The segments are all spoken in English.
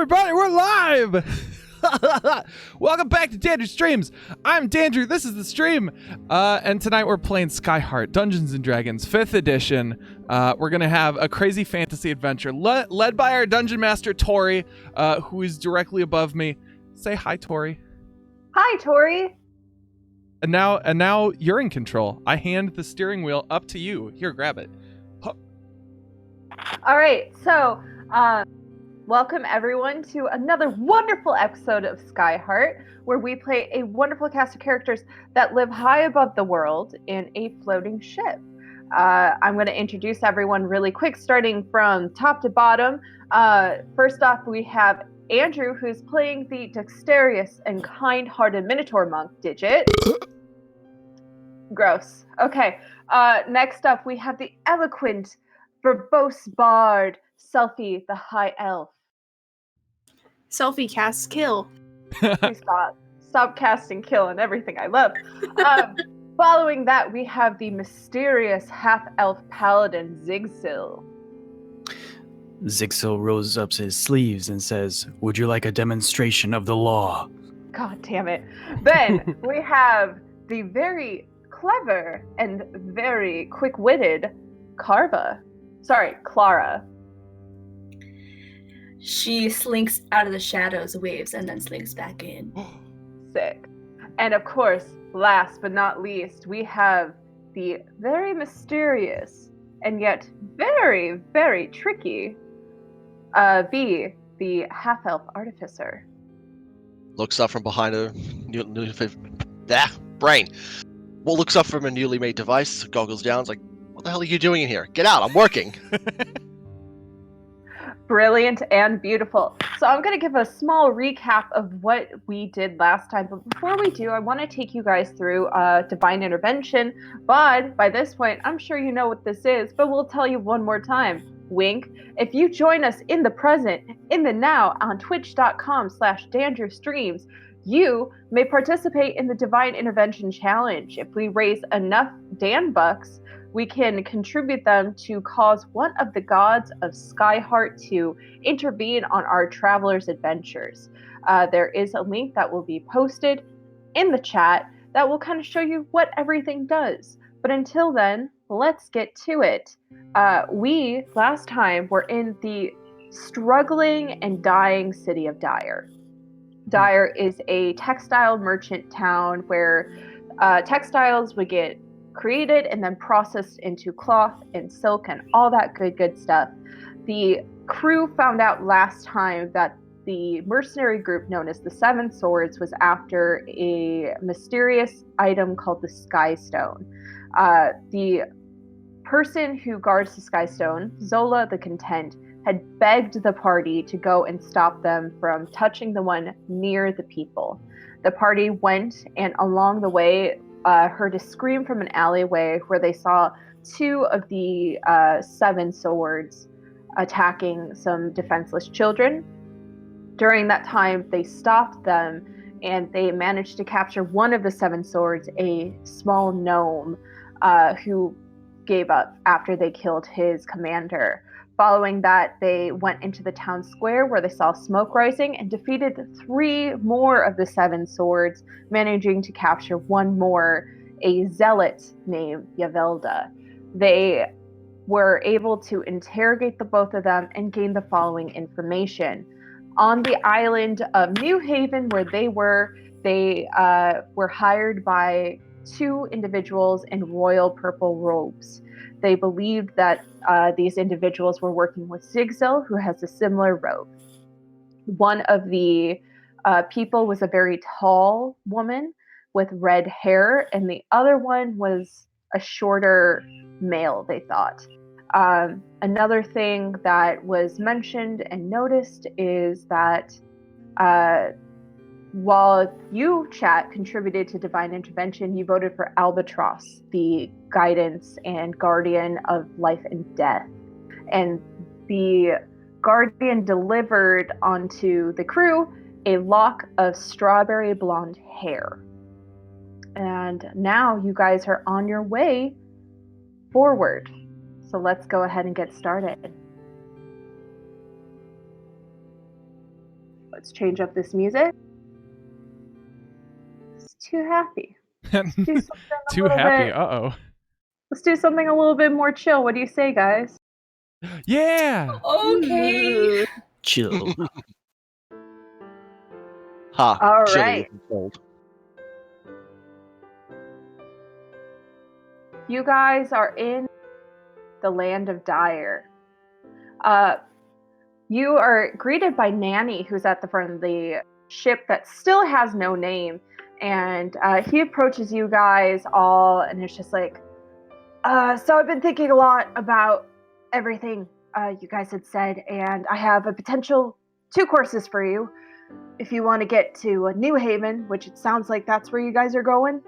everybody, we're live! Welcome back to Dandrew Streams. I'm Dandrew, this is the stream. And tonight we're playing Skyheart, Dungeons & Dragons, 5th edition. We're going to have a crazy fantasy adventure led by our Dungeon Master, Tori, who is directly above me. Say hi, Tori. Hi, Tori. And now you're in control. I hand the steering wheel up to you. Here, grab it. Huh. All right, so welcome everyone to another wonderful episode of Skyheart, where we play a wonderful cast of characters that live high above the world in a floating ship. I'm going to introduce everyone really quick, starting from top to bottom. First off, we have Andrew, who's playing the dexterous and kind-hearted Minotaur monk, Digit. Gross. Okay. Next up, we have the eloquent, verbose bard, Selfie, the high elf. Selfie casts kill. Please stop casting kill and everything I love. Following that, we have the mysterious half-elf paladin, Zigzil. Zigzil rolls up his sleeves and says, "Would you like a demonstration of the law?" God damn it. Then we have the very clever and very quick-witted Clara. She slinks out of the shadows, waves, and then slinks back in. Sick. And of course, last but not least, we have the very mysterious and yet very, very tricky V, the half-elf artificer. Looks up from behind a brain. Well, looks up from a newly made device, goggles down, is like, "What the hell are you doing in here? Get out, I'm working." Brilliant and beautiful. So I'm going to give a small recap of what we did last time. But before we do, I want to take you guys through Divine Intervention. But by this point, I'm sure you know what this is, but we'll tell you one more time. Wink. If you join us in the present, in the now, on twitch.com/DandrewStreams, you may participate in the Divine Intervention Challenge. If we raise enough Dan bucks, we can contribute them to cause one of the gods of Skyheart to intervene on our travelers' adventures. There is a link that will be posted in the chat that will kind of show you what everything does. But until then, let's get to it. We, last time, were in the struggling and dying city of Dire. Dire is a textile merchant town where textiles would get created and then processed into cloth and silk and all that good stuff. The crew found out last time that the mercenary group known as the Seven Swords was after a mysterious item called the Sky Stone. The person who guards the Sky Stone, Zola the Content, had begged the party to go and stop them from touching the one near the people. The party went, and along the way heard a scream from an alleyway where they saw two of the Seven Swords attacking some defenseless children. During that time, they stopped them, and they managed to capture one of the Seven Swords, a small gnome, who gave up after they killed his commander. Following that, they went into the town square where they saw smoke rising and defeated 3 more of the Seven Swords, managing to capture one more, a zealot named Yavelda. They were able to interrogate the both of them and gain the following information. On the island of New Haven, where they were hired by 2 individuals in royal purple robes. They believed that these individuals were working with Zigzil, who has a similar robe. One of the people was a very tall woman with red hair, and the other one was a shorter male, they thought. Another thing that was mentioned and noticed is that while you, chat, contributed to Divine Intervention, you voted for Albatross, the guidance and guardian of life and death. And the guardian delivered onto the crew a lock of strawberry blonde hair. And now you guys are on your way forward. So let's go ahead and get started. Let's change up this music. It's too happy. Let's do something a Too little happy. bit- Uh-oh. Let's do something a little bit more chill. What do you say, guys? Yeah! Okay. Chill. Ha. All chilly right. isn't cold. You guys are in the land of Dire. You are greeted by Nanny, who's at the front of the ship that still has no name. And he approaches you guys all, and it's just like, so I've been thinking a lot about everything you guys had said, and I have a potential 2 courses for you. If you want to get to New Haven, which it sounds like that's where you guys are going.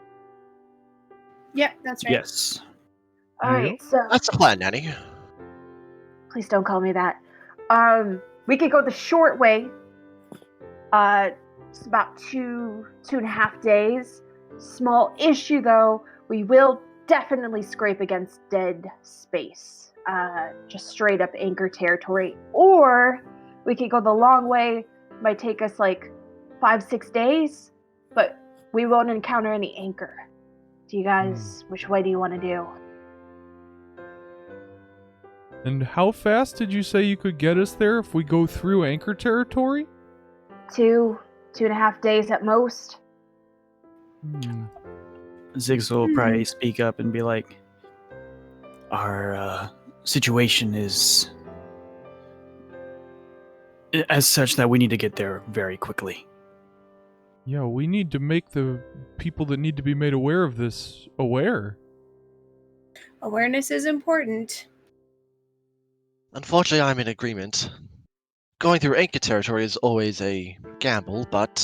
Yep, that's right. Yes. All right, so That's the plan, Nanny. please don't call me that. We could go the short way. It's about 2.5 days. Small issue though, we will definitely scrape against dead space. Just straight up anchor territory. Or we could go the long way. Might take us like 5-6 days, but we won't encounter any anchor. Do you guys, which way do you want to do? And how fast did you say you could get us there if we go through anchor territory? 2.5 days at most. Ziggs will probably speak up and be like, our situation is as such that we need to get there very quickly. Yeah, we need to make the people that need to be made aware of this aware. Awareness is important. Unfortunately, I'm in agreement. Going through anchor territory is always a gamble, but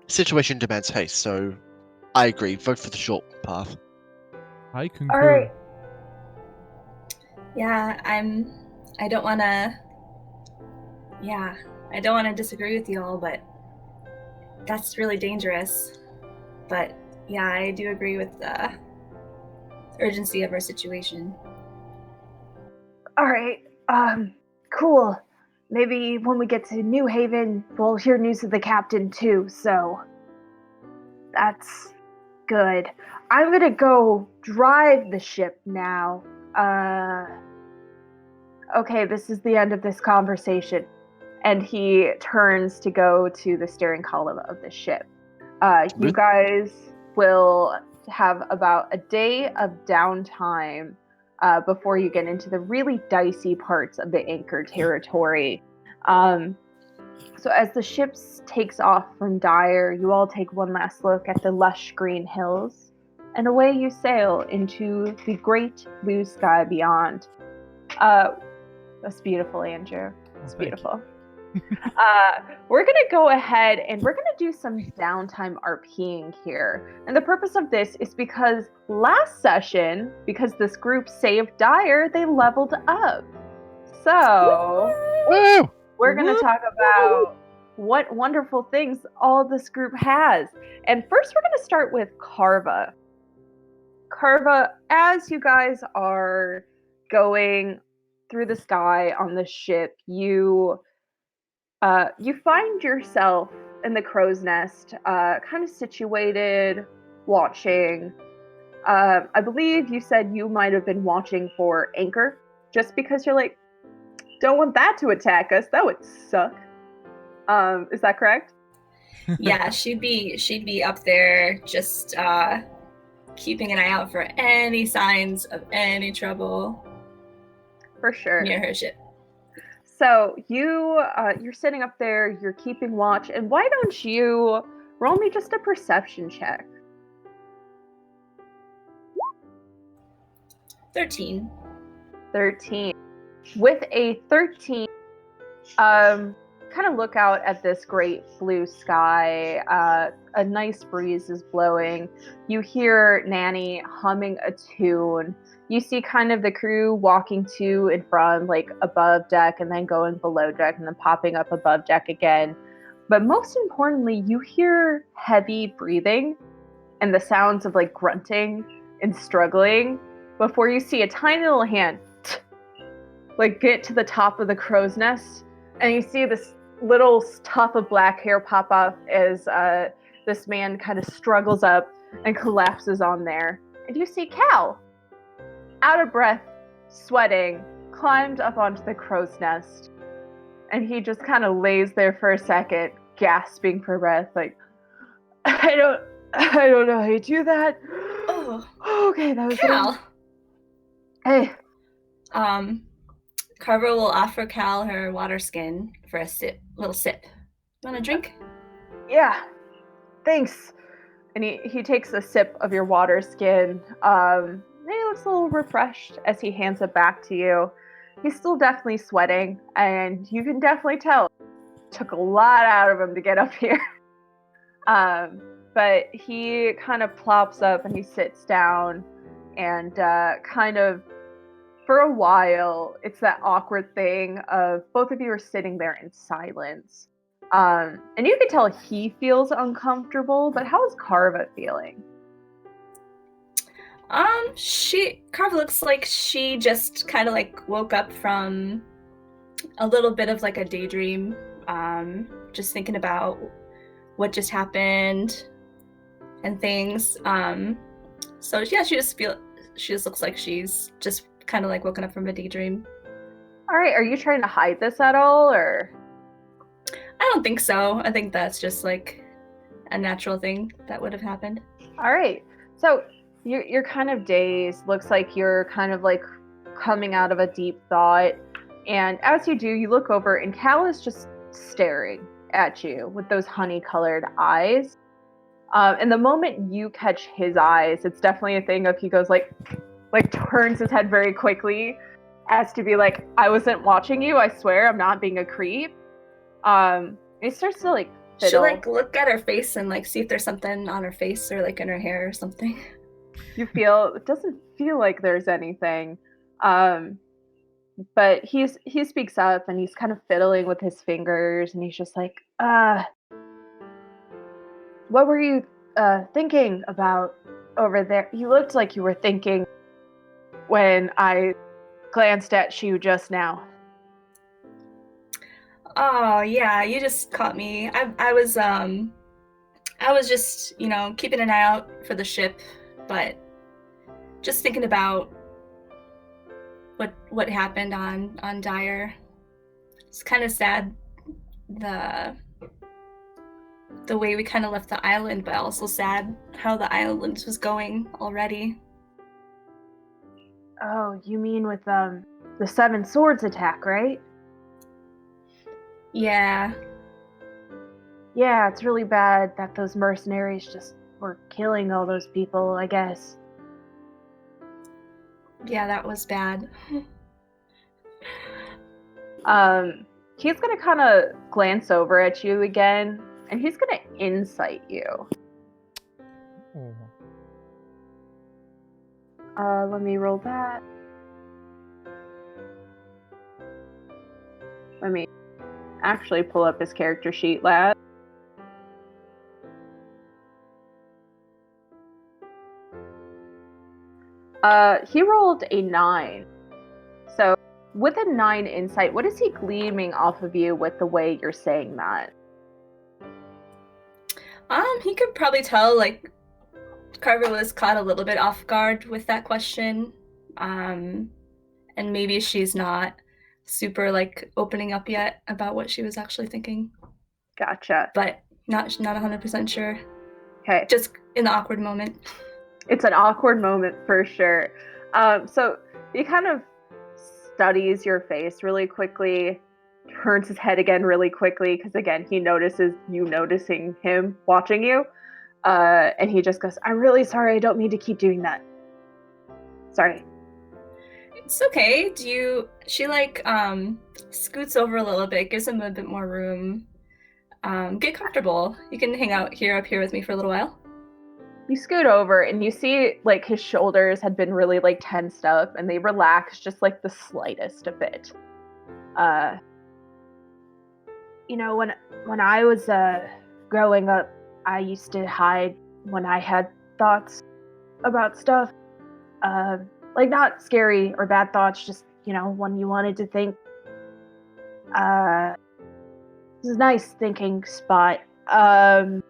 situation demands haste, so I agree. Vote for the short path. I concur. All right. Yeah, I don't want to. Yeah, I don't want to disagree with you all, but that's really dangerous. But yeah, I do agree with the urgency of our situation. All right. Cool. Maybe when we get to New Haven, we'll hear news of the captain too, so that's good. I'm gonna go drive the ship now. Okay, this is the end of this conversation. And he turns to go to the steering column of the ship. You guys will have about a day of downtime before you get into the really dicey parts of the anchor territory. So as the ship takes off from Dire, you all take one last look at the lush green hills, and away you sail into the great blue sky beyond. That's beautiful, Andrew. It's beautiful. We're going to go ahead and we're going to do some downtime RPing here. And the purpose of this is because last session, because this group saved Dire, they leveled up. So, Woo! we're going to talk about what wonderful things all this group has. And first, we're going to start with Carva. Carva, as you guys are going through the sky on the ship, you find yourself in the crow's nest, kind of situated, watching. I believe you said you might have been watching for anchor, just because you're like, don't want that to attack us. That would suck. Is that correct? Yeah, she'd be up there just keeping an eye out for any signs of any trouble. For sure. Near her ship. So you're sitting up there, you're keeping watch, and why don't you roll me just a perception check? 13. 13. With a 13, kind of look out at this great blue sky. A nice breeze is blowing. You hear Nanny humming a tune. You see kind of the crew walking to and from, like above deck and then going below deck and then popping up above deck again. But most importantly, you hear heavy breathing and the sounds of like grunting and struggling before you see a tiny little hand like get to the top of the crow's nest, and you see this little tuft of black hair pop up as this man kind of struggles up and collapses on there. And you see Cal, out of breath, sweating, climbed up onto the crow's nest. And he just kind of lays there for a second, gasping for breath, like, I don't know how you do that. Oh, Okay, that was Cal. Hey. Carver will offer Cal her water skin for a little sip. Want a drink? Yeah, thanks. And he takes a sip of your water skin. And he looks a little refreshed as he hands it back to you. He's still definitely sweating, and you can definitely tell it took a lot out of him to get up here. But he kind of plops up and he sits down, and kind of, for a while, it's that awkward thing of both of you are sitting there in silence. And you can tell he feels uncomfortable, but how is Carva feeling? Carver looks like she just kind of like woke up from a little bit of like a daydream, just thinking about what just happened and things. So yeah, she just looks like she's just kind of like woken up from a daydream. All right, are you trying to hide this at all, or? I don't think so. I think that's just like a natural thing that would have happened. All right, so you're kind of dazed. Looks like you're kind of like coming out of a deep thought, and as you do, you look over, and Cal is just staring at you with those honey-colored eyes. And the moment you catch his eyes, it's definitely a thing of he goes like turns his head very quickly as to be like, I wasn't watching you, I swear, I'm not being a creep. He starts to like fiddle. She'll like look at her face and like see if there's something on her face or like in her hair or something. You feel, it doesn't feel like there's anything. But he speaks up and he's kind of fiddling with his fingers and he's just like, what were you thinking about over there? You looked like you were thinking when I glanced at you just now. Oh yeah, you just caught me. I was just, keeping an eye out for the ship, but just thinking about what happened on Dyer. It's kind of sad the way we kind of left the island, but also sad how the island was going already. Oh, you mean with the Seven Swords attack, right? Yeah. Yeah, it's really bad that those mercenaries just were killing all those people, I guess. Yeah, that was bad. He's gonna kind of glance over at you again, and he's gonna insight you. Let me roll that. Let me actually pull up his character sheet, lad. He rolled a 9. So with a 9 insight, what is he gleaming off of you with the way you're saying that? He could probably tell, like, Carver was caught a little bit off guard with that question. And maybe she's not super, like, opening up yet about what she was actually thinking. Gotcha. But not 100% sure. Okay. Just in the awkward moment. It's an awkward moment for sure. So he kind of studies your face really quickly, turns his head again really quickly, because again, he notices you noticing him watching you. And he just goes, I'm really sorry, I don't mean to keep doing that. Sorry. It's okay. She like scoots over a little bit, gives him a bit more room. Get comfortable. You can hang out up here with me for a little while. You scoot over and you see like his shoulders had been really like tensed up and they relax just like the slightest a bit. When I was growing up, I used to hide when I had thoughts about stuff. Like not scary or bad thoughts, just when you wanted to think. This is a nice thinking spot. That's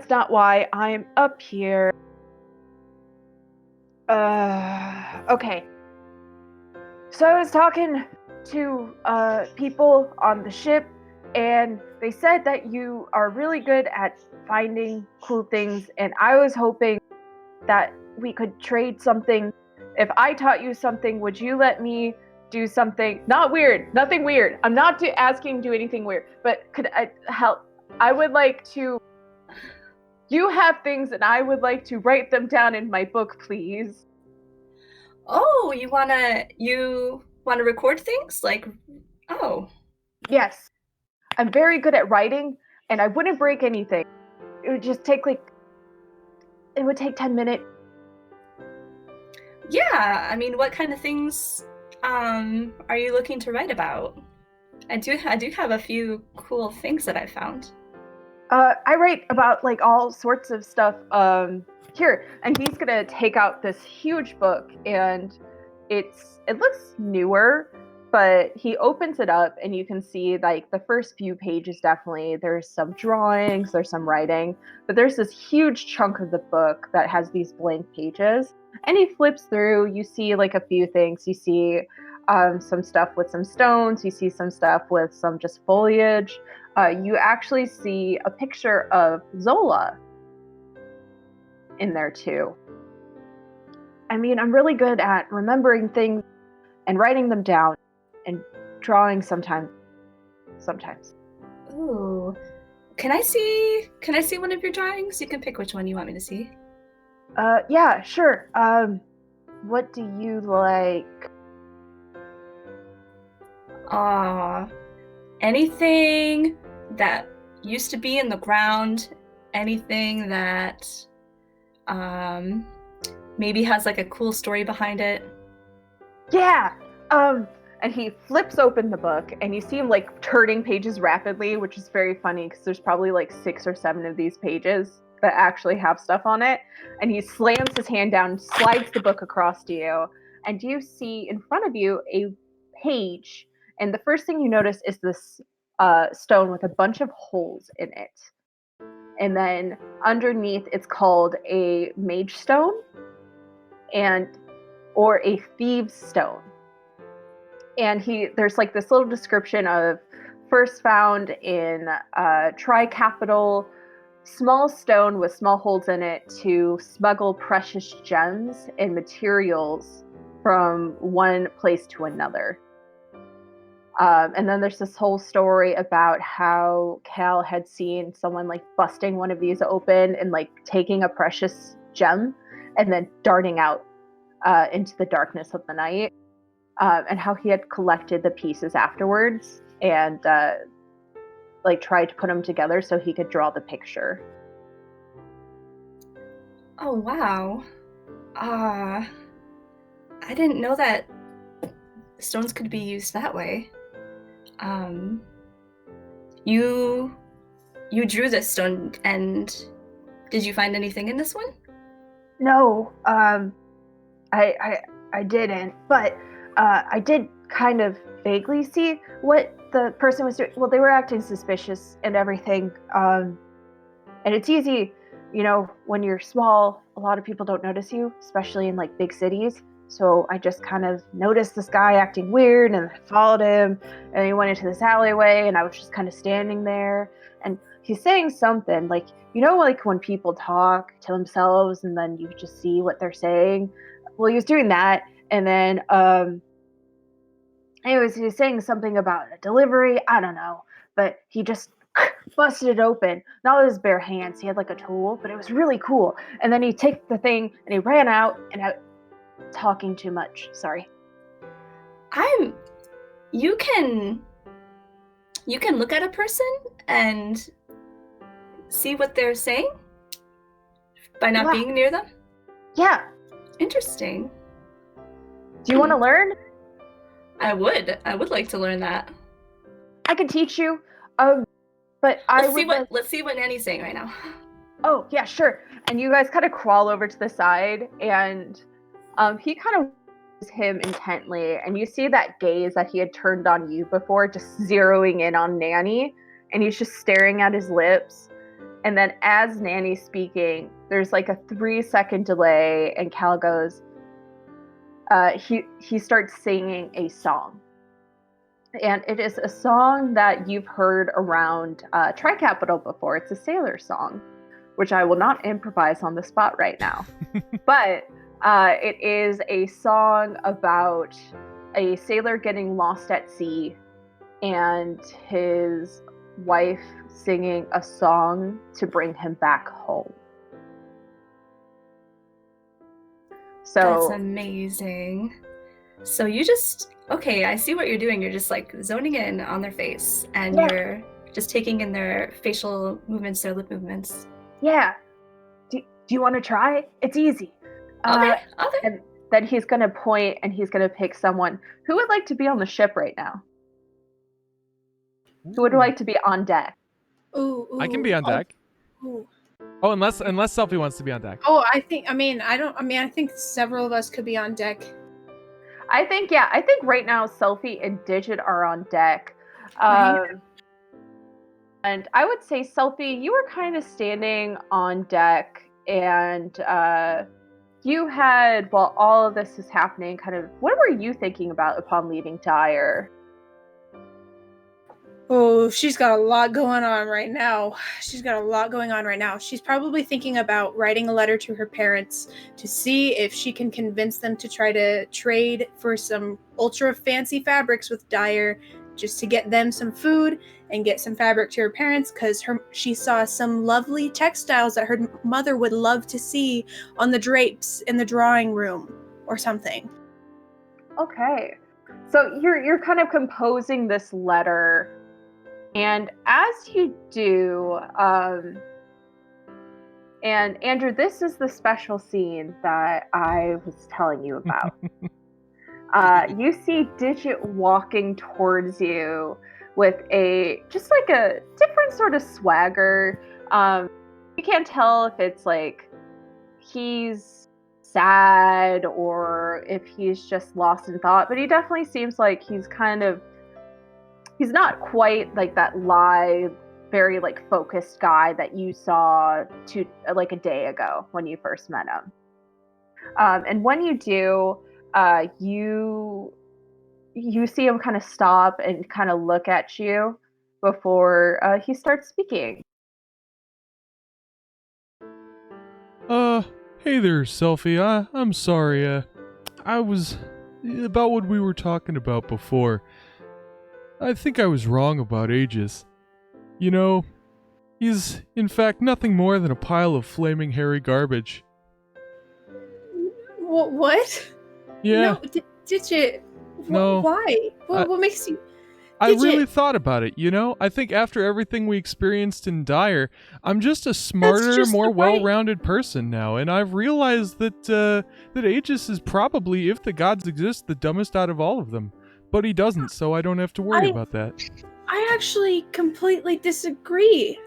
not why I'm up here. Okay. So I was talking to people on the ship, and they said that you are really good at finding cool things, and I was hoping that we could trade something. If I taught you something, would you let me do something? Not weird, nothing weird. I'm not asking to do anything weird, but could I help? I would like to. You have things, and I would like to write them down in my book, please. Oh, you wanna record things? Oh. Yes. I'm very good at writing, and I wouldn't break anything. It would just take it would take 10 minutes. Yeah, I mean, what kind of things are you looking to write about? I do have a few cool things that I found. I write about all sorts of stuff. Here, and he's gonna take out this huge book, and it looks newer, but he opens it up, and you can see the first few pages. Definitely, there's some drawings, there's some writing, but there's this huge chunk of the book that has these blank pages. And he flips through. You see a few things. You see some stuff with some stones. You see some stuff with some just foliage. You actually see a picture of Zola in there too. I mean, I'm really good at remembering things and writing them down and drawing sometimes. Ooh. Can I see one of your drawings? You can pick which one you want me to see. Yeah, sure. What do you like? Anything that used to be in the ground, anything that maybe has a cool story behind it. Yeah. And he flips open the book, and you see him turning pages rapidly, which is very funny because there's probably 6 or 7 of these pages that actually have stuff on it. And he slams his hand down, slides the book across to you, and you see in front of you a page. And the first thing you notice is this stone with a bunch of holes in it. And then underneath, it's called a mage stone or a thieves stone. And there's this little description of first found in tri-capital, small stone with small holes in it to smuggle precious gems and materials from one place to another. And then there's this whole story about how Cal had seen someone busting one of these open and taking a precious gem and then darting out into the darkness of the night, and how he had collected the pieces afterwards and tried to put them together so he could draw the picture. Oh, wow. I didn't know that stones could be used that way. You drew this stone, and did you find anything in this one? No, I didn't, but I did kind of vaguely see what the person was doing. Well, they were acting suspicious and everything. And it's easy, when you're small, a lot of people don't notice you, especially in big cities. So I just kind of noticed this guy acting weird, and I followed him, and he went into this alleyway, and I was just kind of standing there, and he's saying something when people talk to themselves and then you just see what they're saying. Well, he was doing that, and then anyways, he was saying something about a delivery. I don't know, but he just busted it open, not with his bare hands. He had a tool, but it was really cool. And then he took the thing and he ran out, and talking too much. Sorry. You can look at a person and see what they're saying by not being near them? Yeah. Interesting. Do you want to learn? I would like to learn that. I can teach you. But let's see what Nanny's saying right now. Oh, yeah, sure. And you guys kind of crawl over to the side, and he kind of him intently, and you see that gaze that he had turned on you before, just zeroing in on Nanny, and he's just staring at his lips. And then as Nanny's speaking, there's like a 3-second delay, and Cal goes, he starts singing a song. And it is a song that you've heard around Tri-Capital before. It's a sailor song, which I will not improvise on the spot right now. But it is a song about a sailor getting lost at sea and his wife singing a song to bring him back home. So That's amazing. So you just, okay, I see what you're doing. You're just like zoning in on their face and you're just taking in their facial movements, their lip movements. Yeah. Do you want to try? It's easy. Okay. And then he's going to point and he's going to pick someone. Who would like to be on the ship right now? Who would like to be on deck? Ooh, I can be on deck. Ooh. Oh, unless Selfie wants to be on deck. Oh, I think several of us could be on deck. I think right now Selfie and Digit are on deck. And I would say, Selfie, you were kind of standing on deck, and you had, while all of this is happening, kind of, what were you thinking about upon leaving Dire? Oh, she's got a lot going on right now. She's probably thinking about writing a letter to her parents to see if she can convince them to try to trade for some ultra fancy fabrics with Dire, just to get them some food and get some fabric to her parents, because she saw some lovely textiles that her mother would love to see on the drapes in the drawing room or something. Okay. So you're kind of composing this letter. And as you do, and Andrew, this is the special scene that I was telling you about. You see Digit walking towards you with just like a different sort of swagger. You can't tell if it's like he's sad or if he's just lost in thought, but he definitely seems like he's not quite like that live, very like focused guy that you saw like a day ago when you first met him. And when you do, you see him kind of stop and kind of look at you before he starts speaking. Hey there, Selfie. I'm sorry. I was about what we were talking about before. I think I was wrong about Aegis. You know, he's in fact nothing more than a pile of flaming hairy garbage. What? Yeah. No, Digit. No. Why? What makes you? I really thought about it, you know? I think after everything we experienced in Dire, I'm just a smarter, more well-rounded person now, and I've realized that Aegis is probably, if the gods exist, the dumbest out of all of them. But he doesn't, so I don't have to worry about that. I actually completely disagree.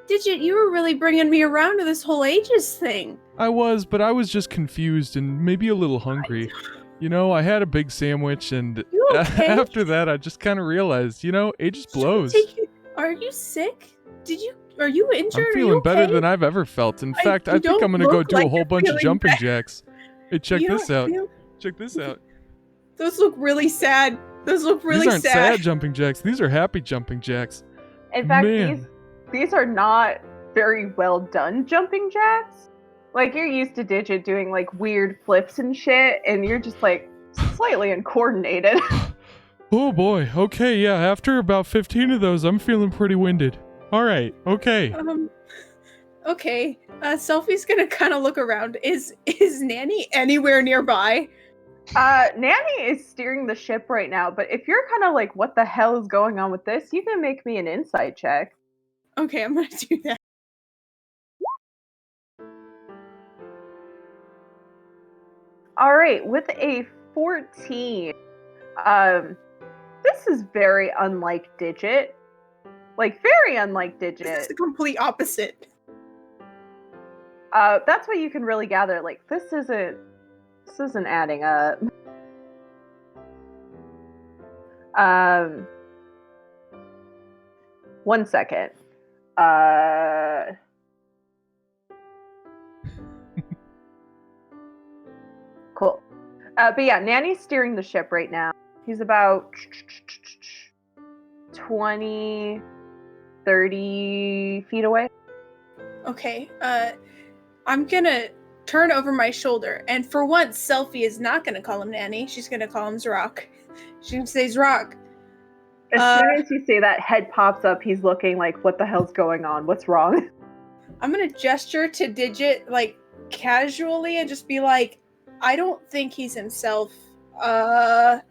Digit, you were really bringing me around to this whole Aegis thing. I was, but I was just confused and maybe a little hungry. You know, I had a big sandwich, and okay? After that, I just kind of realized, you know, Aegis blows. Are you sick? Are you injured? I'm feeling better than I've ever felt. In fact, I think I'm going to go do a whole bunch of jumping jacks. Hey, check this out. Check this out. Those look really sad. These aren't sad jumping jacks. These are happy jumping jacks. In fact, these are not very well done jumping jacks. Like, you're used to Digit doing like weird flips and shit, and you're just like slightly uncoordinated. Oh boy. Okay, yeah. After about 15 of those, I'm feeling pretty winded. All right. Okay. Okay. Selfie's gonna kind of look around. Is Nanny anywhere nearby? Nanny is steering the ship right now, but if you're kind of like, what the hell is going on with this, you can make me an insight check. Okay, I'm gonna do that. All right, with a 14, this is very unlike Digit. Like, very unlike Digit. This is the complete opposite. That's what you can really gather. Like, this isn't adding up. 1 second. Cool. But yeah, Nanny's steering the ship right now. He's about 20, 30 feet away. Okay, I'm gonna turn over my shoulder, and for once, Selfie is not gonna call him Nanny. She's gonna call him Zrock. She's gonna say Zrock. As soon as you say that, head pops up. He's looking like, what the hell's going on? What's wrong? I'm gonna gesture to Digit, like, casually and just be like, I don't think he's himself. All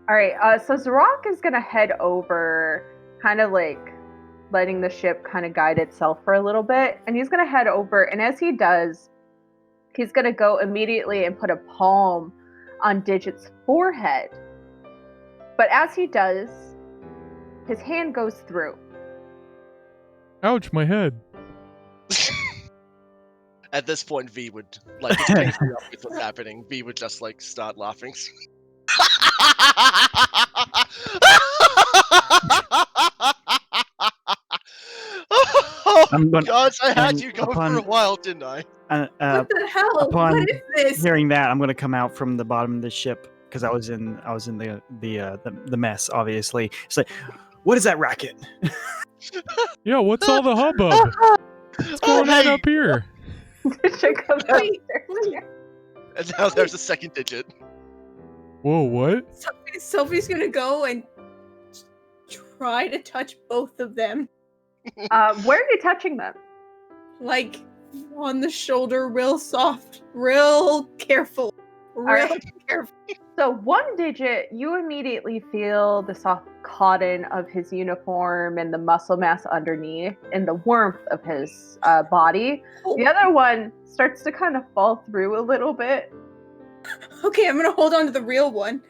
right, so Zrock is gonna head over, kind of like letting the ship kind of guide itself for a little bit, and he's gonna head over, and as he does, he's gonna go immediately and put a palm on Digit's forehead. But as he does, his hand goes through. Ouch, my head. At this point, V would, like, it's picking up with what's happening. V would just, like, start laughing. I'm gonna- Gosh, I had and you going upon- for a while, didn't I? What the hell? upon What is this? hearing that, I'm gonna come out from the bottom of the ship because I was in the mess. Obviously, it's like, what is that racket? Yeah, what's all the hubbub? What's going on up here? Digit comes Wait, upstairs. And now there's a second digit. Whoa, what? Sophie's gonna go and try to touch both of them, Where are you touching them? like on the shoulder, real soft, real careful, real right. careful. So 1 Digit, you immediately feel the soft cotton of his uniform and the muscle mass underneath and the warmth of his body. The other one starts to kind of fall through a little bit. Okay, I'm gonna hold on to the real one.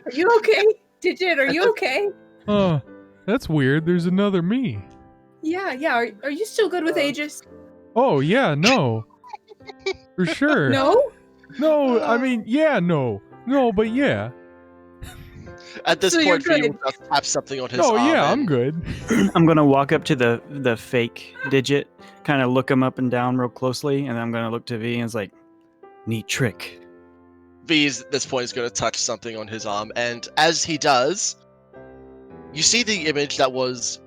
Are you okay, Digit? Are you okay? That's weird. There's another me. Yeah. Are you still good with Aegis? Oh, yeah, no. For sure. No. No, I mean, yeah, no. No, but yeah. At this So you're point, V good. will just tap something on his Oh, arm. yeah, I'm and- good. I'm gonna walk up to the fake Digit, kind of look him up and down real closely, and I'm gonna look to V and it's like, neat trick. V at this point is going to touch something on his arm, and as he does, you see the image that was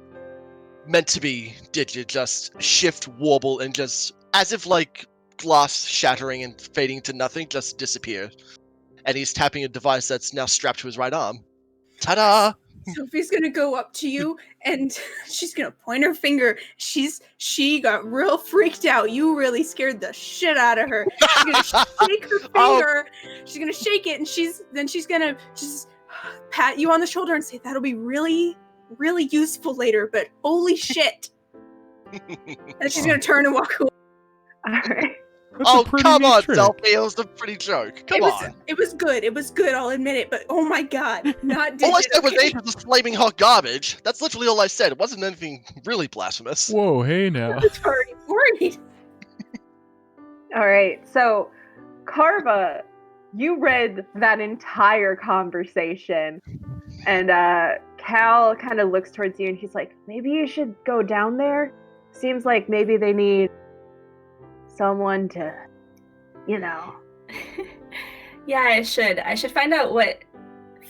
meant to be Digit just shift, warble, and just, as if like glass shattering and fading to nothing, just disappear. And he's tapping a device that's now strapped to his right arm. Ta-da! Sophie's gonna go up to you and she's gonna point her finger. She got real freaked out. You really scared the shit out of her. She's gonna shake her finger. She's gonna shake it, and she's gonna just pat you on the shoulder and say, "That'll be really, really useful later." But holy shit! And she's gonna turn and walk away. All right. That's a pretty Come neat on, trick. Selfie, it was a pretty joke. Come on. It was good. It was good. I'll admit it. But oh my god, not All I Digit. said was Okay. Aegis was flaming hot garbage. That's literally all I said. It wasn't anything really blasphemous. Whoa, hey now. I was already worried. All right. So, Carva, you read that entire conversation, and Cal kind of looks towards you and he's like, maybe you should go down there. Seems like maybe they need someone to, you know. Yeah, I should find out what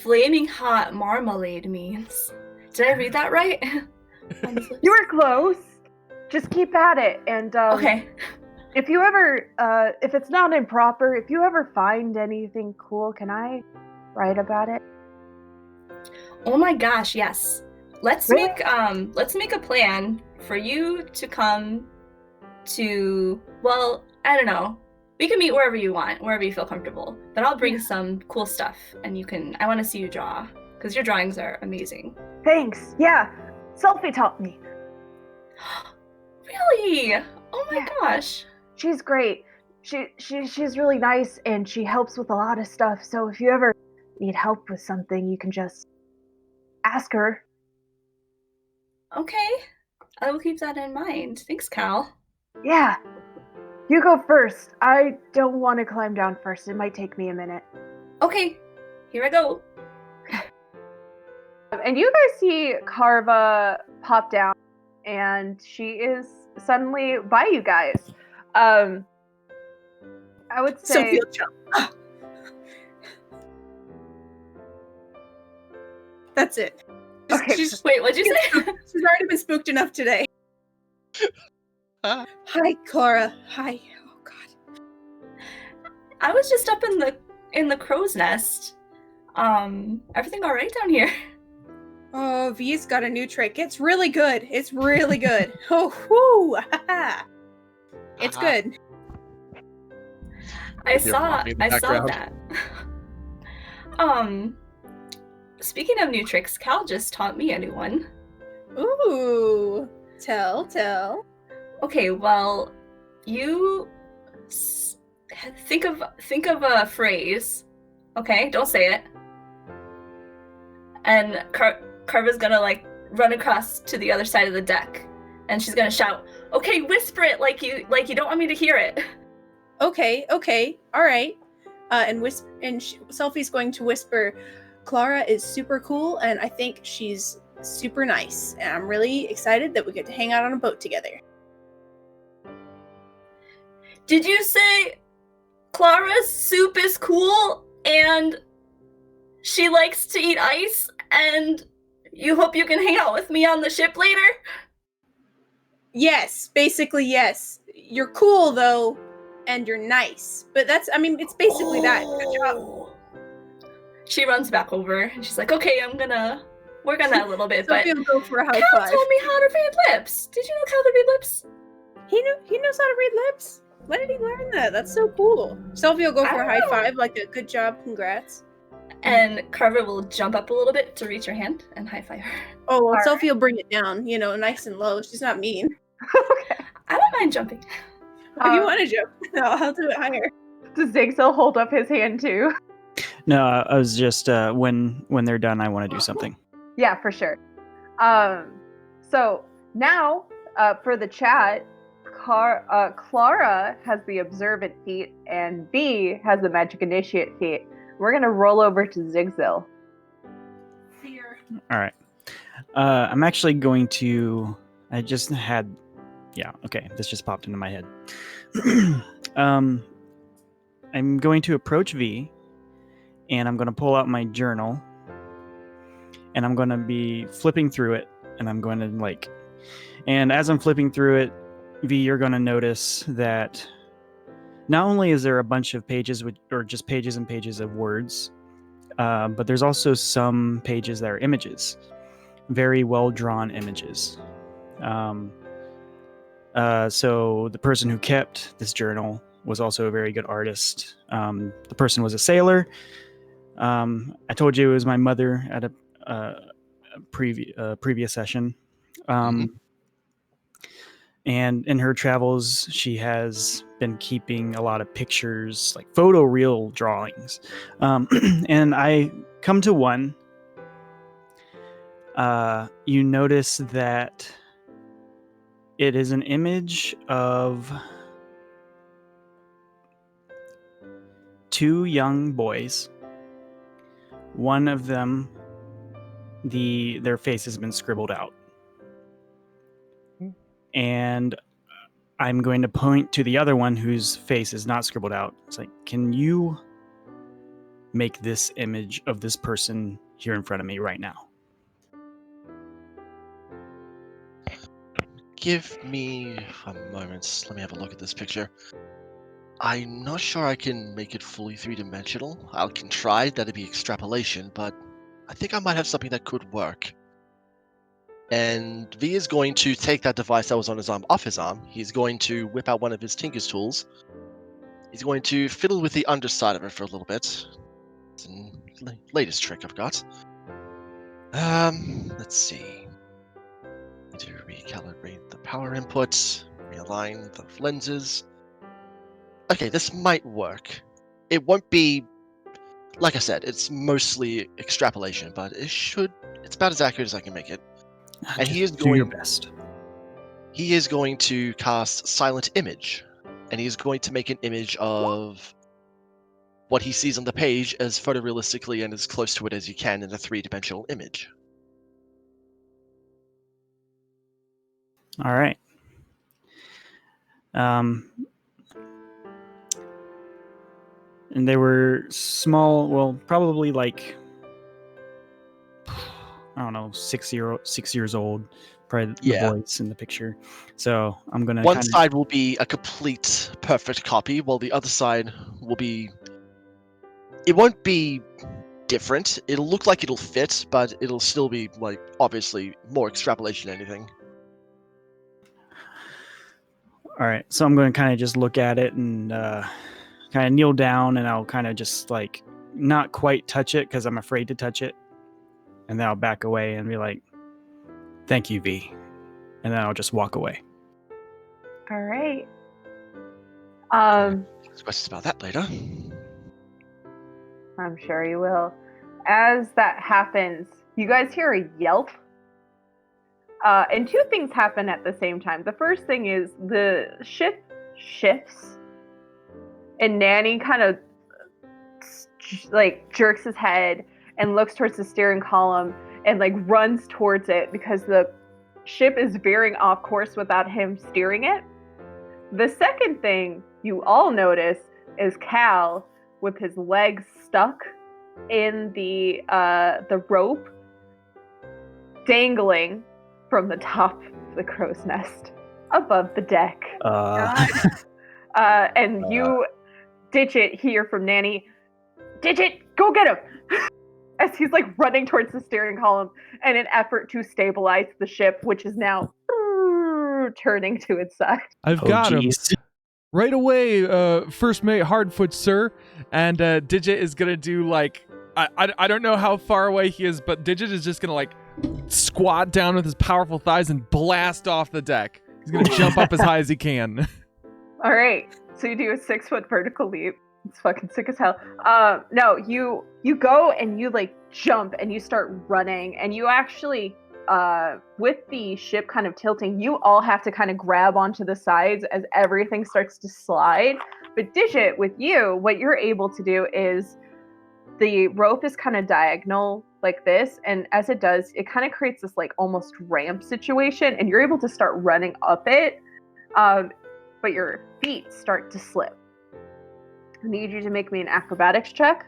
flaming hot marmalade means. Did I read that right? You were close. Just keep at it. And Okay. if you ever, if it's not improper, if you ever find anything cool, can I write about it? Oh my gosh, yes. Let's Really? make a plan for you to come to, well, I don't know. We can meet wherever you want, wherever you feel comfortable. But I'll bring some cool stuff and I want to see you draw because your drawings are amazing. Thanks. Yeah. Sophie taught me. Really? Oh my Yeah. gosh. She's great. She's really nice and she helps with a lot of stuff. So if you ever need help with something, you can just ask her. Okay. I will keep that in mind. Thanks, Cal. Yeah. You go first. I don't want to climb down first. It might take me a minute. Okay. here I go. And you guys see Carva pop down, and she is suddenly by you guys. I would say. Sophia jump. That's it. Okay. Wait, what'd you say? She's already been spooked enough today. Hi, Clara. Hi. Oh God. I was just up in the crow's nest. Everything all right down here? Oh, V's got a new trick. It's really good. It's really good. Oh, whoo! It's good. I saw background. that. Speaking of new tricks, Cal just taught me a new one. Ooh. Tell. Okay, well, you think of a phrase. Okay, don't say it. And Carva's gonna like run across to the other side of the deck, and she's gonna shout, "Okay, whisper it like you don't want me to hear it." Okay. All right. Selfie's going to whisper, Clara is super cool, and I think she's super nice. And I'm really excited that we get to hang out on a boat together. Did you say Clara's soup is cool and she likes to eat ice and you hope you can hang out with me on the ship later? Yes, basically yes. You're cool though, and you're nice. But it's basically that. Good job. She runs back over and she's like, okay, I'm gonna work on that a little bit. But Sophia will go for a high Cal five. told me how to read lips. Did you know Cal could read lips? He knows how to read lips. When did he learn that? That's so cool. Sophia will go I for a don't high know. five, like a good job, congrats. And Carver will jump up a little bit to reach her hand and high five her. Oh, well, All Sophia will bring it down, nice and low. She's not mean. Okay. I don't mind jumping. If you want to jump, I'll do it higher. Does Zigzil hold up his hand too? No, I was just when they're done, I want to do something. Yeah, for sure. So now, for the chat, Clara has the observant feat, and B has the magic initiate feat. We're gonna roll over to Zigzil. Fear. All right. I'm actually going to. I just had. Yeah. Okay. This just popped into my head. I'm going to approach V, and I'm going to pull out my journal, and I'm going to be flipping through it, and I'm going to and as I'm flipping through it, V, you're going to notice that not only is there a bunch of pages or just pages and pages of words, but there's also some pages that are images, very well drawn images. So the person who kept this journal was also a very good artist. The person was a sailor. I told you it was my mother at a previous session. And in her travels, she has been keeping a lot of pictures, like photoreal drawings. And I come to one. You notice that it is an image of two young boys. One of them, their face has been scribbled out. And I'm going to point to the other one whose face is not scribbled out. It's like, can you make this image of this person here in front of me right now? Give me a moment. Let me have a look at this picture. I'm not sure I can make it fully three-dimensional. I can try. That'd be extrapolation, but I think I might have something that could work. And V is going to take that device that was on his arm off his arm. He's going to whip out one of his Tinker's tools. He's going to fiddle with the underside of it for a little bit. It's the latest trick I've got. Let's see. Need to recalibrate the power input, realign the lenses. Okay, this might work. It won't be, like I said, it's mostly extrapolation, but it's about as accurate as I can make it. And he is do your best. He is going to cast Silent Image, and he is going to make an image of what he sees on the page as photorealistically and as close to it as you can in a three-dimensional image. All right. And they were small, well, probably like, I don't know, 6 years old, probably the Yeah. voice in the picture. So I'm gonna One side will be a complete perfect copy, while the other side will be... It won't be different. It'll look like it'll fit, but it'll still be, like, obviously more extrapolation than anything. All right, so I'm going to kind of just look at it and kind of kneel down, and I'll kind of just like not quite touch it because I'm afraid to touch it, and then I'll back away and be like, "Thank you, V," and then I'll just walk away. All right. There's questions about that later. I'm sure you will. As that happens, you guys hear a yelp. And two things happen at the same time. The first thing is the ship shifts, and Nanny kind of like jerks his head and looks towards the steering column and like runs towards it because the ship is veering off course without him steering it. The second thing you all notice is Cal with his legs stuck in the rope, dangling from the top of the crow's nest above the deck. And you, Digit, hear from Nanny, "Digit, go get him!" As he's like running towards the steering column in an effort to stabilize the ship, which is now turning to its side. I've got him. Right away, First Mate Hardfoot, sir. And Digit is going to do like, I don't know how far away he is, but Digit is just going to like squat down with his powerful thighs and blast off the deck. He's going to jump up as high as he can. All right. So you do a 6-foot vertical leap. It's fucking sick as hell. No, you go and you like jump and you start running, and you actually, with the ship kind of tilting, you all have to kind of grab onto the sides as everything starts to slide. But Digit, with you, what you're able to do is the rope is kind of diagonal like this, and as it does, it kind of creates this like almost ramp situation, and you're able to start running up it, but your feet start to slip. I need you to make me an acrobatics check.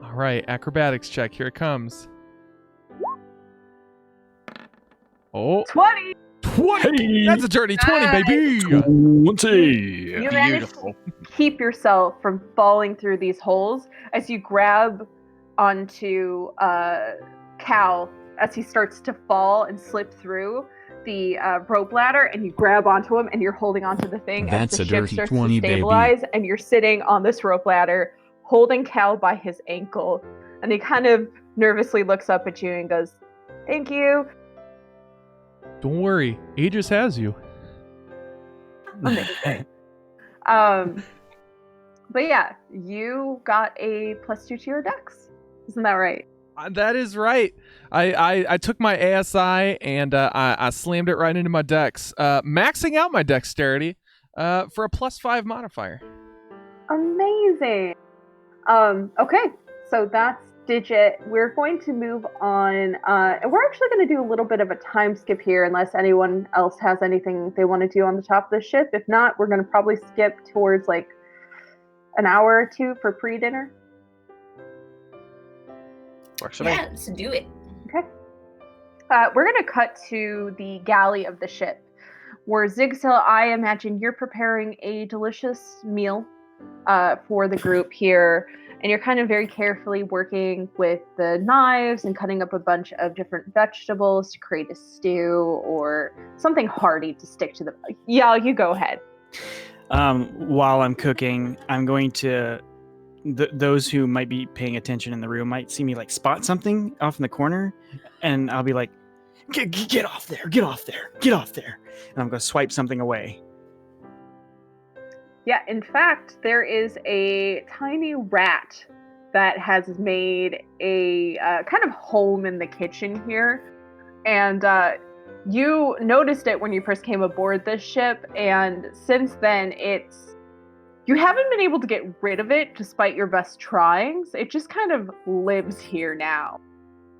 All right, acrobatics check. Here it comes. Oh, 20! 20! Hey. That's a dirty 20, baby! 20. You manage to keep yourself from falling through these holes as you grab onto Cal as he starts to fall and slip through the rope ladder, and you grab onto him and you're holding onto the thing. That's as the a ship dirty starts 20, to baby. stabilize, and you're sitting on this rope ladder holding Cal by his ankle, and he kind of nervously looks up at you and goes, "Thank you." Don't worry, Aegis has you. Amazing. But yeah, you got a +2 to your dex. Isn't that right? That is right. I took my ASI and I slammed it right into my dex, maxing out my dexterity for a +5 modifier. Amazing. Okay, so that's Digit. We're going to move on, and we're actually going to do a little bit of a time skip here, unless anyone else has anything they want to do on the top of the ship. If not, we're going to probably skip towards like an hour or two for pre-dinner. Works for me. Yeah, let's do it. Okay. We're going to cut to the galley of the ship, where Zigzil, I imagine you're preparing a delicious meal for the group here, and you're kind of very carefully working with the knives and cutting up a bunch of different vegetables to create a stew or something hearty to stick to the... Yeah, you go ahead. While I'm cooking, I'm going to... those who might be paying attention in the room might see me like spot something off in the corner, and I'll be like, get off there, get off there, get off there. And I'm going to swipe something away. Yeah, in fact, there is a tiny rat that has made a kind of home in the kitchen here. And you noticed it when you first came aboard this ship, and since then it's You haven't been able to get rid of it despite your best tryings. It just kind of lives here now.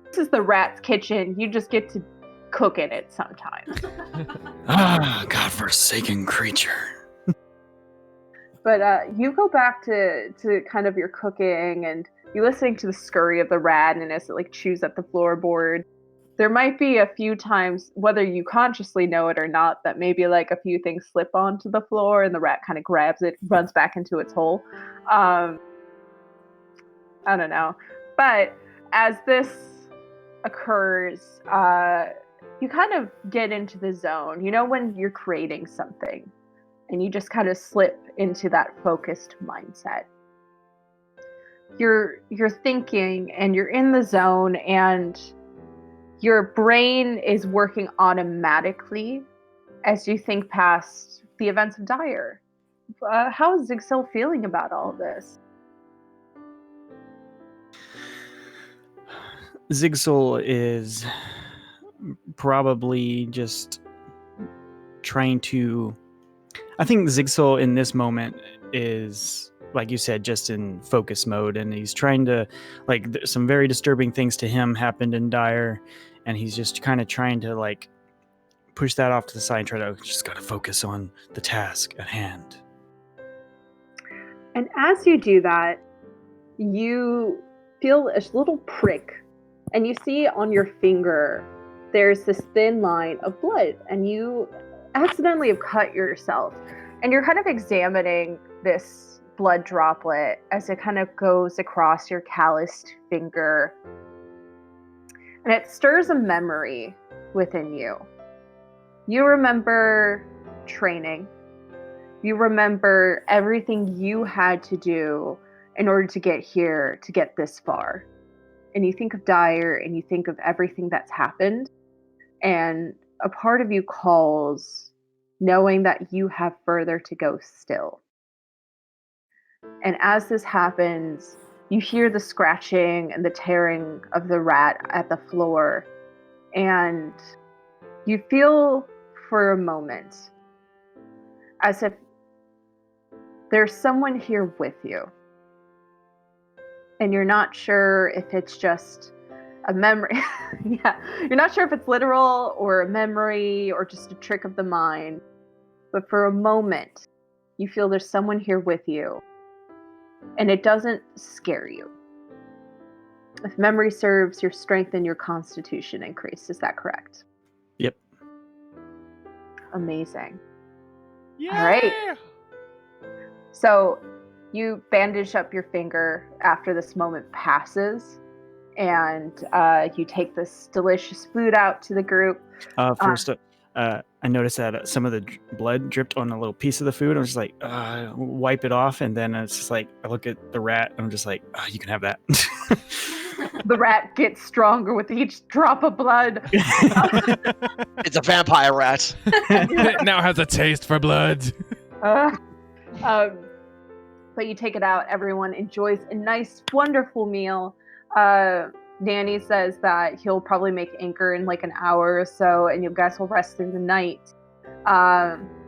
This is the rat's kitchen. You just get to cook in it sometimes. Godforsaken creature. But you go back to kind of your cooking, and you're listening to the scurry of the rat and as it like chews at the floorboard. There might be a few times, whether you consciously know it or not, that maybe like a few things slip onto the floor and the rat kind of grabs it, runs back into its hole. I don't know. But as this occurs, you kind of get into the zone. You know when you're creating something and you just kind of slip into that focused mindset. You're thinking and you're in the zone, and your brain is working automatically as you think past the events of Dire. How is Zigsil feeling about all of this? Zigsil is probably just trying to... I think Zigsil in this moment is, like you said, just in focus mode, and he's trying to, like, some very disturbing things to him happened in Dire, and he's just kind of trying to, like, push that off to the side and try to just gotta focus on the task at hand. And as you do that, you feel a little prick, and you see on your finger there's this thin line of blood, and you accidentally have cut yourself, and you're kind of examining this blood droplet as it kind of goes across your calloused finger, and it stirs a memory within you. You remember training. You remember everything you had to do in order to get here, to get this far. And you think of Dire, and you think of everything that's happened, and a part of you calls, knowing that you have further to go still. And as this happens, you hear the scratching and the tearing of the rat at the floor, and you feel for a moment as if there's someone here with you. And you're not sure if it's just a memory. Yeah, you're not sure if it's literal or a memory or just a trick of the mind. But for a moment, you feel there's someone here with you. And it doesn't scare you. If memory serves, your strength and your constitution increase. Is that correct? Yep. Amazing. Yeah. All right. So you bandage up your finger after this moment passes, and you take this delicious food out to the group. First, I noticed that some of the blood dripped on a little piece of the food. I was just like, wipe it off. And then it's just like, I look at the rat, and I'm just like, you can have that. The rat gets stronger with each drop of blood. It's a vampire rat. It now has a taste for blood. But you take it out. Everyone enjoys a nice, wonderful meal. Danny says that he'll probably make anchor in like an hour or so, and you guys will rest through the night.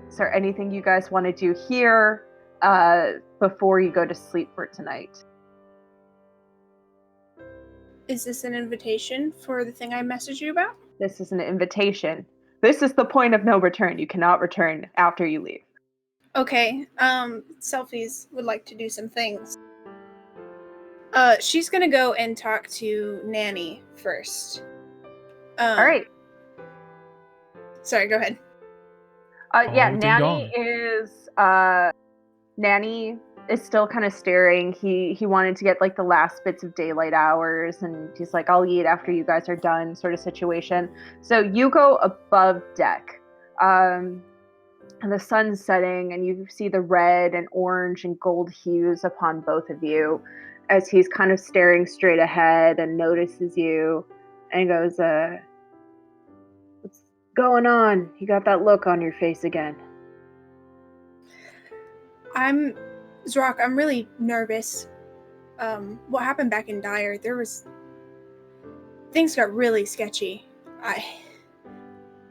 Is there anything you guys want to do here before you go to sleep for tonight? Is this an invitation for the thing I messaged you about? This is an invitation. This is the point of no return. You cannot return after you leave. Okay, Selfies would like to do some things. She's gonna go and talk to Nanny first. All right. Sorry, go ahead. Yeah, ding Nanny is still kind of staring. He wanted to get like the last bits of daylight hours, and he's like, I'll eat after you guys are done, sort of situation. So you go above deck. And the sun's setting, and you see the red and orange and gold hues upon both of you as he's kind of staring straight ahead and notices you and goes, what's going on? You got that look on your face again. Zrock, I'm really nervous. What happened back in Dire, things got really sketchy.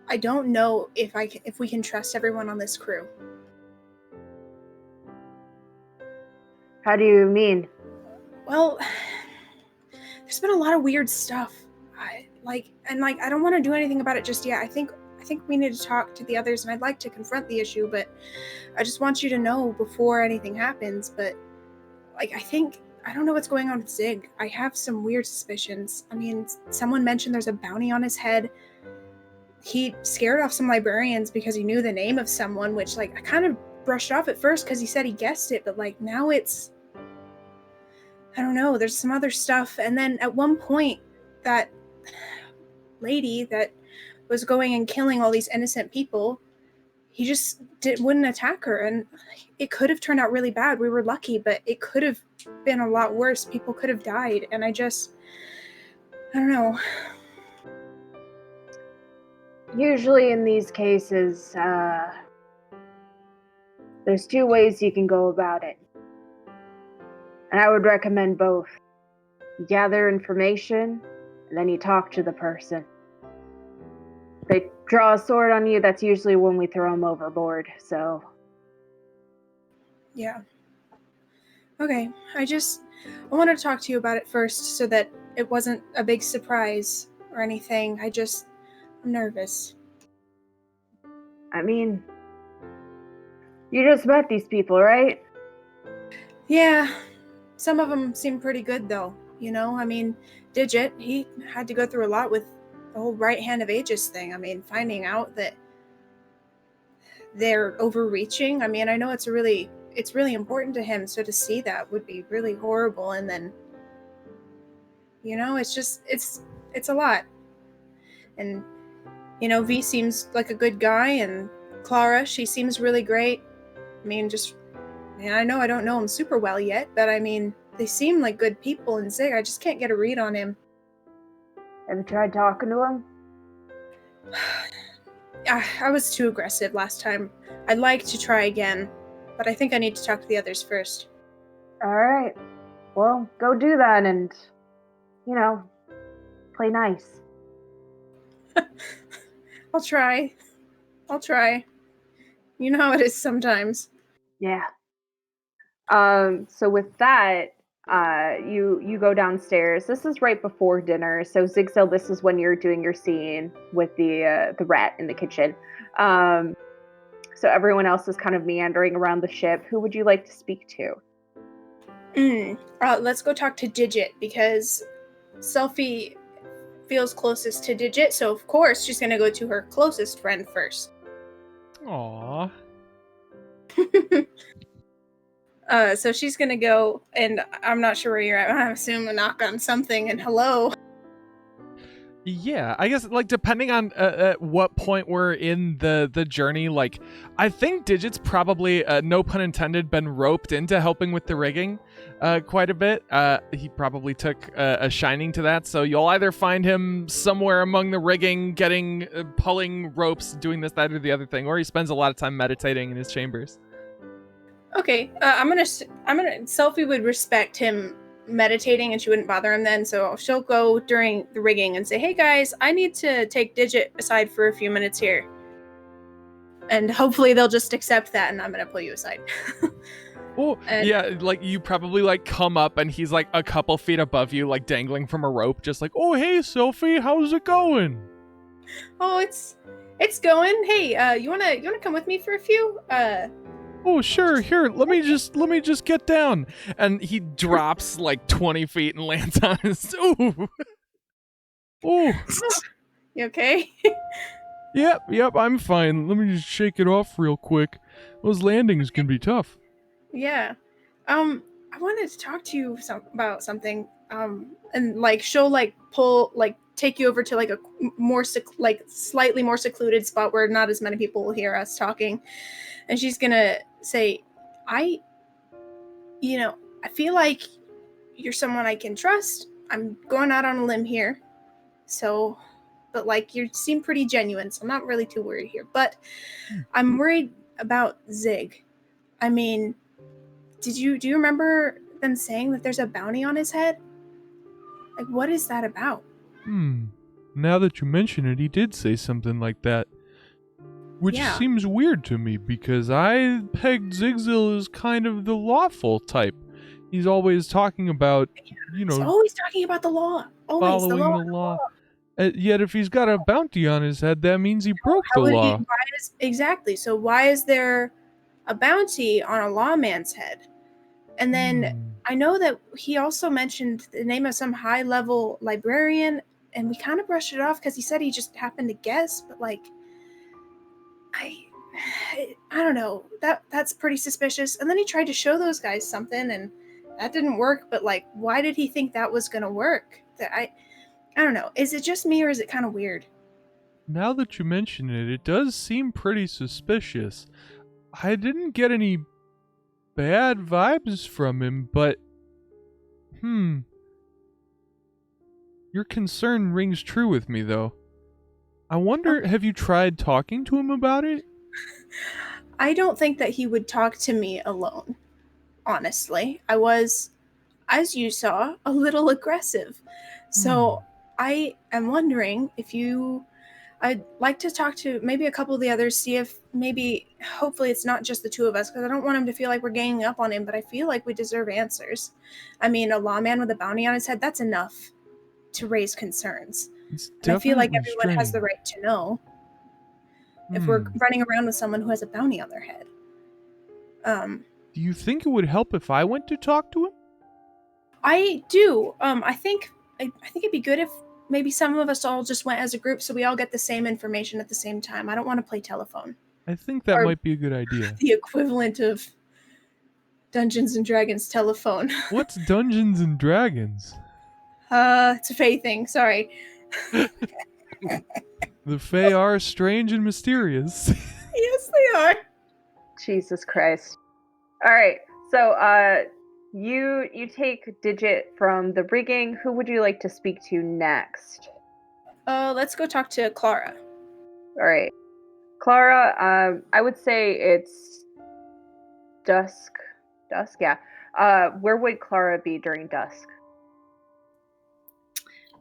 I don't know if we can trust everyone on this crew. How do you mean? Well, there's been a lot of weird stuff. I don't want to do anything about it just yet. I think we need to talk to the others, and I'd like to confront the issue, but I just want you to know before anything happens. But I don't know what's going on with Zig. I have some weird suspicions. I mean, someone mentioned there's a bounty on his head. He scared off some librarians because he knew the name of someone, which I kind of brushed off at first because he said he guessed it, but now it's, I don't know, there's some other stuff. And then at one point, that lady that was going and killing all these innocent people, he just wouldn't attack her, and it could have turned out really bad. We were lucky, but it could have been a lot worse. People could have died, and I don't know. Usually in these cases, there's two ways you can go about it. And I would recommend both. You gather information, and then you talk to the person. If they draw a sword on you, that's usually when we throw them overboard, so... Yeah. Okay, I wanted to talk to you about it first so that it wasn't a big surprise or anything. I'm nervous. I mean, you just met these people, right? Yeah, some of them seem pretty good though, I mean, Digit, he had to go through a lot with the whole right hand of Aegis thing. I mean, finding out that they're overreaching. I mean, I know it's really important to him, so to see that would be really horrible. And then, it's a lot. And, V seems like a good guy, and Clara, she seems really great. I mean, I know I don't know him super well yet, but I mean, they seem like good people, and Zig, I just can't get a read on him. Have you tried talking to him? I was too aggressive last time. I'd like to try again, but I think I need to talk to the others first. Alright. Well, go do that and, play nice. I'll try. You know how it is sometimes. Yeah. So with that, you go downstairs. This is right before dinner. So Zigzil, this is when you're doing your scene with the rat in the kitchen. So everyone else is kind of meandering around the ship. Who would you like to speak to? Let's go talk to Digit, because Selphie feels closest to Digit, so of course she's gonna go to her closest friend first. Aww. So she's gonna go, and I'm not sure where you're at. I assume a knock on something and hello. Yeah, I guess depending on at what point we're in the journey, I think Digit's probably, no pun intended, been roped into helping with the rigging quite a bit. He probably took a shining to that, so you'll either find him somewhere among the rigging, pulling ropes, doing this, that, or the other thing, or he spends a lot of time meditating in his chambers. Okay, I'm gonna Selphie would respect him meditating, and she wouldn't bother him then, so she'll go during the rigging and say, hey guys, I need to take Digit aside for a few minutes here, and hopefully they'll just accept that, and I'm gonna pull you aside. Oh, yeah, you probably come up and he's a couple feet above you, dangling from a rope, just oh hey Selphie, how's it going? Oh, it's going. Hey, you wanna come with me for a few? Oh, sure, here, let me just get down. And he drops 20 feet and lands on his... Ooh. Ooh. You okay? Yep, I'm fine. Let me just shake it off real quick. Those landings can be tough. Yeah. I wanted to talk to you about something. And she'll pull, take you over to a more slightly more secluded spot where not as many people will hear us talking. And she's gonna say, I feel like you're someone I can trust. I'm going out on a limb here. So, but you seem pretty genuine, so I'm not really too worried here. But I'm worried about Zig. I mean, do you remember them saying that there's a bounty on his head? What is that about? Now that you mention it, he did say something like that. Which seems weird to me, because I pegged Zigzil as kind of the lawful type. He's always talking about, He's always talking about the law. Always the following law. the law. Yet if he's got a bounty on his head, that means he broke the law. Exactly. So why is there a bounty on a lawman's head? And then I know that he also mentioned the name of some high-level librarian, and we kind of brushed it off because he said he just happened to guess, but like, I don't know. That's pretty suspicious. And then he tried to show those guys something, and that didn't work. But like, why did he think that was gonna work? I don't know. Is it just me, or is it kind of weird? Now that you mention it, it does seem pretty suspicious. I didn't get any bad vibes from him, but your concern rings true with me, though. I wonder, have you tried talking to him about it? I don't think that he would talk to me alone. Honestly, I was, as you saw, a little aggressive. So I am wondering if I'd like to talk to maybe a couple of the others, see if hopefully it's not just the two of us, because I don't want him to feel like we're ganging up on him, but I feel like we deserve answers. I mean, a lawman with a bounty on his head, that's enough to raise concerns. And I feel like everyone has the right to know if we're running around with someone who has a bounty on their head. Do you think it would help if I went to talk to him? I do. I think it'd be good if maybe some of us all just went as a group so we all get the same information at the same time. I don't want to play telephone. I think that might be a good idea. The equivalent of Dungeons and Dragons telephone. What's Dungeons and Dragons? It's a Fae thing. Sorry. The Fae are strange and mysterious. Yes, they are. Jesus Christ. All right. So, you take Digit from the rigging. Who would you like to speak to next? Let's go talk to Clara. All right. Clara, I would say it's dusk. Dusk, yeah. Where would Clara be during dusk?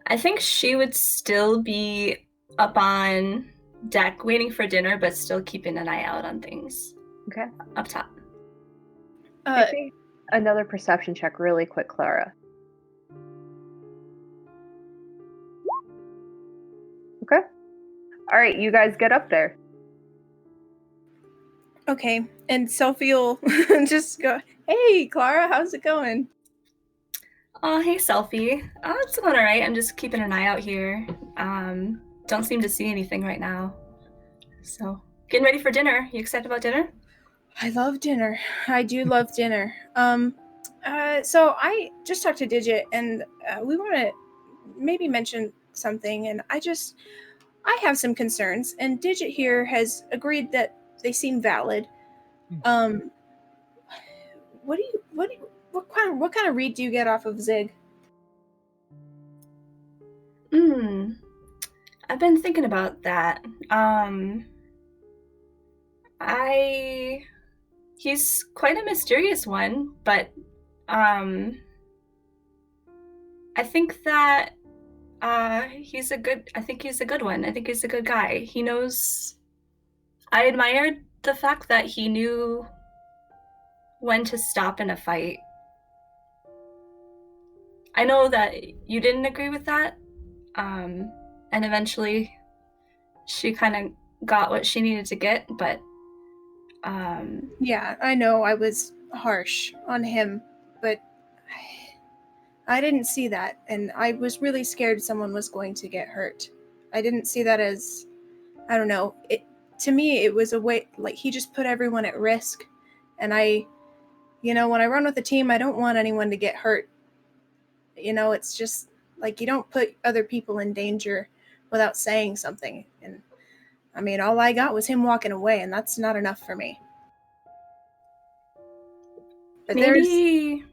I think she would still be up on deck waiting for dinner, but still keeping an eye out on things. Okay. Up top. Another perception check really quick, Clara. Okay. All right, you guys get up there. Okay, and Sophie will just go, "Hey, Clara, how's it going?" Oh, hey, Selfie. It's going all right. I'm just keeping an eye out here. Don't seem to see anything right now. So, getting ready for dinner. You excited about dinner? I love dinner. I do love dinner. So I just talked to Digit, and we want to maybe mention something, and I have some concerns, and Digit here has agreed that they seem valid. What kind of read do you get off of Zig? I've been thinking about that. He's quite a mysterious one, but I think that he's a good one. I think he's a good guy. He knows. I admired the fact that he knew when to stop in a fight. I know that you didn't agree with that, and eventually she kind of got what she needed to get, but yeah, I know I was harsh on him, but I didn't see that, and I was really scared someone was going to get hurt. I didn't see that as, I don't know, to me it was a way, like, he just put everyone at risk, and when I run with a team, I don't want anyone to get hurt. It's just like, you don't put other people in danger without saying something. And I mean, all I got was him walking away, and that's not enough for me. But maybe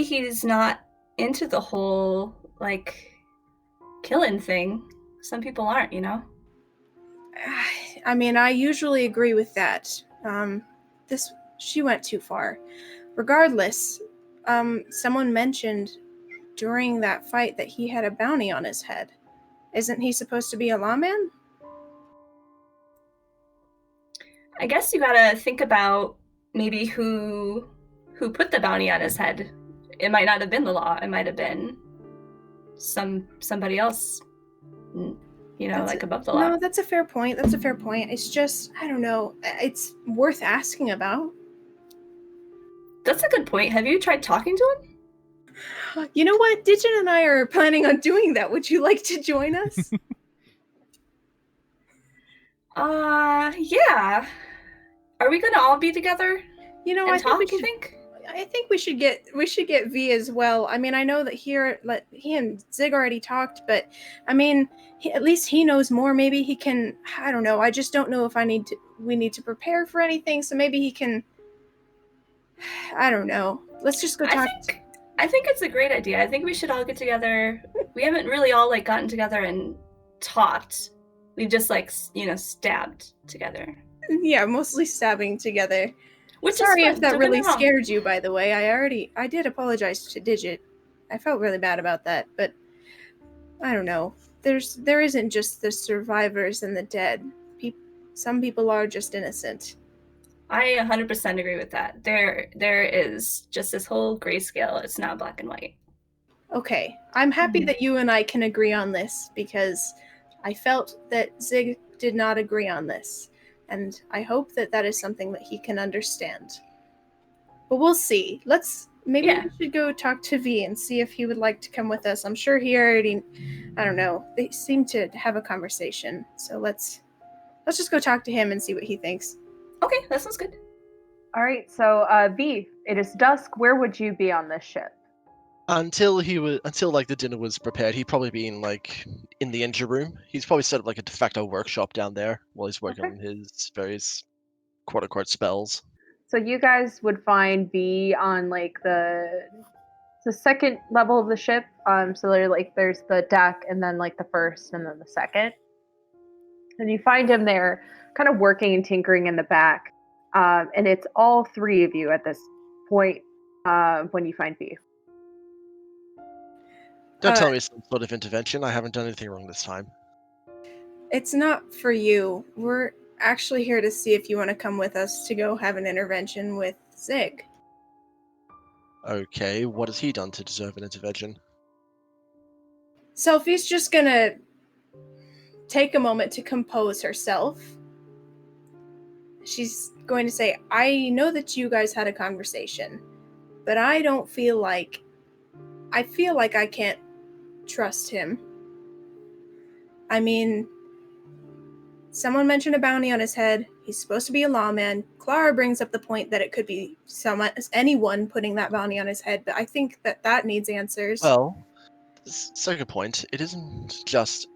he's not into the whole, like, killing thing. Some people aren't, I mean, I usually agree with that. She went too far. Regardless, someone mentioned during that fight that he had a bounty on his head. Isn't he supposed to be a lawman? I guess you gotta think about maybe who put the bounty on his head. It might not have been the law. It might have been somebody else, like above the law. No, that's a fair point. That's a fair point. It's just, I don't know. It's worth asking about. That's a good point. Have you tried talking to him? You know what? Digit and I are planning on doing that. Would you like to join us? Yeah. Are we gonna all be together? I think we should get V as well. I mean, I know that he and Zig already talked, but I mean, at least he knows more. Maybe he can. I don't know. I just don't know if we need to prepare for anything. So maybe he can. I don't know. Let's just go talk. I think it's a great idea. I think we should all get together. We haven't really all gotten together and talked. We've just stabbed together. Yeah, mostly stabbing together. Which Sorry is if that really scared you, by the way. I did apologize to Digit. I felt really bad about that, but I don't know. There isn't just the survivors and the dead. Some people are just innocent. I 100% agree with that. There is just this whole grayscale. It's not black and white. Okay. I'm happy that you and I can agree on this, because I felt that Zig did not agree on this. And I hope that is something that he can understand. But we'll see. Maybe we should go talk to V and see if he would like to come with us. I'm sure he already, I don't know, they seem to have a conversation. So let's just go talk to him and see what he thinks. Okay, that sounds good. All right, so V, it is dusk. Where would you be on this ship? Until the dinner was prepared, he'd probably be in the engine room. He's probably set up a de facto workshop down there while he's working on his various quote unquote spells. So you guys would find V on the second level of the ship. So there's the deck, and then the first, and then the second. And you find him there, kind of working and tinkering in the back. And it's all three of you at this point when you find V. Don't tell me some sort of intervention. I haven't done anything wrong this time. It's not for you. We're actually here to see if you want to come with us to go have an intervention with Zig. Okay, what has he done to deserve an intervention? Sophie's just gonna take a moment to compose herself. She's going to say, I know that you guys had a conversation, but I feel like I can't trust him. I mean, someone mentioned a bounty on his head. He's supposed to be a lawman. Clara brings up the point that it could be anyone putting that bounty on his head, but I think that needs answers. Well, second point, it isn't just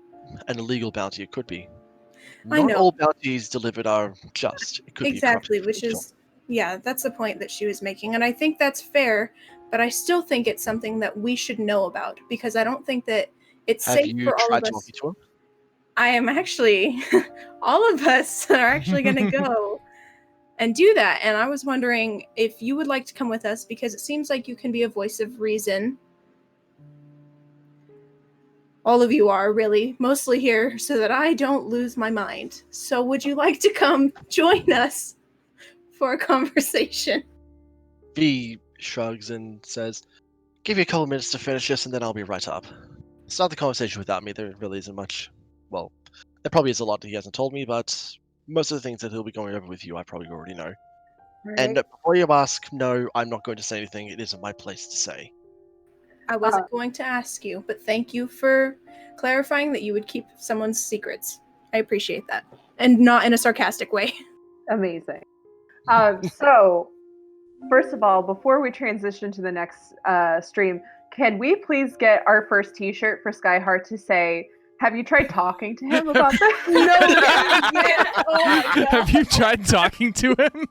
an illegal bounty. It could be. Not all bounties delivered are just. It could exactly, be which is, that's the point that she was making, and I think that's fair. But I still think it's something that we should know about, because I don't think that it's safe for all of us. Have you tried talking to him? I am actually, all of us are actually going to go and do that. And I was wondering if you would like to come with us, because it seems like you can be a voice of reason. All of you are really mostly here so that I don't lose my mind. So would you like to come join us for a conversation? V shrugs and says, give you a couple minutes to finish this and then I'll be right up. Start the conversation without me. There really isn't much. Well, there probably is a lot that he hasn't told me, but most of the things that he'll be going over with you I probably already know. Right. And before you ask, no, I'm not going to say anything. It isn't my place to say. I wasn't going to ask you, but thank you for clarifying that you would keep someone's secrets. I appreciate that. And not in a sarcastic way. Amazing. So, first of all, before we transition to the next stream, can we please get our first t-shirt for Skyheart to say, have you tried talking to him about this? No. Yeah. Oh my God. Have you tried talking to him?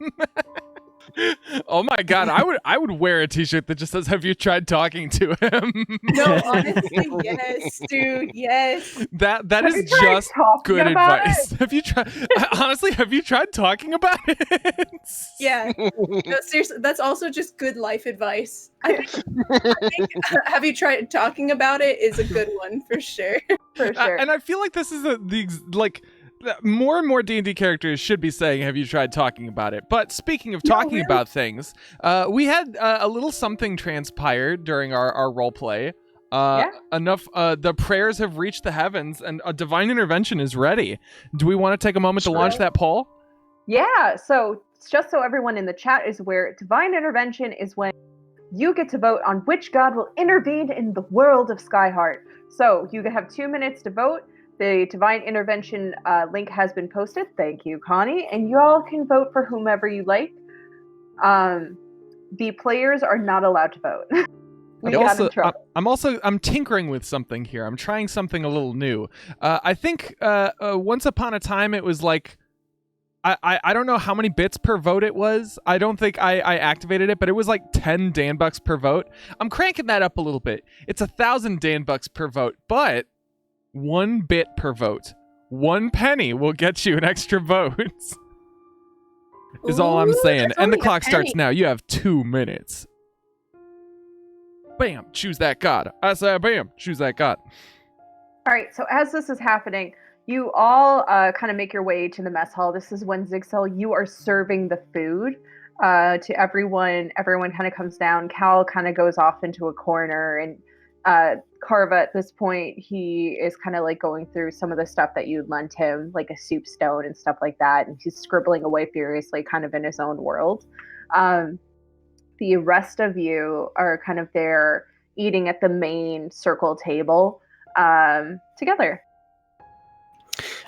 Oh my God, I would wear a t-shirt that just says, have you tried talking to him? No, honestly, yes, dude, yes. That is just good advice. Have you tried, honestly, have you tried talking about it? Yeah, no, seriously, that's also just good life advice. I think have you tried talking about it is a good one for sure. For sure. And I feel like this is more and more D&D characters should be saying, have you tried talking about it? But speaking of No, talking really? about things, we had a little something transpired during our role play. Enough, the prayers have reached the heavens and a divine intervention is ready. Do we want to take a moment to launch that poll? Yeah, so just so everyone in the chat is aware, divine intervention is when you get to vote on which god will intervene in the world of Skyheart. So you have 2 minutes to vote. The divine intervention link has been posted. Thank you, Connie. And you all can vote for whomever you like. The players are not allowed to vote. We got in trouble. I'm tinkering with something here. I'm trying something a little new. I think once upon a time it was like, I don't know how many bits per vote it was. I don't think I activated it, but it was like 10 Danbucks per vote. I'm cranking that up a little bit. It's 1,000 Danbucks per vote, but 1 bit per vote. 1 penny will get you an extra vote. Is all I'm saying. that's And the only a clock starts penny. now. You have 2 minutes. Bam, choose that god. I say bam, choose that god. All right, so as this is happening, you all kind of make your way to the mess hall. This is when Zigzil, you are serving the food to everyone. Everyone kind of comes down. Cal kind of goes off into a corner, and Carva at this point, he is kind of like going through some of the stuff that you lent him, like a soup stone and stuff like that, and he's scribbling away furiously, kind of in his own world. The rest of you are kind of there eating at the main circle table together.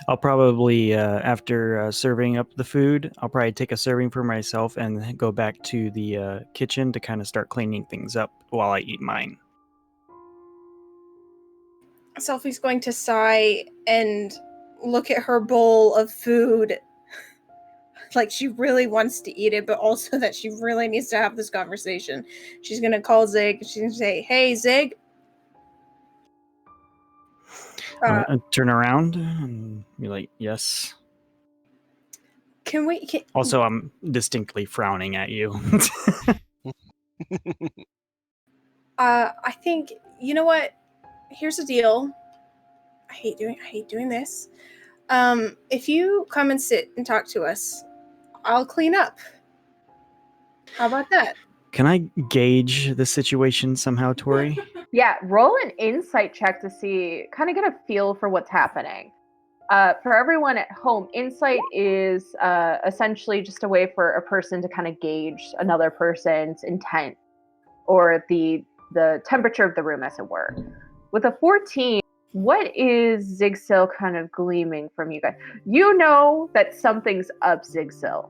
I'll probably, after serving up the food, I'll probably take a serving for myself and go back to the kitchen to kind of start cleaning things up while I eat mine. Selfie's going to sigh and look at her bowl of food like she really wants to eat it, but also that she really needs to have this conversation. She's going to call Zig. She's going to say, hey, Zig. Turn around and be like, yes. Can Also, I'm distinctly frowning at you. I think, you know what? Here's the deal. I hate doing this. If you come and sit and talk to us, I'll clean up. How about that? Can I gauge the situation somehow, Tori? Yeah, roll an insight check to see, kind of get a feel for what's happening. For everyone at home, insight is essentially just a way for a person to kind of gauge another person's intent or the temperature of the room, as it were. With a 14, what is Zigzil kind of gleaming from you guys? You know that something's up, Zigzil.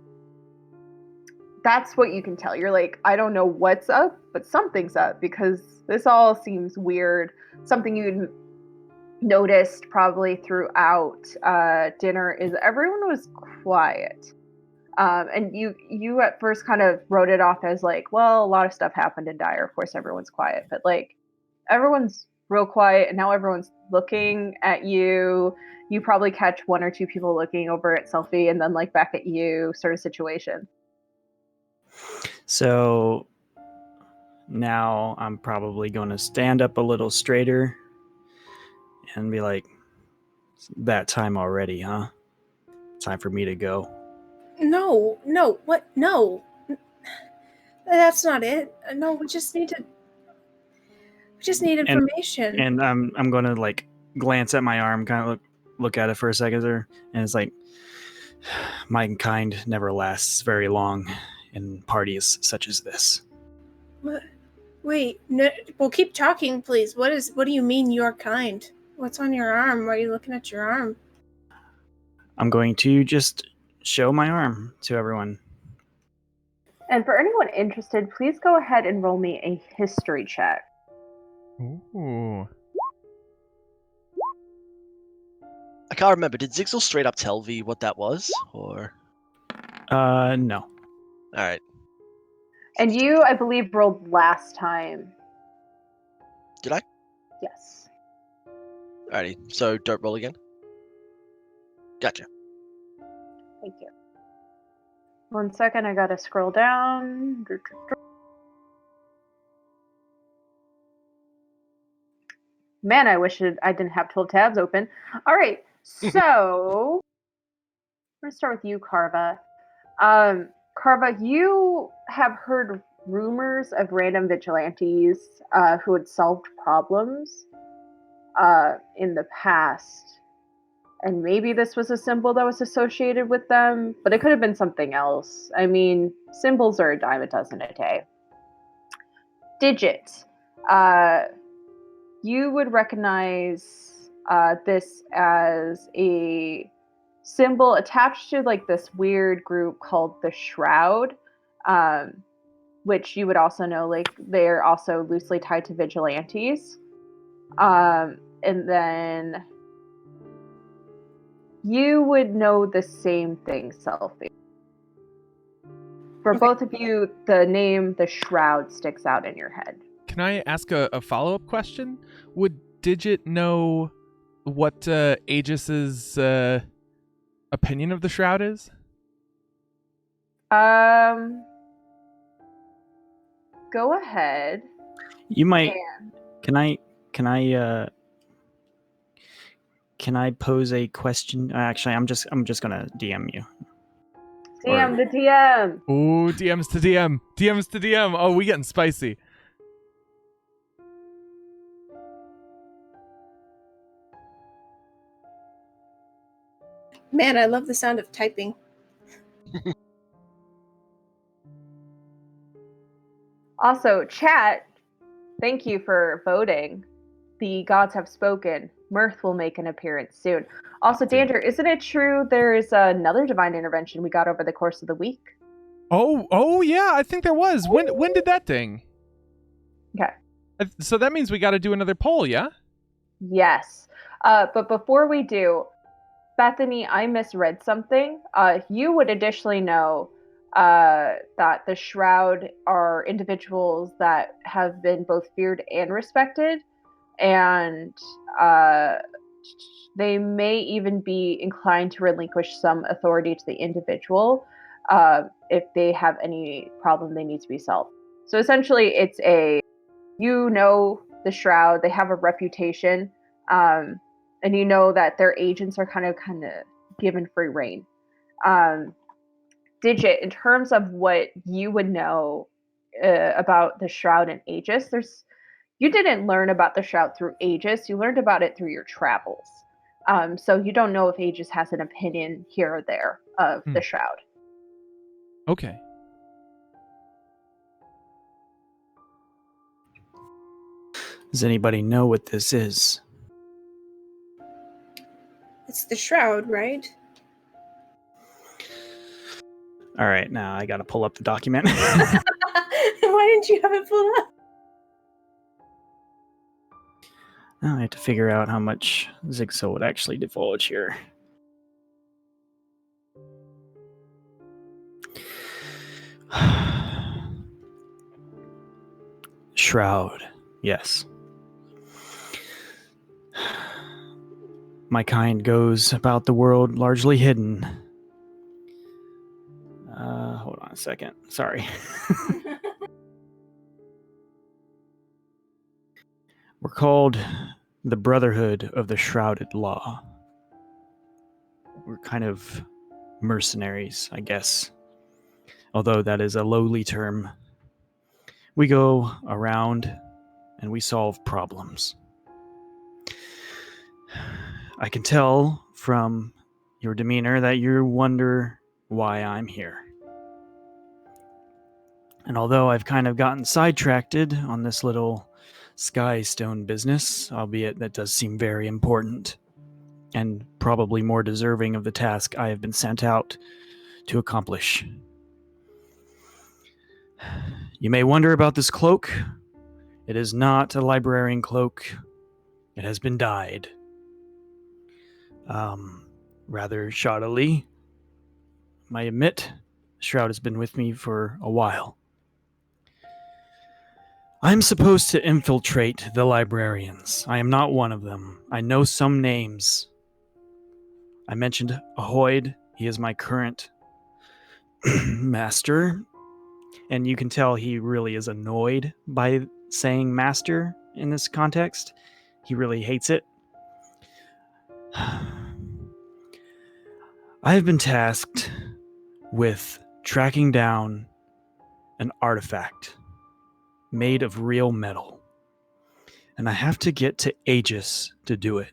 That's what you can tell. You're like, I don't know what's up, but something's up, because this all seems weird. Something you'd noticed probably throughout dinner is everyone was quiet. And you at first kind of wrote it off as like, well, a lot of stuff happened in Dire. Of course, everyone's quiet. But like, everyone's real quiet, and now everyone's looking at you. You probably catch 1 or 2 people looking over at Selfie and then like back at you, sort of situation. So now I'm probably going to stand up a little straighter and be like, that time already, huh? Time for me to go. No, what? No. That's not it. No, we just need information. And I'm going to like glance at my arm, kind of look at it for a second there, and it's like, my kind never lasts very long in parties such as this. What? Wait, no, well, keep talking, please. What do you mean your kind? What's on your arm? Why are you looking at your arm? I'm going to just show my arm to everyone. And for anyone interested, please go ahead and roll me a history check. Ooh. I can't remember. Did Zigzil straight up tell V what that was? Or No. Alright. And you, I believe, rolled last time. Did I? Yes. Alrighty. So don't roll again. Gotcha. Thank you. 1 second, I gotta scroll down. Man, I wish I didn't have 12 tabs open. All right, so going to start with you, Carva. Carva, you have heard rumors of random vigilantes who had solved problems in the past. And maybe this was a symbol that was associated with them, but it could have been something else. I mean, symbols are a dime a dozen a day. Digit. You would recognize this as a symbol attached to like this weird group called the Shroud, which you would also know, like they're also loosely tied to vigilantes. And then you would know the same thing, Selfie. For both of you, the name the Shroud sticks out in your head. Can I ask a follow-up question? Would Digit know what Aegis's opinion of the Shroud is? Go ahead. You might. And Can I pose a question? Actually, I'm just gonna DM you. DM the DM. Ooh, DMs to DM. DMs to DM. Oh, we getting spicy. Man, I love the sound of typing. Also, chat, thank you for voting. The gods have spoken. Mirth will make an appearance soon. Also, Dandrew, isn't it true there's another divine intervention we got over the course of the week? Oh yeah, I think there was. When did that ding? Okay. So that means we got to do another poll, yeah? Yes. But before we do, Bethany, I misread something. You would additionally know that the Shroud are individuals that have been both feared and respected, and they may even be inclined to relinquish some authority to the individual if they have any problem they need to be solved. So essentially, it's the Shroud, they have a reputation, and you know that their agents are kind of given free reign. Digit, in terms of what you would know about the Shroud and Aegis, you didn't learn about the Shroud through Aegis, you learned about it through your travels. So you don't know if Aegis has an opinion here or there of the Shroud. Okay. Does anybody know what this is? It's the Shroud, right? All right, now I gotta pull up the document. Why didn't you have it pulled up? Now I have to figure out how much Zigzag would actually divulge here. Shroud, yes. My kind goes about the world largely hidden. Hold on a second. Sorry. We're called the Brotherhood of the Shrouded Law. We're kind of mercenaries, I guess. Although that is a lowly term. We go around and we solve problems. I can tell from your demeanor that you wonder why I'm here. And although I've kind of gotten sidetracked on this little Skystone business, albeit that does seem very important, and probably more deserving of the task I have been sent out to accomplish. You may wonder about this cloak. It is not a librarian cloak. It has been dyed. Rather shoddily, I admit, the Shroud has been with me for a while. I'm supposed to infiltrate the librarians. I am not one of them. I know some names. I mentioned Ahoyd. He is my current master. And you can tell he really is annoyed by saying master in this context. He really hates it. I have been tasked with tracking down an artifact made of real metal. And I have to get to Aegis to do it.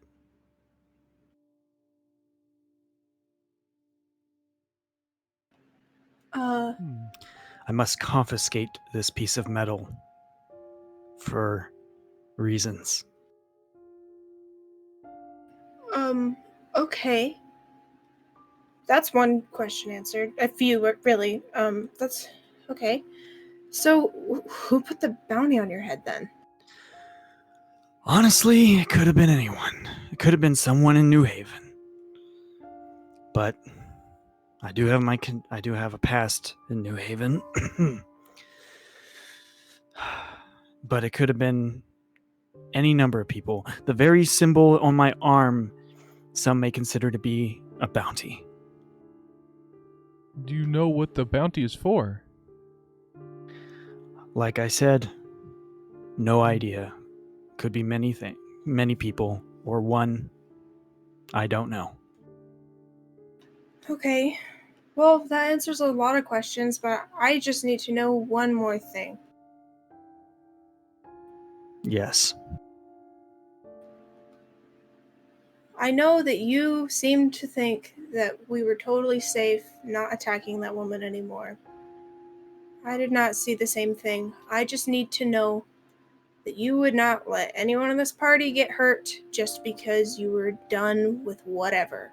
I must confiscate this piece of metal for reasons. Okay. That's one question answered. A few, really. That's okay. So, who put the bounty on your head then? Honestly, it could have been anyone. It could have been someone in New Haven. But I do have a past in New Haven. But it could have been any number of people. The very symbol on my arm, some may consider to be a bounty. Do you know what the bounty is for? Like I said, no idea. Could be many people, or one. I don't know. Okay. Well, that answers a lot of questions, but I just need to know one more thing. Yes. I know that you seem to think that we were totally safe not attacking that woman anymore. I did not see the same thing. I just need to know that you would not let anyone in this party get hurt just because you were done with whatever.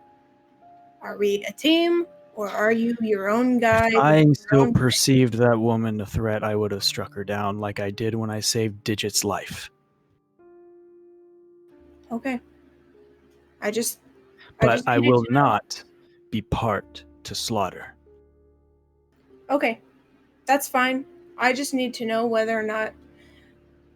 Are we a team, or are you your own guy? If I with your still own thing? perceived that woman a threat, I would have struck her down like I did when I saved Digit's life. Okay. I just But I needed will to know. not be part to slaughter. Okay. That's fine. I just need to know whether or not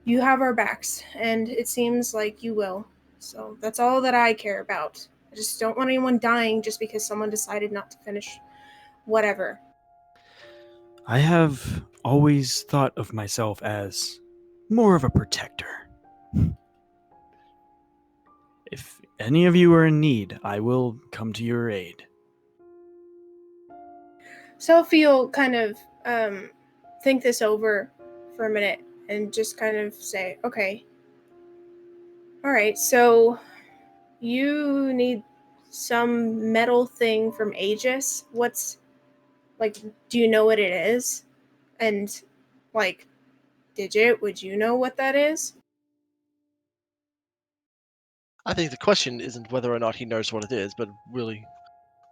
you have our backs, and it seems like you will. So that's all that I care about. I just don't want anyone dying just because someone decided not to finish whatever. I have always thought of myself as more of a protector. If any of you are in need, I will come to your aid. Sophie will kind of think this over for a minute and just kind of say, okay, all right, so you need some metal thing from Aegis. Do you know what it is? And, Digit, would you know what that is? I think the question isn't whether or not he knows what it is, but really,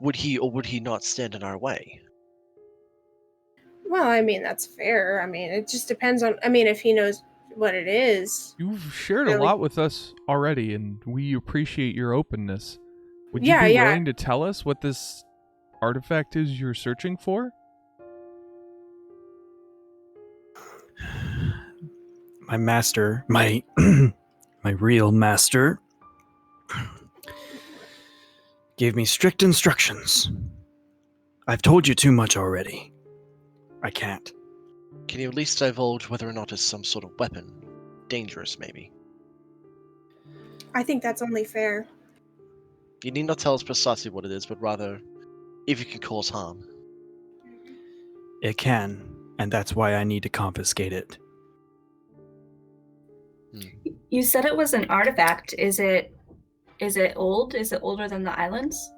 would he or would he not stand in our way? Well, I mean, that's fair. I mean, it just depends on, if he knows what it is. You've shared a Really? lot with us already, and we appreciate your openness. Would you Yeah, be yeah. willing to tell us what this artifact is you're searching for? My master, my real master, gave me strict instructions. I've told you too much already. I can't. Can you at least divulge whether or not it's some sort of weapon? Dangerous, maybe. I think that's only fair. You need not tell us precisely what it is, but rather, if you can cause harm. It can, and that's why I need to confiscate it. You said it was an artifact. Is it old? Is it older than the islands?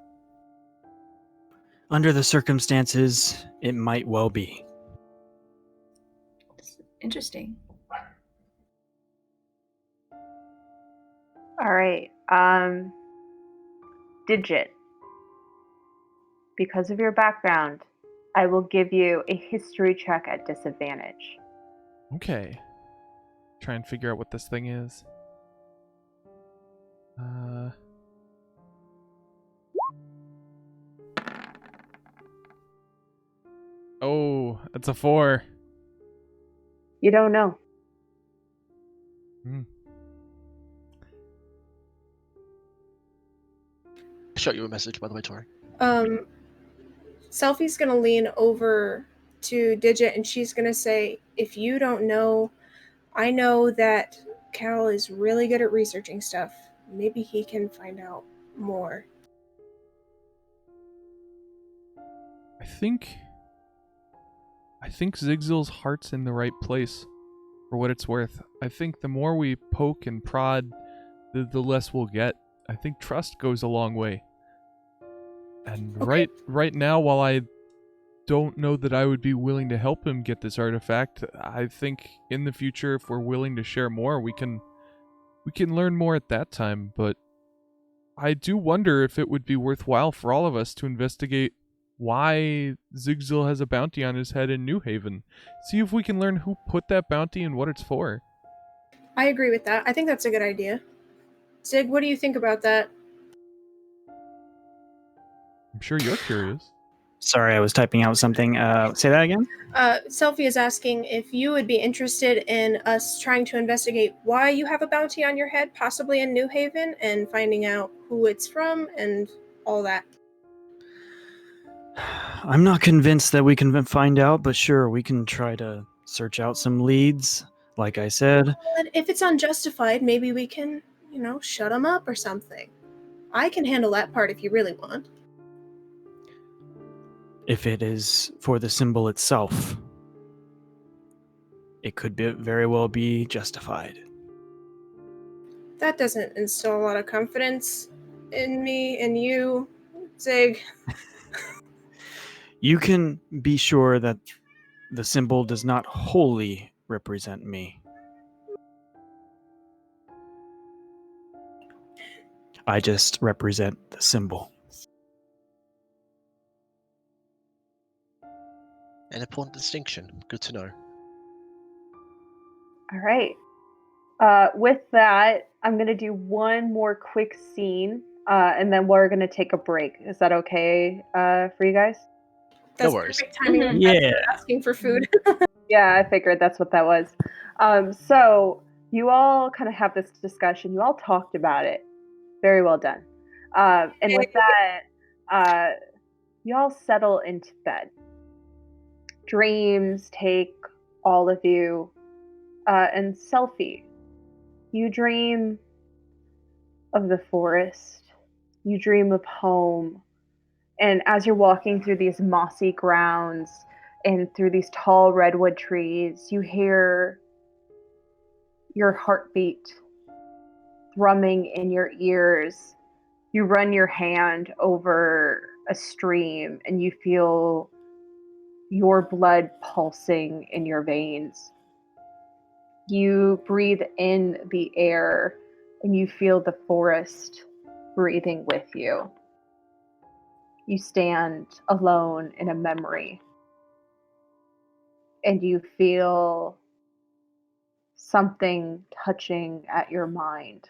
Under the circumstances, it might well be. Interesting. All right. Digit. Because of your background, I will give you a history check at disadvantage. Okay. Try and figure out what this thing is. Oh, it's a 4. You don't know. I shot you a message, by the way, Tori. Selfie's gonna lean over to Digit and she's gonna say, if you don't know, I know that Cal is really good at researching stuff. Maybe he can find out more. I think Zigzil's heart's in the right place, for what it's worth. I think the more we poke and prod, the less we'll get. I think trust goes a long way. And Okay. right now, while I don't know that I would be willing to help him get this artifact, I think in the future, if we're willing to share more, we can learn more at that time. But I do wonder if it would be worthwhile for all of us to investigate why Zigzil has a bounty on his head in New Haven. See if we can learn who put that bounty and what it's for. I agree with that. I think that's a good idea. Zig, what do you think about that? I'm sure you're curious. Sorry, I was typing out something. Say that again? Selfie is asking if you would be interested in us trying to investigate why you have a bounty on your head, possibly in New Haven, and finding out who it's from and all that. I'm not convinced that we can find out, but sure, we can try to search out some leads, like I said. But if it's unjustified, maybe we can, shut them up or something. I can handle that part if you really want. If it is for the symbol itself, it could very well be justified. That doesn't instill a lot of confidence in me and you, Zig. You can be sure that the symbol does not wholly represent me. I just represent the symbol. An important distinction. Good to know. All right. With that, I'm going to do one more quick scene, and then we're going to take a break. Is that okay for you guys? That's worries. perfect timing. Mhm. Yeah. Asking for food. Yeah, I figured that's what that was. So you all kind of have this discussion. You all talked about it. Very well done. And with that, you all settle into bed. Dreams take all of you. And Selfie, you dream of the forest. You dream of home. And as you're walking through these mossy grounds and through these tall redwood trees, you hear your heartbeat thrumming in your ears. You run your hand over a stream and you feel your blood pulsing in your veins. You breathe in the air and you feel the forest breathing with you. You stand alone in a memory and you feel something touching at your mind.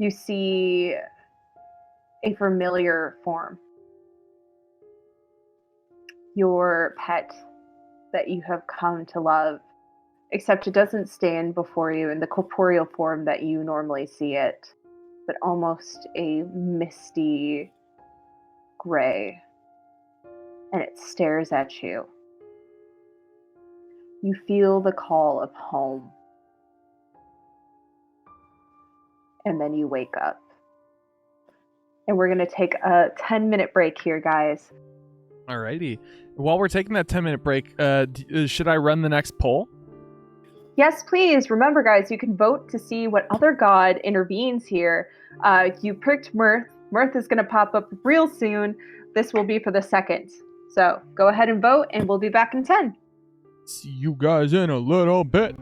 You see a familiar form. Your pet that you have come to love, except it doesn't stand before you in the corporeal form that you normally see it, but almost a misty gray, and it stares at you. You feel the call of home, and then you wake up. And we're going to take a 10-minute break here, guys. Alrighty. While we're taking that 10-minute break, should I run the next poll? Yes, please. Remember, guys, you can vote to see what other god intervenes here. You picked Mirth. Mirth is going to pop up real soon. This will be for the second. So go ahead and vote, and we'll be back in 10. See you guys in a little bit.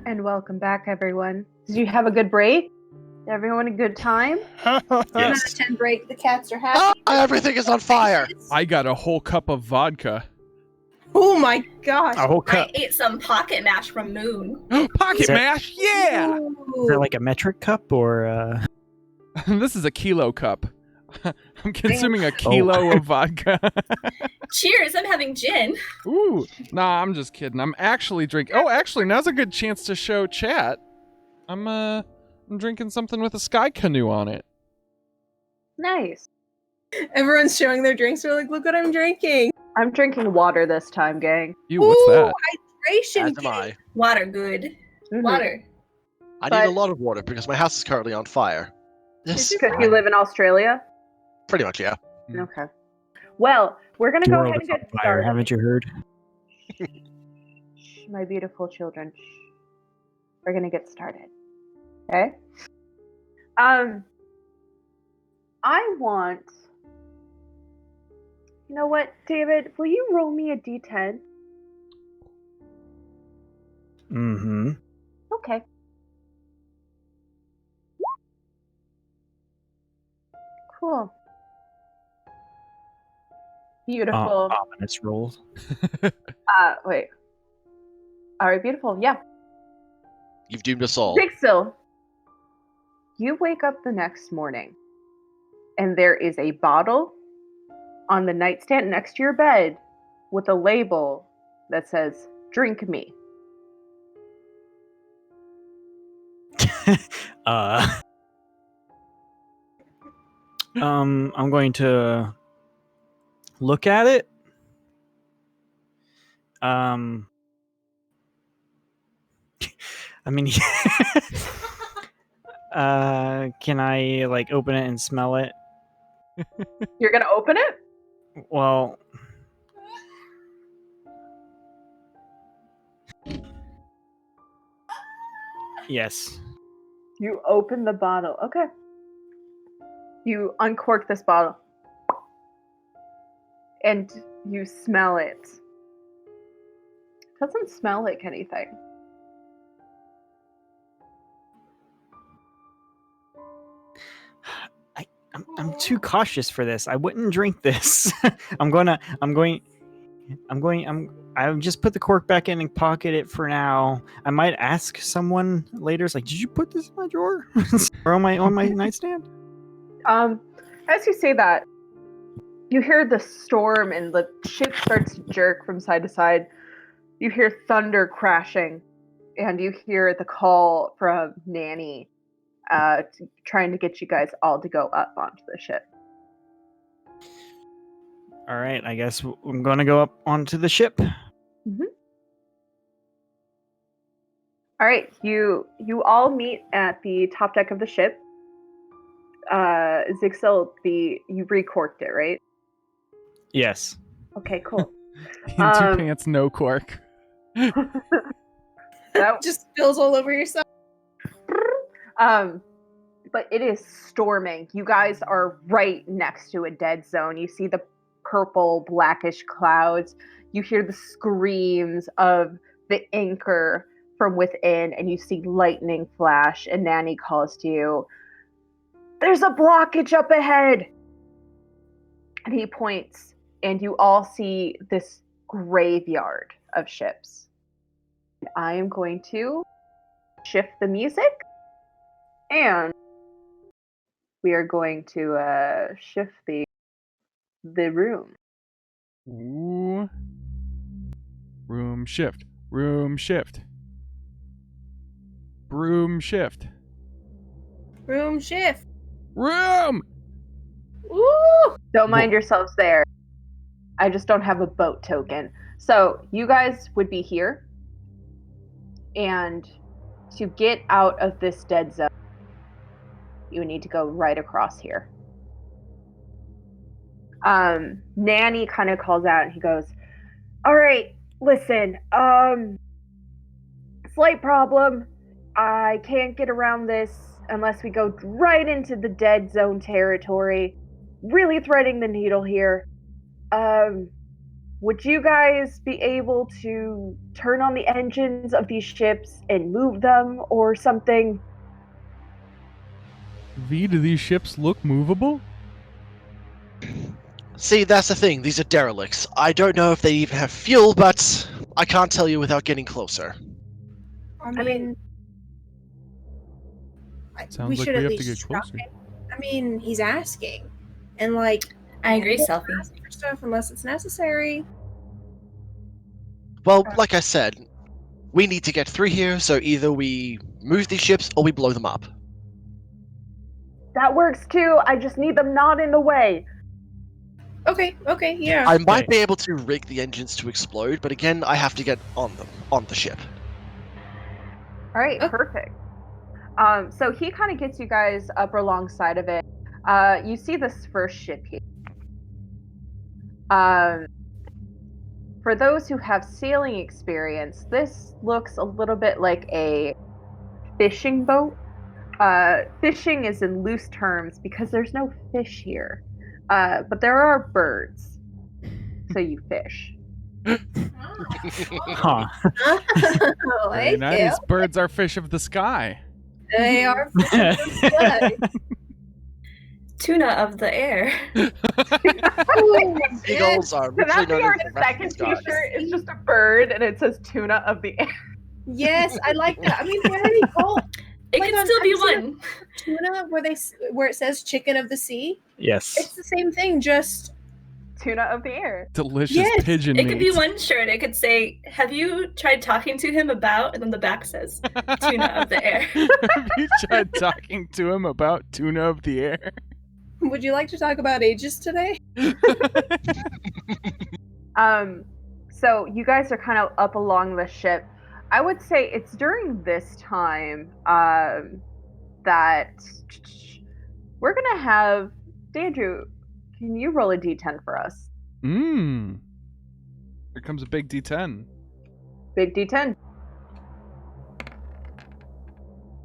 And welcome back, everyone. Did you have a good break? Did everyone a good time? 10 out Yes. of 10 break. The cats are Ah, happy. everything is on fire. I got a whole cup of vodka. Oh my gosh. A whole I cup. ate some pocket mash from Moon. Pocket Is that- mash, yeah! Is that like a metric cup or? This is a kilo cup. I'm consuming a kilo of vodka. Cheers! I'm having gin. Ooh, nah, I'm just kidding. I'm actually drinking. Oh, actually, now's a good chance to show chat. I'm drinking something with a sky canoe on it. Nice. Everyone's showing their drinks. They're like, look what I'm drinking. I'm drinking water this time, gang. Ew, what's that? Hydration. As am I. Water good. Mhm. Water. I But- need a lot of water because my house is currently on fire. Yes, Is it? Because you live in Australia? pretty much, yeah. Mm. Okay. Well, we're going to go World ahead is and on get fire. started. Haven't you heard? Shh, my beautiful children. Shh. We're going to get started. Okay? I want... You know what, David? Will you roll me a d10? Mm-hmm. Okay. Cool. Beautiful. Ominous rolls. Wait. All right, beautiful. Yeah. You've doomed us all. Jigsaw, you wake up the next morning, and there is a bottle on the nightstand next to your bed with a label that says, "Drink me." I'm going to look at it. I mean, can I like open it and smell it? You're gonna open it? Well, yes. You open the bottle. Okay. You uncork this bottle. And you smell it. Doesn't smell like anything. I'm too cautious for this. I wouldn't drink this. I've just put the cork back in and pocket it for now. I might ask someone later. It's like, did you put this in my drawer or on my nightstand? As you say that, you hear the storm and the ship starts to jerk from side to side. You hear thunder crashing, and you hear the call from Nanny, trying to get you guys all to go up onto the ship. All right, I guess I'm going to go up onto the ship. All right, you all meet at the top deck of the ship. Zixel, you recorked it, right? Yes. Okay, cool. In two pants, no cork. That, Just spills all over yourself. but it is storming. You guys are right next to a dead zone. You see the purple, blackish clouds. You hear the screams of the anchor from within, and you see lightning flash, and Nanny calls to you, "There's a blockage up ahead!" And he points, and you all see this graveyard of ships. I am going to shift the music, and we are going to shift the room. Ooh. Room shift. Room shift. Broom shift. Room shift. Room! Woo! Don't mind yourselves there. I just don't have a boat token. So you guys would be here, and to get out of this dead zone, you would need to go right across here. Nanny kind of calls out, and he goes, "All right, listen, slight problem. I can't get around this unless we go right into the dead zone territory. Really threading the needle here. would you guys be able to turn on the engines of these ships and move them or something? V, do these ships look movable? See, that's the thing. These are derelicts. I don't know if they even have fuel, but I can't tell you without getting closer. I mean, Sounds we like should we at have to least get closer. try. I mean, he's asking, and like, I agree, we don't Selfie. ask for stuff unless it's necessary. Well, like I said, we need to get through here, so either we move these ships or we blow them up. That works too. I just need them not in the way. Okay, yeah. I might Okay. be able to rig the engines to explode, but again, I have to get on the ship. All right, Okay. perfect. So he kind of gets you guys up alongside of it. You see this first ship here. For those who have sailing experience, this looks a little bit like a fishing boat. Fishing is in loose terms because there's no fish here, but there are birds, so you fish. Huh. Very Like nice. it. Birds are fish of the sky. They are fishing. Tuna of the air. Eagles are So literally that's known your as the rest of second the sky. T-shirt. It's just a bird, and it says "Tuna of the Air." Yes, I like that. I mean, where are they called? It Like could on- still be have you seen one. Tuna, where it says chicken of the sea. Yes. It's the same thing, just Tuna of the Air. Delicious Yes. pigeon It meat. could be one shirt. It could say, "Have you tried talking to him about?" And then the back says, "Tuna of the air." Have you tried talking to him about tuna of the air? would you like to talk about ages today? So you guys are kind of up along the ship. I would say it's during this time that we're gonna have Dandrew. Can you roll a d10 for us? Mmm. Here comes a big D10. Big d10.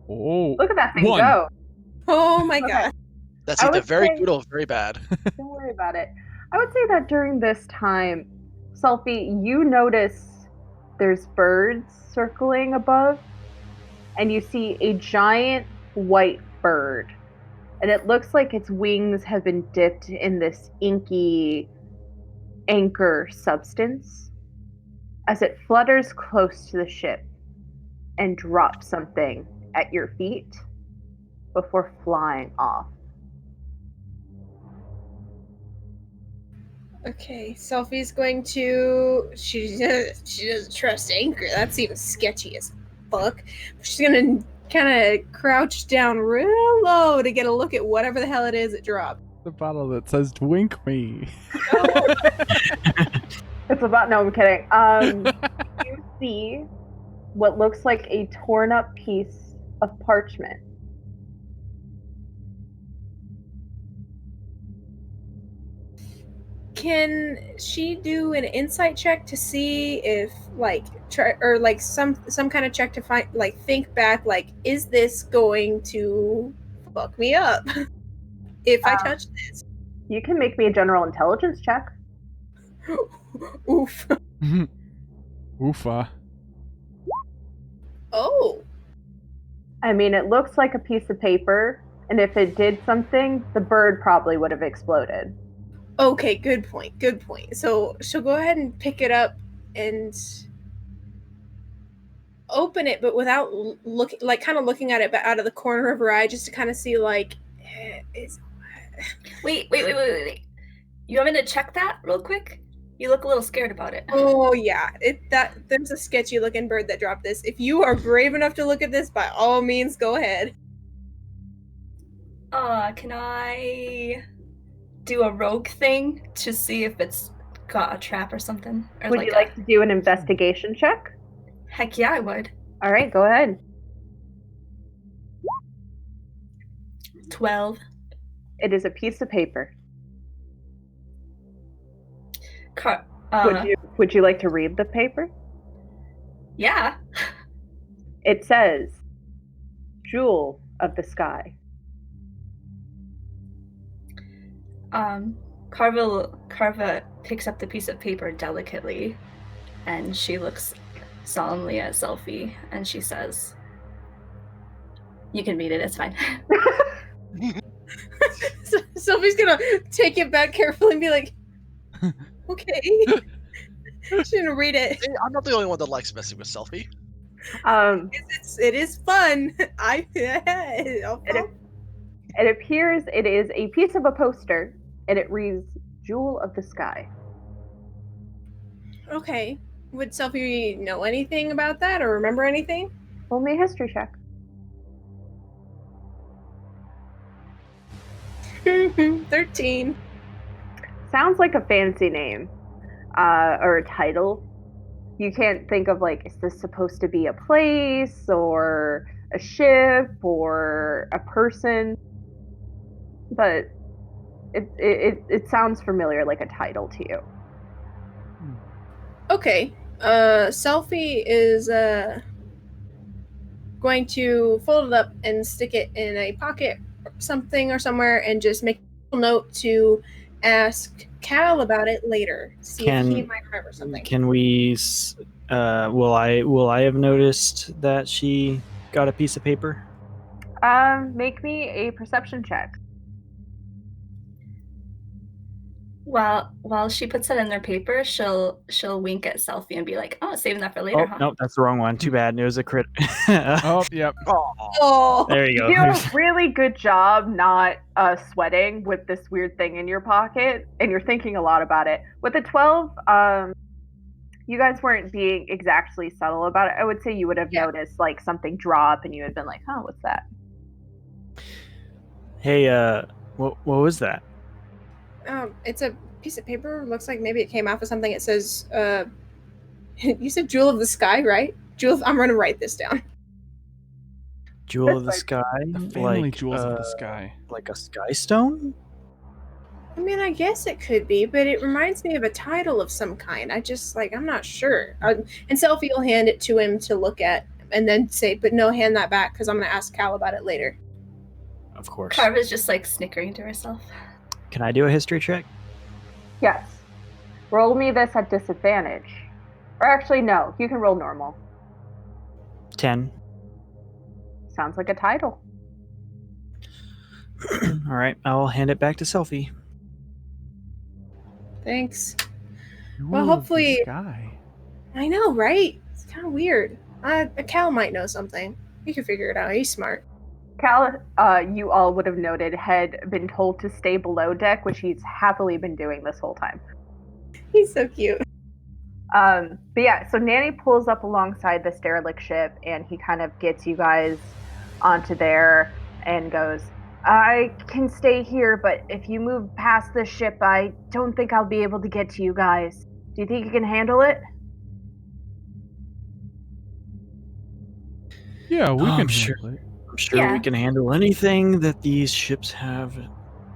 Oh. Look at that thing One. go. Oh my Okay. god. That's I either would very say- good or very bad. Don't worry about it. I would say that during this time, Selfie, you notice there's birds circling above, and you see a giant white bird. And it looks like its wings have been dipped in this inky anchor substance as it flutters close to the ship and drops something at your feet before flying off. Okay, Selfie's going to. She doesn't trust Anchor. That seems sketchy as fuck. She's gonna kind of crouch down real low to get a look at whatever the hell it is it dropped. The bottle that says "Wink me." It's about no, I'm kidding. You see what looks like a torn up piece of parchment. Can she do an insight check to see if some kind of check to find think back is this going to fuck me up if I touch this? You can make me a general intelligence check. Oof. Oofa. Oh. I mean, it looks like a piece of paper, and if it did something, the bird probably would have exploded. Okay, good point. So she'll go ahead and pick it up and open it, but without kind of looking at it, but out of the corner of her eye, just to kind of see it's. Wait. You want me to check that real quick? You look a little scared about it. Oh yeah, there's a sketchy looking bird that dropped this. If you are brave enough to look at this, by all means, go ahead. Can I do a rogue thing to see if it's got a trap or something? Or Would you like to do an investigation check? Heck yeah, I would. All right, go ahead. 12. It is a piece of paper. Would you like to read the paper? Yeah. It says, "Jewel of the sky." Carve picks up the piece of paper delicately, and she looks solemnly at Selfie, and she says, "You can read it, it's fine." Sophie's gonna take it back carefully and be like, okay. She's gonna read it. I'm not the only one that likes messing with Selfie. It is fun. It appears it is a piece of a poster, and it reads "Jewel of the Sky." Okay. Would Sophie know anything about that or remember anything? Roll me a history check. 13. Sounds like a fancy name, or a title. You can't think of, like, is this supposed to be a place or a ship or a person? But it sounds familiar, like a title to you. Okay. Selfie is going to fold it up and stick it in a pocket or something or somewhere and just make a note to ask Cal about it later. See if he might remember something. Can we? Will I have noticed that she got a piece of paper? Make me a perception check. While she puts it in their paper, she'll wink at Selfie and be like, "Oh, saving that for later, Oh, huh?" nope, that's the wrong one. Too bad. It was a crit. Oh, yep. Oh, There you go. You do a really good job not sweating with this weird thing in your pocket, and you're thinking a lot about it. With a 12, you guys weren't being exactly subtle about it. I would say you would have noticed, like, something drop, and you had been like, "Huh, what's that?" Hey, what was that? It's a piece of paper. Looks like maybe it came off of something. It says, you said Jewel of the Sky, right? I'm going to write this down. Jewel of the Sky? The family like, jewels of the sky. Like a sky stone? I mean, I guess it could be, but it reminds me of a title of some kind. I'm not sure. And Selfie will hand it to him to look at and then say, but no, hand that back because I'm going to ask Cal about it later. Of course. Carva's just like snickering to herself. Can I do a history check? Yes. Roll me this at disadvantage. Or actually, no. You can roll normal. 10. Sounds like a title. All right, I'll hand it back to Selfie. Thanks. Jewel of hopefully- the sky. I know, right? It's kind of weird. Cal might know something. He can figure it out. He's smart. Cal, you all would have noted, had been told to stay below deck, which he's happily been doing this whole time. He's so cute. But yeah, so Nanny pulls up alongside this derelict ship, and he kind of gets you guys onto there and goes, "I can stay here, but if you move past this ship, I don't think I'll be able to get to you guys. Do you think you can handle it?" Yeah, we Oh, can I'm sure. handle it. I'm sure Yeah. we can handle anything that these ships have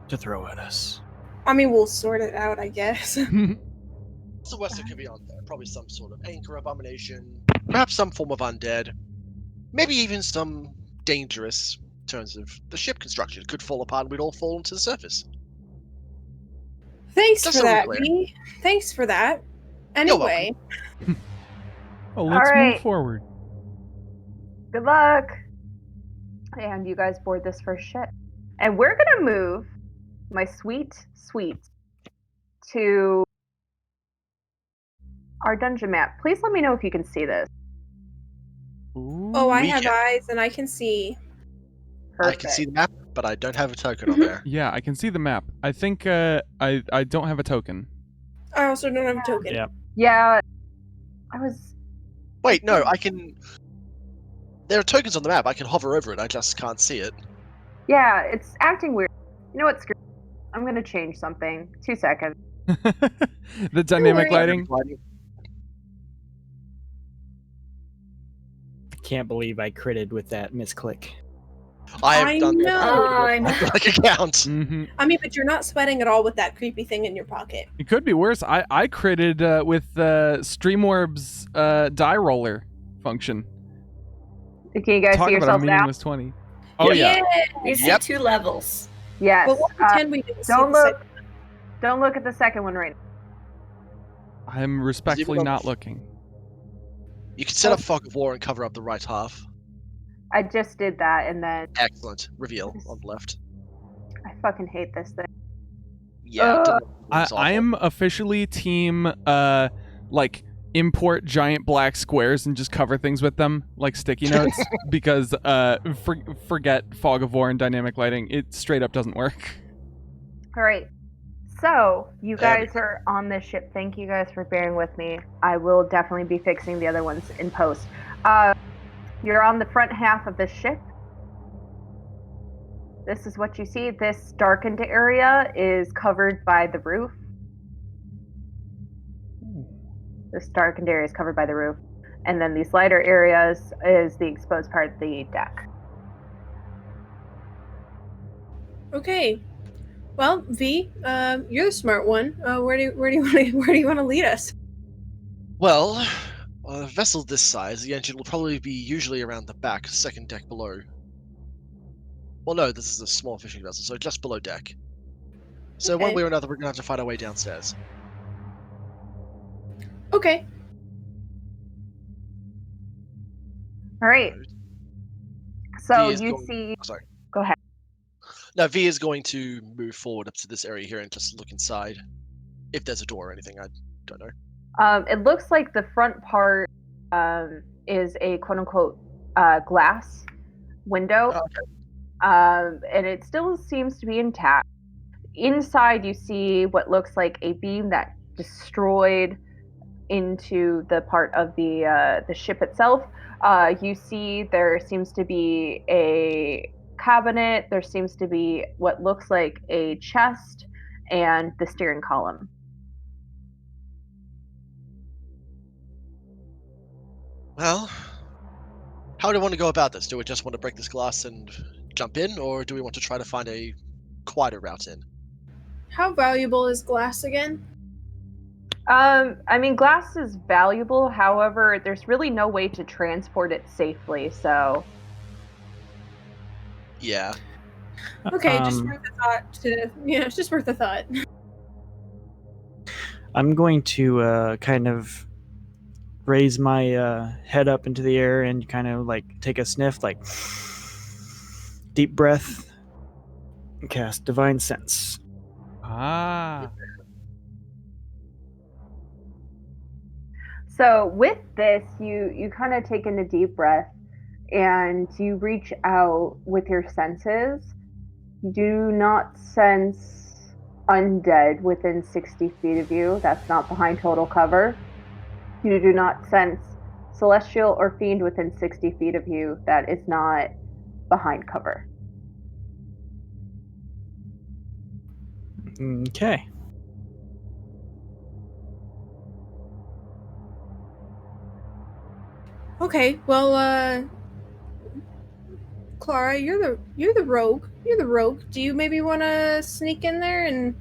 to throw at us. I mean, we'll sort it out, I guess. What's the worst that could be on there? Probably some sort of anchor abomination, perhaps some form of undead, maybe even some dangerous in terms of the ship construction. It could fall apart and we'd all fall onto the surface. Thanks Just for so we're that, clear. V. Thanks for that. You're Anyway, Well, let's All right. move forward. Good luck. And you guys board this first ship. And we're going to move my sweet to our dungeon map. Please let me know if you can see this. oh, I We have can- eyes and I can see. Perfect. I can see the map, but I don't have a token on there. Yeah, I can see the map. I think I don't have a token. I also don't have a token. Yeah. Yeah, I was... Wait, no, I can. There are tokens on the map. I can hover over it. I just can't see it. Yeah, it's acting weird. You know what? Screw it. I'm going to change something. 2 seconds. The dynamic worry. lighting. Can't believe I critted with that misclick. I have I done know. I know. like account. hmm I mean, but you're not sweating at all with that creepy thing in your pocket. It could be worse. I critted with Streamorb's die roller function. Can you guys Talk see about a yourselves now? meaningless 20. Oh yeah. You see Yep. 2 levels. Yes. But we'll pretend we didn't see Don't the look. Don't look at the second one right now. I'm respectfully not looking. You can set up fog of war and cover up the right half. I just did that, and then Excellent. Reveal on the left. I fucking hate this thing. Yeah. I am officially team like import giant black squares and just cover things with them like sticky notes because forget fog of war and dynamic lighting. It straight up doesn't work. All right. So, you guys are on this ship. Thank you guys for bearing with me. I will definitely be fixing the other ones in post. You're on the front half of the ship. This is what you see. This darkened area is covered by the roof. This darkened area is covered by the roof. And then these lighter areas is the exposed part of the deck. Okay. Well, V, you're the smart one. Where do you want to lead us? Well, a vessel this size, the engine will probably be usually around the back, second deck below. Well, no, this is a small fishing vessel, so just below deck. So one way or another, we're gonna have to find our way downstairs. Okay. All right. So Sorry. Go ahead. Now, V is going to move forward up to this area here and just look inside. If there's a door or anything, I don't know. It looks like the front part is a quote-unquote glass window. Oh, okay. And it still seems to be intact. Inside, you see what looks like a beam that destroyed into the part of the ship itself. You see there seems to be a cabinet. There seems to be what looks like a chest and the steering column. Well, how do we want to go about this? Do we just want to break this glass and jump in, or do we want to try to find a quieter route in? How valuable is glass again? I mean, glass is valuable. However, there's really no way to transport it safely. So, yeah. Okay, just worth a thought. It's just worth a thought. I'm going to kind of raise my head up into the air and kind of like take a sniff, like deep breath, and cast Divine Sense. So with this, you kind of take in a deep breath and you reach out with your senses. You do not sense undead within 60 feet of you. That's not behind total cover. You do not sense celestial or fiend within 60 feet of you. That is not behind cover. Okay. Okay, well, Clara, you're the rogue. You're the rogue. Do you maybe want to sneak in there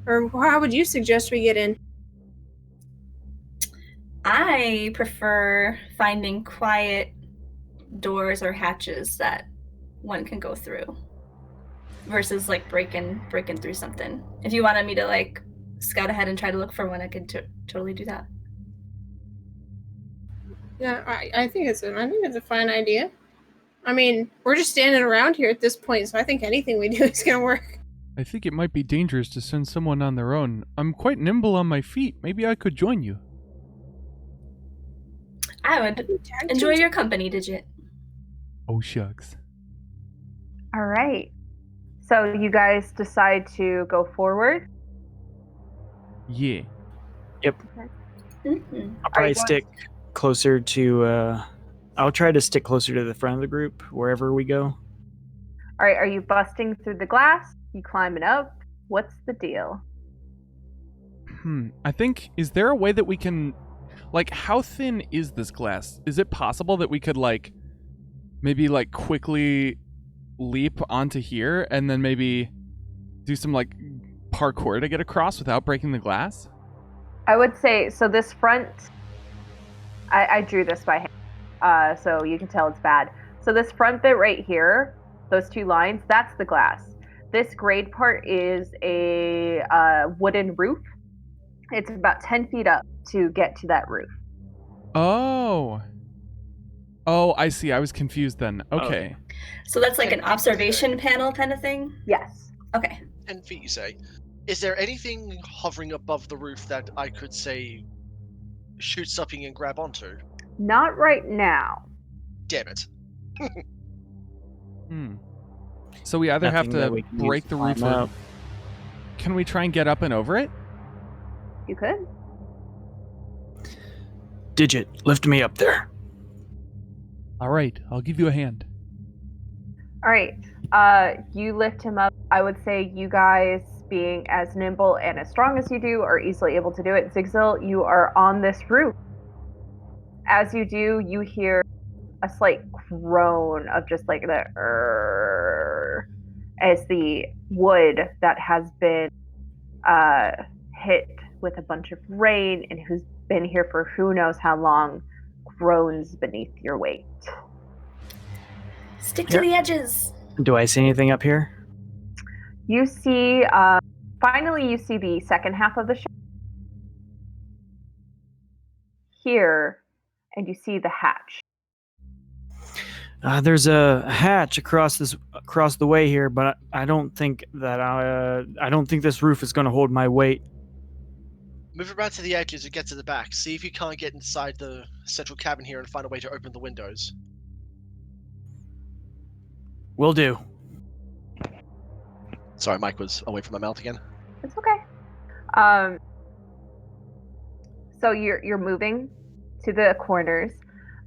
or how would you suggest we get in? I prefer finding quiet doors or hatches that one can go through versus like breaking through something. If you wanted me to like scout ahead and try to look for one, I could totally do that. Yeah, I think it's a fine idea. I mean, we're just standing around here at this point, so I think anything we do is gonna work. I think it might be dangerous to send someone on their own. I'm quite nimble on my feet. Maybe I could join you. I would enjoy your company, Digit. Oh, shucks. All right. So you guys decide to go forward? Yeah. Yep. Mm-hmm. I'll probably stick closer to I'll try to stick closer to the front of the group wherever we go. All right, are you busting through the glass? You climbing up? What's the deal? I think, is there a way that we can, like, how thin is this glass? Is it possible that we could, like, maybe, like, quickly leap onto here and then maybe do some, like, parkour to get across without breaking the glass? I would say, so this front, I drew this by hand, so you can tell it's bad. So this front bit right here, those two lines, that's the glass. This grayed part is a wooden roof, It's about 10 feet up to get to that roof. Oh. Oh, I see. I was confused then. Okay. So that's like 10 an feet, observation you say? panel kind of thing? Yes. Okay. 10 feet, you say? Is there anything hovering above the roof that I could, say, shoot something and grab onto? Not right now. Damn it. So we either Nothing have that to we can use break to the roof climb or up. can we try and get up and over it? You could. Digit, lift me up there. All right, I'll give you a hand. All right. You lift him up. I would say you guys, being as nimble and as strong as you do, are easily able to do it. Zigzil, you are on this roof. As you do, you hear a slight groan of just like the as the wood that has been hit with a bunch of rain and who's been here for who knows how long groans beneath your weight. Stick to the edges. Do I see anything up here? You see, finally, you see the second half of the ship here, and you see the hatch. There's a hatch across the way here, but I don't think that I don't think this roof is going to hold my weight. Move around to the edges and get to the back. See if you can't get inside the central cabin here and find a way to open the windows. Will do. Sorry, Mike was away from my mouth again. It's okay. So you're moving to the corners.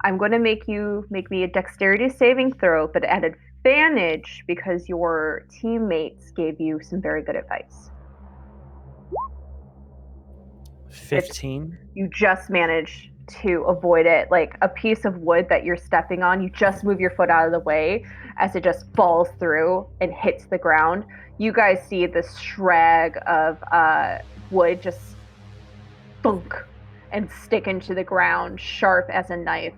I'm going to make me a dexterity saving throw, but at advantage because your teammates gave you some very good advice. 15. You just manage to avoid it. Like a piece of wood that you're stepping on, you just move your foot out of the way as it just falls through and hits the ground. You guys see this shrag of wood just thunk and stick into the ground, sharp as a knife.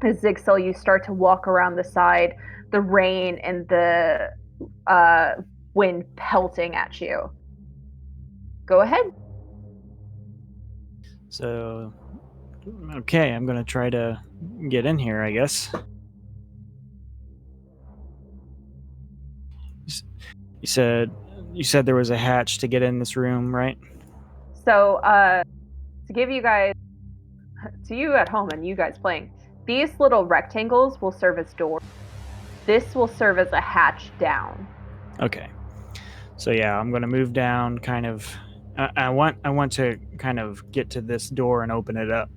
As Zigzil, you start to walk around the side, the rain and the wind pelting at you. Go ahead. So, okay, I'm going to try to get in here, I guess. You said there was a hatch to get in this room, right? So, to give you guys, to you at home and you guys playing, these little rectangles will serve as doors. This will serve as a hatch down. Okay. So yeah, I'm going to move down kind of I want to kind of get to this door and open it up.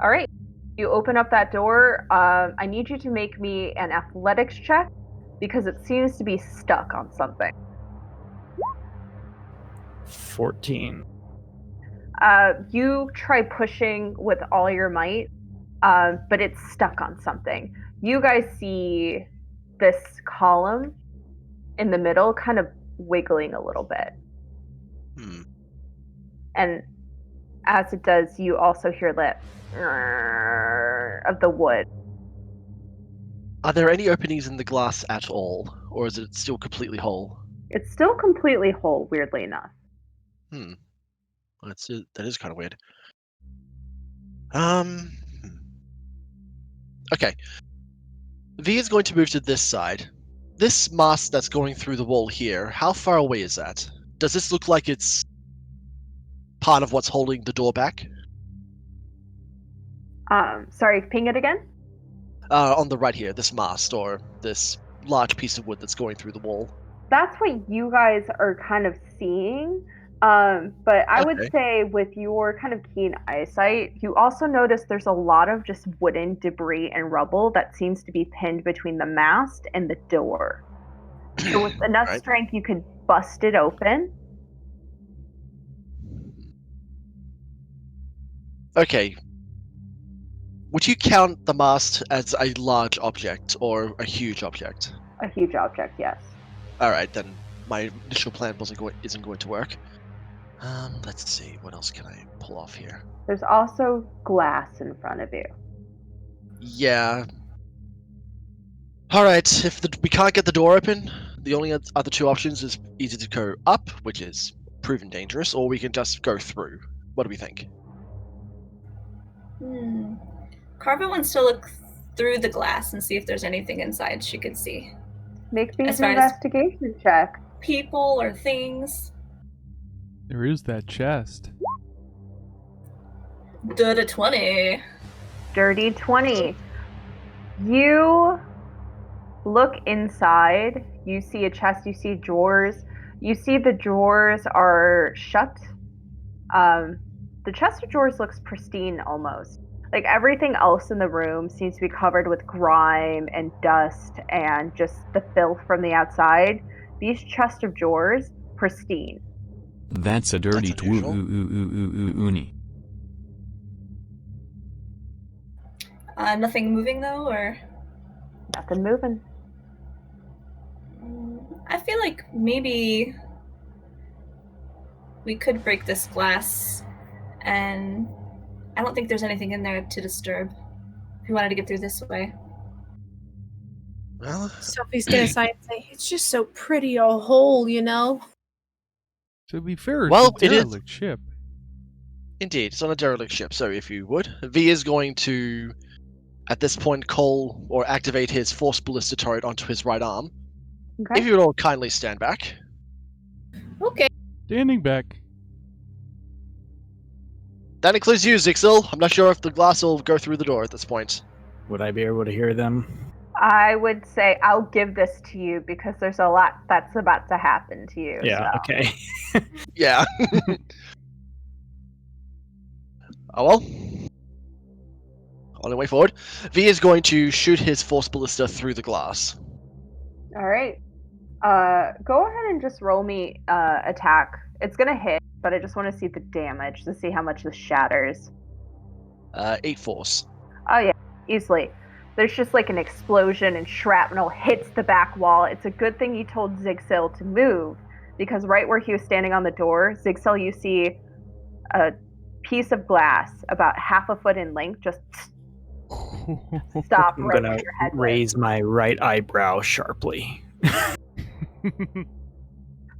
All right. You open up that door. I need you to make me an athletics check because it seems to be stuck on something. 14. You try pushing with all your might, but it's stuck on something. You guys see this column in the middle kind of wiggling a little bit. And as it does, you also hear that of the wood. Are there any openings in the glass at all, or is it still completely whole? It's still completely whole, weirdly enough. Well, that is kind of weird. Okay. V is going to move to this side. This mast that's going through the wall here, how far away is that? Does this look like it's part of what's holding the door back? Sorry, ping it again? On the right here, this mast, or this large piece of wood that's going through the wall. That's what you guys are kind of seeing. But I would say with your kind of keen eyesight, you also notice there's a lot of just wooden debris and rubble that seems to be pinned between the mast and the door. So with enough strength, you could bust it open. Okay. Would you count the mast as a large object or a huge object? A huge object, yes. All right, then my initial plan isn't going to work. Let's see, what else can I pull off here? There's also glass in front of you. Yeah. All right, if we can't get the door open, the only other two options is either to go up, which is proven dangerous, or we can just go through. What do we think? Carva wants to look through the glass and see if there's anything inside she could see. Make me As an far as- investigation check. People or things. There is that chest. Dirty 20. Dirty 20. You look inside. You see a chest. You see drawers. You see the drawers are shut. The chest of drawers looks pristine almost. Like everything else in the room seems to be covered with grime and dust and just the filth from the outside. These chest of drawers, pristine. That's a dirty That's unusual. uni. Nothing moving though, or? Nothing moving. I feel like maybe we could break this glass, and I don't think there's anything in there to disturb. If you wanted to get through this way. Well, Sophie's gonna sigh and say, "It's just so pretty, a hole, you know." To be fair, Well, it's a it is- derelict ship. indeed, it's on a derelict ship, so if you would. V is going to, at this point, call or activate his force ballista turret onto his right arm. Okay. If you would all kindly stand back. Okay. Standing back. That includes you, Zixil. I'm not sure if the glass will go through the door at this point. Would I be able to hear them? I would say I'll give this to you because there's a lot that's about to happen to you. Yeah, so. okay. Yeah. Oh well. On the way forward, V is going to shoot his force ballista through the glass. All right. Go ahead and just roll me attack. It's gonna hit, but I just want to see the damage to see how much this shatters. 8 force. Oh yeah, easily. There's just like an explosion and shrapnel hits the back wall. It's a good thing you told Zigsil to move, because right where he was standing on the door, Zigsil, you see a piece of glass about half a foot in length just stop I'm right gonna where your head was. raise my right eyebrow sharply.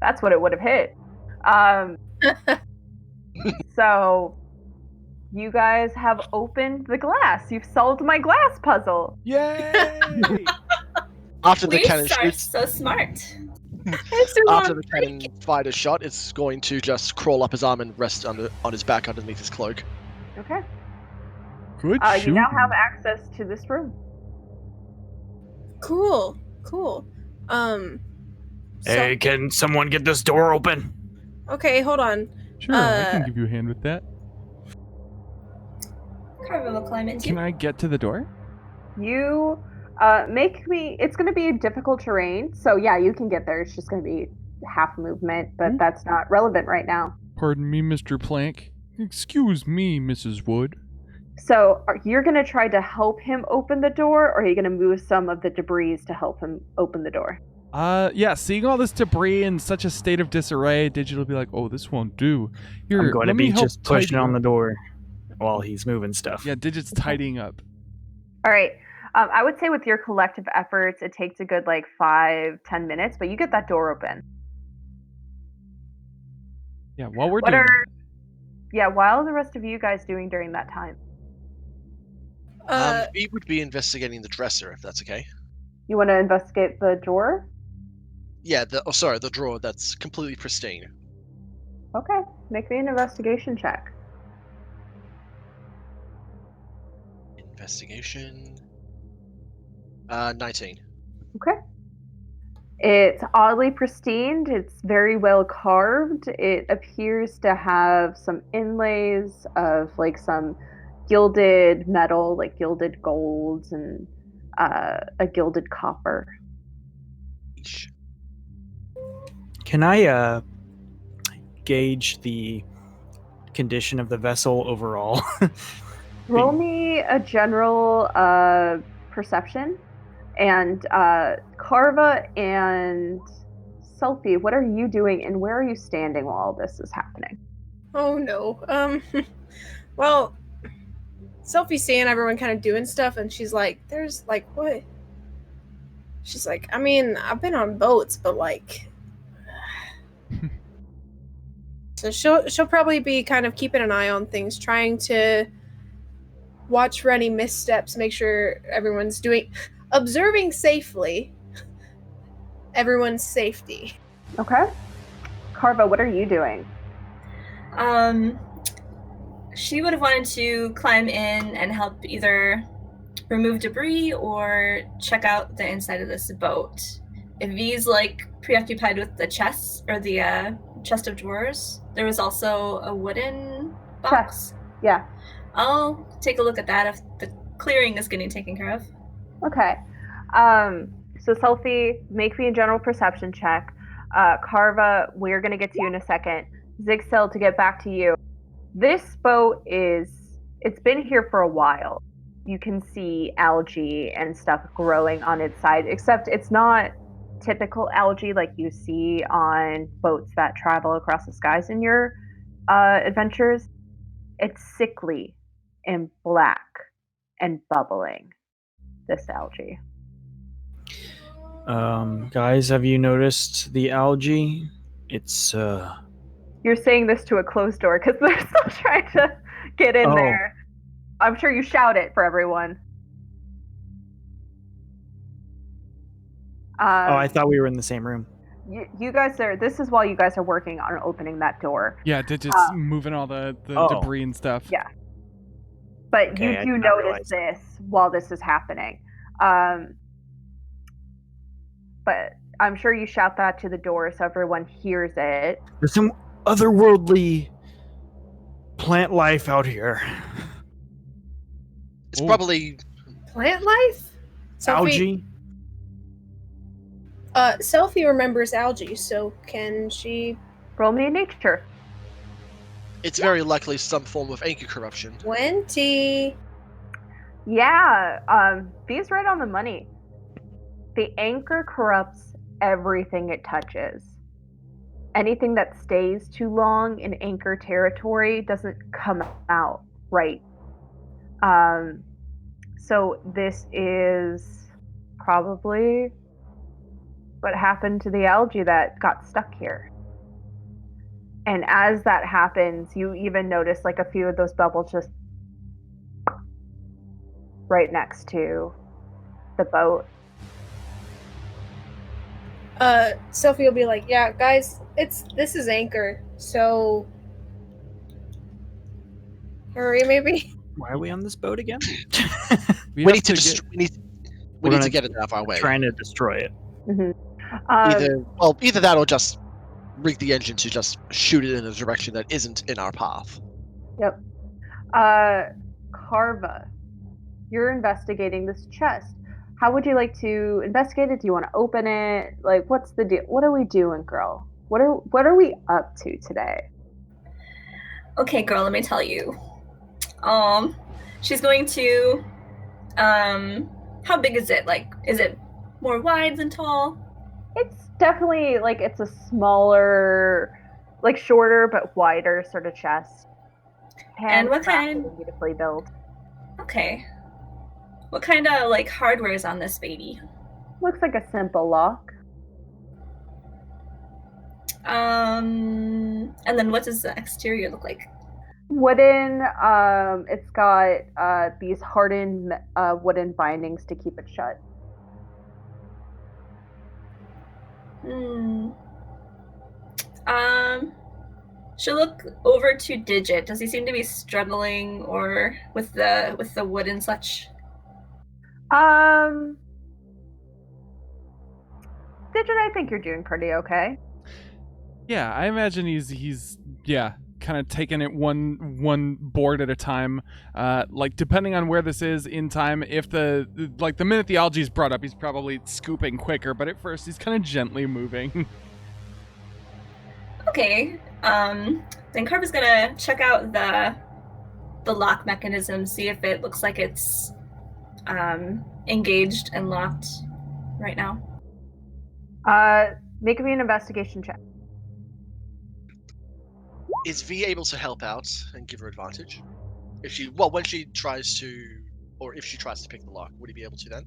That's what it would have hit. So you guys have opened the glass. You've solved my glass puzzle. Yay! After the We cannon are shoots, so smart. after the cannon fired a shot, it's going to just crawl up his arm and rest on his back underneath his cloak. Okay. Good You shooting. now have access to this room. Cool. Hey, can someone get this door open? Okay, hold on. Sure, I can give you a hand with that. Carva will climb into. Can I get to the door? You make me. It's going to be difficult terrain, so yeah, you can get there. It's just going to be half movement, but that's not relevant right now. Pardon me, Mr. Plank. Excuse me, Mrs. Wood. So you're going to try to help him open the door, or are you going to move some of the debris to help him open the door? Yeah, seeing all this debris in such a state of disarray, Digital will be like, oh, this won't do. Here, I'm going to let me be help just pushing tidy on the up." door while he's moving stuff. Yeah, Digit's tidying up. All right. I would say with your collective efforts, it takes a good 5-10 minutes, but you get that door open. Yeah, while we're What doing are- Yeah, while are the rest of you guys doing during that time? We would be investigating the dresser, if that's okay. You want to investigate the drawer? Yeah, the drawer that's completely pristine. Okay, make me an investigation check. Investigation. 19. Okay. It's oddly pristine. It's very well carved. It appears to have some inlays of some gilded metal, like gilded golds and a gilded copper. Eesh. Can I gauge the condition of the vessel overall? Roll me a general perception. And Carva and Selfie, what are you doing and where are you standing while all this is happening? Oh no. Well, Sophie's seeing everyone kind of doing stuff, and she's like, "There's what?" She's like, "I mean, I've been on boats, but So she'll probably be kind of keeping an eye on things, trying to watch for any missteps, make sure everyone's observing safely everyone's safety. Okay. Carva, what are you doing? She would have wanted to climb in and help either remove debris or check out the inside of this boat. If V's like preoccupied with the chest or the chest of drawers, there was also a wooden box. Chest. Yeah. I'll take a look at that if the clearing is getting taken care of. Okay. So Selfie, make me a general perception check. Carva, we're gonna get to you in a second. Zixel, to get back to you. This boat it's been here for a while. You can see algae and stuff growing on its side, except it's not typical algae like you see on boats that travel across the skies in your adventures. It's sickly and black and bubbling, this algae. Guys, have you noticed the algae? It's You're saying this to a closed door because they're still trying to get in there. I'm sure you shout it for everyone. I thought we were in the same room. You guys this is while you guys are working on opening that door. Yeah, just moving all the debris and stuff. Yeah. But Okay, you I do did not notice realize. this while this is happening. But I'm sure you shout that to the door so everyone hears it. There's some otherworldly plant life out here. It's Ooh. probably Plant life? Algae? Selfie remembers algae, so can she... Roll me a nature. it's very likely some form of anchor corruption. 20. Yeah, B's right on the money. The anchor corrupts everything it touches. Anything that stays too long in anchor territory doesn't come out right. So this is probably what happened to the algae that got stuck here. And as that happens, you even notice like a few of those bubbles just right next to the boat. Selfie will be like, yeah, guys, this is anchor, so hurry maybe. Why are we on this boat again? We have need to get- we need gonna to get it out of our way. Trying to destroy it. Either that or just rig the engine to just shoot it in a direction that isn't in our path. Yep. Carva, you're investigating this chest. How would you like to investigate it? Do you want to open it? Like, what's the deal? What are we doing, girl? What are we up to today? Okay, girl, let me tell you. She's going to how big is it? Like, is it more wide than tall? It's definitely like it's a smaller, like shorter but wider sort of chest. And what kind? Beautifully built. Okay. What kind of like hardware is on this baby? Looks like a simple lock. And then what does the exterior look like? Wooden. It's got these hardened wooden bindings to keep it shut. She'll look over to Digit. Does he seem to be struggling or with the wood and such? Digit, I think you're doing pretty okay. Yeah, I imagine he's kind of taking it one board at a time. Like depending on where this is in time, if the minute the algae is brought up, he's probably scooping quicker. But at first, he's kind of gently moving. Okay. Then Carver's gonna check out the lock mechanism, see if it looks like it's engaged and locked right now. Make me an investigation check. Is V able to help out and give her advantage? When she tries to, or if she tries to pick the lock, would he be able to then?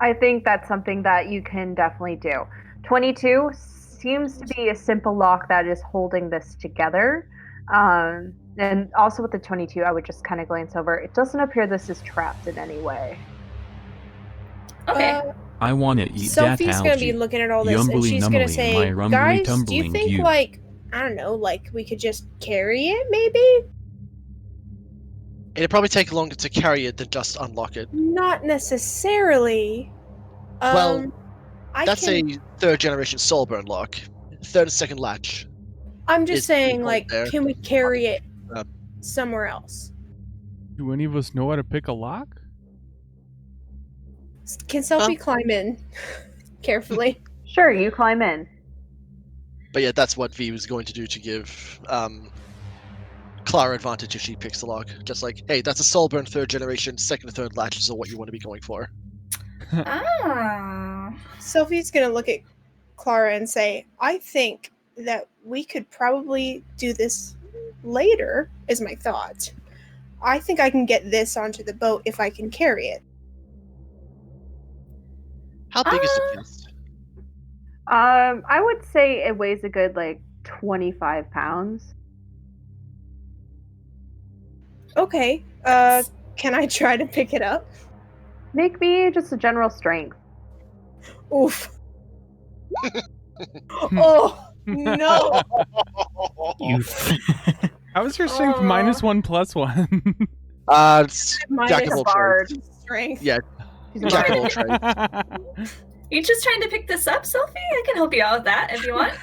I think that's something that you can definitely do. 22 seems to be a simple lock that is holding this together. And also with the 22, I would just kind of glance over. It doesn't appear this is trapped in any way. Okay. I wanna eat that Sophie's gonna be algae. looking at all this, and Yumbly she's gonna numbly, say, my rumbly "Guys, do you tumbling think you." like I don't know, like we could just carry it, maybe? It'd probably take longer to carry it than just unlock it. Not necessarily. Well, That's can, a third generation Soulburn lock. Third and second latch. I'm just is saying, default like, there. can we carry it Uh, somewhere else? Do any of us know how to pick a lock? Can Sophie climb in carefully? Sure, you climb in. But yeah, that's what V was going to do to give Clara advantage if she picks the lock. Just like, hey, that's a Soulburn third generation, second and third latches are what you want to be going for. Ah. Sophie's gonna look at Clara and say, "I think that we could probably do this later." Is my thought. I think I can get this onto the boat if I can carry it. How big is the chest? I would say it weighs a good like 25 pounds. Okay. Can I try to pick it up? Make me just a general strength. Oof. Oh no! You. How is your strength -1 + 1? It's Minus Jack of all bard. trades. Strength. Yeah, She's a Jack of bard. all trades. You just trying to pick this up, Sophie? I can help you out with that if you want.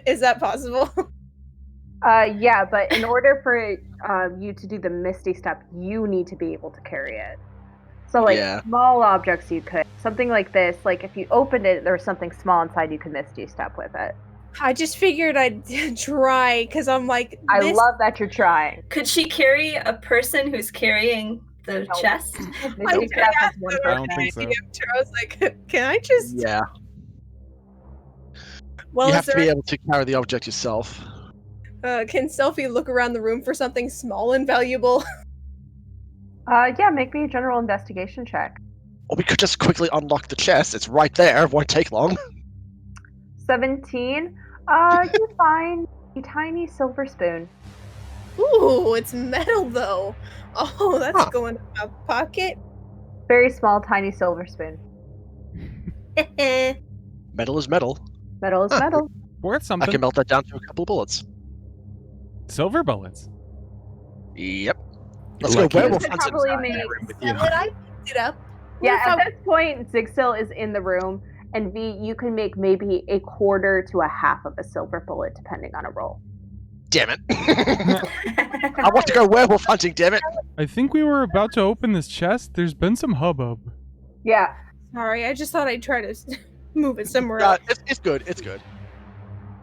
Is that possible? Yeah, but in order for you to do the Misty Step, you need to be able to carry it. So, like, Yeah. small objects you could. Something like this, like, if you opened it, there's something small inside, you could Misty Step with it. I just figured I'd try because I'm like, I this- love that you're trying. Could she carry a person who's carrying the No. chest? Misty Okay. Step is one I don't person. think so. I was like, can I just? Yeah. Well, You is have to there? be able to carry the object yourself. Can Sophie look around the room for something small and valuable? Yeah, make me a general investigation check. Or we could just quickly unlock the chest. It's right there. It won't take long. 17. You find a tiny silver spoon. Ooh, it's metal though. Oh, that's Huh. going in my pocket. Very small, tiny silver spoon. Metal is metal. Metal is Huh. metal. Worth I something. can melt that down to a couple of bullets. Silver bullets. Yep. Let's Lucky. go werewolf You could hunting. probably make. With you. Did I picked it up? Yeah, What at this point, Zigsil is in the room, and V, you can make maybe a quarter to a half of a silver bullet, depending on a roll. Damn it. I want to go werewolf hunting, damn it. I think we were about to open this chest. There's been some hubbub. Yeah. Sorry, I just thought I'd try to move it somewhere Uh, else. it's good, it's good.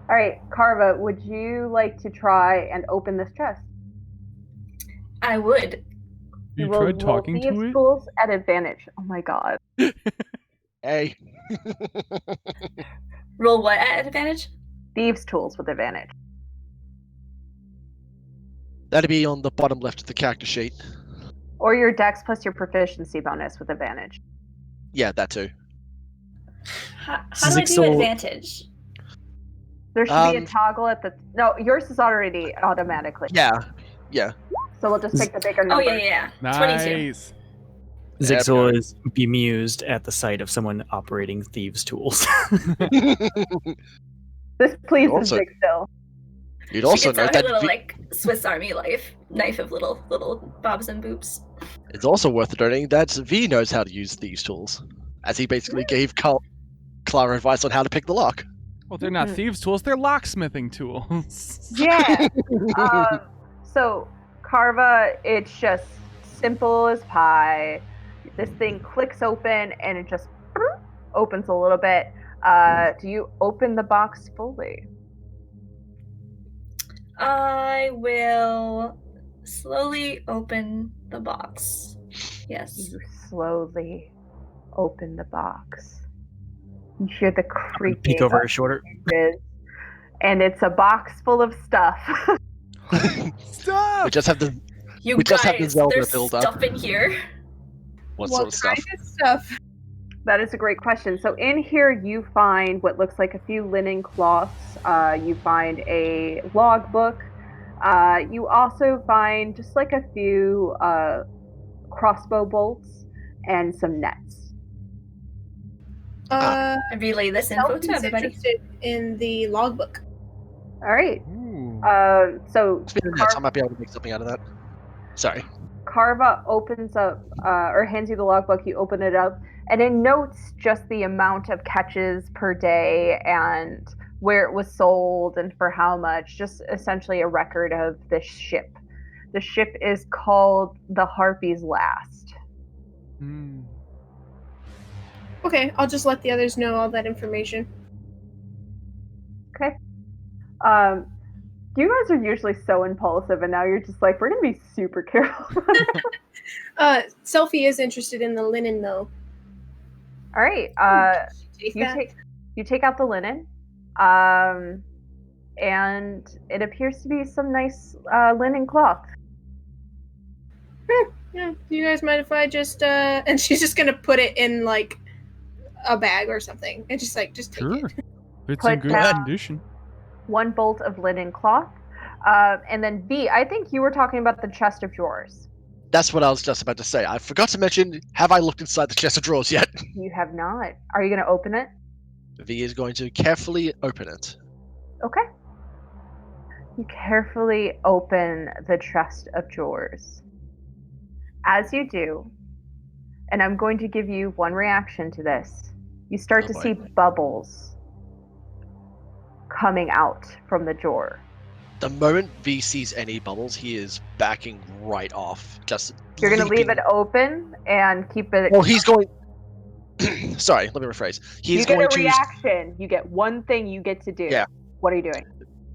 All right, Carva, would you like to try and open this chest? I would. You will tried roll talking thieves' to it? tools at advantage. Oh my god. Hey. Roll what at advantage? Thieves' tools with advantage. That'd be on the bottom left of the character sheet. Or your dex plus your proficiency bonus with advantage. Yeah, that too. How do I do Zixel- advantage? There should be a Um, toggle at the. No, yours is already automatically. Yeah, yeah. So we'll just take the bigger number. Oh, yeah. 22. Nice. Zixel is bemused at the sight of someone operating thieves' tools. This pleases Also- Zigsil. You'd She also gets out note her that little, V- like, Swiss Army knife of little bobs and boops. it's also worth noting that V knows how to use these tools, as he basically gave Clara advice on how to pick the lock. Well, they're not Mhm. thieves' tools. They're locksmithing tools. Yeah. So, Carva, it's just simple as pie. This thing clicks open and it just opens a little bit. Do you open the box fully? I will slowly open the box. Yes. You slowly open the box. You hear the creaking Peek over of her shoulder. hinges, and it's a box full of stuff. Stop! We just have the You We guys, just have the Zelda there's build up. stuff in here. what sort of stuff? kind of stuff? That is a great question. So in here you find what looks like a few linen cloths. You find a logbook. You also find just like a few crossbow bolts and some nets. I relay this info to Selfie's everybody. interested in the logbook. All right. Ooh. So Speaking of nets, I might be able to make something out of that. Sorry. Carva opens up or hands you the logbook. You open it up, and it notes just the amount of catches per day and where it was sold and for how much. Just essentially a record of this ship. The ship is called the Harpy's Last. Mm. Okay, I'll just let the others know all that information. Okay. You guys are usually so impulsive, and now you're just like, we're gonna be super careful. Selfie is interested in the linen, though. All right. Take You that. take out the linen, and it appears to be some nice linen cloth. Yeah, do you guys mind if I just and she's just gonna put it in like a bag or something and just take Sure. it. If it's Put in good down- condition. One bolt of linen cloth, and then V. I think you were talking about the chest of drawers. That's what I was just about to say. I forgot to mention, have I looked inside the chest of drawers yet? You have not. Are you going to open it? V is going to carefully open it. Okay. You carefully open the chest of drawers. As you do, and I'm going to give you one reaction to this, you start Oh to boy. see bubbles coming out from the drawer. The moment V sees any bubbles, he is backing right off. Just You're going to leave leaping- it open and keep it. Well, he's going. Sorry, let me rephrase. You He's get going a to. reaction. You get one thing you get to do. Yeah. What are you doing?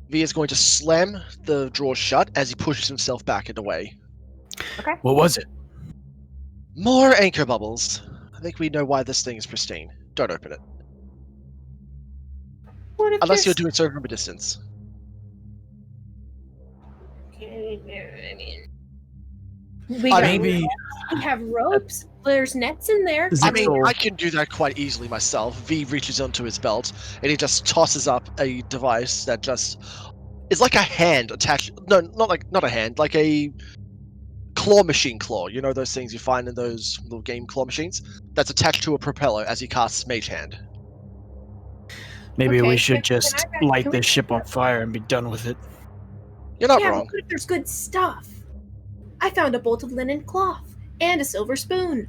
V is going to slam the drawer shut as he pushes himself back and away. What was it? More anchor bubbles. I think we know why this thing is pristine. Don't open it. What if Unless you're there's- doing so from a distance. We I got mean- Maybe we have ropes. There's nets in there. Is I it mean, so- I can do that quite easily myself. V reaches onto his belt and he just tosses up a device that just is like a hand attached. No, not a hand, like a claw machine claw. You know those things you find in those little game claw machines? That's attached to a propeller as he casts Mage Hand. maybe Okay, we should can just I- light can we- this ship on fire and be done with it. You're not Yeah, wrong. but what if there's good stuff? I found a bolt of linen cloth and a silver spoon.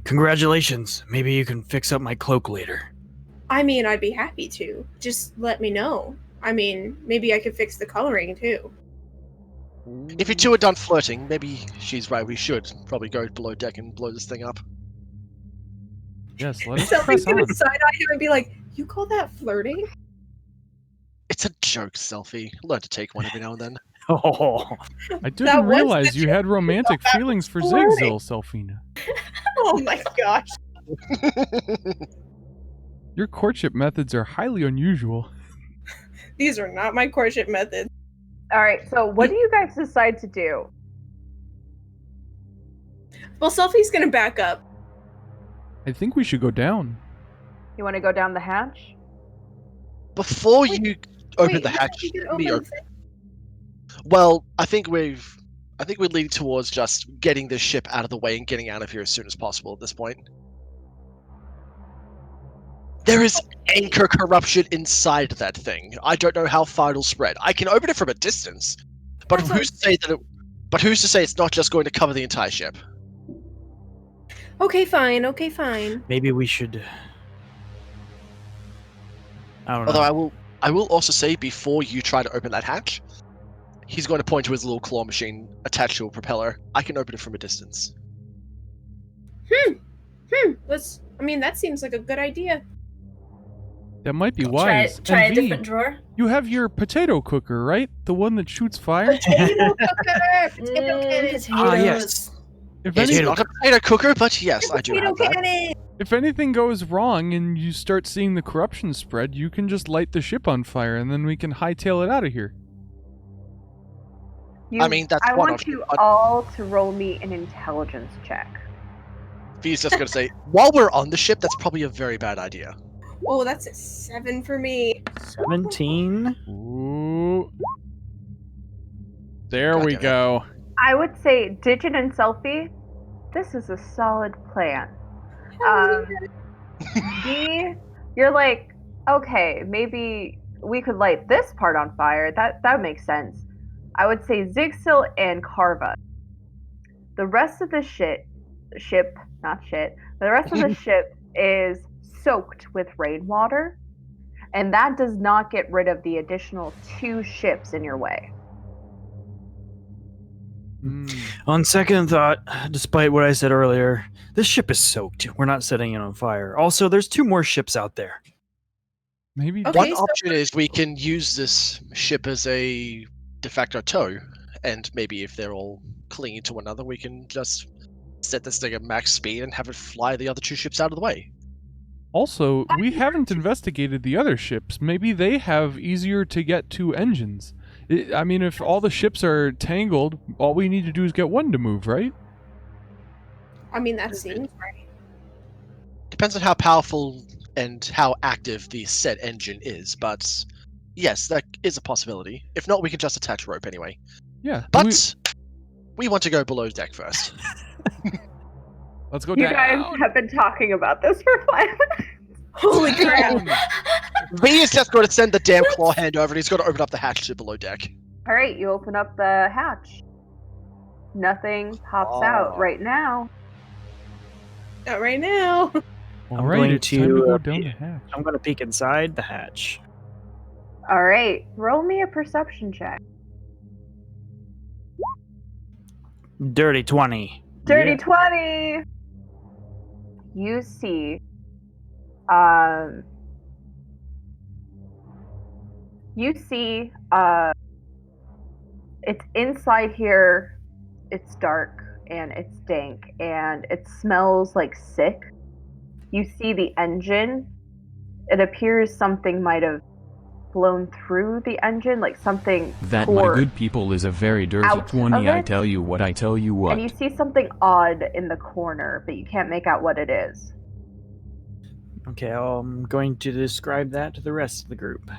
Congratulations. Maybe you can fix up my cloak later. I mean, I'd be happy to. Just let me know. I mean, maybe I could fix the coloring too. If you two are done flirting, maybe she's right. We should probably go below deck and blow this thing up. Yes, let us Selfie's press gonna on. side eye him and be like, "You call that flirting?" It's a joke, Selfie. Learn to take one every now and then. Oh, I didn't was realize the you had romantic that was feelings for flirting. Zigzil, Selfina. Oh my gosh. Your courtship methods are highly unusual. These are not my courtship methods. All right. So, what do you guys decide to do? Well, Selfie's gonna back up. I think we should go down. You want to go down the hatch? Before you open Wait, the hatch, you can let me open open. Well, I think we're leading towards just getting this ship out of the way and getting out of here as soon as possible at this point. There is anchor corruption inside that thing. I don't know how far it'll spread. I can open it from a distance, but That's what who's to say that? But who's to say it's not just going to cover the entire ship? Okay, fine. Okay, fine. maybe we should. I don't know. Although I will also say before you try to open that hatch, he's going to point to his little claw machine attached to a propeller. I can open it from a distance. That seems like a good idea. That might be Try- wise. Try a And V, different drawer. you have your potato cooker, right? The one that shoots fire? Potato cooker! Potato cannon! Potatoes. Ah, yes. If, It's any, Potato not a potato cooker, but yes, I do Potato have that. cannon! if anything goes wrong and you start seeing the corruption spread, you can just light the ship on fire and then we can hightail it out of here. You, I mean, that's I one want option, you but- all to roll me an intelligence check. V's just gonna say, while we're on the ship, that's probably a very bad idea. Oh, that's a 7 for me. 17. Ooh. There God we damn it. go. I would say Digit and Selfie, this is a solid plan. B, you're like, okay, maybe we could light this part on fire. That makes sense. I would say Zigsil and Carva. The rest of the the rest of the ship is soaked with rainwater, and that does not get rid of the additional 2 ships in your way. On second thought, despite what I said earlier, this ship is soaked. We're not setting it on fire. Also, there's 2 more ships out there. Maybe Okay. One so- option is we can use this ship as a de facto tow, and maybe if they're all clinging to one another, we can just set this thing at max speed and have it fly the other 2 ships out of the way. Also, we haven't investigated the other ships. Maybe they have easier to get to engines. I mean, if all the ships are tangled, all we need to do is get one to move, right? I mean, that seems right. Depends on how powerful and how active the said engine is, but yes, that is a possibility. If not, we can just attach rope anyway. Yeah. But we want to go below deck first. Let's go You down. guys have been talking about this for 5 minutes. Holy crap. V is just going to send the damn claw hand over and he's going to open up the hatch to below deck. All right, you open up the hatch. Nothing pops out right now. Not right now. All I'm right, going it's time to to, go uh, down the hatch. I'm going to peek inside the hatch. All right, roll me a perception check. Dirty 20. Dirty Yeah. 20. You see, it's inside here. It's dark and it's dank and it smells like sick. You see the engine. It appears something might have blown through the engine, like something That, my tore. good people, is a very dirty out 20. of I it. tell you what, I tell you what. And you see something odd in the corner, but you can't make out what it is. Okay, I'm going to describe that to the rest of the group.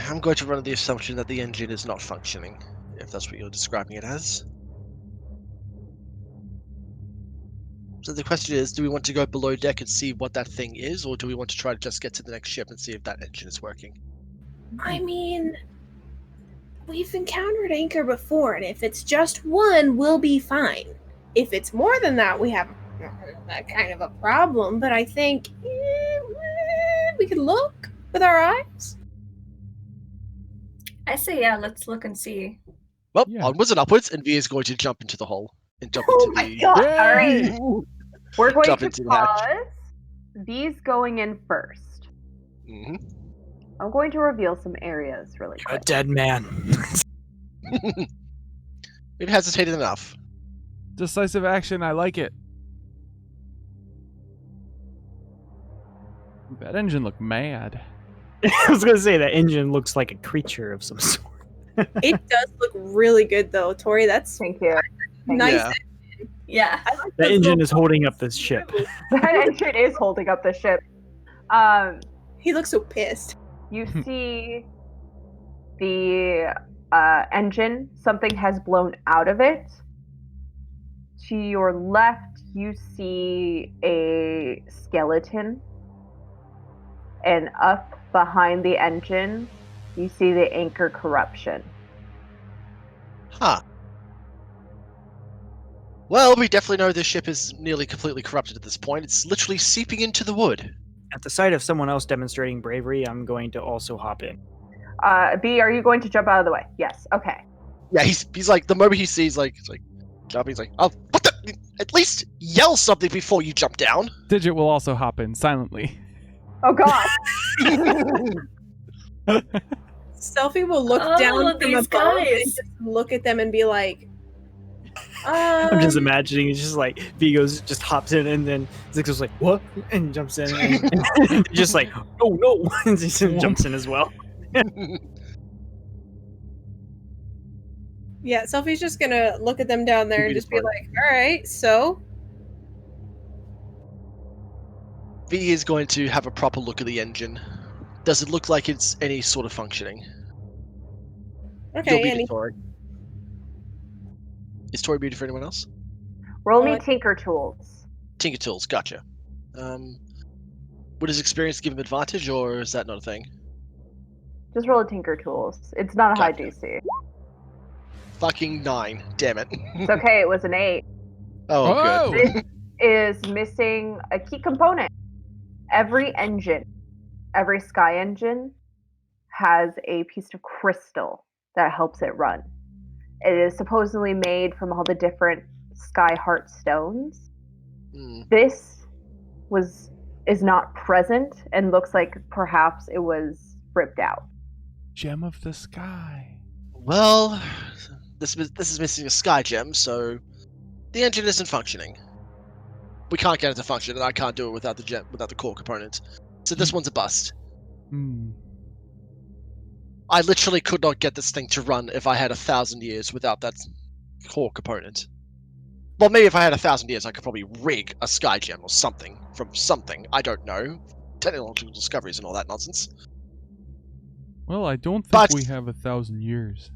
I'm going to run the assumption that the engine is not functioning, if that's what you're describing it as. So the question is, do we want to go below deck and see what that thing is, or do we want to try to just get to the next ship and see if that engine is working? I mean, we've encountered anchor before, and if it's just one, we'll be fine. If it's more than that, we have that kind of a problem, but I think we could look with our eyes. I say, yeah, let's look and see. Well, Yeah. onwards and upwards, and V is going to jump into the hole and jump Oh into my the. god! Yay! All right, we're going Jump to into the hatch. pause. V's going in first. hmm I'm going to reveal some areas really You're a quick. dead man. We've hesitated enough. Decisive action. I like it. That engine looked mad. I was going to say that engine looks like a creature of some sort. It does look really good, though, Tori. That's Thank you. nice. Yeah. Yeah. I like The those engine little- is holding up this ship. That engine is holding up the ship. He looks so pissed. You see the engine. Something has blown out of it. To your left, you see a skeleton. And up behind the engine, you see the anchor corruption. Huh. Well, we definitely know this ship is nearly completely corrupted at this point. It's literally seeping into the wood. At the sight of someone else demonstrating bravery, I'm going to also hop in. B, are you going to jump out of the way? Yes. Okay. Yeah, he's like, the moment he sees, like, it's like, jumping, he's like, oh, what the? At least yell something before you jump down. Digit will also hop in silently. Oh God. Selfie will look Oh, down from these above and guys. just look at them and be like, I'm just imagining it's just like Vigos just hops in and then Zixel's like, what? And jumps in and just like, oh no, and Zixel jumps in as well. Yeah, Sophie's just gonna look at them down there and just be like, all right, so. V is going to have a proper look at the engine. Does it look like it's any sort of functioning? You'll Okay, be and the Tori. Is Tori beauty for anyone else? Roll me Tinker Tools. Tinker Tools, gotcha. Would his experience give him advantage, or is that not a thing? Just roll a Tinker Tools. It's not a high Gotcha. DC. Fucking 9. Damn it. It's okay, it was an 8. Oh, good. This is missing a key component. Every engine, every Sky engine, has a piece of crystal that helps it run. It is supposedly made from all the different Skyheart stones. This is not present and looks like perhaps it was ripped out. Gem of the sky. Well, this is missing a sky gem, so the engine isn't functioning. We can't get it to function, and I can't do it without the gem, without the core component. So this one's a bust. I literally could not get this thing to run if I had 1,000 years without that core component. Well, maybe if I had 1,000 years, I could probably rig a sky gem or something from something. I don't know. Technological discoveries and all that nonsense. Well, I don't think we have 1,000 years.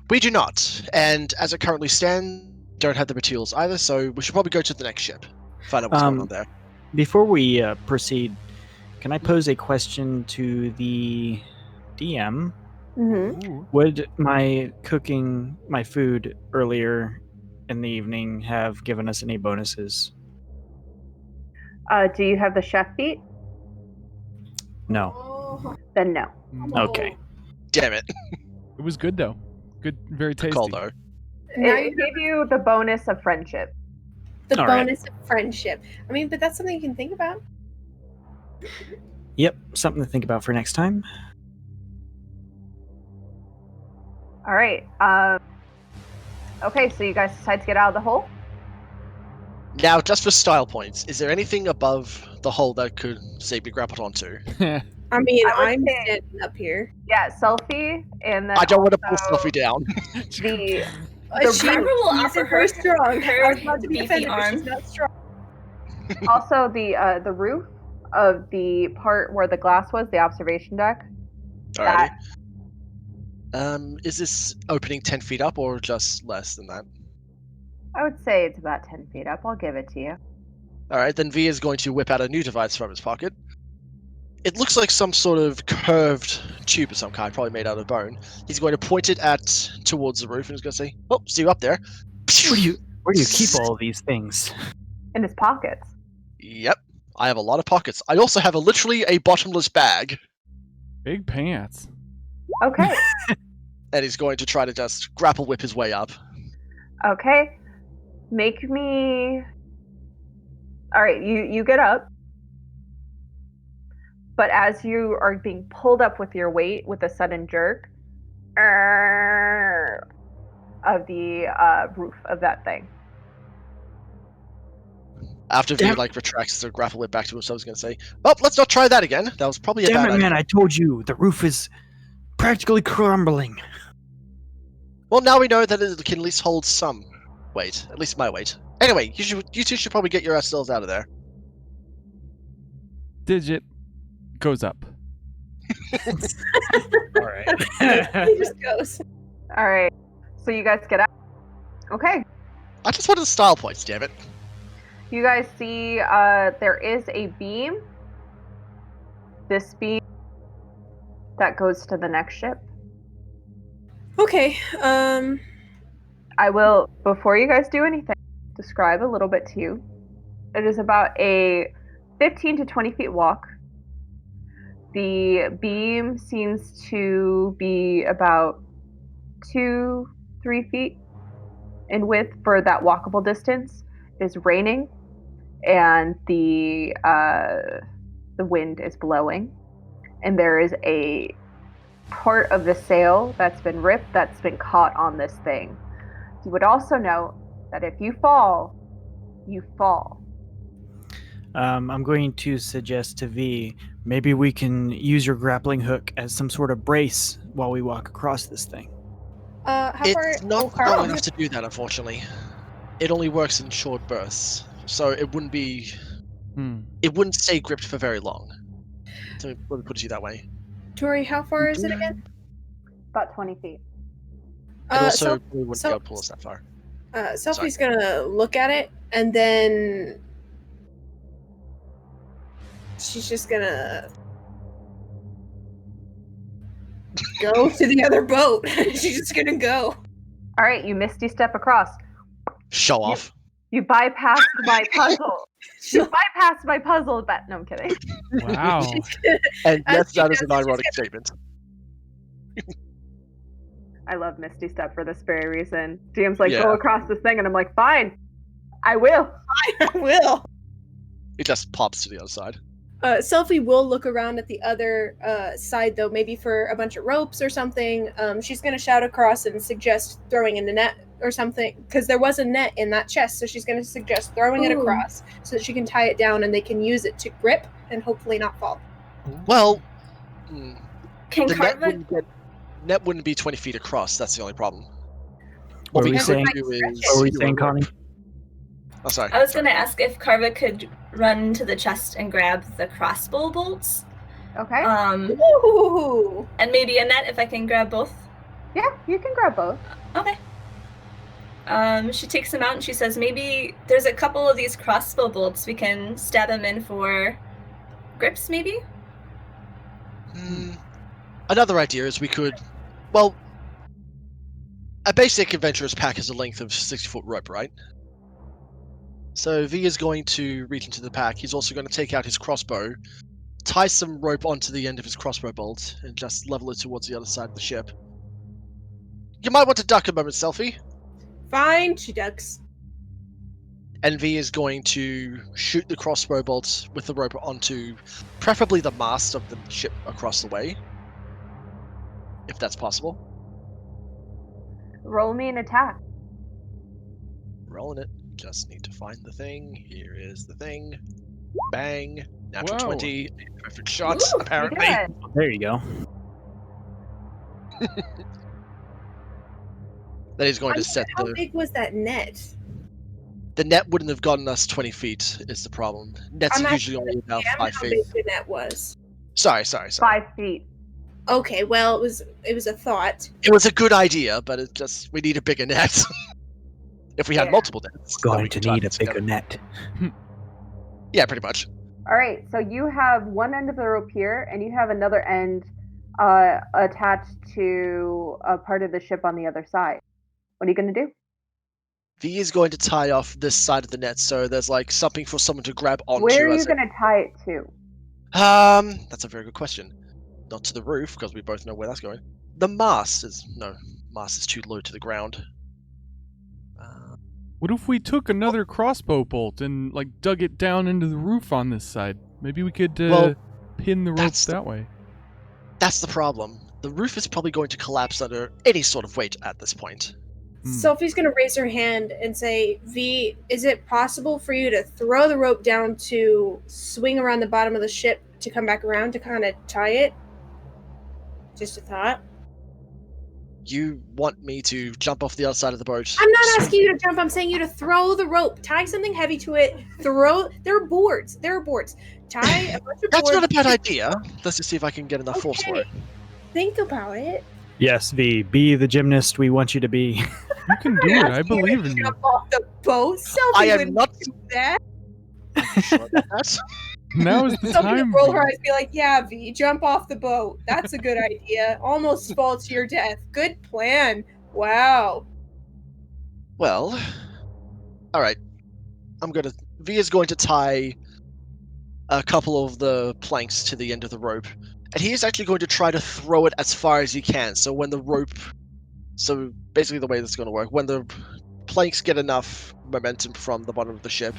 We do not, and as it currently stands, don't have the materials either, so we should probably go to the next ship. Find out what's going on there. Before we proceed, can I pose a question to the DM? Mm-hmm. Would my cooking my food earlier in the evening have given us any bonuses? Do you have the chef feat? No. Then no. Okay. Damn it. It was good though. Good, very tasty. Call though. It gave you the bonus of friendship. The All bonus of friendship. I mean, but that's something you can think about. Yep, something to think about for next time. All right. Okay, so you guys decide to get out of the hole? Now, just for style points, is there anything above the hole that could, say, be grappled onto? I mean, I would I'm say- standing up here. Yeah, selfie, and then I don't want to pull also Selfie down. The She Trevor will she's offer her her strong. her I was about to be beefy offended, but arm. she's not strong. also the roof of the part where the glass was, the observation deck. Alrighty. Is this opening 10 feet up or just less than that? I would say it's about 10 feet up. I'll give it to you. Alright, then V is going to whip out a new device from his pocket. It looks like some sort of curved tube of some kind, probably made out of bone. He's going to point it towards the roof and he's going to say, "Oh, see you up there." Where do you keep all these things? In his pockets. Yep, I have a lot of pockets. I also have literally a bottomless bag. Big pants. Okay. And he's going to try to just grapple whip his way up. Okay. Make me... Alright, you get up. But as you are being pulled up with your weight with a sudden jerk of the roof of that thing. After V retracts the grapple whip back to himself, he's going to say, "Oh, let's not try that again. That was probably a bad idea." Man, I told you, the roof is practically crumbling. Well, now we know that it can at least hold some weight. At least my weight. Anyway, you two should probably get yourselves out of there. Digit goes up. All right. He just goes. Alright. So you guys get out. Okay. I just wanted the style points, damn it. You guys see there is a beam. This beam that goes to the next ship. Okay. I will, before you guys do anything, describe a little bit to you. It is about a 15 to 20 feet walk. The beam seems to be about 2-3 feet in width for that walkable distance. It is raining, and the wind is blowing, and there is a part of the sail that's been ripped that's been caught on this thing. You would also note that if you fall, you fall. I'm going to suggest to V, maybe we can use your grappling hook as some sort of brace while we walk across this thing. How far? It's not Carl, long enough to do that, unfortunately. It only works in short bursts, so it wouldn't be. It wouldn't stay gripped for very long. So let me put it to you that way. Tori, how far is it again? About 20 feet. And also, So- we wouldn't be able to pull us that far. Selfie's gonna look at it, and then she's just gonna go to the other boat. She's just gonna go. All right, you misty step across. Show off. You bypassed my puzzle. You bypassed my puzzle, but no, I'm kidding. Wow. And As yes, she that is does, an she's ironic statement. I love Misty Step for this very reason. DM's like, Yeah. go across this thing, and I'm like, fine, I will. I will. It just pops to the other side. Selfie will look around at the other side, though, maybe for a bunch of ropes or something. She's going to shout across and suggest throwing in the net or something, because there was a net in that chest, so she's going to suggest throwing it across so that she can tie it down and they can use it to grip and hopefully not fall. Well, Can the Carva... net wouldn't be 20 feet across. That's the only problem. What were we you could saying? do is What were you do a saying, rope. Connie? Oh, sorry. I was going to ask if Carva could run to the chest and grab the crossbow bolts. Okay. Ooh. And maybe a net if I can grab both. Yeah, you can grab both. Okay. She takes them out and she says, maybe there's a couple of these crossbow bolts. We can stab them in for grips, maybe? Another idea is we could, well, a basic adventurer's pack is a length of 60-foot rope, right? So V is going to reach into the pack. He's also going to take out his crossbow, tie some rope onto the end of his crossbow bolt, and just level it towards the other side of the ship. You might want to duck a moment, Selfie. Fine, she ducks. And V is going to shoot the crossbow bolts with the rope onto preferably the mast of the ship across the way. If that's possible. Roll me an attack. Rolling it. Just need to find the thing. Here is the thing. Bang. Natural Whoa. 20. Perfect shot, Ooh, apparently. You did. There you go. That is going to set How the... big was that net? The net wouldn't have gotten us 20 feet, is the problem. Nets I'm are asking usually only about Damn, 5 how feet. big the net was. Sorry. 5 feet. Okay, well, it was a thought. It was a good idea, but it just... We need a bigger net. If we had Yeah. multiple nets... then Going we to could tie need a them together. bigger net. Yeah, pretty much. All right, so you have one end of the rope here, and you have another end attached to a part of the ship on the other side. What are you going to do? V is going to tie off this side of the net, so there's like something for someone to grab onto. Where are you as going to tie it to? That's a very good question. Not to the roof, because we both know where that's going. The mast is too low to the ground. What if we took another crossbow bolt and like dug it down into the roof on this side? Maybe we could pin the rope that way. That's the problem. The roof is probably going to collapse under any sort of weight at this point. Sophie's gonna raise her hand and say, V, is it possible for you to throw the rope down to swing around the bottom of the ship to come back around to kind of tie it? Just a thought. You want me to jump off the other side of the boat? I'm not asking you to jump, I'm saying you to throw the rope. Tie something heavy to it. There are boards. Tie a bunch of boards. That's not a bad idea. Let's just see if I can get enough force for it. Think about it. Yes, V, be the gymnast we want you to be. You can do it. I believe in you. Jump off the boat. Sophie I am wouldn't not do that. sure about that. Now is the Sophie time. would roll her eyes and be like, yeah, V, jump off the boat. That's a good idea. Almost fall to your death. Good plan. Wow. Well, all right. V is going to tie a couple of the planks to the end of the rope, and he is actually going to try to throw it as far as he can. So basically the way this is going to work, when the planks get enough momentum from the bottom of the ship,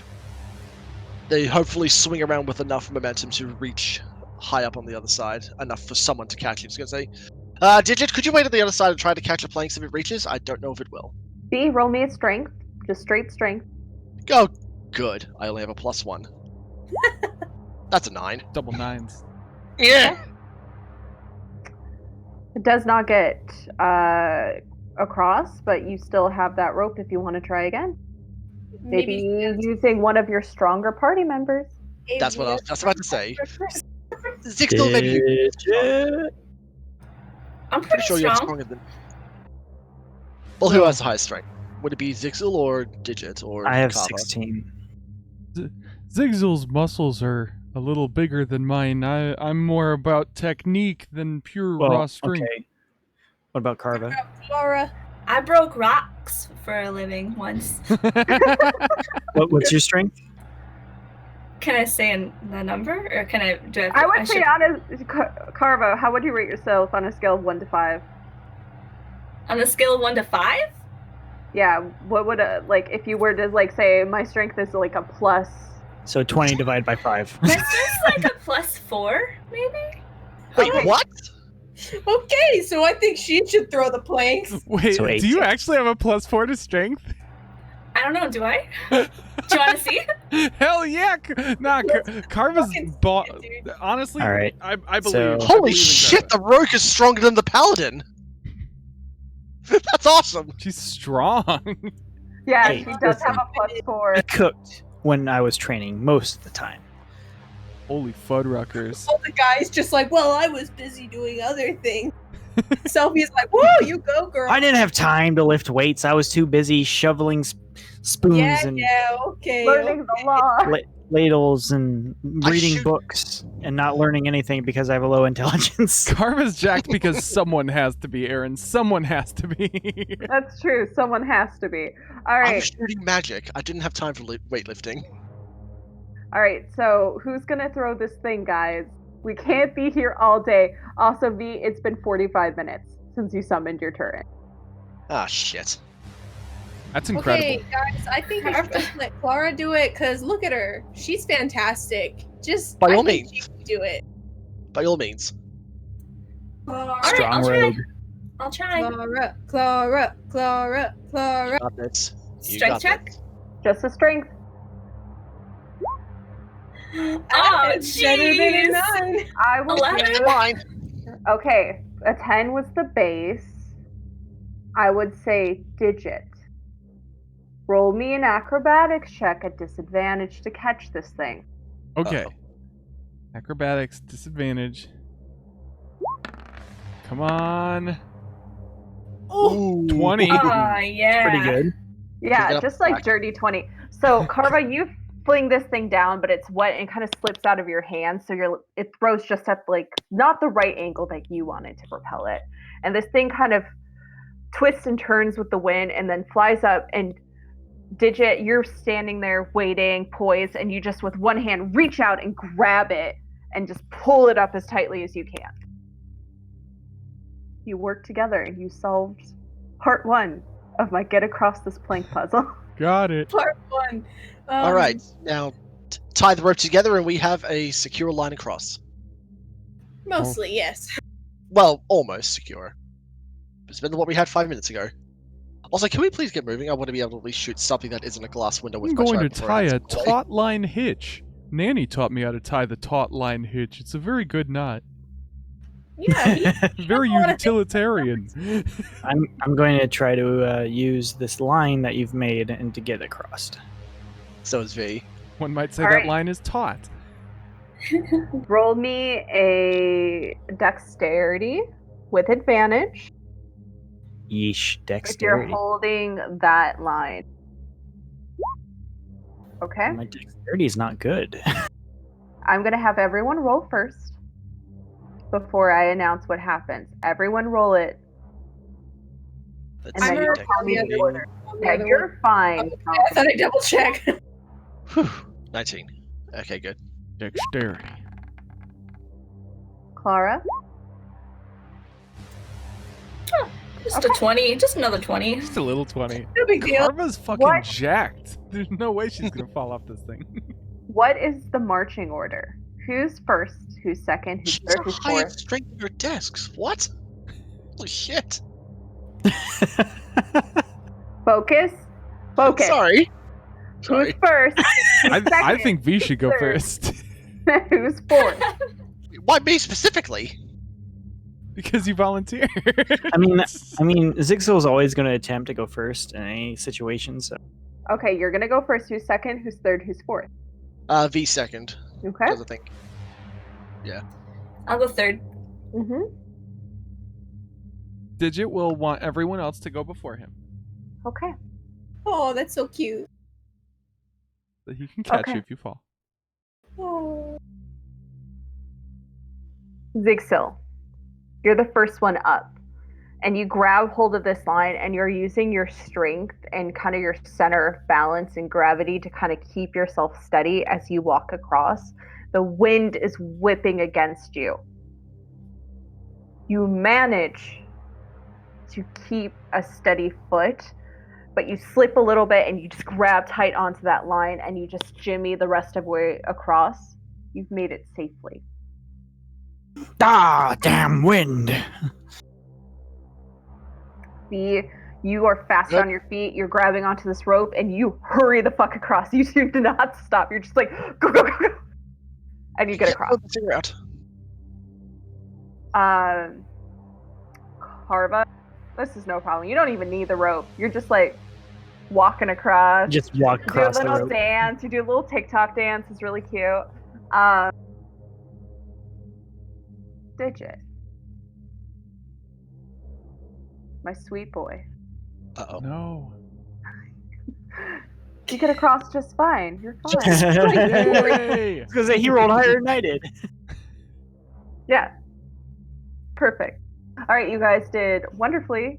they hopefully swing around with enough momentum to reach high up on the other side, enough for someone to catch it. He's going to say, Digit, could you wait on the other side and try to catch the planks if it reaches? I don't know if it will. B, roll me a strength. Just straight strength. Oh, good. I only have a +1. That's a 9. Double nines. Yeah. It does not get across, but you still have that rope if you want to try again. Maybe using one of your stronger party members. That's what I was just about to say. Zixel, maybe you. Digit. I'm Pretty pretty sure you're strong. stronger than. Well, who has the highest strength? Would it be Zixel or Digit or? I have Kava? 16. Zigzel's muscles are a little bigger than mine. I'm more about technique than pure raw strength. Okay. What about Carva? Laura. I broke rocks for a living once. What's your strength? Can I say the number, or can I? Do I would say, honest, Carvo, how would you rate yourself on a scale of 1 to 5? On the scale of 1 to 5? Yeah, what would if you were to say my strength is like a plus? So 20 divided by 5. My strength's like a +4, maybe. Wait, Okay. what? Okay, so I think she should throw the planks. Wait, So do you 18. actually have a +4 to strength? I don't know. Do I? Do you want to see? Hell yeah! Carva's fucking ball. see it, dude. Honestly, All right, I believe. so- I Holy believe in shit! Carva. The rogue is stronger than the paladin. That's awesome. She's strong. Yeah, Hey, she does listen. have a +4. I cooked when I was training most of the time. Holy fudruckers! All the guys just like, well, I was busy doing other things. Selfie's like, whoa, you go, girl. I didn't have time to lift weights. I was too busy shoveling spoons and okay. Learning the law. ladles and reading should- books and not learning anything because I have a low intelligence. Carva's jacked because someone has to be, Aaron. Someone has to be. That's true. Someone has to be. All I right. was shooting magic. I didn't have time for weightlifting. All right. So who's gonna throw this thing, guys? We can't be here all day. Also, V, it's been 45 minutes since you summoned your turret. Ah, shit. That's incredible. Okay, guys, I think we should just let Clara do it because look at her. She's fantastic. Just By I all think means. she can do it. By all means. All right, Strong I'll try. rogue. I'll try. Clara, Clara, Clara, Clara. You got this. You Strength got check. this. Just a strength. Oh, That's better than a jeez. 9. I will 11. do. Fine. Okay, a 10 was the base. I would say Digit. Roll me an acrobatics check at disadvantage to catch this thing. Okay. Uh-oh. Acrobatics disadvantage. Come on. Ooh. 20. Oh, yeah. Pretty good. Yeah, Pick it up just like back. dirty 20. So, Carva, you fling this thing down, but it's wet and kind of slips out of your hand. So it throws just at not the right angle that you wanted to propel it. And this thing kind of twists and turns with the wind and then flies up. And Digit, you're standing there waiting, poised, and you just with one hand reach out and grab it and just pull it up as tightly as you can. You work together and you solved part 1 of my get across this plank puzzle. Got it. Part 1. All right. Now, tie the rope together and we have a secure line across. Mostly, yes. Well, almost secure. It's better than what we had 5 minutes ago. Also, can we please get moving? I want to be able to at least shoot something that isn't a glass window with I'm my going to turret before tie it a ends. taut line hitch. Nanny taught me how to tie the taut line hitch. It's a very good knot. Yeah, Very a lot of utilitarian. I'm going to try to use this line that you've made and to get across. So is V. One might say All that right. line is taut. Roll me a dexterity with advantage Yeesh, if you're dexterity. holding that line. Okay, My dexterity is not good. I'm going to have everyone roll first before I announce what happens. Everyone roll it. Let's And see. then I'm you'll gonna tell me tell the the order. On the Yeah, other you're fine. one. I thought I double check. Whew. 19. Okay, good. Dexterity. Clara? Just a 20. Just another 20. Just a little 20. No big deal. Carva's fucking What? jacked. There's no way she's gonna fall off this thing. What is the marching order? Who's first? Who's second? Who's She's third? a Who's higher fourth? strength than your desks. What? Holy shit. Focus. Focus. Sorry. Who's Sorry. first? I Second. think V should go Third. first. Who's fourth? Why me specifically? Because you volunteered. I mean, Zigzil's always going to attempt to go first in any situation. So Okay, you're gonna go first. Who's second? Who's third? Who's fourth? V second. Okay. Because I think. I'll go third. Mm-hmm. Digit will want everyone else to go before him. Okay. Oh, that's so cute. So he can catch Okay. you if you fall. Oh. Zigsil, you're the first one up. And you grab hold of this line and you're using your strength and kind of your center of balance and gravity to kind of keep yourself steady as you walk across. The wind is whipping against you. You manage to keep a steady foot, but you slip a little bit and you just grab tight onto that line and you just jimmy the rest of the way across. You've made it safely. damn wind. You are fast on your feet, you're grabbing onto this rope, and you hurry the fuck across. You do not stop. You're just like, go, go, go, go. And you get across. Figure out. Carva, this is no problem. You don't even need the rope. You're just like walking across. Just walk You do a across the little rope. dance. You do a little TikTok dance. It's really cute. Digit. My sweet boy. Uh-oh. No. You get across just fine. You're fine. Yay! Because he rolled higher than I did. Yeah. Perfect. All right, you guys did wonderfully.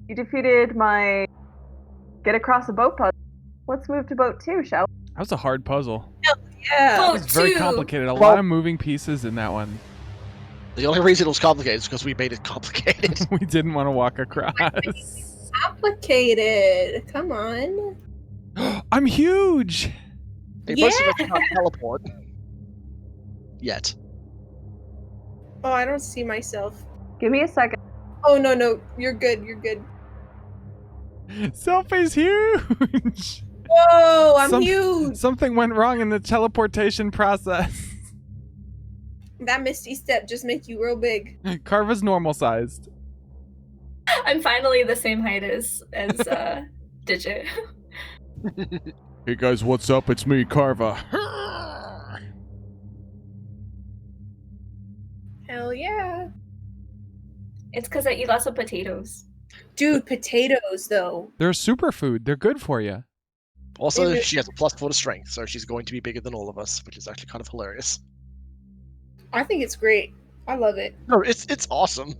You defeated my get across a boat puzzle. Let's move to boat 2, shall we? That was a hard puzzle. Yeah. It was very complicated. A lot of moving pieces in that one. The only reason it was complicated is because we made it complicated. We didn't want to walk across. Complicated. Come on. I'm huge! Hey, most of us can't teleport. Yet. Oh, I don't see myself. Give me a second. Oh, no. You're good. You're good. Selfie's huge! Whoa, I'm huge. Something went wrong in the teleportation process. That Misty step just make you real big. Carva's normal sized. I'm finally the same height as Digit. Hey guys, what's up? It's me, Carva. Hell yeah. It's because I eat lots of potatoes. Dude, potatoes, though. They're a superfood. They're good for you. Also, Maybe- she has a +4 to strength, so she's going to be bigger than all of us, which is actually kind of hilarious. I think it's great. I love it. No, it's awesome.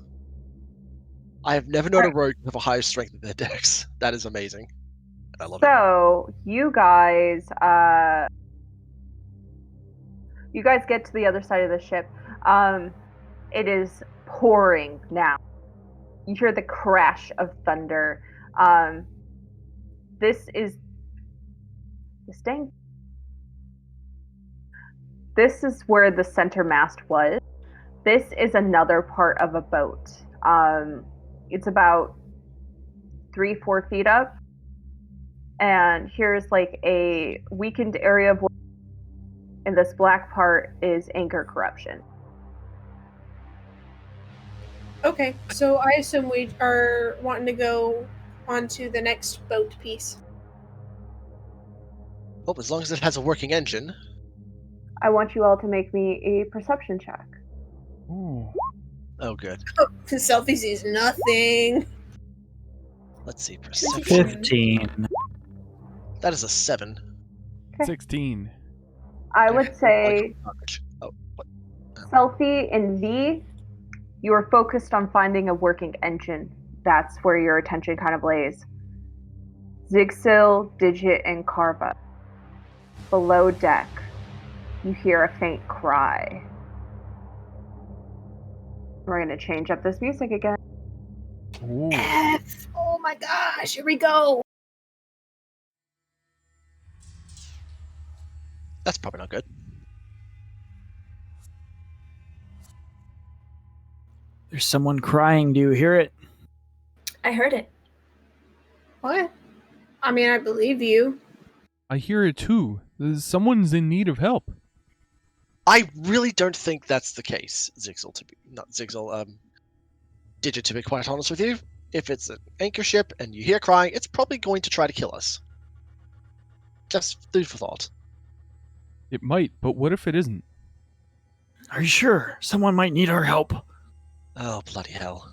I have never known a rogue have a higher strength than their dex. That is amazing. And I love it. So, you guys get to the other side of the ship. It is pouring now. You hear the crash of thunder. This is where the center mast was. This is another part of a boat. It's about 3-4 feet up. And here's like a weakened area of wood. And this black part is anchor corruption. Okay, so I assume we are wanting to go on to the next boat piece. Well, as long as it has a working engine. I want you all to make me a perception check. Ooh. Oh, good. Selfie sees nothing. Let's see. Perception. 15. That is a 7. 16. I would say Oh, what? Selfie and V, you are focused on finding a working engine. That's where your attention kind of lays. Zigsil, Digit, and Carva. Below deck, you hear a faint cry. We're going to change up this music again. Ooh. F. Oh my gosh, here we go. That's probably not good. There's someone crying. Do you hear it? I heard it. What? I mean, I believe you. I hear it too. Someone's in need of help. I really don't think that's the case, Zigzil. Not Zigzil. Digit, to be quite honest with you, if it's an anchor ship and you hear crying, it's probably going to try to kill us. Just food for thought. It might, but what if it isn't? Are you sure? Someone might need our help. Oh, bloody hell.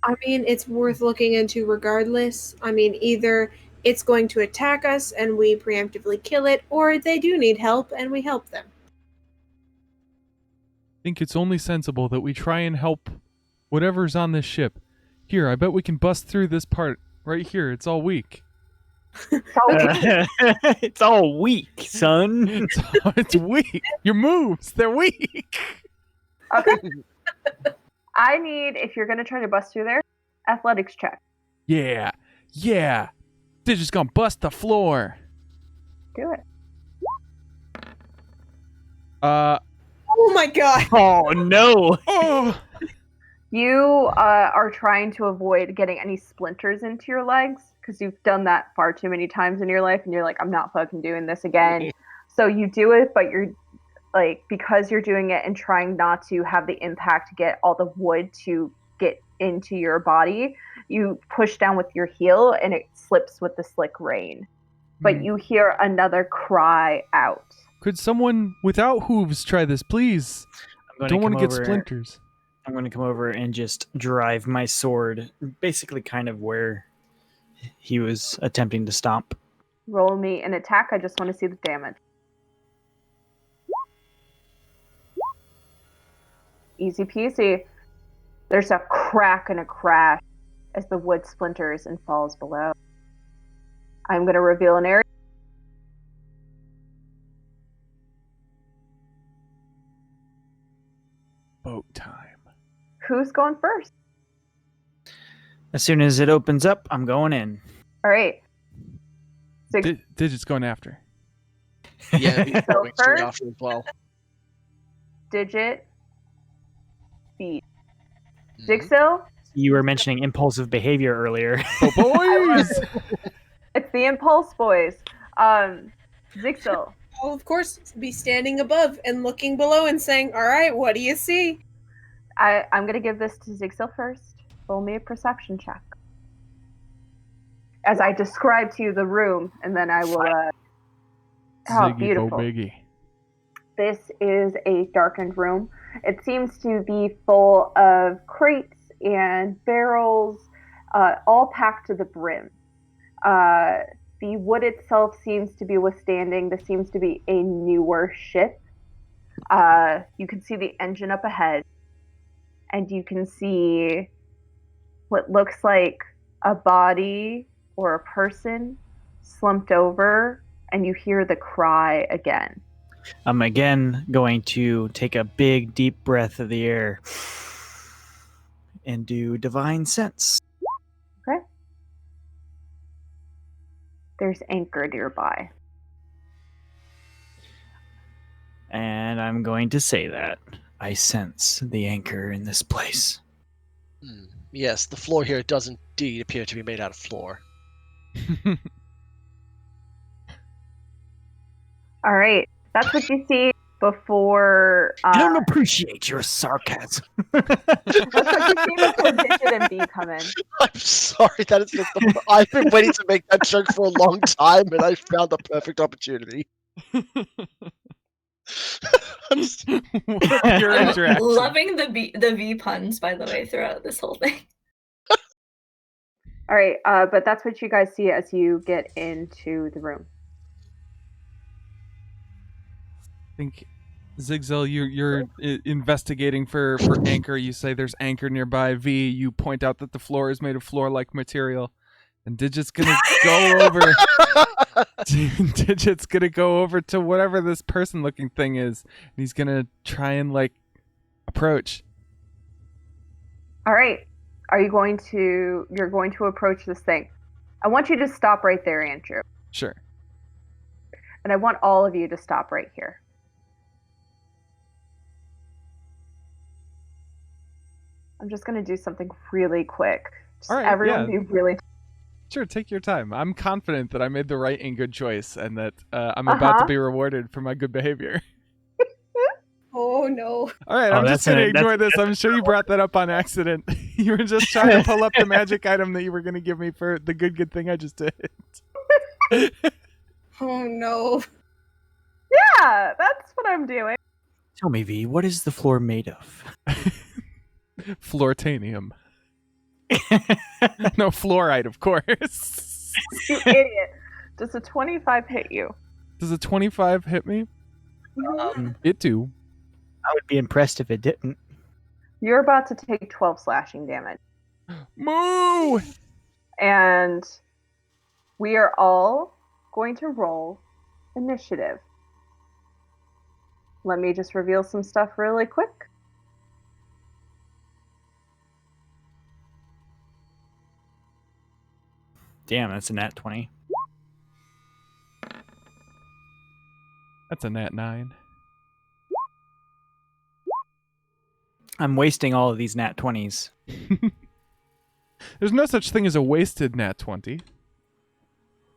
I mean, it's worth looking into regardless. I mean, either it's going to attack us and we preemptively kill it, or they do need help and we help them. I think it's only sensible that we try and help whatever's on this ship. Here, I bet we can bust through this part right here. It's all weak. It's all weak, son. It's weak. Your moves, they're weak. Okay. I need, if you're going to try to bust through there, athletics check. Yeah. They're just gonna bust the floor. Do it. Oh my god! Oh no! Oh. You are trying to avoid getting any splinters into your legs because you've done that far too many times in your life, and you're like, I'm not fucking doing this again. So you do it, but you're like, because you're doing it and trying not to have the impact to get all the wood to get into your body, you push down with your heel and it slips with the slick rain. But you hear another cry out. Could someone without hooves try this, please? Don't want to get splinters. I'm going to come over and just drive my sword basically kind of where he was attempting to stomp. Roll me an attack. I just want to see the damage. Easy peasy. There's a crack and a crash as the wood splinters and falls below. I'm going to reveal an area. Boat time. Who's going first? As soon as it opens up, I'm going in. All right. So Digit's going after. Yeah, he's So going straight first- after as well. Digit, beat. Mhm. Jigsaw, You were mentioning impulsive behavior earlier. Oh, boys! it's the impulse boys. Jigsaw, I'll, of course, be standing above and looking below and saying, all right, what do you see? I'm going to give this to Jigsaw first. Roll me a perception check. As I describe to you the room, and then I will... oh, Ziggy beautiful. Bo Biggie. This is a darkened room. It seems to be full of crates and barrels, all packed to the brim. The wood itself seems to be withstanding. This seems to be a newer ship. You can see the engine up ahead, and you can see what looks like a body or a person slumped over, and you hear the cry again. I'm again going to take a big, deep breath of the air and do divine sense. Okay. There's anchor nearby. And I'm going to say that I sense the anchor in this place. Yes, the floor here does indeed appear to be made out of floor. All right. That's what you see before. I don't appreciate your sarcasm. That's what you see before Digit and B come in. I'm sorry, that is just I've been waiting to make that joke for a long time, and I found the perfect opportunity. I'm s- What are your I'm interactions? loving the V puns, by the way, throughout this whole thing. All right. But that's what you guys see as you get into the room. I think Zigzil, you're investigating for anchor. You say there's anchor nearby. V, you point out that the floor is made of floor-like material, and Digit's gonna go over. Digit's gonna go over to whatever this person-looking thing is, and he's gonna try and approach. All right. You're going to approach this thing. I want you to stop right there, Andrew. Sure. And I want all of you to stop right here. I'm just going to do something really quick. Just All right, everyone yeah. be really... Sure, take your time. I'm confident that I made the right and good choice, and that I'm about to be rewarded for my good behavior. Oh, Oh no. All right, Oh, I'm just that's gonna an- that's- ignore this. I'm sure you brought that up on accident. You were just trying to pull up the magic item that you were gonna give me for the good thing I just did. Oh no. Yeah, that's what I'm doing. Tell me, V, what is the floor made of? Floortanium. No, fluorite, of course. You idiot. Does a 25 hit you? Does a 25 hit me? It do. I would be impressed if it didn't. You're about to take 12 slashing damage. Moo! And we are all going to roll initiative. Let me just reveal some stuff really quick. Damn, that's a nat 20. That's a nat 9. I'm wasting all of these nat 20s. There's no such thing as a wasted nat 20.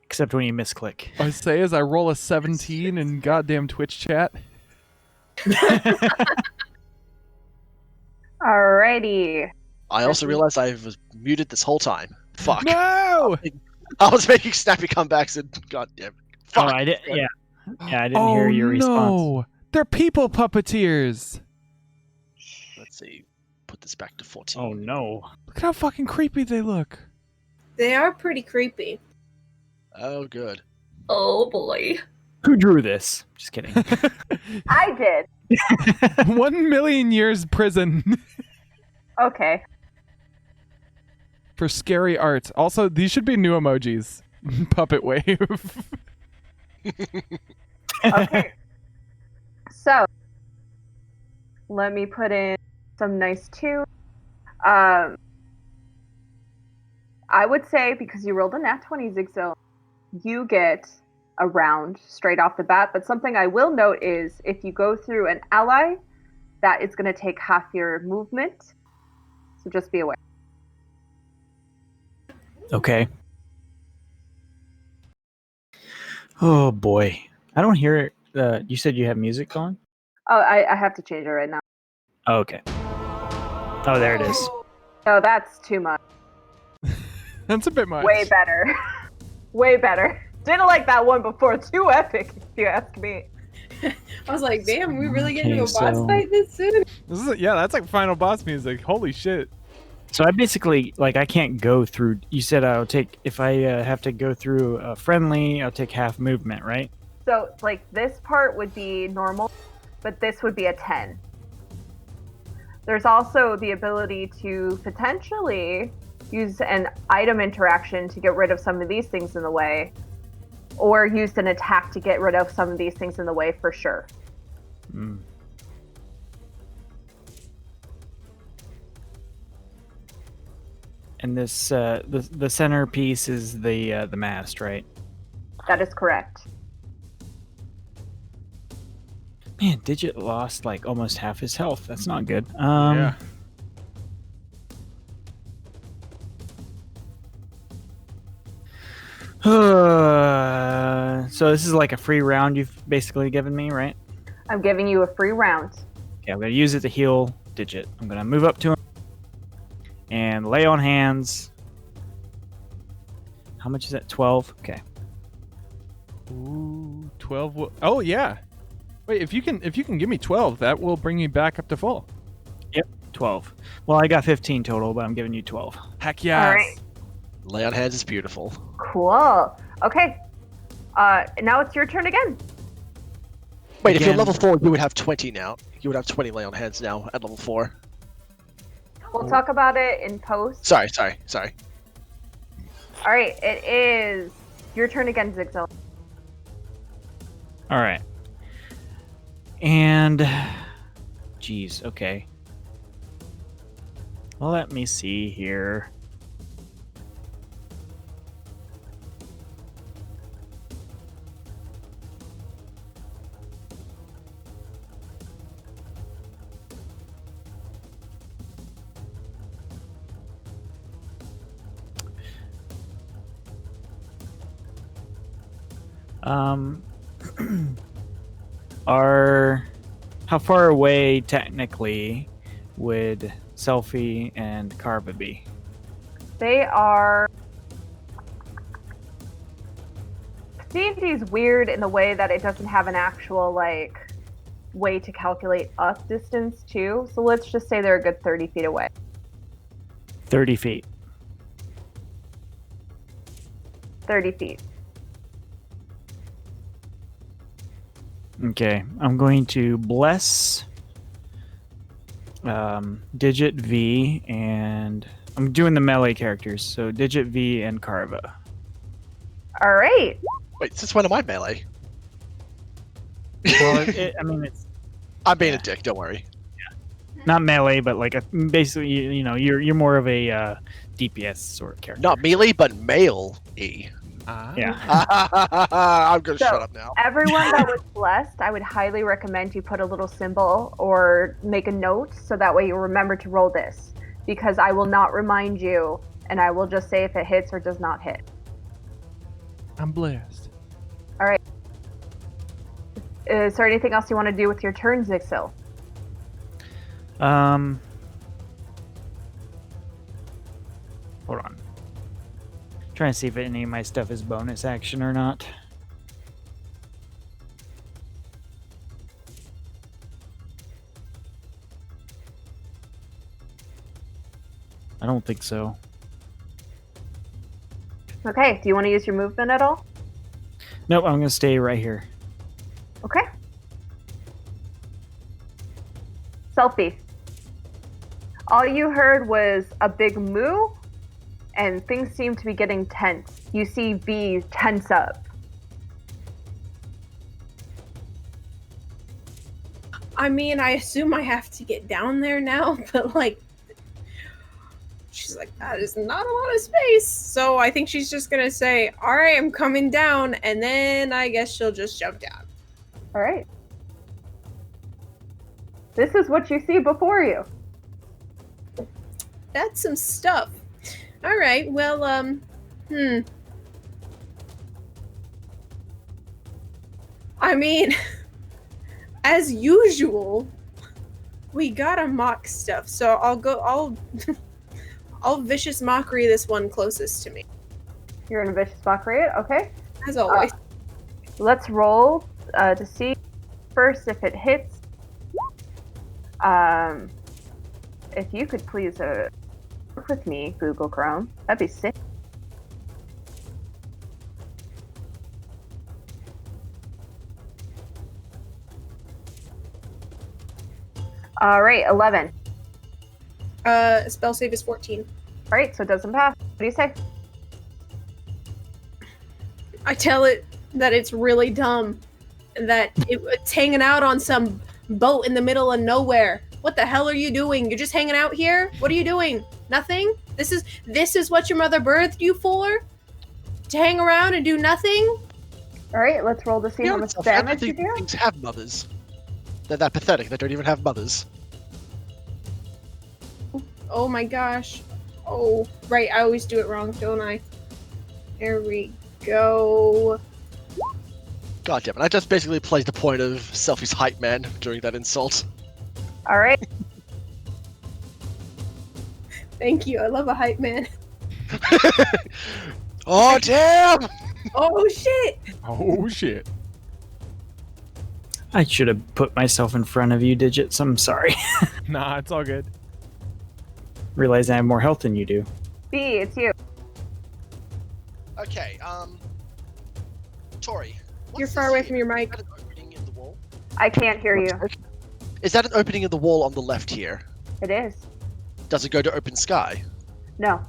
Except when you misclick. I say as I roll a 17 in goddamn Twitch chat. Alrighty. I also realized I was muted this whole time. Fuck. No! I was making snappy comebacks and goddamn. Oh, Fuck. I did. Yeah, I didn't hear your response. No! They're people puppeteers! Let's see. Put this back to 14. Oh no. Look at how fucking creepy they look. They are pretty creepy. Oh, good. Oh boy. Who drew this? Just kidding. I did. 1 million years prison Okay. for scary art. Also, these should be new emojis. Puppet wave. Okay. So, let me put in some nice tunes. I would say, because you rolled a nat 20, Zigzil, you get a round straight off the bat. But something I will note is if you go through an ally, that is going to take half your movement. So just be aware. Okay. Oh boy. I don't hear it. You said you have music on? Oh, I have to change it right now. Oh, okay. Oh, there it is. No, that's too much. That's a bit much. Way better. Way better. Didn't like that one before. Too epic, if you ask me. I was like, damn, we really getting Okay, into a boss so- fight this soon? This is that's like final boss music. Holy shit. So I basically, like, I can't go through. You said I'll take, if I have to go through a friendly, I'll take half movement, right? So, like, this part would be normal, but this would be a 10. There's also the ability to potentially use an item interaction to get rid of some of these things in the way, or use an attack to get rid of some of these things in the way for sure. Mm. And this, the centerpiece is the mast, right? That is correct. Man, Digit lost like almost half his health. That's not good. Yeah. So this is like a free round you've basically given me, right? I'm giving you a free round. Okay, I'm gonna use it to heal Digit. I'm gonna move up to him and lay on hands. How much is that? 12. Okay. Ooh, 12. Oh yeah. Wait, if you can give me 12, that will bring you back up to full. 12. Well, I got 15 total, but I'm giving you 12. Heck yeah. All right. Lay on hands is beautiful. Cool. Okay. Now it's your turn again. Wait, if you're Again. level 4, you would have 20 now. You would have 20 lay on hands now at level 4. We'll talk about it in post. Sorry. All right. It is your turn again, Zigzil. All right. And, geez, okay. Well, let me see here. How far away, technically, would Selfie and Carva be? They are. D&D is weird in the way that it doesn't have an actual like way to calculate us distance too. So let's just say they're a good 30 feet away. 30 feet. 30 feet. Okay, I'm going to bless Digit V, and I'm doing the melee characters, so Digit V and Carva. All right. Wait, since when am I melee? Well, I mean, it's I'm being a dick. Don't worry. not melee, but like basically, you know, you're more of a DPS sort of character. Not melee, but male-y. Yeah. I'm gonna So- shut up now. Everyone that was blessed, I would highly recommend you put a little symbol or make a note so that way you remember to roll this. Because I will not remind you, and I will just say if it hits or does not hit. I'm blessed. Is there anything else you want to do with your turn, Zixil? Hold on. Trying to see if any of my stuff is bonus action or not. I don't think so. Okay, do you want to use your movement at all? Nope, I'm gonna stay right here. Okay. Selfie. All you heard was a big moo, and things seem to be getting tense. You see V tense up. I mean, I assume I have to get down there now, but like, she's like, that is not a lot of space. So I think she's just gonna say, all right, I'm coming down, and then I guess she'll just jump down. All right. This is what you see before you. That's some stuff. All right, well, I mean, as usual, we gotta mock stuff. So I'll vicious mockery this one closest to me, You're in a vicious mockery. Okay. as always. Let's roll to see first if it hits. If you could please work with me, Google Chrome, that'd be sick. All right, 11. Spell save is 14. All right, so it doesn't pass. What do you say? I tell it that it's really dumb, that it's hanging out on some boat in the middle of nowhere. What the hell are you doing? You're just hanging out here? What are you doing? Nothing? This is what your mother birthed you for? To hang around and do nothing? All right, let's roll to see how much I don't damage you think do. things have mothers. They're that pathetic. They don't even have mothers. Oh my gosh. Oh, right, I always do it wrong, don't I? There we go. God damn it! I just basically played the point of Selfie's hype man during that insult. All right, Thank you. I love a hype man. Oh damn! Oh shit! Oh shit. I should have put myself in front of you, Digits. I'm sorry. Nah, it's all good. Realize I have more health than you do. B, it's you. Okay, Tori. You're what's far this away here? from your Is mic. that an opening in the wall? I can't hear you. Is that an opening in the wall on the left here? It is. Does it go to open sky? No.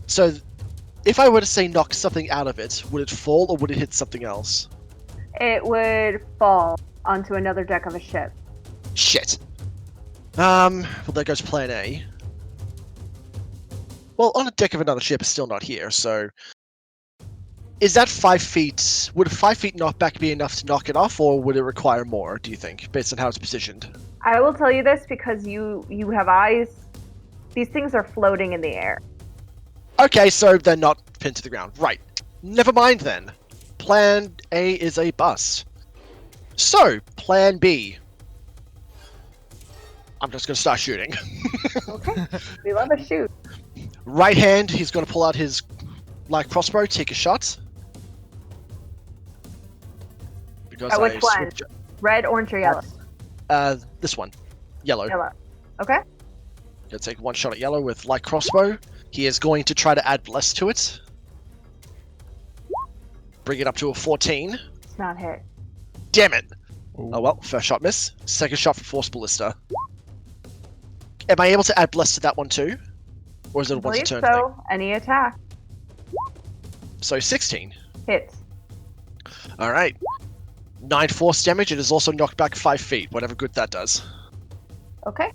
So, if I were to say knock something out of it, would it fall or would it hit something else? It would fall onto another deck of a ship. Shit. Well, there goes plan A. Well, on a deck of another ship is still not here, so... Is that 5 feet... Would 5 feet knockback be enough to knock it off, or would it require more, do you think, based on how it's positioned? I will tell you this because you have eyes. These things are floating in the air. Okay, so they're not pinned to the ground. Right. Never mind then. Plan A is a bust. So, plan B. I'm just going to start shooting. Okay. We love a shoot. Right hand, he's going to pull out his light crossbow, take a shot. Because At which I one? switched- Red, orange, or yellow? This one. Yellow. Yellow. Okay. Gonna take one shot at yellow with light crossbow. He is going to try to add bless to it. Bring it up to a 14. It's not hit. Damn it! Ooh. Oh well, first shot miss. Second shot for Force Ballista. Am I able to add bless to that one too? Or is it a I once a believe turn so. thing? Any attack So 16. hits. Alright. 9 force damage. It is also knocked back 5 feet, whatever good that does. Okay.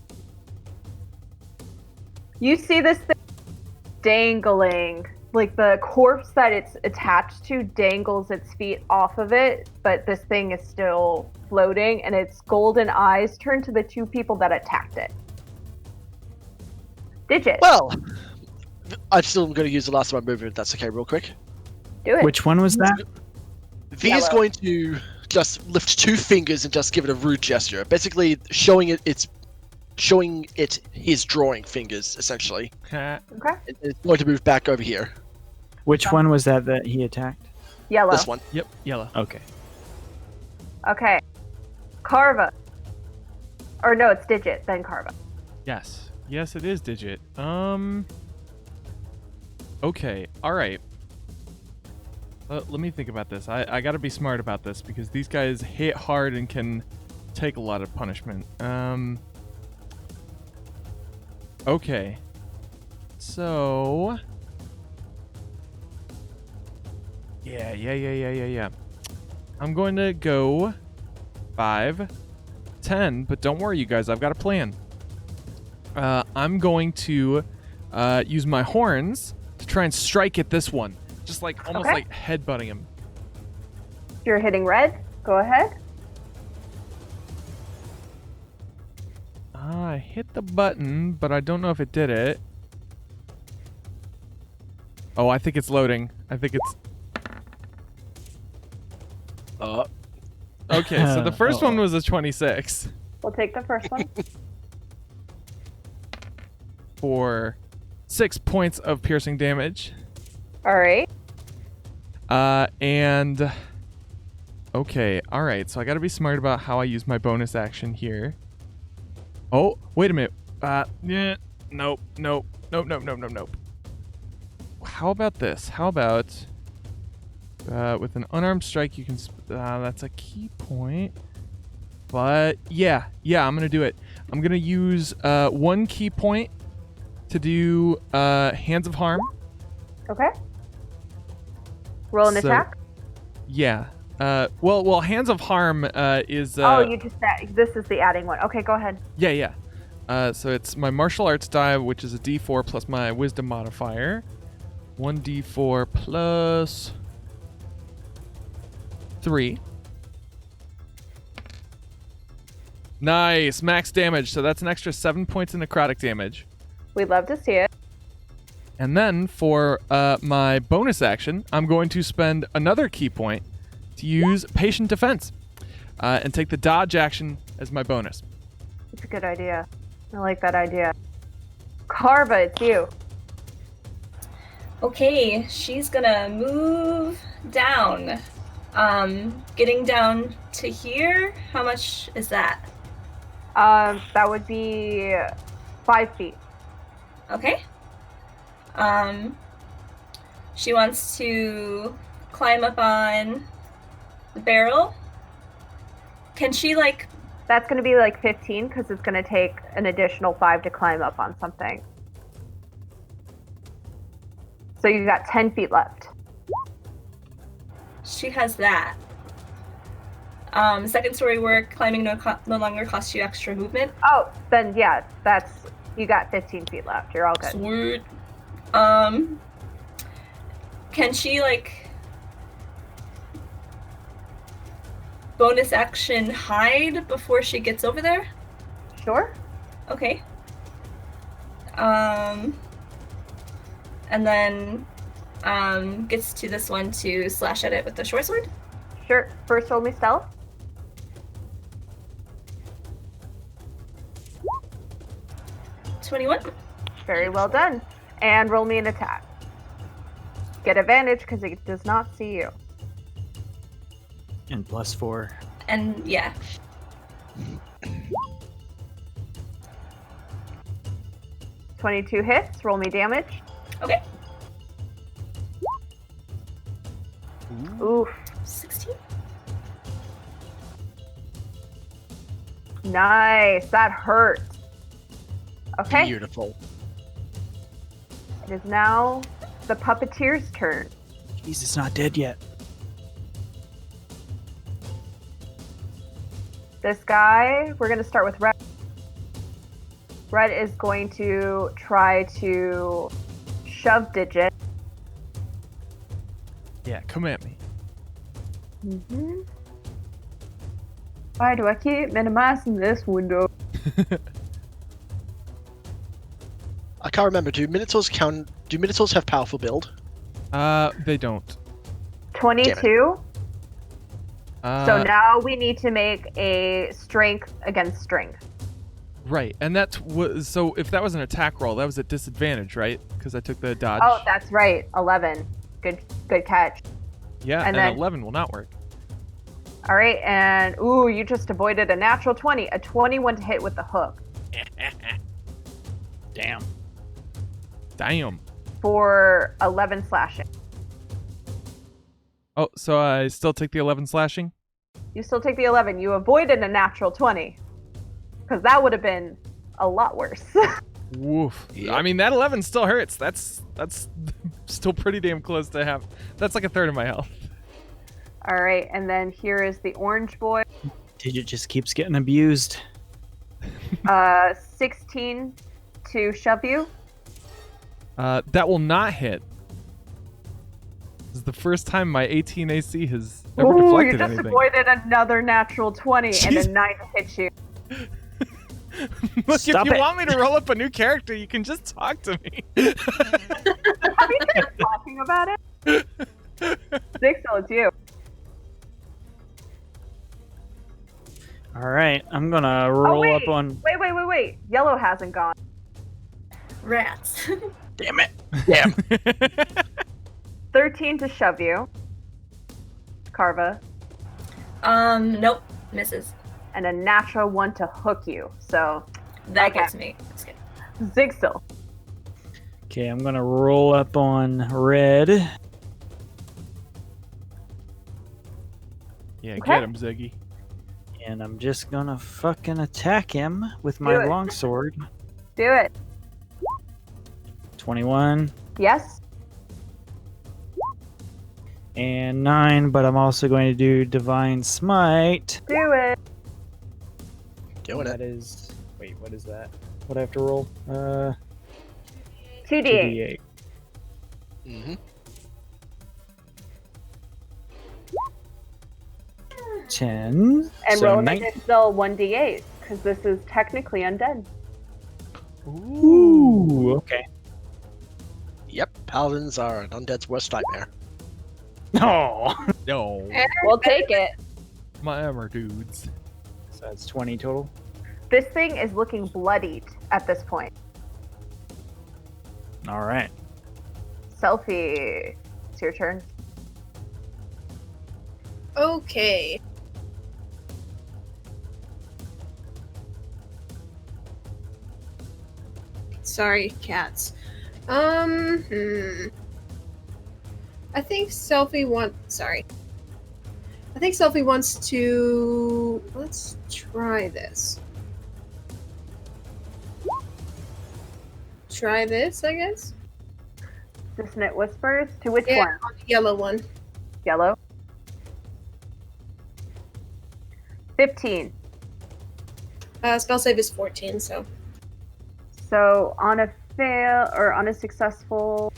You see this thing dangling, like the corpse that it's attached to dangles its feet off of it, but this thing is still floating, and its golden eyes turn to the two people that attacked it. Digit, Well, I'm still going to use the last of my movement if that's okay real quick. do it. Which one was that? V is Yellow. going to just lift 2 fingers and just give it a rude gesture. Basically showing it his drawing fingers, essentially. Okay. Okay. It's going to move back over here. Which one was that he attacked? Yellow. This one. Yep, yellow. Okay. Okay. Carva. Or no, it's Digit, then Carva. Yes. Yes, it is Digit. Okay, alright. Let me think about this. I gotta be smart about this because these guys hit hard and can take a lot of punishment. Okay. So... Yeah. I'm going to go 5, 10, but don't worry, you guys. I've got a plan. I'm going to use my horns to try and strike at this one. Just like almost Okay. like headbutting him. You're hitting red. Go ahead. I hit the button, but I don't know if it did it. Oh, I think it's loading. I think it's... Okay, so the first one was a 26 We'll take the first one. for 6 points of piercing damage. All right. And... Okay, alright, so I gotta be smart about how I use my bonus action here. Oh, wait a minute. Yeah, nope. How about this? How about... with an unarmed strike, you can... that's a key point. But, yeah, I'm gonna do it. I'm gonna use 1 key point to do Hands of Harm. Okay. Roll an So- attack. Yeah. Well, Hands of Harm is... Oh, you just this is the adding one. Okay, go ahead. Yeah. So it's my martial arts die, which is a D4 plus my wisdom modifier. 1d4 plus 3. Nice, max damage. So that's an extra 7 points of necrotic damage. We'd love to see it. And then for my bonus action, I'm going to spend another key point to use Patient Defense and take the dodge action as my bonus. It's a good idea. I like that idea. Carva, it's you. Okay, she's gonna move down. Getting down to here. How much is that? That would be 5 feet. Okay. She wants to climb up on the barrel. Can she That's going to be like 15 because it's going to take an additional 5 to climb up on something. So you got 10 feet left. She has that. Second story work, climbing no longer costs you extra movement. Oh, then yeah, you got 15 feet left. You're all good. Sweet. Can she bonus action hide before she gets over there? Sure. Okay. And then gets to this one to slash at it with the short sword. Sure. First roll me stealth. 21. Very well done. And roll me an attack. Get advantage because it does not see you. And +4. And yeah. +22 hits. Roll me damage. Okay. Oof. 16. Nice. That hurt. Okay. Beautiful. It is now the puppeteer's turn. Jeez, it's not dead yet. This guy, we're going to start with Red. Red is going to try to shove Digit. Yeah, come at me. Mm-hmm. Why do I keep minimizing this window? I can't remember. Do Minotaurs count? Do Minotaurs have powerful build? They don't. 22. Uh, So now we need to make a strength against strength. Right, and that's what. So if that was an attack roll, that was at disadvantage, right? Because I took the dodge. Oh, that's right. 11. Good catch. yeah, and and then- 11 will not work. All right, and ooh, you just avoided a natural 20, a 21 to hit with the hook Damn. Damn. for 11 slashing. Oh, so I still take the 11 slashing? You still take the 11. You avoided a natural 20 because that would have been a lot worse. Woof. Yep. I mean, that 11 still hurts. That's still pretty damn close to have. That's like a third of my health. All right, and then here is the orange boy. Digit just keeps getting abused. 16 to shove you. That will not hit. This is the first time my 18 AC has ever Ooh, you deflected just anything. avoided another natural 20 and Jeez. a 9 hit you. Look, Stop if you it. want me to roll up a new character, you can just talk to me. Have you been talking about it? Zixel, it's you. All right, I'm gonna roll wait. up on. Wait. Yellow hasn't gone. Rats. Damn it! Damn. 13 to shove you. Carva. Nope. Misses. And a natural 1 to hook you. So, That Okay. gets me. Just kidding. Zixel. Okay, I'm gonna roll up on red. Yeah, Okay. get him, Ziggy. And I'm just gonna fucking attack him with my Do it. longsword. Do it. 21 Yes. and 9, but I'm also going to do Divine Smite. Do it. Doing That it. is. Wait, what is that? What do I have to roll? 2d8. 2d8. Mm-hmm. 10. And so roll an 19. additional 1d8 because this is technically undead. Ooh, okay. Yep. Paladins are an undead's worst nightmare. No. No, We'll take it. my armor dudes. So that's 20 total. This thing is looking bloodied at this point. All right. Selfie, it's your turn. Okay. Sorry, cats. I think Selfie wants to. Let's try this. Try this, I guess. Dissonant Whispers. To which Yeah, one? on the yellow one. Yellow. 15. Spell save is 14, so. So on a fail or on a successful,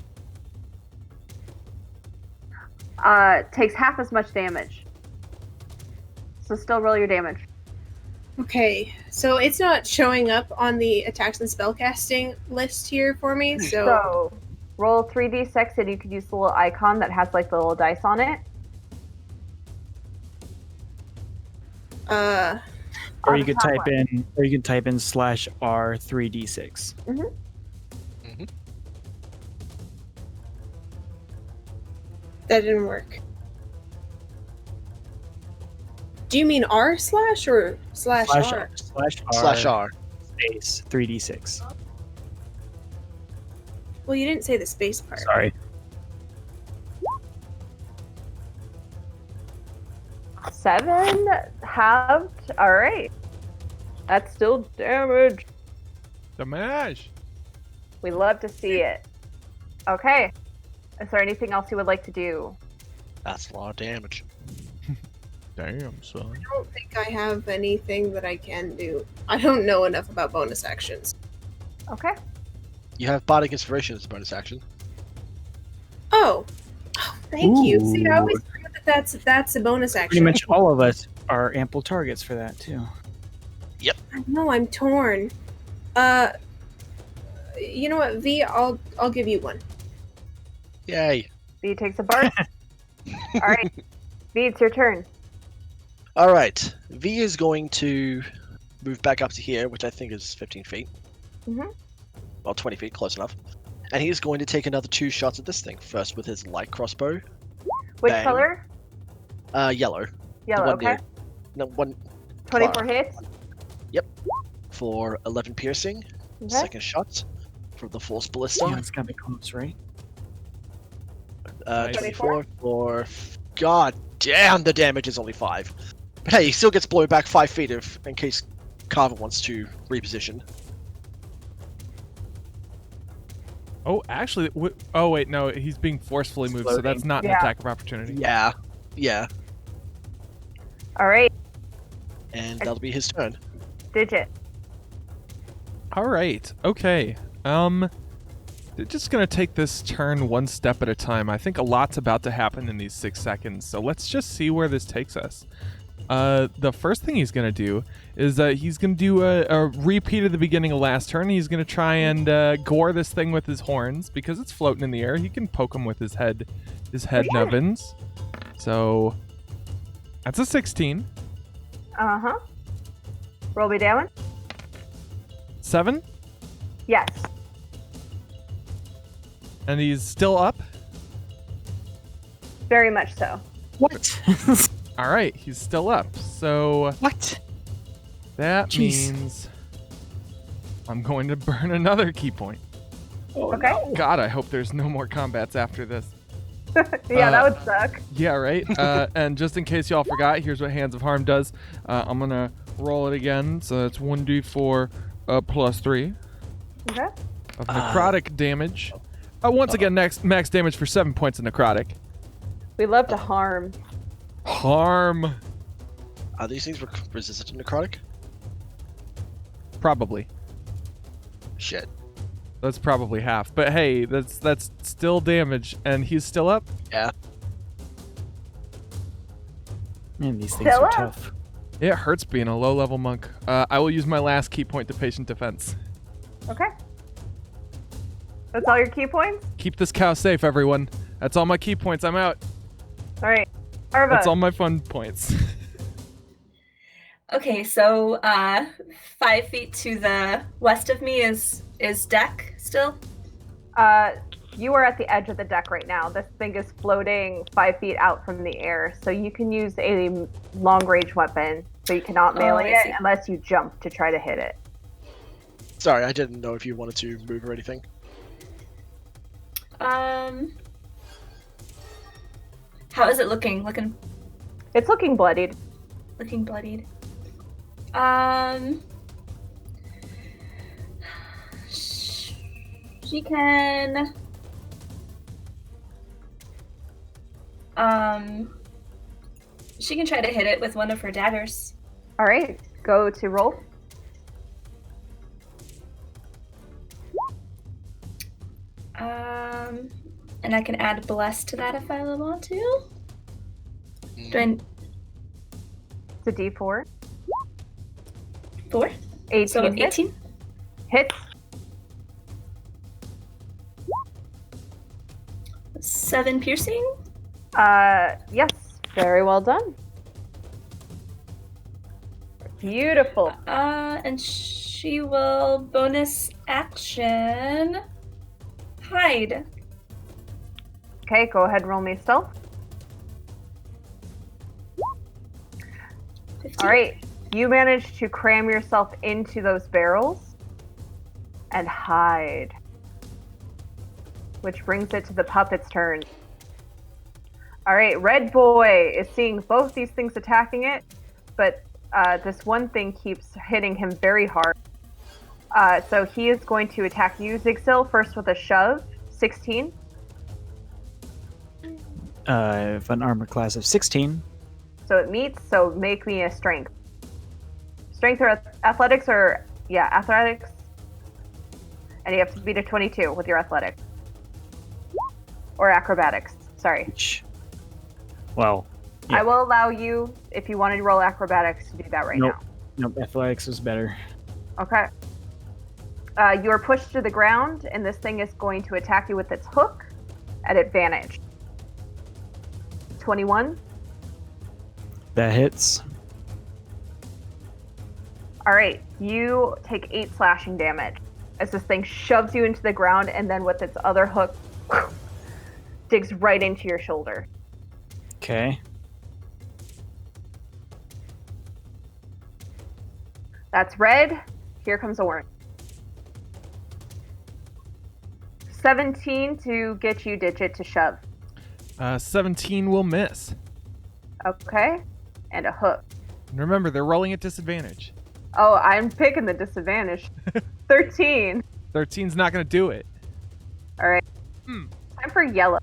takes half as much damage. So still roll your damage. Okay, so it's not showing up on the attacks and spellcasting list here for me, so. So roll 3d6 and you could use the little icon that has like the little dice on it. Or on you the could top type left. in, or you can type in /R3d6. That didn't work. Do you mean R slash or slash R? /R. Space 3d6. Well, you didn't say the space part. Sorry. 7 halved. All right. That's still damage. Damage. We love to see it. Okay. Is there anything else you would like to do? That's a lot of damage. Damn, son. I don't think I have anything that I can do. I don't know enough about bonus actions. Okay. You have Bardic Inspiration as a bonus action. Oh, thank you. See, I Ooh. always forget that that's a bonus Pretty action. much all of us are ample targets for that too. I know I'm torn. You know what, V? I'll give you one. Yay. V takes a bar. All right. V, it's your turn. All right. V is going to move back up to here, which I think is 15 feet. Mhm. Well, 20 feet, close enough. And he's going to take another 2 shots at this thing. First with his light crossbow. Which Bang. color? Yellow. Yellow. one Okay. near- No, one 24 hits. for 11 piercing. Okay. Second shot for the Force Ballista. Yeah, it's gotta be close, right? Nice. 24 for... God damn, the damage is only 5. But hey, he still gets blown back 5 feet in case Carver wants to reposition. Oh, actually, oh wait, no, he's being forcefully moved, so that's not an Yeah. attack of opportunity. Yeah. Yeah. All right. And that'll be his turn. Digit. All right. Okay. They're just gonna take this turn one step at a time. I think a lot's about to happen in these 6 seconds, so let's just see where this takes us. The first thing he's gonna do is he's gonna do a repeat of the beginning of last turn. He's gonna try and gore this thing with his horns because it's floating in the air. He can poke him with his head nubbins. So that's a 16. Uh-huh. Roll me down. 7, Yes. and he's still up. Very much so. What? All right, he's still up. So What? that Jeez. means I'm going to burn another key point. Oh, Okay. no. God, I hope there's no more combats after this. Yeah, that would suck. Yeah, right. And just in case y'all forgot, here's what Hands of Harm does. I'm gonna roll it again. So it's 1d4 plus 3 Okay. of necrotic damage. Once again, max damage for 7 points of necrotic. We love to harm. Harm, Are these things resistant to necrotic? probably. Shit. That's probably half. But hey, that's still damage, and he's still up. Yeah. Man, these things Still are up. tough. It hurts being a low-level monk. I will use my last key point to patient defense. Okay. That's all your key points? Keep this cow safe, everyone. That's all my key points. I'm out. All right. Arva. That's all my fun points. Okay, so 5 feet to the west of me is deck still. You are at the edge of the deck right now. This thing is floating 5 feet out from the air, so you can use a long-range weapon, but you cannot melee I see. it unless you jump to try to hit it. Sorry, I didn't know if you wanted to move or anything. How is it looking? It's looking bloodied. Looking bloodied. She can. She can try to hit it with one of her daggers. All right, go to roll. And I can add bless to that if I want to. Do I It's a D4. 4? 18. So 18. Hits. 7 piercing. Yes. Very well done. Beautiful. And she will bonus action hide. Okay, go ahead and roll me stealth. 15. All right, you managed to cram yourself into those barrels and hide. Which brings it to the puppet's turn. All right, Red Boy is seeing both these things attacking it, but this one thing keeps hitting him very hard. So he is going to attack you, Zigzil, first with a shove, 16. If an armor class of 16. So it meets, so make me a strength. Strength or athletics or, yeah, athletics. And you have to beat a 22 with your athletics. Or acrobatics, sorry. Well, yeah. I will allow you, if you wanted to roll acrobatics, to do that right Nope. now. Nope, athletics is better. Okay. You are pushed to the ground, and this thing is going to attack you with its hook at advantage. 21. That hits. All right, you take 8 slashing damage as this thing shoves you into the ground, and then with its other hook, digs right into your shoulder. Okay. That's red. Here comes orange. 17 to get you digit to shove. 17 will miss. Okay. And a hook. And remember, they're rolling at disadvantage. Oh, I'm picking the disadvantage. 13. 13's not going to do it. All right. Time for yellow.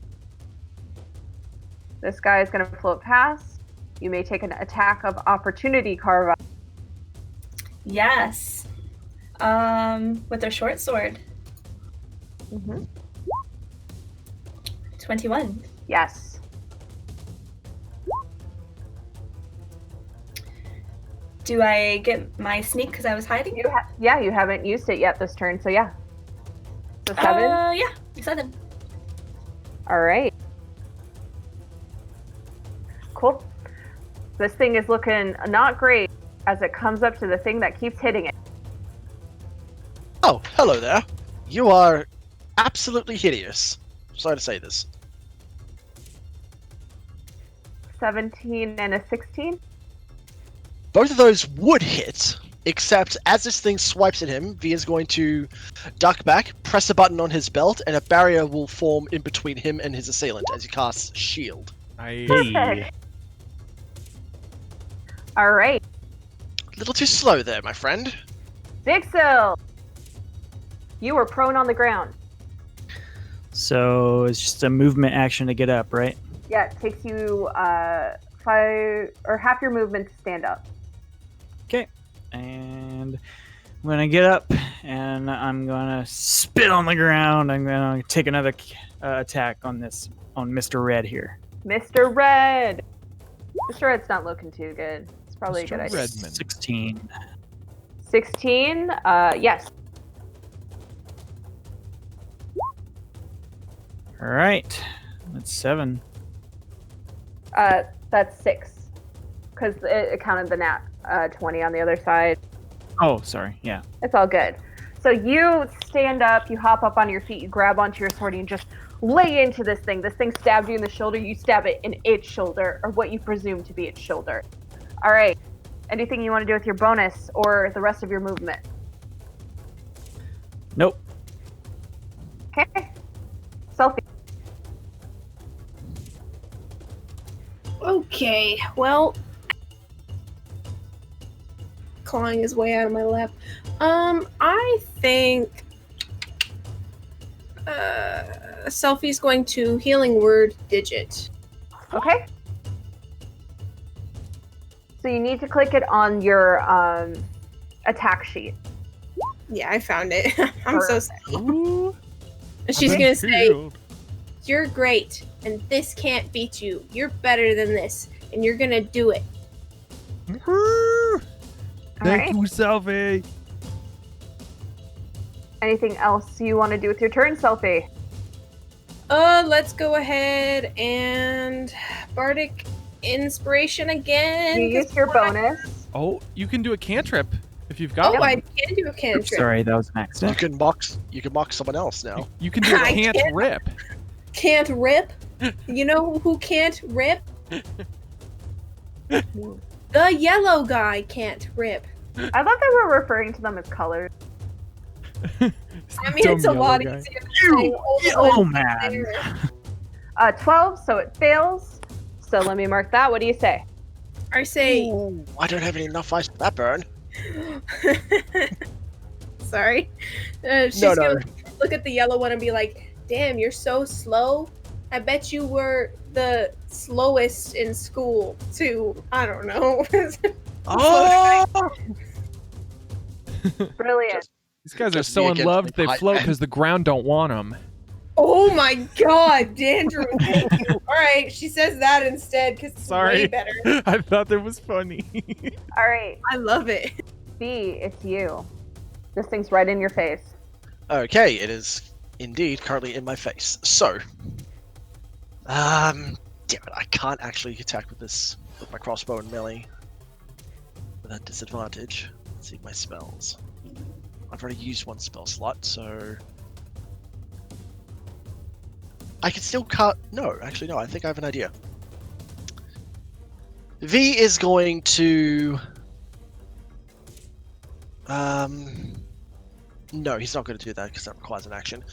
This guy is going to float past. You may take an attack of opportunity, Carva. Yes. With their short sword. 21. Yes. Do I get my sneak because I was hiding? Yeah, you haven't used it yet this turn, so yeah. So 7? Yeah, 7. All right. Cool. This thing is looking not great as it comes up to the thing that keeps hitting it. Oh, hello there. You are absolutely hideous. Sorry to say this. 17 and a 16. Both of those would hit, except as this thing swipes at him, V is going to duck back, press a button on his belt, and a barrier will form in between him and his assailant as he casts Shield. Perfect. All right. A little too slow there, my friend. Dixel, you were prone on the ground. So it's just a movement action to get up, right? Yeah, it takes you 5 or half your movement to stand up. Okay. And I'm going to get up and I'm going to spit on the ground. I'm going to take another attack on Mr. Red here. Mr. Red. Mr. Red's not looking too good. It's probably a good idea. Redmond. 16. 16, yes. All right. That's 7. That's 6. Because it counted the nat 20 on the other side. Oh, sorry. Yeah. It's all good. So you stand up, you hop up on your feet, you grab onto your sword, and you just lay into this thing. This thing stabbed you in the shoulder, you stab it in its shoulder, or what you presume to be its shoulder. All right. Anything you want to do with your bonus or the rest of your movement? Nope. Okay. Selfie. Okay, well, clawing his way out of my lap. I think Selfie's going to healing word digit. Okay. So you need to click it on your attack sheet. Yeah, I found it. I'm so sad. Ooh, She's I've gonna been say, healed. "You're great, and this can't beat you. You're better than this, and you're gonna do it." Woo! Thank right. you, Selfie. Anything else you want to do with your turn, Selfie? Let's go ahead and Bardic Inspiration again. You use your bonus. Oh, you can do a cantrip if you've got Oh, one. I can do a cantrip. Sorry, that was an You accident. can mock someone else now. You can do a I can't can't. rip. Can't rip? You know who can't rip? The yellow guy can't rip. I thought they were referring to them as colors. I mean, Dumb it's a lot yellow guy. easier than saying, oh, the Yellow one's man. there. 12, so it fails. So let me mark that. What do you say? I say, Ooh, I don't have enough ice for that burn. sorry. She's No. gonna look at the yellow one and be like, damn, you're so slow. I bet you were the slowest in school, too. I don't know. Oh! Brilliant. These guys are Just so me against unloved my they high float man. because the ground don't want them. Oh my god, Dandrew, thank you. Alright, she says that instead because it's Sorry. way better. I thought that was funny. All right, I love it. B, it's you. This thing's right in your face. Okay, it is indeed currently in my face. So, damn it, I can't actually attack with this with my crossbow and melee without disadvantage. Let's see my spells. I've already used one spell slot, so I can still cut. No, actually, no. I think I have an idea. V is going to. No, he's not going to do that because that requires an action.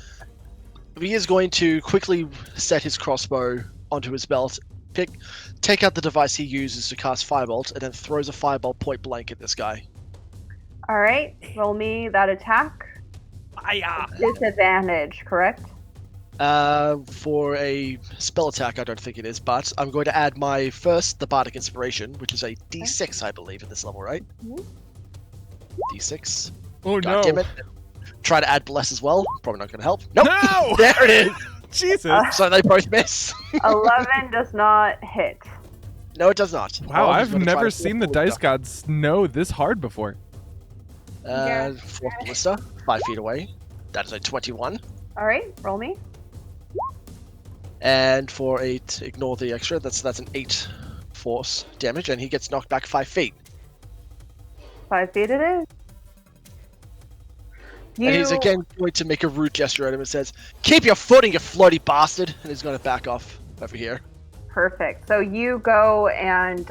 He is going to quickly set his crossbow onto his belt, take out the device he uses to cast Firebolt, and then throws a Firebolt point blank at this guy. All right, roll me that attack. Disadvantage, correct? For a spell attack, I don't think it is, but I'm going to add the Bardic Inspiration, which is a D6, I believe, at this level, right? Mhm. D6. Oh God damn it. Try to add Bless as well. Probably not going to help. Nope. No! There it is. Jesus. So they both miss. 11 does not hit. No, it does not. Wow, Oh, he's I've gonna try never to seen the forward dice gods know this hard before. Yeah. Fourth ballista, 5 feet away. That is a 21. All right, roll me. And for 8, ignore the extra. That's an 8 force damage, and he gets knocked back 5 feet. 5 feet it is. And he's again going to make a rude gesture at him and says, "Keep your footing, you floaty bastard!" And he's going to back off over here. Perfect. So you go and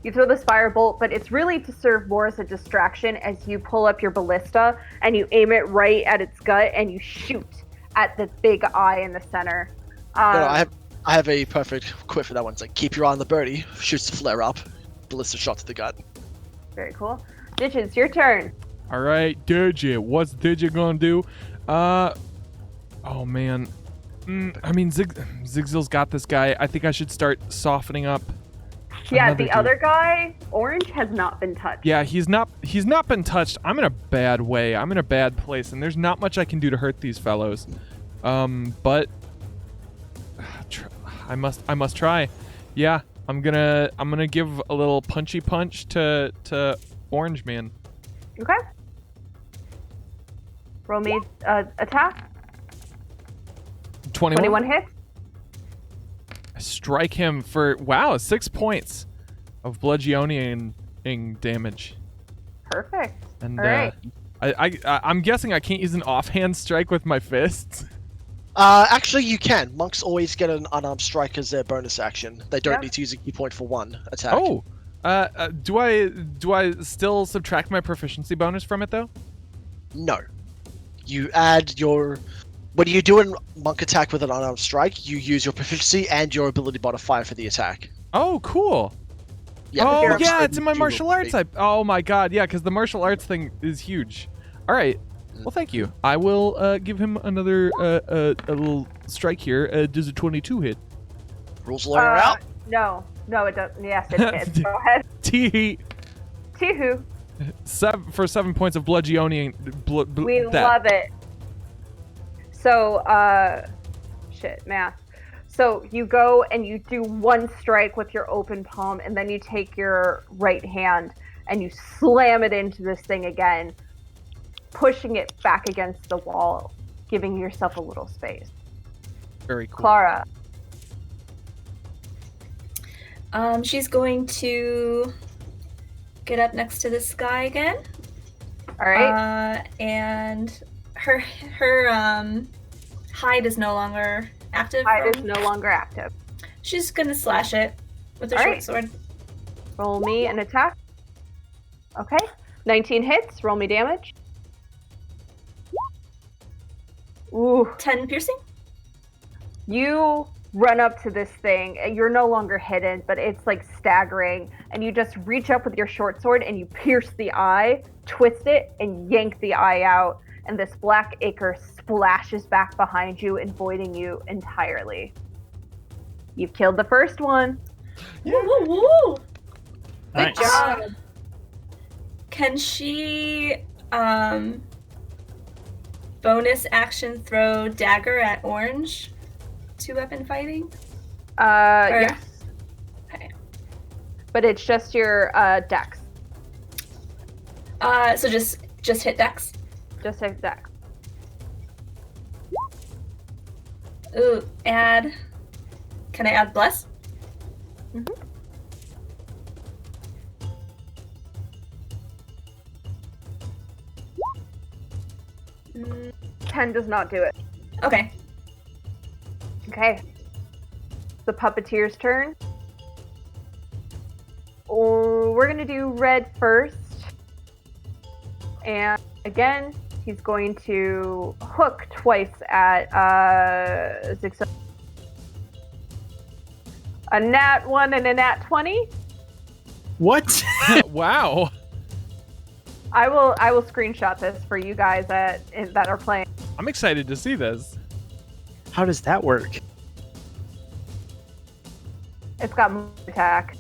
you throw this firebolt, but it's really to serve more as a distraction as you pull up your ballista and you aim it right at its gut and you shoot at the big eye in the center. No, I have a perfect quip for that one. It's like, keep your eye on the birdie, shoots the flare up, ballista shot to the gut. Very cool. Digits, your turn. All right, Digit. What's Digit gonna do? Oh man. I mean, Zigzil's got this guy. I think I should start softening up. Yeah, another the dude. other guy, Orange, has not been touched. Yeah, he's not been touched. I'm in a bad way. I'm in a bad place, and there's not much I can do to hurt these fellows. But I must try. Yeah, I'm gonna give a little punchy punch to Orange Man. Okay. Roll me attack. 21 hits. Strike him for 6 points of bludgeoning damage. Perfect. And All right. I'm guessing I can't use an offhand strike with my fists. Actually, you can. Monks always get an unarmed strike as their bonus action. They don't Yep. need to use a key point for one attack. Oh, do I still subtract my proficiency bonus from it though? No. You add your... When you do a monk attack with an unarmed strike, you use your proficiency and your ability modifier for the attack. Oh, cool. Yeah, Oh monks yeah, don't it's in my do martial arts. Oh my god, yeah, because the martial arts thing is huge. All right. Well, thank you. I will give him another a little strike here. Does a 22 hit? Rules lawyer out. No, it doesn't. Yes, it hits. Go ahead. T T-hoo. 7 points of bludgeoning. We love it. So, math. So you go and you do one strike with your open palm, and then you take your right hand and you slam it into this thing again, pushing it back against the wall, giving yourself a little space. Very cool. Clara. She's going to get up next to this guy again. All right. And her hide is no longer active. Hide is no longer active. She's gonna slash it with her short sword. Roll me an attack. Okay. 19 hits. Roll me damage. Ooh. 10 piercing. You run up to this thing. You're no longer hidden, but it's like staggering. And you just reach up with your short sword and you pierce the eye, twist it, and yank the eye out. And this black ichor splashes back behind you and voiding you entirely. You've killed the first one. Yeah. Woo, woo, woo. Nice. Good job. Can she bonus action throw dagger at Orange? 2-weapon fighting? Yes. Okay. But it's just your dex. So just hit dex. Just hit dex. Ooh, add. Can I add bless? Mm-hmm. 10 does not do it. Okay. Okay. The puppeteer's turn. We're gonna do red first. And again, he's going to hook twice at Zixo. A nat 1 and a nat 20. What? Wow. I will screenshot this for you guys that are playing. I'm excited to see this. How does that work? It's got more attack.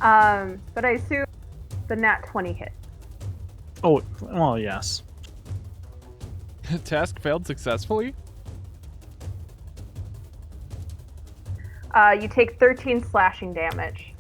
But I assume the nat 20 hit. Oh, well, yes. Task failed successfully. You take 13 slashing damage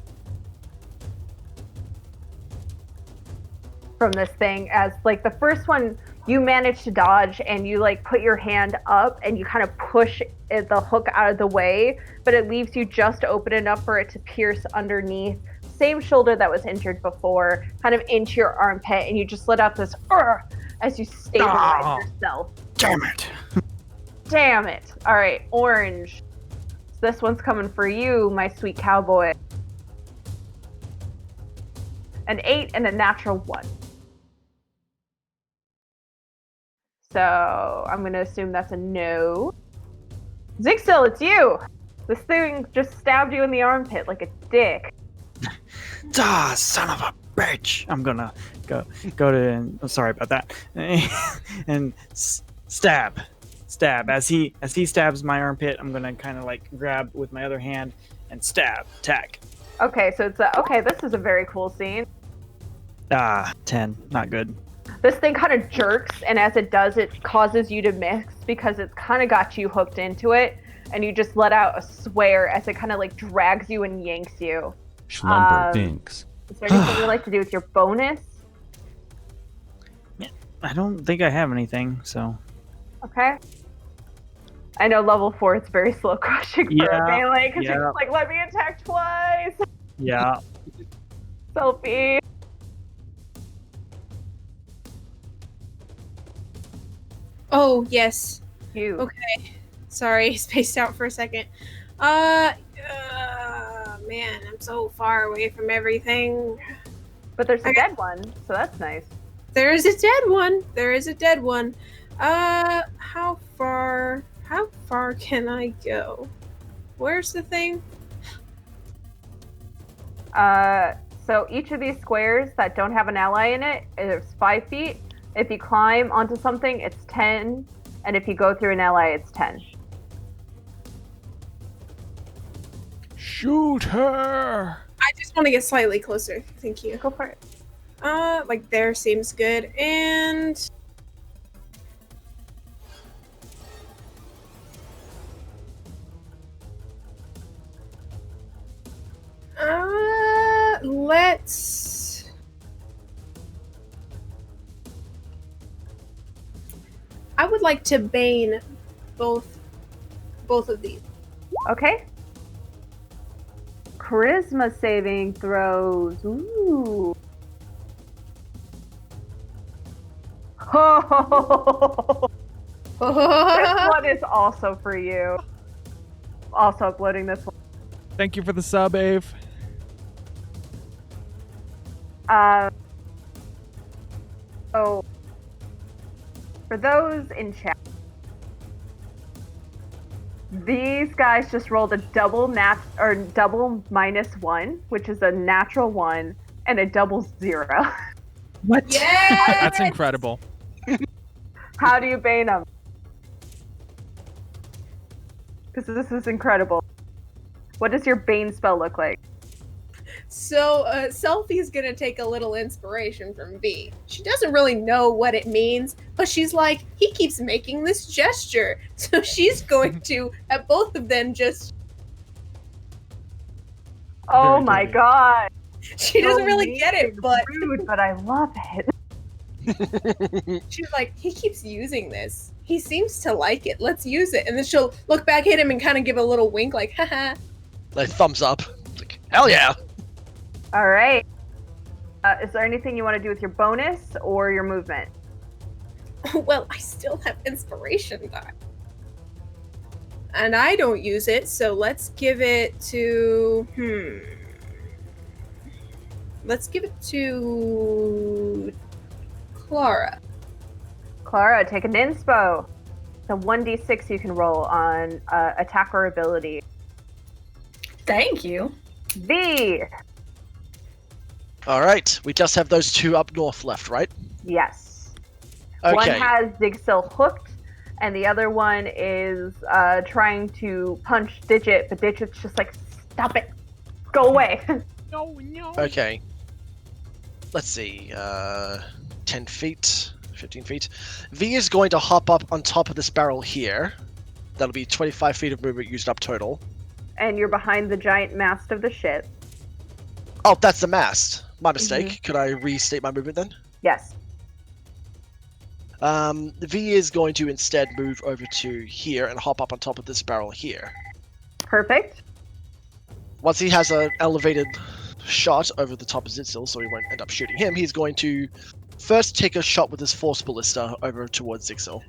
from this thing. As like the first one, you manage to dodge and you like put your hand up and you kind of push the hook out of the way, but it leaves you just open enough for it to pierce underneath. Same shoulder that was injured before, kind of into your armpit, and you just let out this as you stabilize yourself. Damn it. Damn it. All right, Orange. So this one's coming for you, my sweet cowboy. An 8 and a natural 1. So I'm going to assume that's a no. Zixil, it's you. This thing just stabbed you in the armpit like a dick. Son of a bitch! I'm gonna go to. Sorry about that. And stab. As he stabs my armpit, I'm gonna kind of like grab with my other hand and stab. Attack. Okay, so it's okay. This is a very cool scene. 10. Not good. This thing kind of jerks, and as it does, it causes you to miss because it's kind of got you hooked into it, and you just let out a swear as it kind of like drags you and yanks you. Schlumper dinks. Is there anything you'd like to do with your bonus? I don't think I have anything, so. Okay. I know level 4 it's very slow crushing for a melee because you're just like, let me attack twice. Yeah. Selfie. Oh, yes. You. Okay. Sorry, spaced out for a second. Man, I'm so far away from everything. But there's a dead one, so that's nice. There is a dead one. How far can I go? Where's the thing? So each of these squares that don't have an ally in it is 5 feet. If you climb onto something, it's 10. And if you go through an ally, it's 10. Shoot her! I just want to get slightly closer. Thank you. Go for it. Like there seems good. And let's I would like to bane both of these. Okay. charisma saving throws. Ooh. Oh, this one is also for you. Also uploading this one. Thank you for the sub, Ave. So, for those in chat, these guys just rolled a double -1, which is a natural 1, and a double 0. What? Yeah. That's incredible. How do you bane them? Because this is incredible. What does your bane spell look like? So, Selfie's gonna take a little inspiration from V. She doesn't really know what it means, but she's like, he keeps making this gesture. So she's going to have both of them just. Oh Very my dirty. god. She doesn't So really mean get it, and but rude, but I love it. she's like, he keeps using this. He seems to like it. Let's use it. And then she'll look back at him and kind of give a little wink, like, haha. Like thumbs up. Like, hell yeah! All right. Is there anything you want to do with your bonus or your movement? Well, I still have inspiration die. And I don't use it, so let's give it to. Let's give it to. Clara. Clara, take an inspo. It's a 1d6 you can roll on attack or ability. Thank you. V. Alright, we just have those two up north left, right? Yes. Okay. One has Zigsil hooked, and the other one is trying to punch Digit, but Digit's just like, stop it. Go away. No. Okay. Let's see. 10 feet, 15 feet. V is going to hop up on top of this barrel here. That'll be 25 feet of movement used up total. And you're behind the giant mast of the ship. Oh, that's the mast. My mistake. Could I restate my movement then? Yes. V is going to instead move over to here and hop up on top of this barrel here. Perfect. Once he has an elevated shot over the top of Zitzel, so he won't end up shooting him, he's going to first take a shot with his Force Ballista over towards Zitzel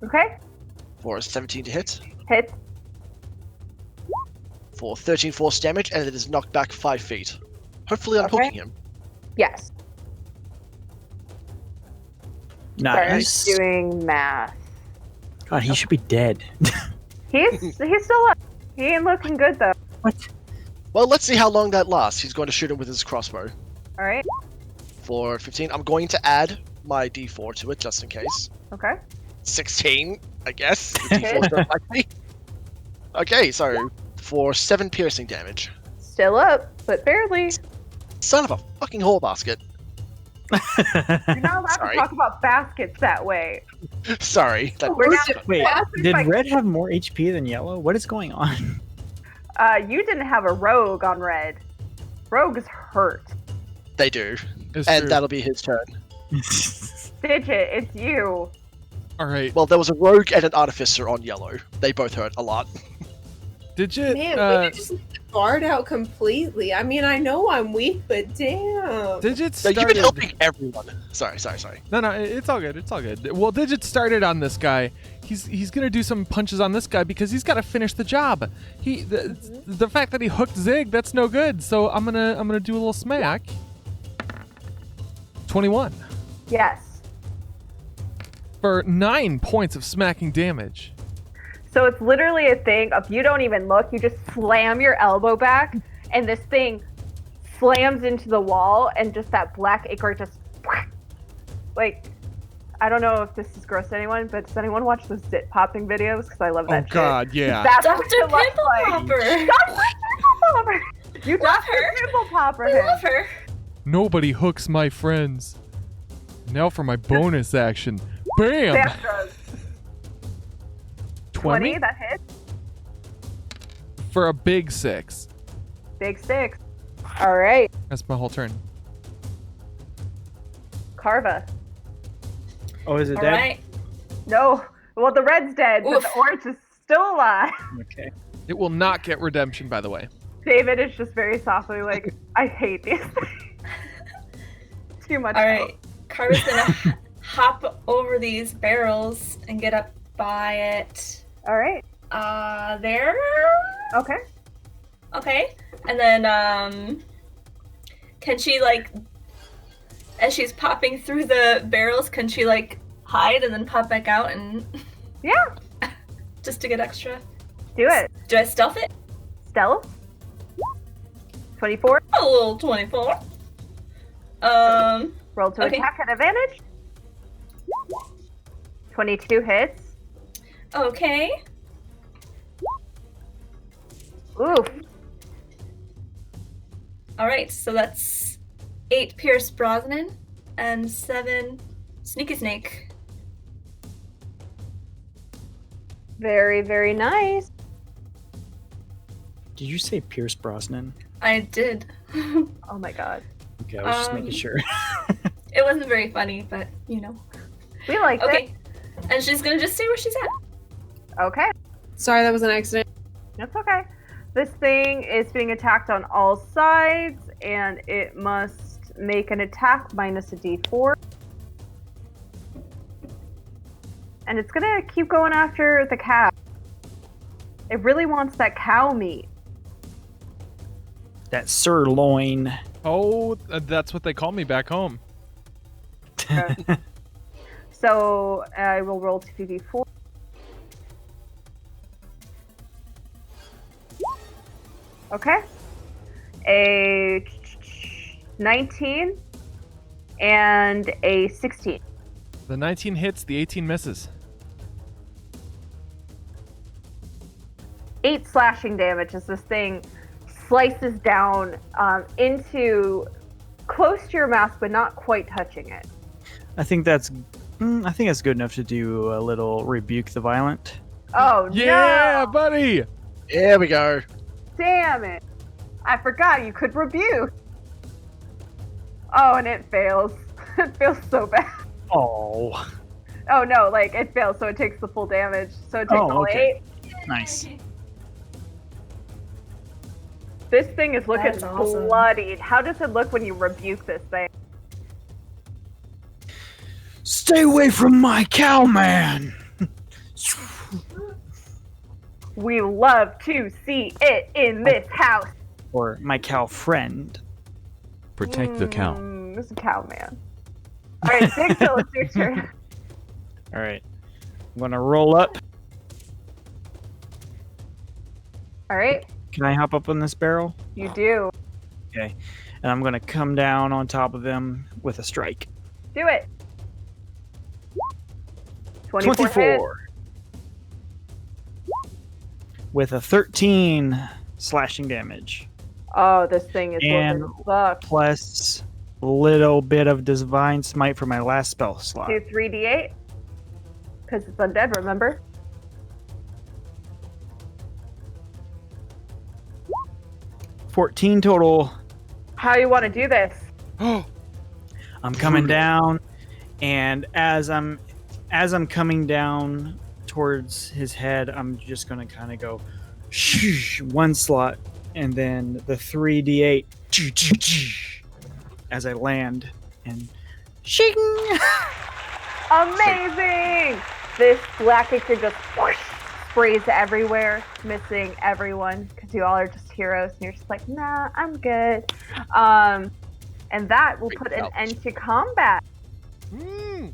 Okay. for a 17 to hit, Hit. for 13 force damage, and it is knocked back 5 feet. Hopefully unhooking him. Yes. Nice. Start doing math. God, he should be dead. He's still up. He ain't looking good though. What? Well, let's see how long that lasts. He's going to shoot him with his crossbow All right. for 15. I'm going to add my d4 to it just in case. Okay. 16, I guess. The d4s don't like me. Okay, so for 7 piercing damage. Still up, but barely. Son of a fucking whore basket. You're not allowed Sorry. to talk about baskets that way. Sorry. That We're was- not- Wait, Baskets did like- red have more HP than yellow? What is going on? You didn't have a rogue on red. Rogue is hurt. They do. It's And true. that'll be his turn. Digit, it's you. All right. Well, there was a rogue and an artificer on yellow. They both hurt a lot. Digit. Man, we could just leave the guard out completely. I mean, I know I'm weak, but damn. Digit So started. you've been helping everyone. Sorry. No, it's all good. It's all good. Well, Digit started on this guy. He's gonna do some punches on this guy because he's got to finish the job. The fact that he hooked Zig, that's no good. So I'm gonna do a little smack. 21 Yes. for 9 points of smacking damage. So it's literally a thing of you don't even look, you just slam your elbow back, and this thing slams into the wall, and just that black ichor just like. I don't know if this is gross to anyone, but does anyone watch those zit popping videos? Because I love that shit. God, yeah. That's Dr. what it looks Pimple like. Popper. Dr. Pimple Popper. You Love Dr. her. Pimple Popper I him. love her. Nobody hooks my friends. Now for my bonus action. Bam! Sandra, 20, that hits. For a big 6. Big 6. All right. That's my whole turn. Carva. Oh, is it All dead? right. No. Well, the red's dead, but Oof. the orange is still alive. Okay. It will not get redemption, by the way. David is just very softly like, I hate these things. Too much. All right, Carver's gonna hop over these barrels and get up by it. All right. There. Okay. Okay, and then can she like, as she's popping through the barrels, can she like hide and then pop back out and Yeah. just to get extra? Do it. Do I stealth it? Stealth. 24. A little 24. Roll to Okay. attack at advantage. 22 hits. Okay. Oof. All right, so that's 8 Pierce Brosnan and 7 Sneaky Snake. Very, very nice. Did you say Pierce Brosnan? I did. Oh my god. Okay, I was just making sure. It wasn't very funny, but you know. We like Okay, and she's gonna just stay where she's at. it. Okay. Sorry, that was an accident. That's okay. This thing is being attacked on all sides, and it must make an attack minus a d4. And it's gonna keep going after the cow. It really wants that cow meat. That sirloin. Oh, that's what they call me back home. So I will roll 2d4. Okay. A 19 and a 16. The 19 hits, the 18 misses. 8 slashing damage as this thing slices down into close to your mouth, but not quite touching it. I think that's good enough to do a little rebuke the violent. Oh Yeah, no! buddy! Here we go. Damn it! I forgot you could rebuke. Oh, and it fails. It feels so bad. Oh, Oh no, like it fails, so it takes the full damage. So it takes all okay. 8. Nice. This thing is looking That's awesome. bloodied. How does it look when you rebuke this thing? Stay away from my cow, man. We love to see it in this house. Or my cow friend. Protect the cow. This is a cow man. All right, Big Phil, it's your turn. All right, I'm gonna roll up. All right, Can I hop up on this barrel? you do. Okay, and I'm gonna come down on top of them with a strike. Do it. 24. hits. With a 13 slashing damage, Oh, this thing is And- looking sucks. plus a little bit of divine smite for my last spell slot. Do 3d8. Because it's undead, remember? 14 total. How you want to do this? I'm coming down, and as I'm coming down towards his head, I'm just gonna kind of go shh, one slot, and then the 3d8 as I land, and shing. Amazing! This black ichor just whoosh, sprays everywhere, missing everyone because you all are just heroes, and you're just like, nah, I'm good. And that will put an end to combat. Mm,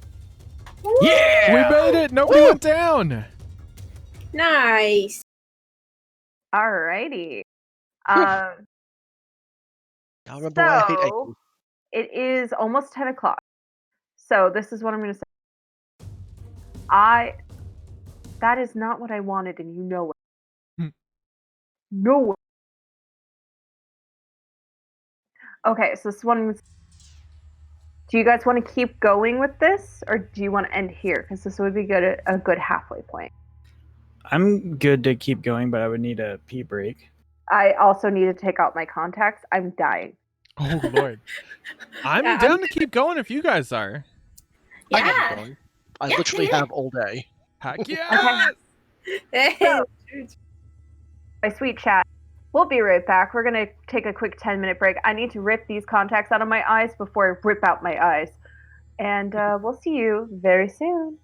Yeah, we made it! Nobody went down! Nice. Alrighty. I remember why I hate egg. So it is almost 10 o'clock. So this is what I'm going to say. That is not what I wanted, and you know it. Hmm. No way. Okay, so this one. Do you guys want to keep going with this, or do you want to end here? Because this would be a good halfway point. I'm good to keep going, but I would need a pee break. I also need to take out my contacts. I'm dying. Oh, Lord. I'm Yeah, down to keep going if you guys are. I get it Yeah. going. I Yeah, literally yeah. have all day. Heck yeah! My sweet chat. We'll be right back. We're going to take a quick 10-minute break. I need to rip these contacts out of my eyes before I rip out my eyes. And we'll see you very soon.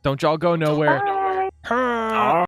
Don't y'all go nowhere. Bye.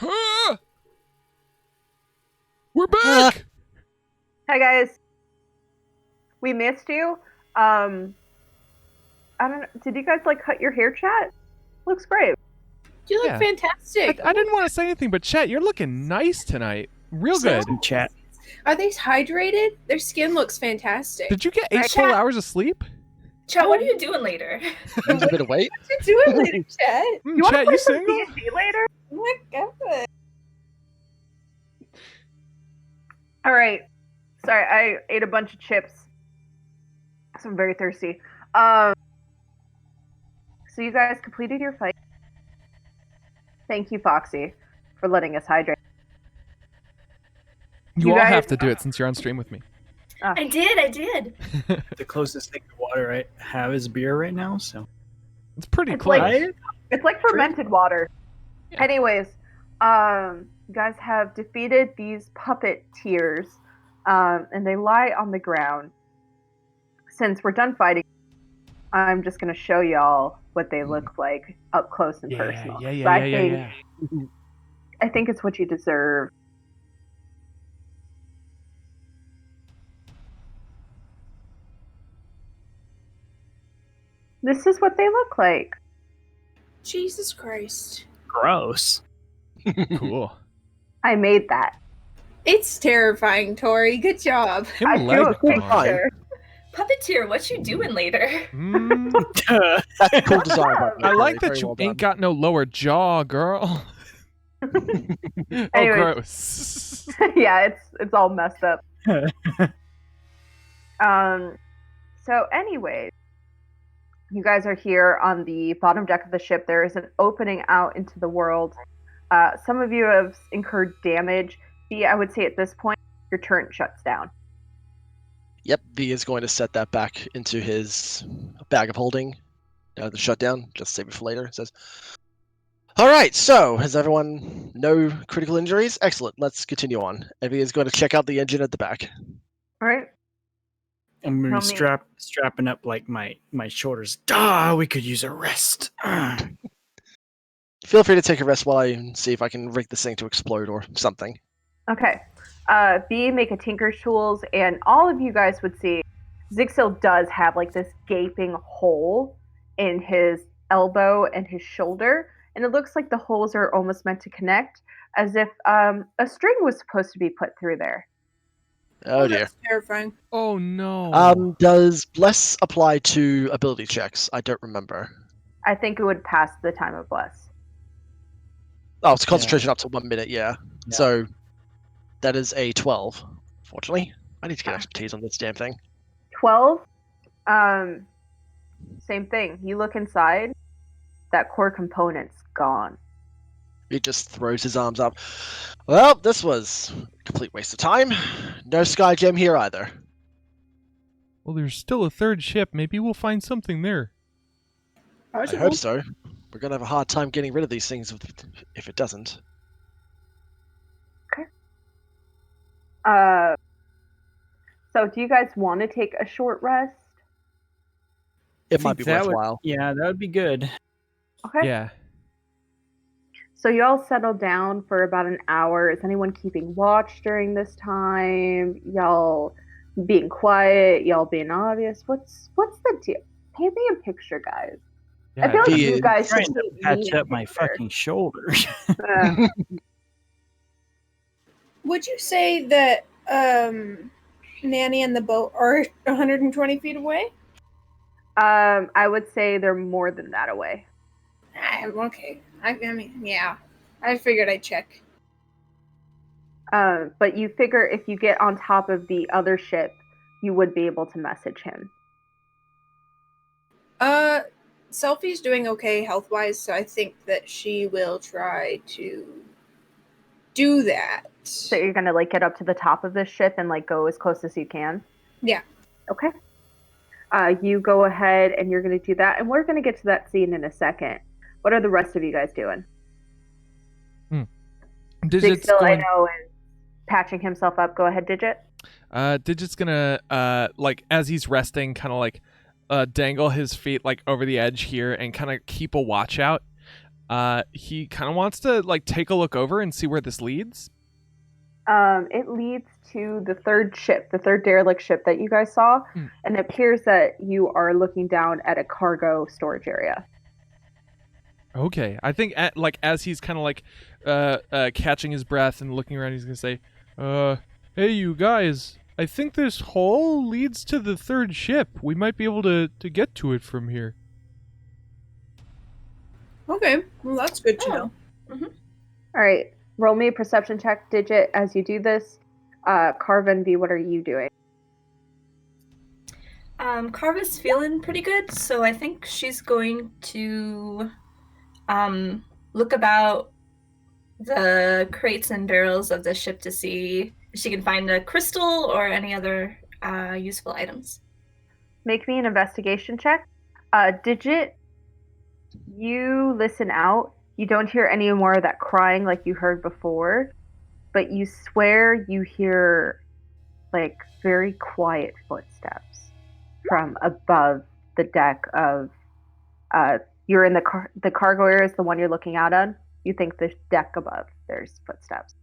Ah! We're back. Hi guys. We missed you. I don't know. Did you guys like cut your hair, chat? Looks great. You look Yeah. fantastic. I didn't want to say anything, but Chet, you're looking nice tonight. Real good. Chat. Are they hydrated? Their skin looks fantastic. Did you get 8 Chat. full hours of sleep? Chat, what are you doing later? Lose a bit of weight. What you doing later, Chat? You want to Chet, play you some single? D&D later? Oh my god. All right. Sorry, I ate a bunch of chips. So I'm very thirsty. So you guys completed your fight. Thank you, Foxy, for letting us hydrate. You You all guys- have to do it since you're on stream with me. I did. The closest thing to water I have is beer right now, so. It's pretty It's close. like- It's like fermented water. Yeah. Anyways, you guys have defeated these puppeteers, and they lie on the ground. Since we're done fighting, I'm just going to show y'all what they look like up close and personal. So I think it's what you deserve. This is what they look like. Jesus Christ. Gross. Cool. I made that. It's terrifying, Tori. Good job. Him I drew a leg picture. on. Puppeteer, what you doing later? Mm, That's a cool design. by the way, I like Very that you well ain't done. got no lower jaw, girl. Oh, Anyways. gross. Yeah, it's all messed up. So anyways, you guys are here on the bottom deck of the ship. There is an opening out into the world. Some of you have incurred damage. B, I would say at this point, your turret shuts down. Yep, V is going to set that back into his bag of holding. The shutdown, just save it for later. It says, all right, so has everyone no critical injuries? Excellent, let's continue on. And V is going to check out the engine at the back. All right. I'm gonna Tell be me. strapping up like my shoulders. Ah, we could use a rest. Ah. Feel free to take a rest while I see if I can rig this thing to explode or something. Okay. B, make a Tinker's Tools, and all of you guys would see Zixil does have like this gaping hole in his elbow and his shoulder, and it looks like the holes are almost meant to connect, as if a string was supposed to be put through there. Oh dear. That's terrifying. Oh no. Does Bless apply to ability checks? I don't remember. I think it would pass the time of Bless. Oh, it's concentration up to 1 minute, yeah. So that is a 12, fortunately. I need to get expertise on this damn thing. 12, same thing. You look inside, that core component's gone. He just throws his arms up. Well, this was a complete waste of time. No sky gem here either. Well, there's still a third ship. Maybe we'll find something there. I hope so. We're gonna have a hard time getting rid of these things if it doesn't. So do you guys want to take a short rest? It might be That would- worthwhile. Yeah, that would be good. Okay. Yeah. So you all settle down for about an hour. Is anyone keeping watch during this time? Y'all being quiet? Y'all being obvious? What's the deal? Paint me a picture, guys. Yeah. I feel like He you is guys should Trying to paint me patch a up my picture. fucking shoulders. Would you say that Nanny and the boat are 120 feet away? I would say they're more than that away. Okay. I mean, yeah. I figured I'd check. But you figure if you get on top of the other ship, you would be able to message him. Selfie's doing okay health-wise, so I think that she will try to do that. So you're gonna like get up to the top of this ship and like go as close as you can? Yeah. Okay. You go ahead and you're gonna do that, and we're gonna get to that scene in a second. What are the rest of you guys doing? Digit's still, going. I know, is patching himself up. Go ahead, Digit. Digit's gonna like as he's resting, kind of like dangle his feet like over the edge here and kind of keep a watch out. He kind of wants to like take a look over and see where this leads. It leads to the third derelict ship that you guys saw, and it appears that you are looking down at a cargo storage area. Okay, I think as he's kind of like catching his breath and looking around, he's gonna say, "Hey, you guys, I think this hole leads to the third ship. We might be able to get to it from here." Okay, well that's good to know. Mm-hmm. All right, roll me a perception check, Digit, as you do this. Carvin V, what are you doing? Carva's feeling pretty good, so I think she's going to look about the crates and barrels of the ship to see if she can find a crystal or any other useful items. Make me an investigation check. Digit, you listen out. You don't hear any more of that crying like you heard before, but you swear you hear like very quiet footsteps from above the deck of you're in the cargo area is the one you're looking out on. You think the deck above there's footsteps.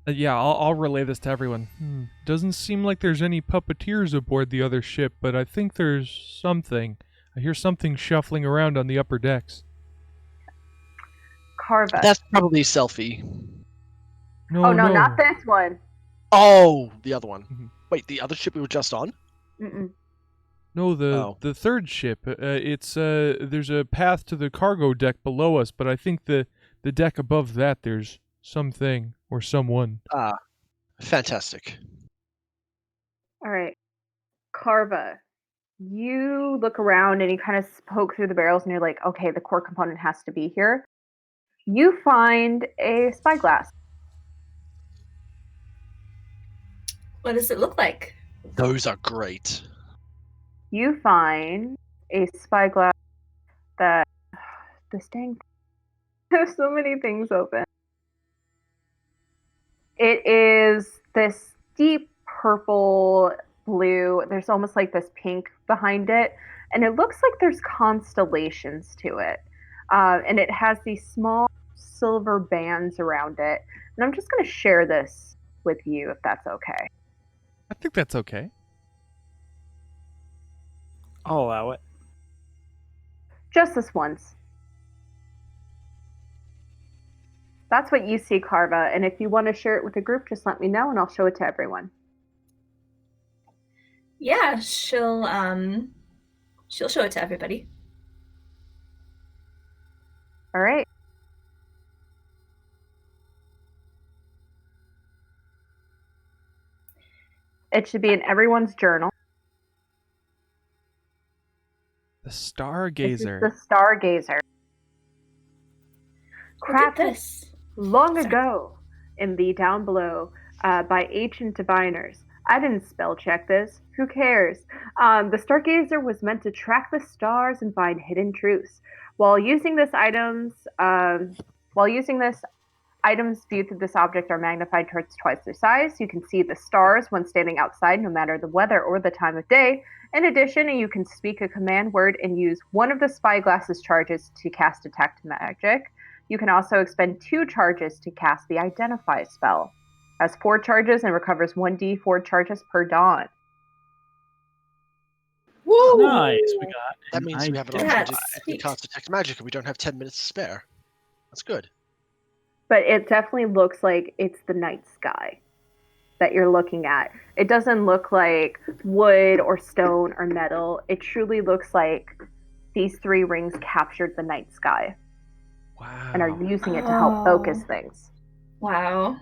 Yeah, I'll relay this to everyone. Doesn't seem like there's any puppeteers aboard the other ship, but I think there's something. I hear something shuffling around on the upper decks. Carva. That's probably Selfie. No, not this one. Oh, the other one. Mhm. Wait, the other ship we were just on? Mm-mm. No, the third ship. It's there's a path to the cargo deck below us, but I think the deck above that there's something or someone. Fantastic. All right, Carva. You look around and you kind of poke through the barrels, and you're like, okay, the core component has to be here. You find a spyglass. What does it look like? Those are great. You find a spyglass that this dang there's so many things open. It is this deep purple blue. There's almost like this pink behind it, and it looks like there's constellations to it. And it has these small silver bands around it. And I'm just going to share this with you if that's okay. I think that's okay. I'll allow it. Just this once. That's what you see, Carva. And if you want to share it with the group, just let me know and I'll show it to everyone. Yeah, she'll show it to everybody. All right. It should be in everyone's journal. The Stargazer. This is the Stargazer. Look at Crafted this. long ago in the down below by ancient diviners. I didn't spell check this. Who cares? The Stargazer was meant to track the stars and find hidden truths. While using this, items viewed through this object are magnified towards twice their size. You can see the stars when standing outside, no matter the weather or the time of day. In addition, you can speak a command word and use one of the spyglass's charges to cast Detect Magic. You can also expend 2 charges to cast the Identify spell. Has 4 charges and recovers 1d4 charges per dawn. Woo! Nice. We got. That means we have an Yeah, opportunity to sweet. cast Detect Magic and we don't have 10 minutes to spare. That's good. But it definitely looks like it's the night sky that you're looking at. It doesn't look like wood or stone or metal. It truly looks like these 3 rings captured the night sky Wow. and are using it to help focus things. Wow.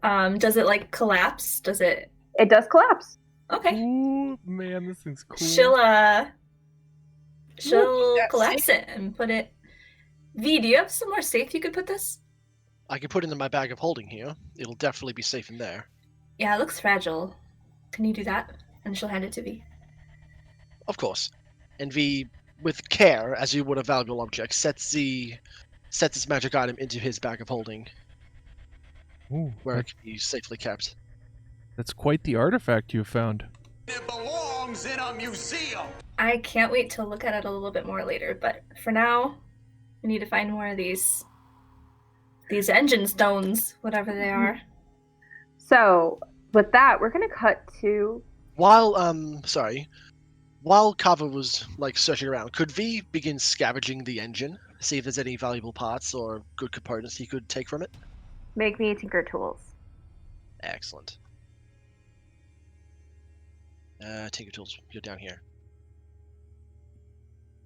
Does it like collapse? Does it? It does collapse. Okay. Ooh, man, this thing's cool. She'll that's collapse it and put it. V, do you have somewhere safe you could put this? I can put it in my bag of holding here. It'll definitely be safe in there. Yeah, it looks fragile. Can you do that? And she'll hand it to V. Of course. And V, with care, as you would a valuable object, sets this magic item into his bag of holding, Ooh, where it can be safely kept. that's quite the artifact you found. It belongs in a museum. I can't wait to look at it a little bit more later, but for now, we need to find more of these engine stones, whatever they are. So, with that, we're going to cut to. While Kava was searching around, could V begin scavenging the engine, see if there's any valuable parts or good components he could take from it? Make me Tinker Tools. Excellent. Tinker Tools, you're down here.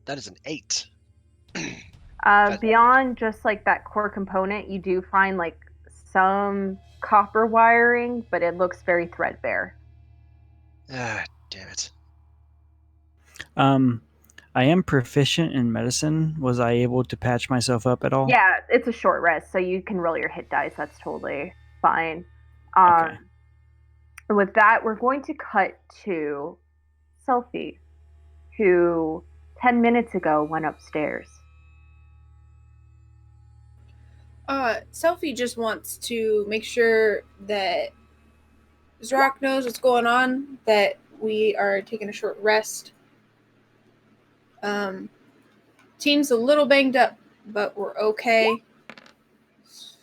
That is an 8. Beyond just that core component, you do find some copper wiring, but it looks very threadbare. Ah, damn it. I am proficient in medicine. Was I able to patch myself up at all? Yeah, it's a short rest, so you can roll your hit dice. That's totally fine. Okay. And with that, we're going to cut to Selfie, who 10 minutes ago went upstairs. Selfie just wants to make sure that Zorak knows what's going on, that we are taking a short rest. Team's a little banged up, but we're okay. It's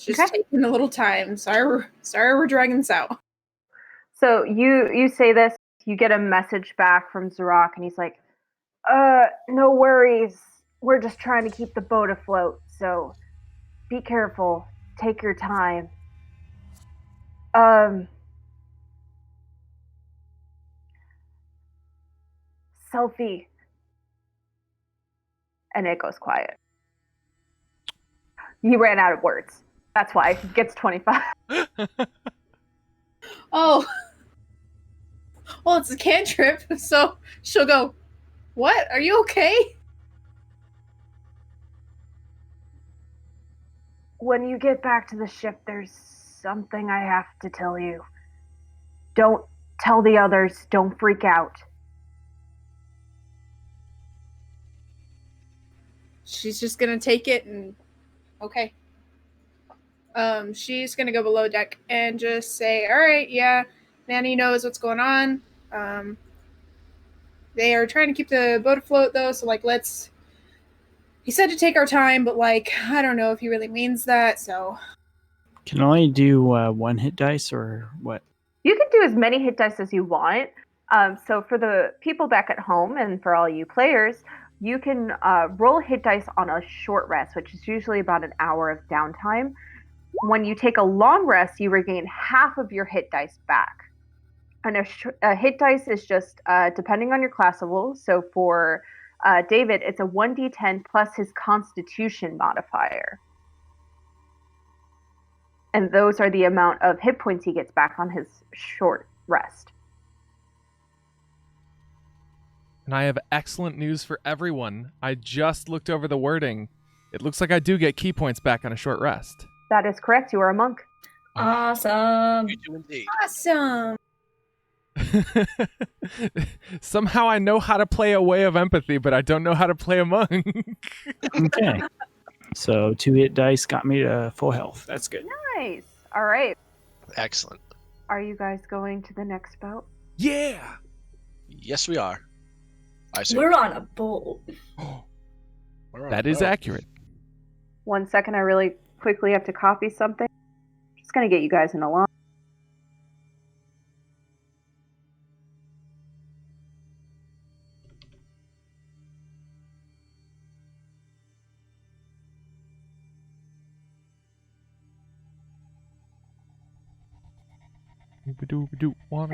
just taking a little time. Sorry we're dragging this out. So you say this, you get a message back from Zorak, and he's like, no worries. We're just trying to keep the boat afloat, so be careful. Take your time. Selfie. And it goes quiet. He ran out of words. That's why he gets 25. Oh. Well, it's a cantrip, so she'll go, "What? Are you okay?" When you get back to the ship, there's something I have to tell you. Don't tell the others. Don't freak out. She's just gonna take it and okay. She's gonna go below deck and just say, "All right, yeah, Manny knows what's going on. They are trying to keep the boat afloat, though. So let's." He said to take our time, but I don't know if he really means that. So. Can I only do 1 hit dice or what? You can do as many hit dice as you want. So for the people back at home and for all you players, you can roll hit dice on a short rest, which is usually about an hour of downtime. When you take a long rest, you regain half of your hit dice back. And a hit dice is just depending on your class level. So for David, it's a 1d10 plus his Constitution modifier. And those are the amount of hit points he gets back on his short rest. And I have excellent news for everyone. I just looked over the wording. It looks like I do get key points back on a short rest. That is correct. You are a monk. Awesome. You do indeed. Awesome. Somehow I know how to play a Way of Empathy, but I don't know how to play a monk. Okay. So 2 hit dice got me to full health. That's good. Nice. All right. Excellent. Are you guys going to the next boat? Yeah. Yes, we are. I see. We're on a boat. That is accurate. 1 second. I really quickly have to copy something. Just going to get you guys in a line.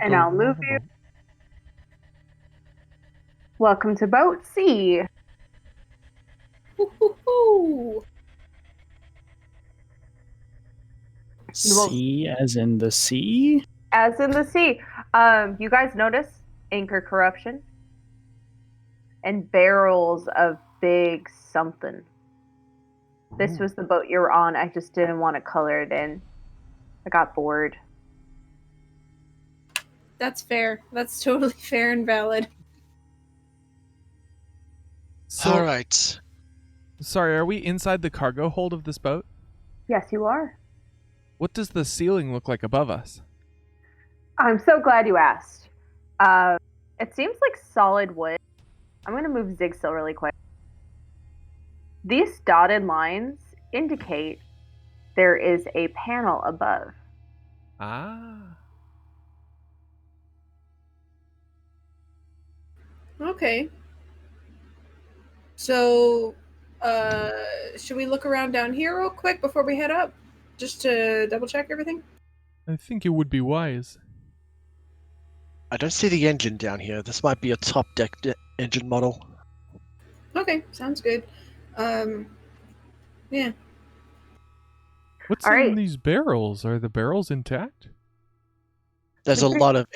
And I'll move you. Welcome to Boat C. Woo-hoo-hoo. Sea as in the sea? As in the sea. You guys notice anchor corruption and barrels of big something. This was the boat you were on. I just didn't want to color it in. I got bored. That's fair. That's totally fair and valid. So, All right. sorry, are we inside the cargo hold of this boat? Yes, you are. What does the ceiling look like above us? I'm so glad you asked. It seems like solid wood. I'm going to move Zigsil really quick. These dotted lines indicate there is a panel above. Ah. Okay. So, should we look around down here real quick before we head up? Just to double check everything? I think it would be wise. I don't see the engine down here. This might be a top deck engine model. Okay, sounds good. Yeah. What's All in right. these barrels? Are the barrels intact? There's a lot of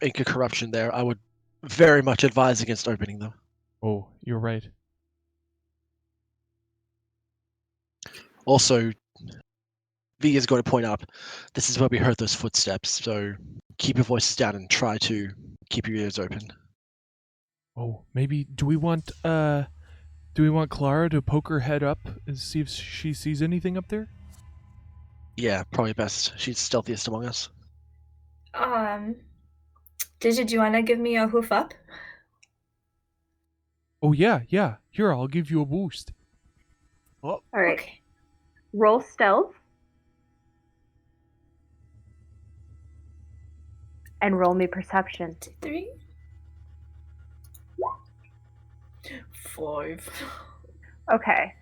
Inca corruption there. I would very much advise against opening them. Oh, you're right. Also, V is going to point out this is where we heard those footsteps, so keep your voices down and try to keep your ears open. Oh, maybe do we want Clara to poke her head up and see if she sees anything up there? Yeah, probably best. She's stealthiest among us. Did you want to give me a hoof up? Oh yeah. Here, I'll give you a boost. All right. Okay. Roll stealth. And roll me perception. 2, 3. 5. Okay.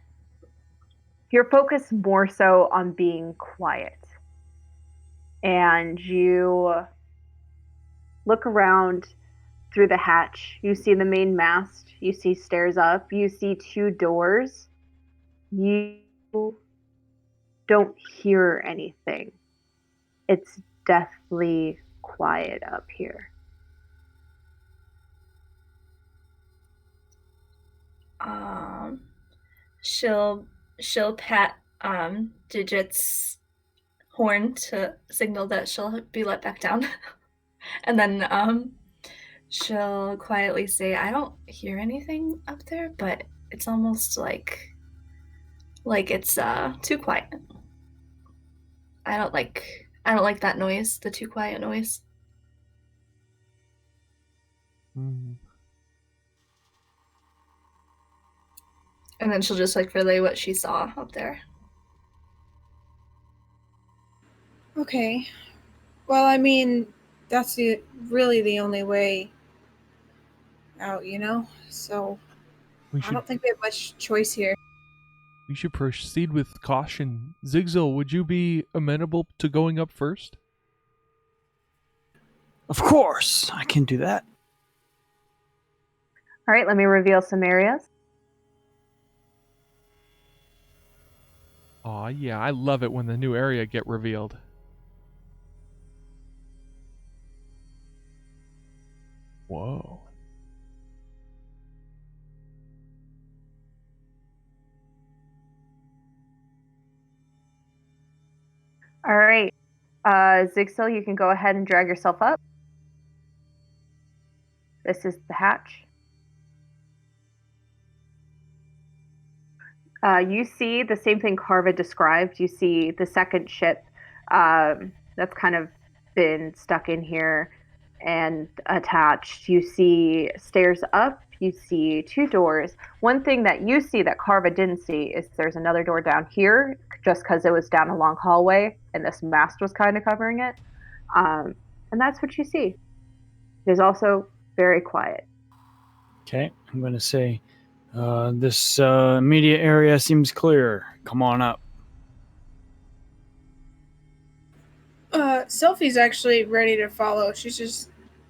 You're focused more so on being quiet. And you look around through the hatch. You see the main mast. You see stairs up. You see 2 doors. You don't hear anything. It's deathly quiet up here. She'll pat Digit's horn to signal that she'll be let back down. And then she'll quietly say, I don't hear anything up there, but it's almost like it's too quiet. I don't like that noise, the too quiet noise. Hmm. And then she'll just relay what she saw up there. Okay. Well, I mean, that's really the only way out, you know? So, I don't think we have much choice here. We should proceed with caution. Zigzil, would you be amenable to going up first? Of course, I can do that. All right, let me reveal some areas. Aw, yeah, I love it when the new area get revealed. Whoa. All right. Zigsil, you can go ahead and drag yourself up. This is the hatch. You see the same thing Carva described. You see the second ship that's kind of been stuck in here and attached. You see stairs up. You see 2 doors. One thing that you see that Carva didn't see is there's another door down here, just because it was down a long hallway and this mast was kind of covering it. And that's what you see. It is also very quiet. Okay, I'm going to say, this immediate area seems clear. Come on up. Selfie's actually ready to follow. She's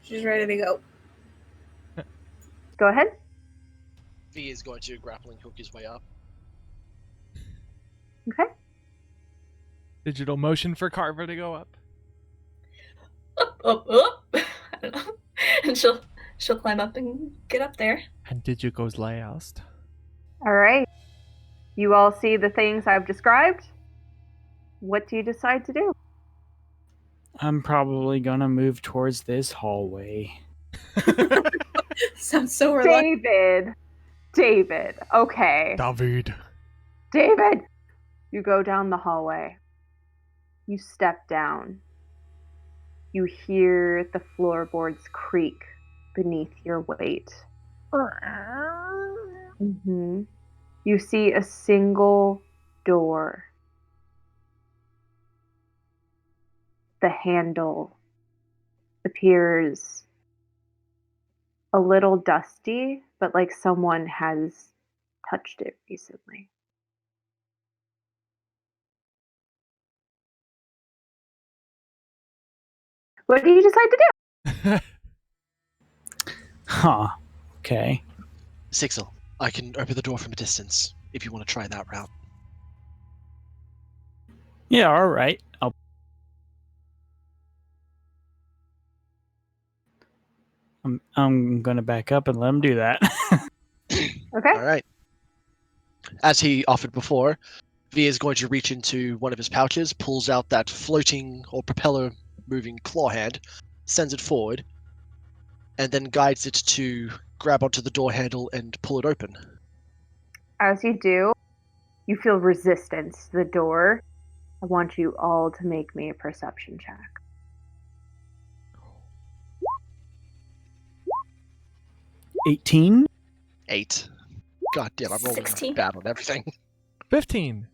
ready to go. Go ahead. V is going to grappling hook his way up. Okay. Digital motion for Carva to go up. Up. I don't know. And she'll climb up and get up there. And Digi goes last. All right. You all see the things I've described. What do you decide to do? I'm probably gonna move towards this hallway. Sounds so reluctant. David. Okay. David. David! You go down the hallway. You step down. You hear the floorboards creak beneath your weight. Mm-hmm. You see a single door. The handle appears a little dusty, but like someone has touched it recently. What do you decide to do? Huh. Okay. Sixel, I can open the door from a distance if you want to try that route. Yeah, all right. I'm gonna back up and let him do that. Okay. All right. As he offered before, V is going to reach into one of his pouches, pulls out that floating or propeller moving claw hand, sends it forward, and then guides it to grab onto the door handle and pull it open. As you do, you feel resistance to the door. I want you all to make me a perception check. 18. 8. God damn, I'm rolling 16. bad on everything. 15.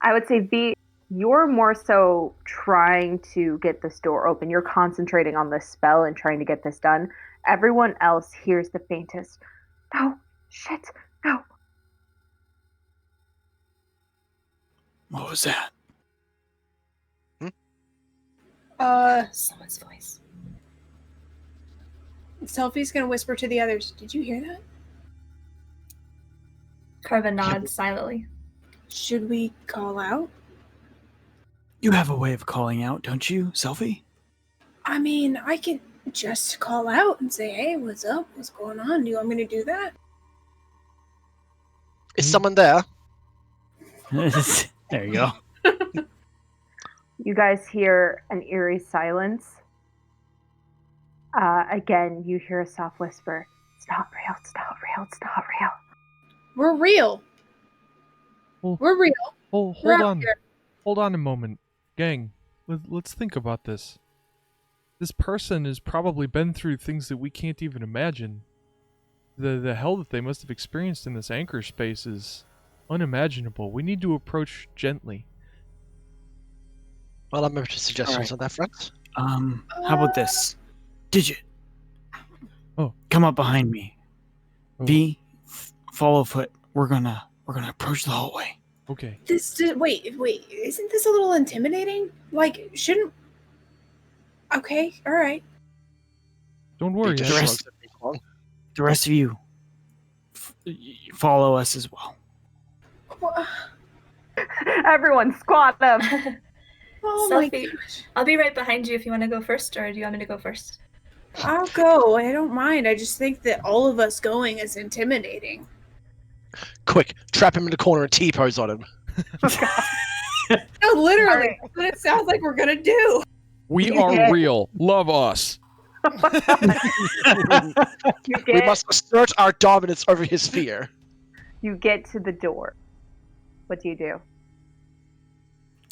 I would say, V, you're more so trying to get this door open. You're concentrating on this spell and trying to get this done. Everyone else hears the faintest, no, shit, no. What was that? Someone's voice. Selfie's gonna whisper to the others. Did you hear that? Carva nods silently. Should we call out? You have a way of calling out, don't you, Selfie? I mean, I can just call out and say, hey, what's up? What's going on? Do you want me to do that? Is someone there? There you go. You guys hear an eerie silence. Again, you hear a soft whisper. It's not real, it's not real, it's not real. We're real. Well, We're real. hold We're out on. here. Hold on a moment. Gang, let's think about this. This person has probably been through things that we can't even imagine. The hell that they must have experienced in this anchor space is unimaginable. We need to approach gently. Well, I'm open to suggestions Alright. on that front. How about this? Digit. Oh. Come up behind me. Oh. V, follow foot. We're gonna approach the hallway. Okay. Wait, isn't this a little intimidating? Like, shouldn't... Okay, alright. Don't worry. Just The I- rest- shrugs at me along. The rest of you, follow us as well. Everyone, squat them. Oh my Selfie. gosh. I'll be right behind you if you want to go first, or do you want me to go first? I'll go. I don't mind. I just think that all of us going is intimidating. Quick, trap him in the corner and T-pose on him. No, literally. Alright. That's what it sounds like we're gonna do. We You are get- real. Love us. You We get, must assert our dominance over his fear. you get to the door. What do you do?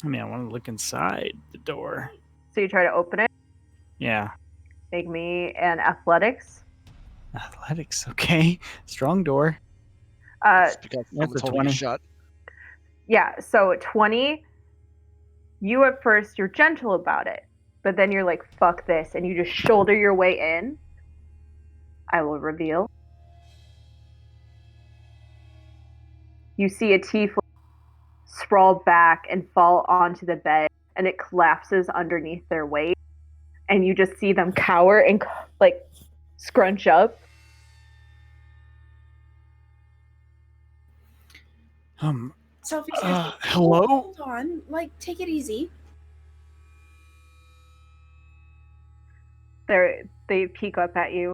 I mean, I want to look inside the door. So you try to open it. Yeah. Make me an athletics. Athletics, okay. Strong door. It's because That's someone's a holding 20. it shut. Yeah, so 20. You at first, you're gentle about it, but then you're like, fuck this, and you just shoulder your way in. I will reveal. You see a tiefling sprawl back and fall onto the bed, and it collapses underneath their weight, and you just see them cower and like scrunch up. Sophie says, Hello? hold on. Like, take it easy. They peek up at you.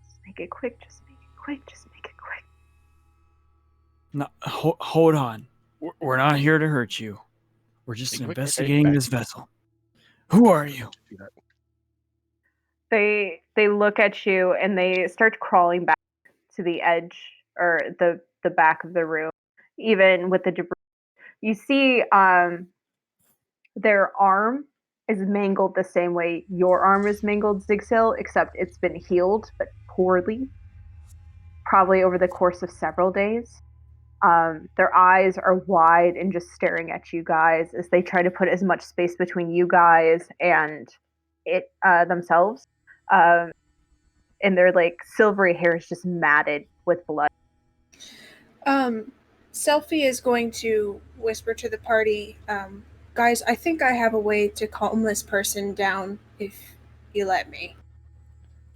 Just make it quick, just make it quick, just make it quick. No, hold on. We're not here to hurt you. We're just Hey, investigating this vessel. Who are you? They look at you and they start crawling back to the edge or the back of the room, even with the debris. You see their arm is mangled the same way your arm is mangled, Zigsil, except it's been healed, but poorly, probably over the course of several days. Their eyes are wide and just staring at you guys as they try to put as much space between you guys and it themselves. And their like silvery hair is just matted with blood. Selfie is going to whisper to the party, guys, I think I have a way to calm this person down if you let me.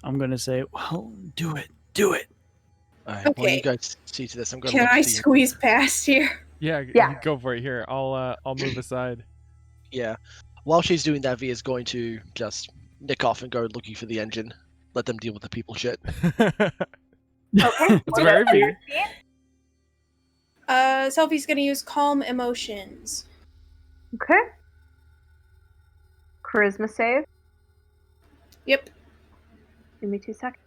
I'm gonna say, well, do it. Alright, while you Okay. guys see to this, I'm gonna Can look I to the squeeze past here? Yeah, Yeah. you go for it. Here, I'll move aside. Yeah. While she's doing that, V is going to just nick off and go looking for the engine. Let them deal with the people shit. Okay. It's very V. Selfie's gonna use calm emotions. Okay. Charisma save. Yep. Give me 2 seconds.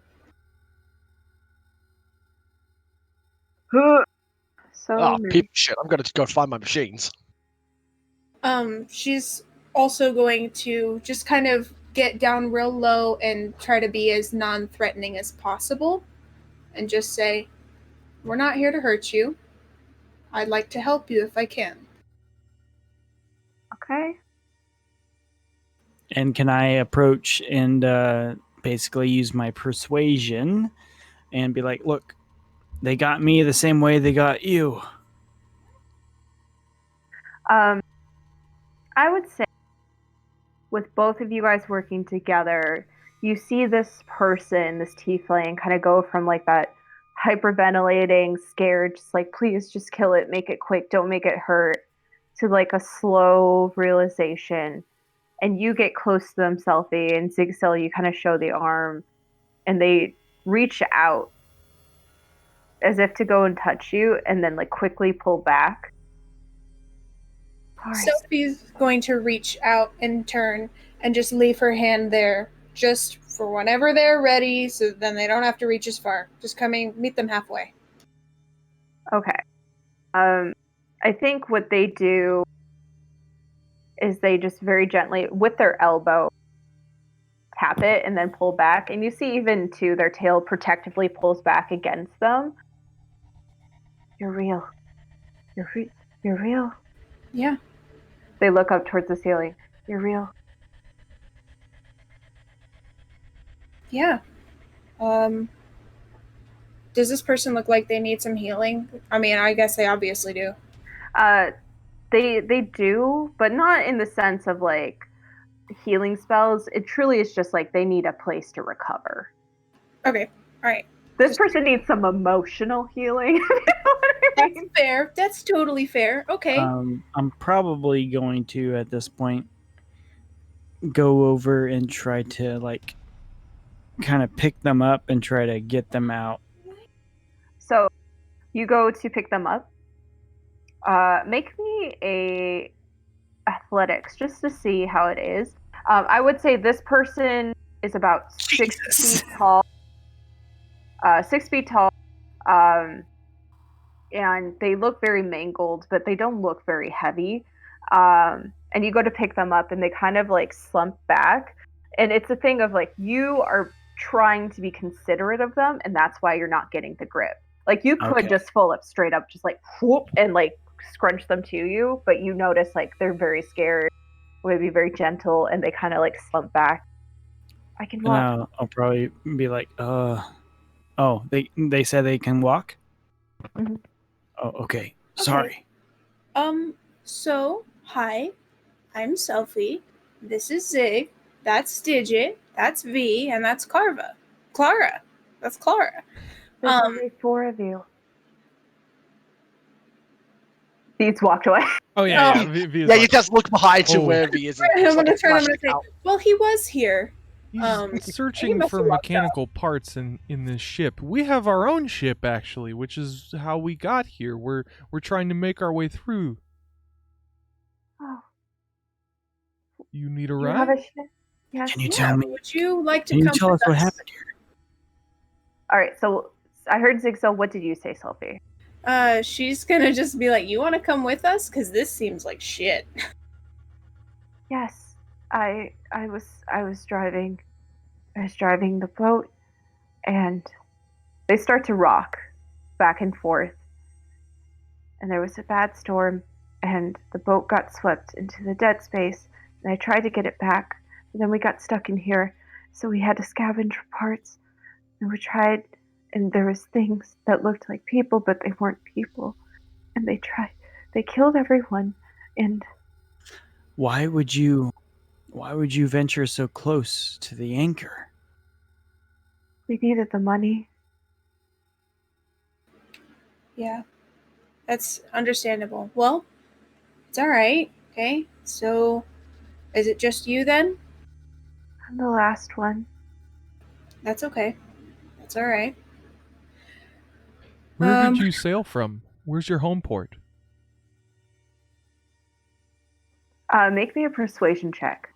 So People shit. I'm gonna go find my machines. She's also going to just kind of get down real low and try to be as non-threatening as possible and just say, we're not here to hurt you. I'd like to help you if I can. Okay. And can I approach and basically use my persuasion and be like, look, they got me the same way they got you. I would say with both of you guys working together, you see this person, this tiefling, kind of go from like that hyperventilating, scared, just like, please just kill it, make it quick, don't make it hurt, to like a slow realization. And you get close to them, Selfie, and Zigsil, you kind of show the arm, and they reach out as if to go and touch you, and then like quickly pull back. Sophie's going to reach out in turn and just leave her hand there just for whenever they're ready, so then they don't have to reach as far. Just meet them halfway. Okay. I think what they do is they just very gently, with their elbow, tap it and then pull back. And you see even too, their tail protectively pulls back against them. You're real. You're real. Yeah. They look up towards the ceiling. You're real. Yeah. Does this person look like they need some healing? I mean, I guess they obviously do. They do, but not in the sense of like healing spells. It truly is just like they need a place to recover. Okay. All right. This person needs some emotional healing. You know what I mean? That's fair. That's totally fair. Okay. I'm probably going to, at this point, go over and try to, like, kind of pick them up and try to get them out. So, you go to pick them up. Make me a athletics just to see how it is. I would say this person is about 6 feet tall. 6 feet tall. And they look very mangled, but they don't look very heavy. And you go to pick them up and they kind of like slump back. And it's a thing of like, you are trying to be considerate of them, and that's why you're not getting the grip. Like you could just full up straight up, just like whoop and like scrunch them to you, but you notice like they're very scared, would be very gentle, and they kind of like slump back. I can walk. I'll probably be like, oh, they said they can walk? Mm-hmm. Oh, okay. Sorry. So, hi, I'm Selfie. This is Zig. That's Digit. That's V. And that's Clara. That's Clara. There's only 4 of you. Beats walked away. Oh yeah. V is Yeah, you like, just look behind you where V is. I'm gonna say, well, he was here. He's he searching must for have locked mechanical parts in this ship. We have our own ship, actually, which is how we got here. We're trying to make our way through. Oh, You need a you ride? have a ship? Yes. Can you Yeah, tell me? would you like to Can you come tell us with what happened here? All right. So I heard Zigzil. What did you say, Sophie? She's gonna just be like, "You want to come with us? Because this seems like shit." Yes. I was driving. I was driving the boat, and they start to rock back and forth. And there was a bad storm, and the boat got swept into the dead space. And I tried to get it back, but then we got stuck in here, so we had to scavenge for parts. And we tried, and there was things that looked like people, but they weren't people. And they killed everyone. And Why would you venture so close to the anchor? we needed the money. Yeah, that's understandable. Well, it's all right. Okay, so is it just you then? I'm the last one. That's okay. That's all right. Where did you sail from? Where's your home port? Make me a persuasion check.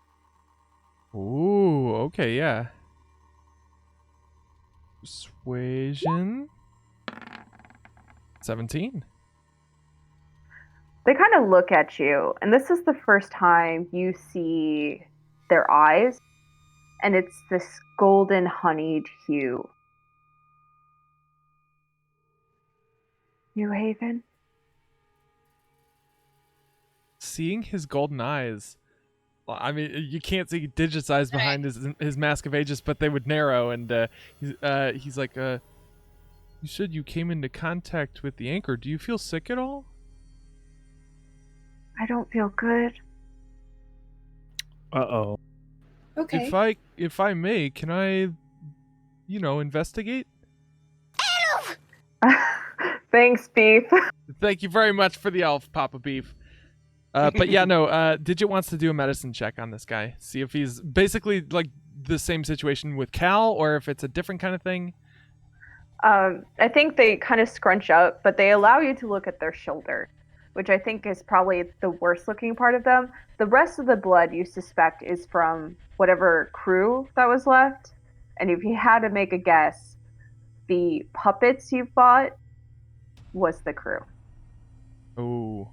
Ooh, okay, yeah. Persuasion. 17. They kind of look at you, and this is the first time you see their eyes, and it's this golden honeyed hue. New Haven? Seeing his golden eyes, I mean, you can't see digits eyes behind his mask of ages, but they would narrow. And he's like, "You said you came into contact with the anchor. Do you feel sick at all?" I don't feel good. Uh-oh. Okay. If I may, can I, investigate? Thanks, Beef. Thank you very much for the elf, Papa Beef. But yeah, no, Digit wants to do a medicine check on this guy. See if he's basically like the same situation with Cal, or if it's a different kind of thing. I think they kind of scrunch up, but they allow you to look at their shoulder, which I think is probably the worst looking part of them. The rest of the blood you suspect is from whatever crew that was left. And if you had to make a guess, the puppets you fought was the crew. Oh.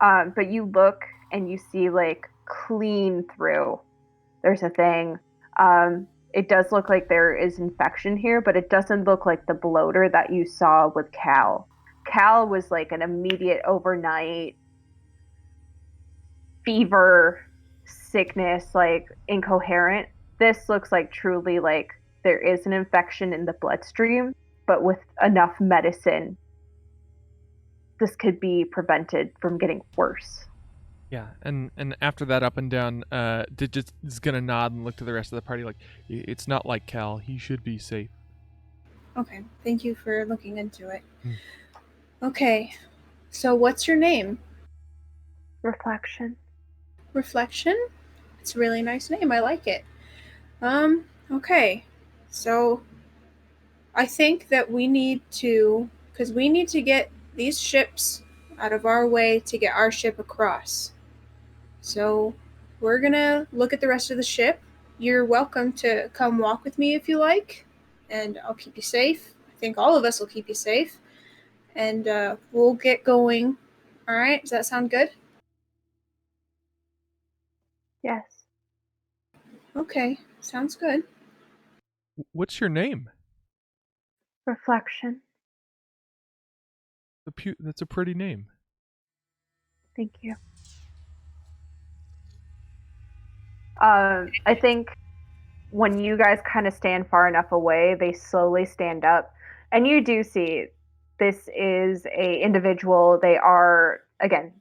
But you look and you see like clean through. There's a thing. It does look like there is infection here, but it doesn't look like the bloater that you saw with Cal. Cal was like an immediate overnight fever, sickness, like incoherent. This looks like truly like there is an infection in the bloodstream, but with enough medicine, this could be prevented from getting worse. Yeah, and after that up and down, Digit is gonna nod and look to the rest of the party like, it's not like Cal. He should be safe. Okay. Thank you for looking into it. Mm. Okay. So what's your name? Reflection. Reflection? It's a really nice name. I like it. Okay. So I think that we need to get these ships out of our way to get our ship across. So we're gonna look at the rest of the ship. You're welcome to come walk with me if you like, and I'll keep you safe. I think all of us will keep you safe, and we'll get going. All right? Does that sound good? Yes. Okay, sounds good. What's your name? Reflection. That's a pretty name. Thank you. I think when you guys kind of stand far enough away, they slowly stand up, and you do see this is a individual. They are again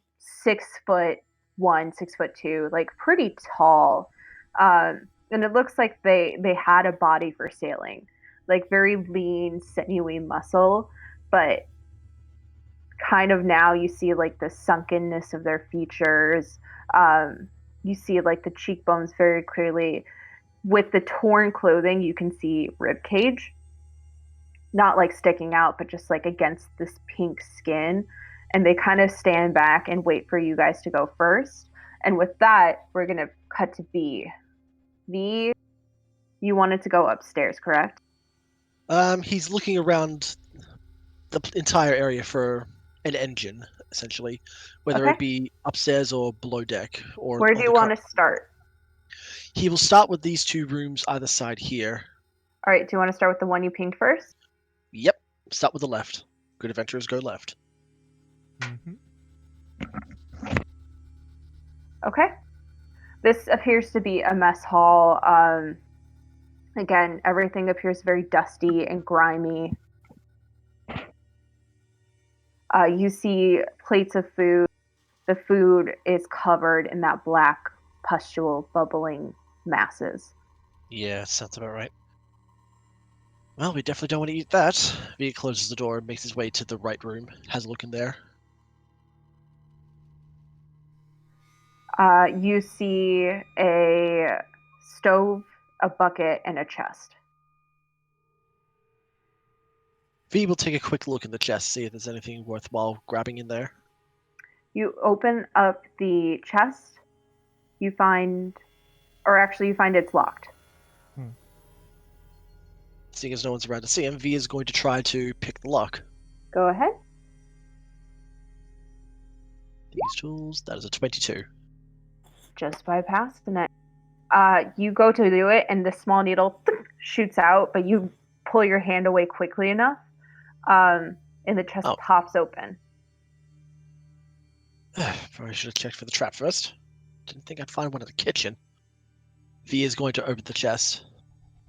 6'1", 6'2", like pretty tall, and it looks like they had a body for sailing, like very lean, sinewy muscle, but kind of now you see like the sunkenness of their features. You see like the cheekbones very clearly. with the torn clothing, you can see rib cage, not like sticking out, but just like against this pink skin. And they kind of stand back and wait for you guys to go first. And with that, we're gonna cut to V. V, you wanted to go upstairs, correct? He's looking around the entire area for an engine, essentially, whether Okay. it be upstairs or below deck or Where on do the you want to start? He will start with these two rooms either side here. All right, do you want to start with the one you pinged first? Yep, start with the left. Good adventurers go left. Mm-hmm. Okay. This appears to be a mess hall. Again, everything appears very dusty and grimy. You see plates of food. The food is covered in that black, pustule, bubbling masses. Yeah, sounds about right. Well, we definitely don't want to eat that. V closes the door and makes his way to the right room. Has a look in there. You see a stove, a bucket, and a chest. V will take a quick look in the chest, see if there's anything worthwhile grabbing in there. You open up the chest. You find it's locked. Seeing as no one's around to see him, V is going to try to pick the lock. Go ahead. These tools, that is a 22. Just bypassing it. You go to do it, and the small needle shoots out, but you pull your hand away quickly enough, and the chest pops open. Probably should have checked for the trap first. Didn't think I'd find one in the kitchen. V is going to open the chest.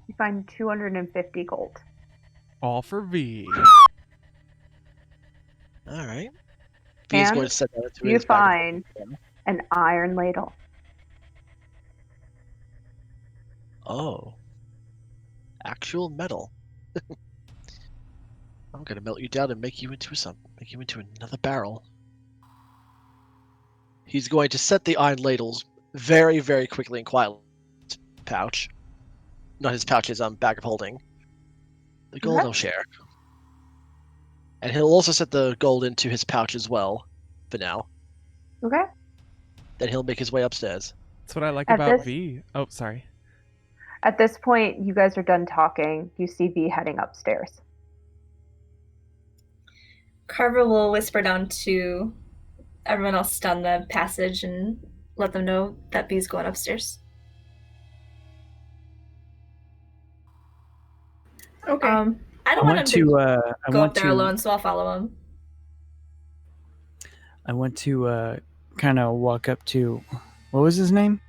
You find 250 gold. All for V. All right. V is going to set that into you his bag. find an iron ladle. Oh. Actual metal. I'm gonna melt you down and make you into another barrel. He's going to set the iron ladles very, very quickly and quietly in his pouch. Not his pouch, his bag of holding. The gold I'll share. And he'll also set the gold into his pouch as well, for now. Okay. Then he'll make his way upstairs. That's what I like about V. Oh, sorry. At this point, you guys are done talking. You see V heading upstairs. Carver will whisper down to everyone else down the passage and let them know that V's going upstairs. Okay. I don't want him to go up there to, alone, so I'll follow him. I want to kind of walk up to, what was his name?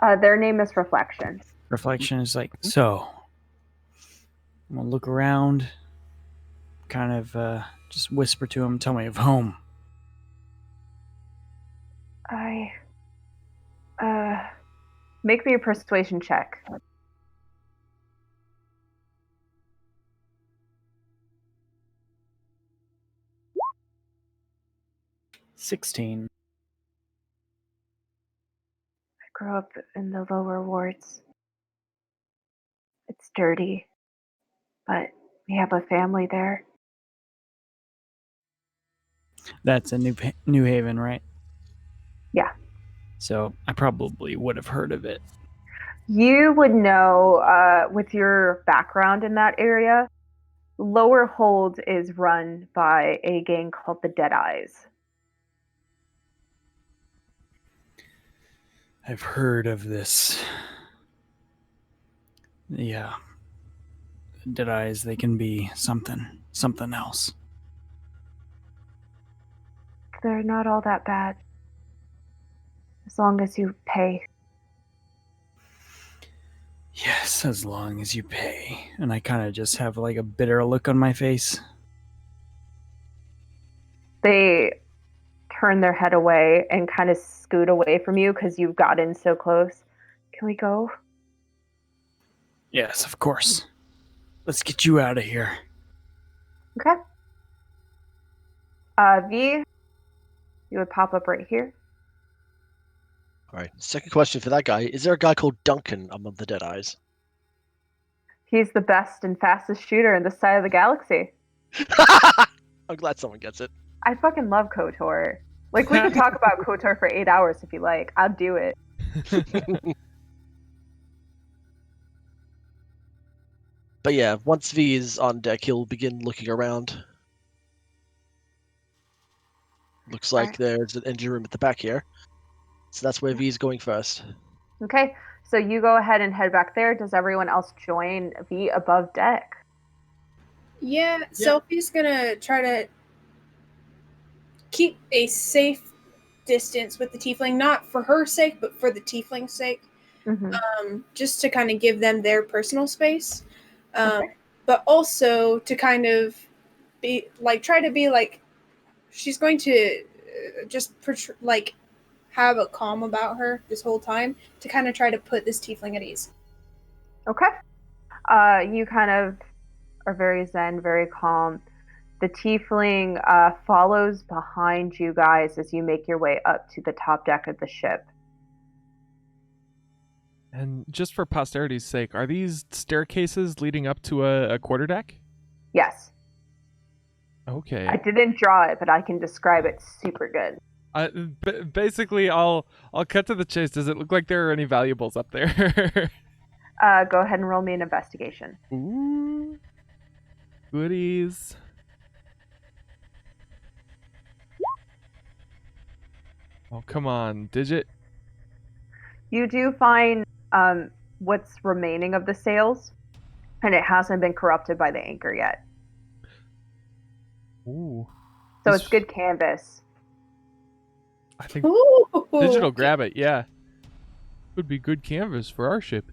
Their name is Reflection. Reflection is like, so. I'm going to look around, kind of just whisper to him, tell me of home. Make me a persuasion check. $16. I grew up in the lower wards. It's dirty, but we have a family there. That's in New Haven, right? Yeah. So I probably would have heard of it. You would know, with your background in that area, Lower Hold is run by a gang called the Deadeyes. I've heard of this. Yeah. Deadeyes, they can be something else. They're not all that bad. As long as you pay. Yes, as long as you pay. And I kind of just have like a bitter look on my face. They turn their head away and kind of scoot away from you because you've gotten so close. Can we go? Yes, of course. Let's get you out of here. Okay. V, you would pop up right here. All right. Second question for that guy: is there a guy called Duncan among the Deadeyes? He's the best and fastest shooter in this side of the galaxy. I'm glad someone gets it. I fucking love KOTOR. Like, we can talk about KOTOR for 8 hours if you like. I'll do it. But yeah, once V is on deck, he'll begin looking around. Looks like there's an engine room at the back here. So that's where V is going first. Okay, so you go ahead and head back there. Does everyone else join V above deck? Yeah, Sophie's gonna try to keep a safe distance with the tiefling, not for her sake, but for the tiefling's sake. Just to kind of give them their personal space. But also to kind of be like, try to be like, she's going to just like have a calm about her this whole time to kind of try to put this tiefling at ease. Okay. You kind of are very zen, very calm. The tiefling follows behind you guys as you make your way up to the top deck of the ship. And just for posterity's sake, are these staircases leading up to a quarterdeck? Yes. Okay. I didn't draw it, but I can describe it super good. Basically, I'll cut to the chase. Does it look like there are any valuables up there? Go ahead and roll me an investigation. Ooh. Goodies. Oh, come on, digit. You do find what's remaining of the sails, and it hasn't been corrupted by the anchor yet. Ooh. So it's good canvas. I think Ooh. digital grab it, yeah. Would be good canvas for our ship.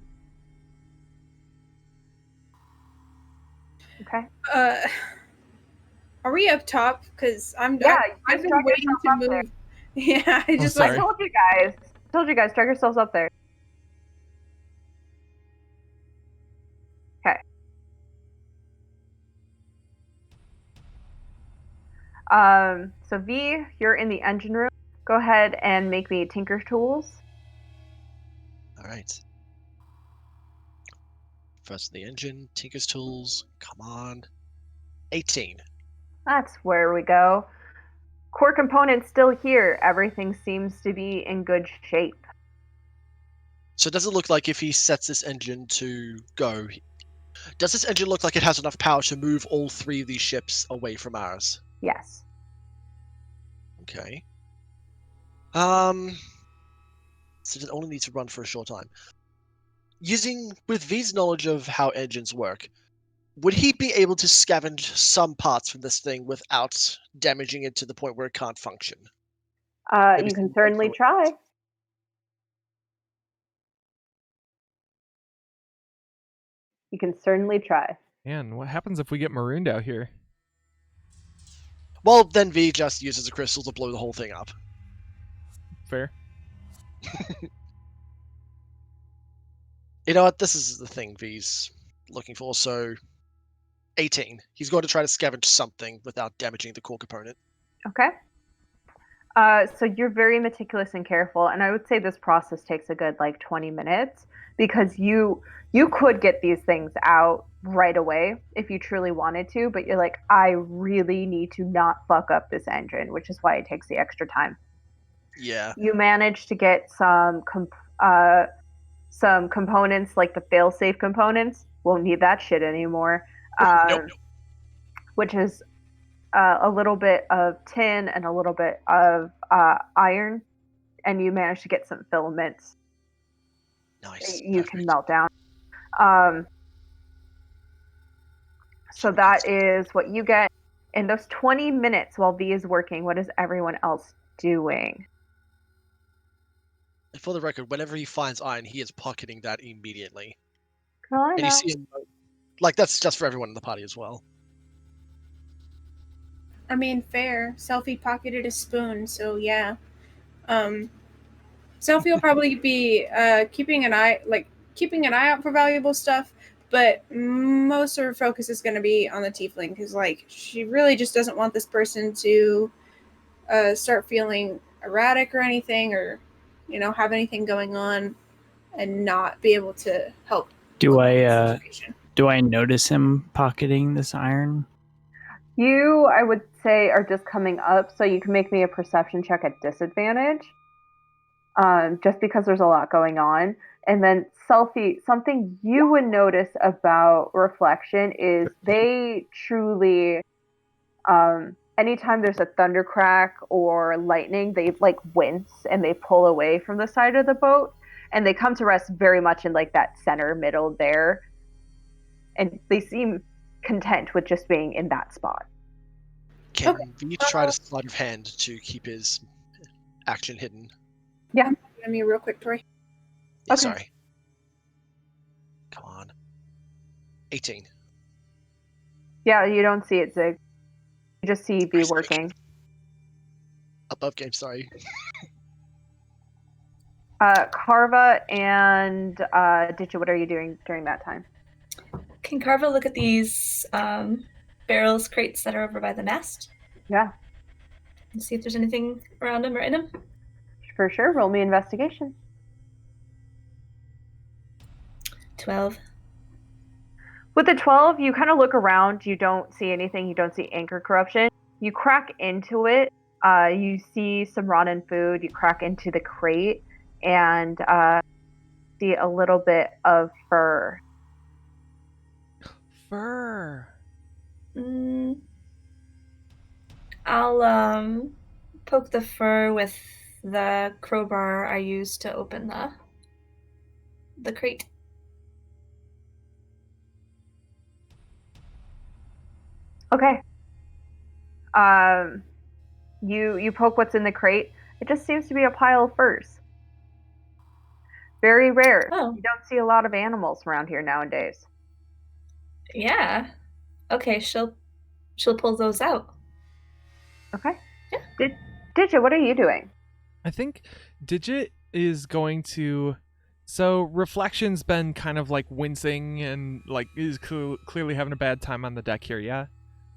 Okay. Are we up top? Because I've Yeah, been drag waiting yourself to up move. there. Yeah, I just sorry. I told you guys, drag yourselves up there. Okay. So V, you're in the engine room. Go ahead and make me Tinker Tools. All right. First the engine, Tinker's Tools. Come on. 18. That's where we go. Core components still here. Everything seems to be in good shape. So does it look like if he sets this engine to go, does this engine look like it has enough power to move all three of these ships away from ours? Yes. Okay. So it only needs to run for a short time. With V's knowledge of how engines work, would he be able to scavenge some parts from this thing without damaging it to the point where it can't function? You can certainly try. You can certainly try. Man, what happens if we get marooned out here? Well, then V just uses a crystal to blow the whole thing up. Fair. You know what? This is the thing V's looking for. So, 18. He's going to try to scavenge something without damaging the core component. Okay. So you're very meticulous and careful, and I would say this process takes a good 20 minutes because you could get these things out right away if you truly wanted to, but you're like, I really need to not fuck up this engine, which is why it takes the extra time. Yeah. You manage to get some components like the fail-safe components. Won't need that shit anymore. Nope. Which is a little bit of tin and a little bit of iron, and you manage to get some filaments. Nice. You Perfect. can melt down. So that is what you get in those 20 minutes while V is working. What is everyone else doing? And for the record, whenever he finds iron, he is pocketing that immediately. Well, I And know. you see him, that's just for everyone in the party as well. I mean, fair. Selfie pocketed a spoon, so yeah. Selfie will probably be keeping an eye out for valuable stuff, but most of her focus is going to be on the tiefling because, she really just doesn't want this person to start feeling erratic or anything, or have anything going on and not be able to help. Do with the I situation. do I notice him pocketing this iron? You, I would say, are just coming up, so you can make me a perception check at disadvantage, just because there's a lot going on. And then, Selfie, something you would notice about Reflection is they truly, anytime there's a thunder crack or lightning, they like wince and they pull away from the side of the boat, and they come to rest very much in like that center middle there, and they seem content with just being in that spot. Can Okay. we try to sleight of hand to keep his action hidden? Yeah. Give me real quick, Tori. Yeah, Okay. sorry. Come on. 18. Yeah, you don't see it, Zig. You just see V Sorry. working. Above game, sorry. Carva and Ditcha, what are you doing during that time? Can Carva look at these barrels, crates that are over by the mast Yeah, and see if there's anything around them or in them? for sure. Roll me investigation. 12. With the 12, you kind of look around. You don't see anything. You don't see anchor corruption. You crack into it. You see some rotten food. You crack into the crate and see a little bit of fur. Fur. I'll poke the fur with the crowbar I used to open the crate. Okay. You poke what's in the crate. It just seems to be a pile of furs. Very rare. Oh. You don't see a lot of animals around here nowadays. Yeah. Okay, she'll pull those out. Okay. Yeah. Ditcha, what are you doing? I think Digit is going to. So Reflection's been kind of like wincing and like is clearly having a bad time on the deck here. Yeah.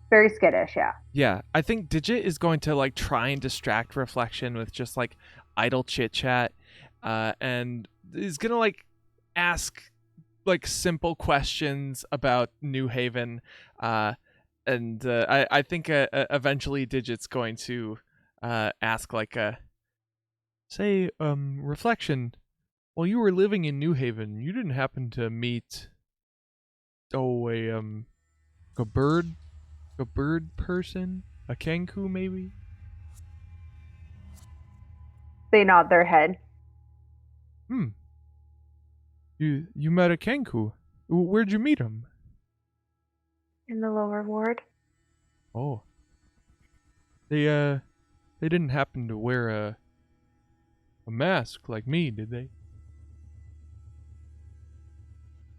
Very skittish, yeah. Yeah, I think Digit is going to like try and distract Reflection with just like idle chit chat, and is gonna like ask like simple questions about New Haven, and I think eventually Digit's going to ask like say Reflection, while you were living in New Haven, you didn't happen to meet a bird. A bird person? A kanku, maybe? They nod their head. You met a kanku. Where'd you meet him? In the lower ward. Oh. They didn't happen to wear a mask like me, did they?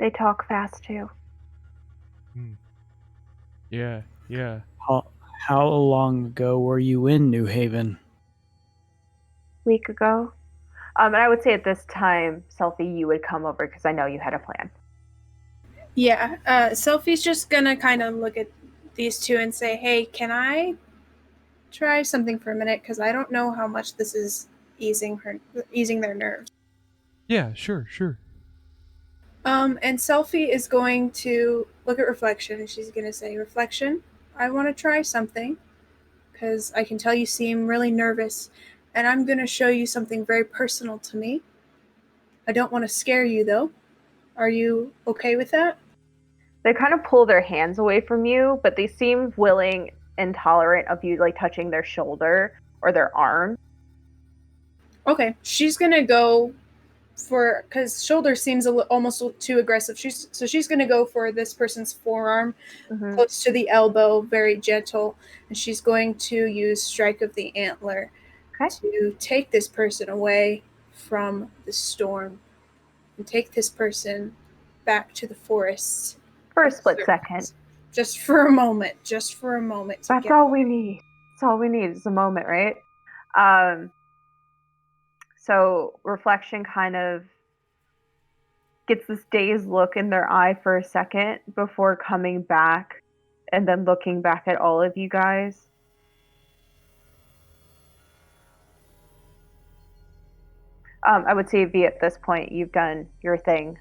They talk fast too. Yeah. How long ago were you in New Haven? Week ago. And I would say at this time, Selfie, you would come over because I know you had a plan. Yeah, Sophie's just gonna kind of look at these two and say, "Hey, can I try something for a minute? Because I don't know how much this is easing their nerves." Yeah, sure. And Selfie is going to look at Reflection and she's gonna say, "Reflection, I want to try something because I can tell you seem really nervous, and I'm gonna show you something very personal to me. I don't want to scare you though. Are you okay with that?" They kind of pull their hands away from you, but they seem willing and tolerant of you like touching their shoulder or their arm. Okay, she's gonna go for, because shoulder seems almost too aggressive. She's gonna go for this person's forearm, close to the elbow, very gentle, and she's going to use Strike of the Antler to take this person away from the storm and take this person back to the forests. For a split second. Just for a moment. That's all we need. That's all we need is a moment, right? So Reflection kind of gets this dazed look in their eye for a second before coming back and then looking back at all of you guys. I would say V at this point, you've done your thing.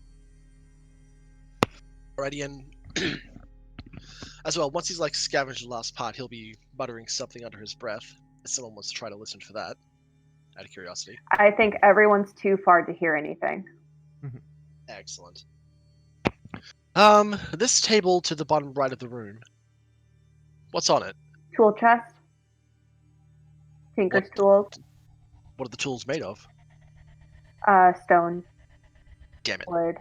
Alrighty, and as well, once he's like scavenged the last part, he'll be muttering something under his breath. If someone wants to try to listen for that, out of curiosity. I think everyone's too far to hear anything. Excellent. This table to the bottom right of the room. What's on it? Tool chest. Tinker's tools. What are the tools made of? Stone. Damn it. Wood.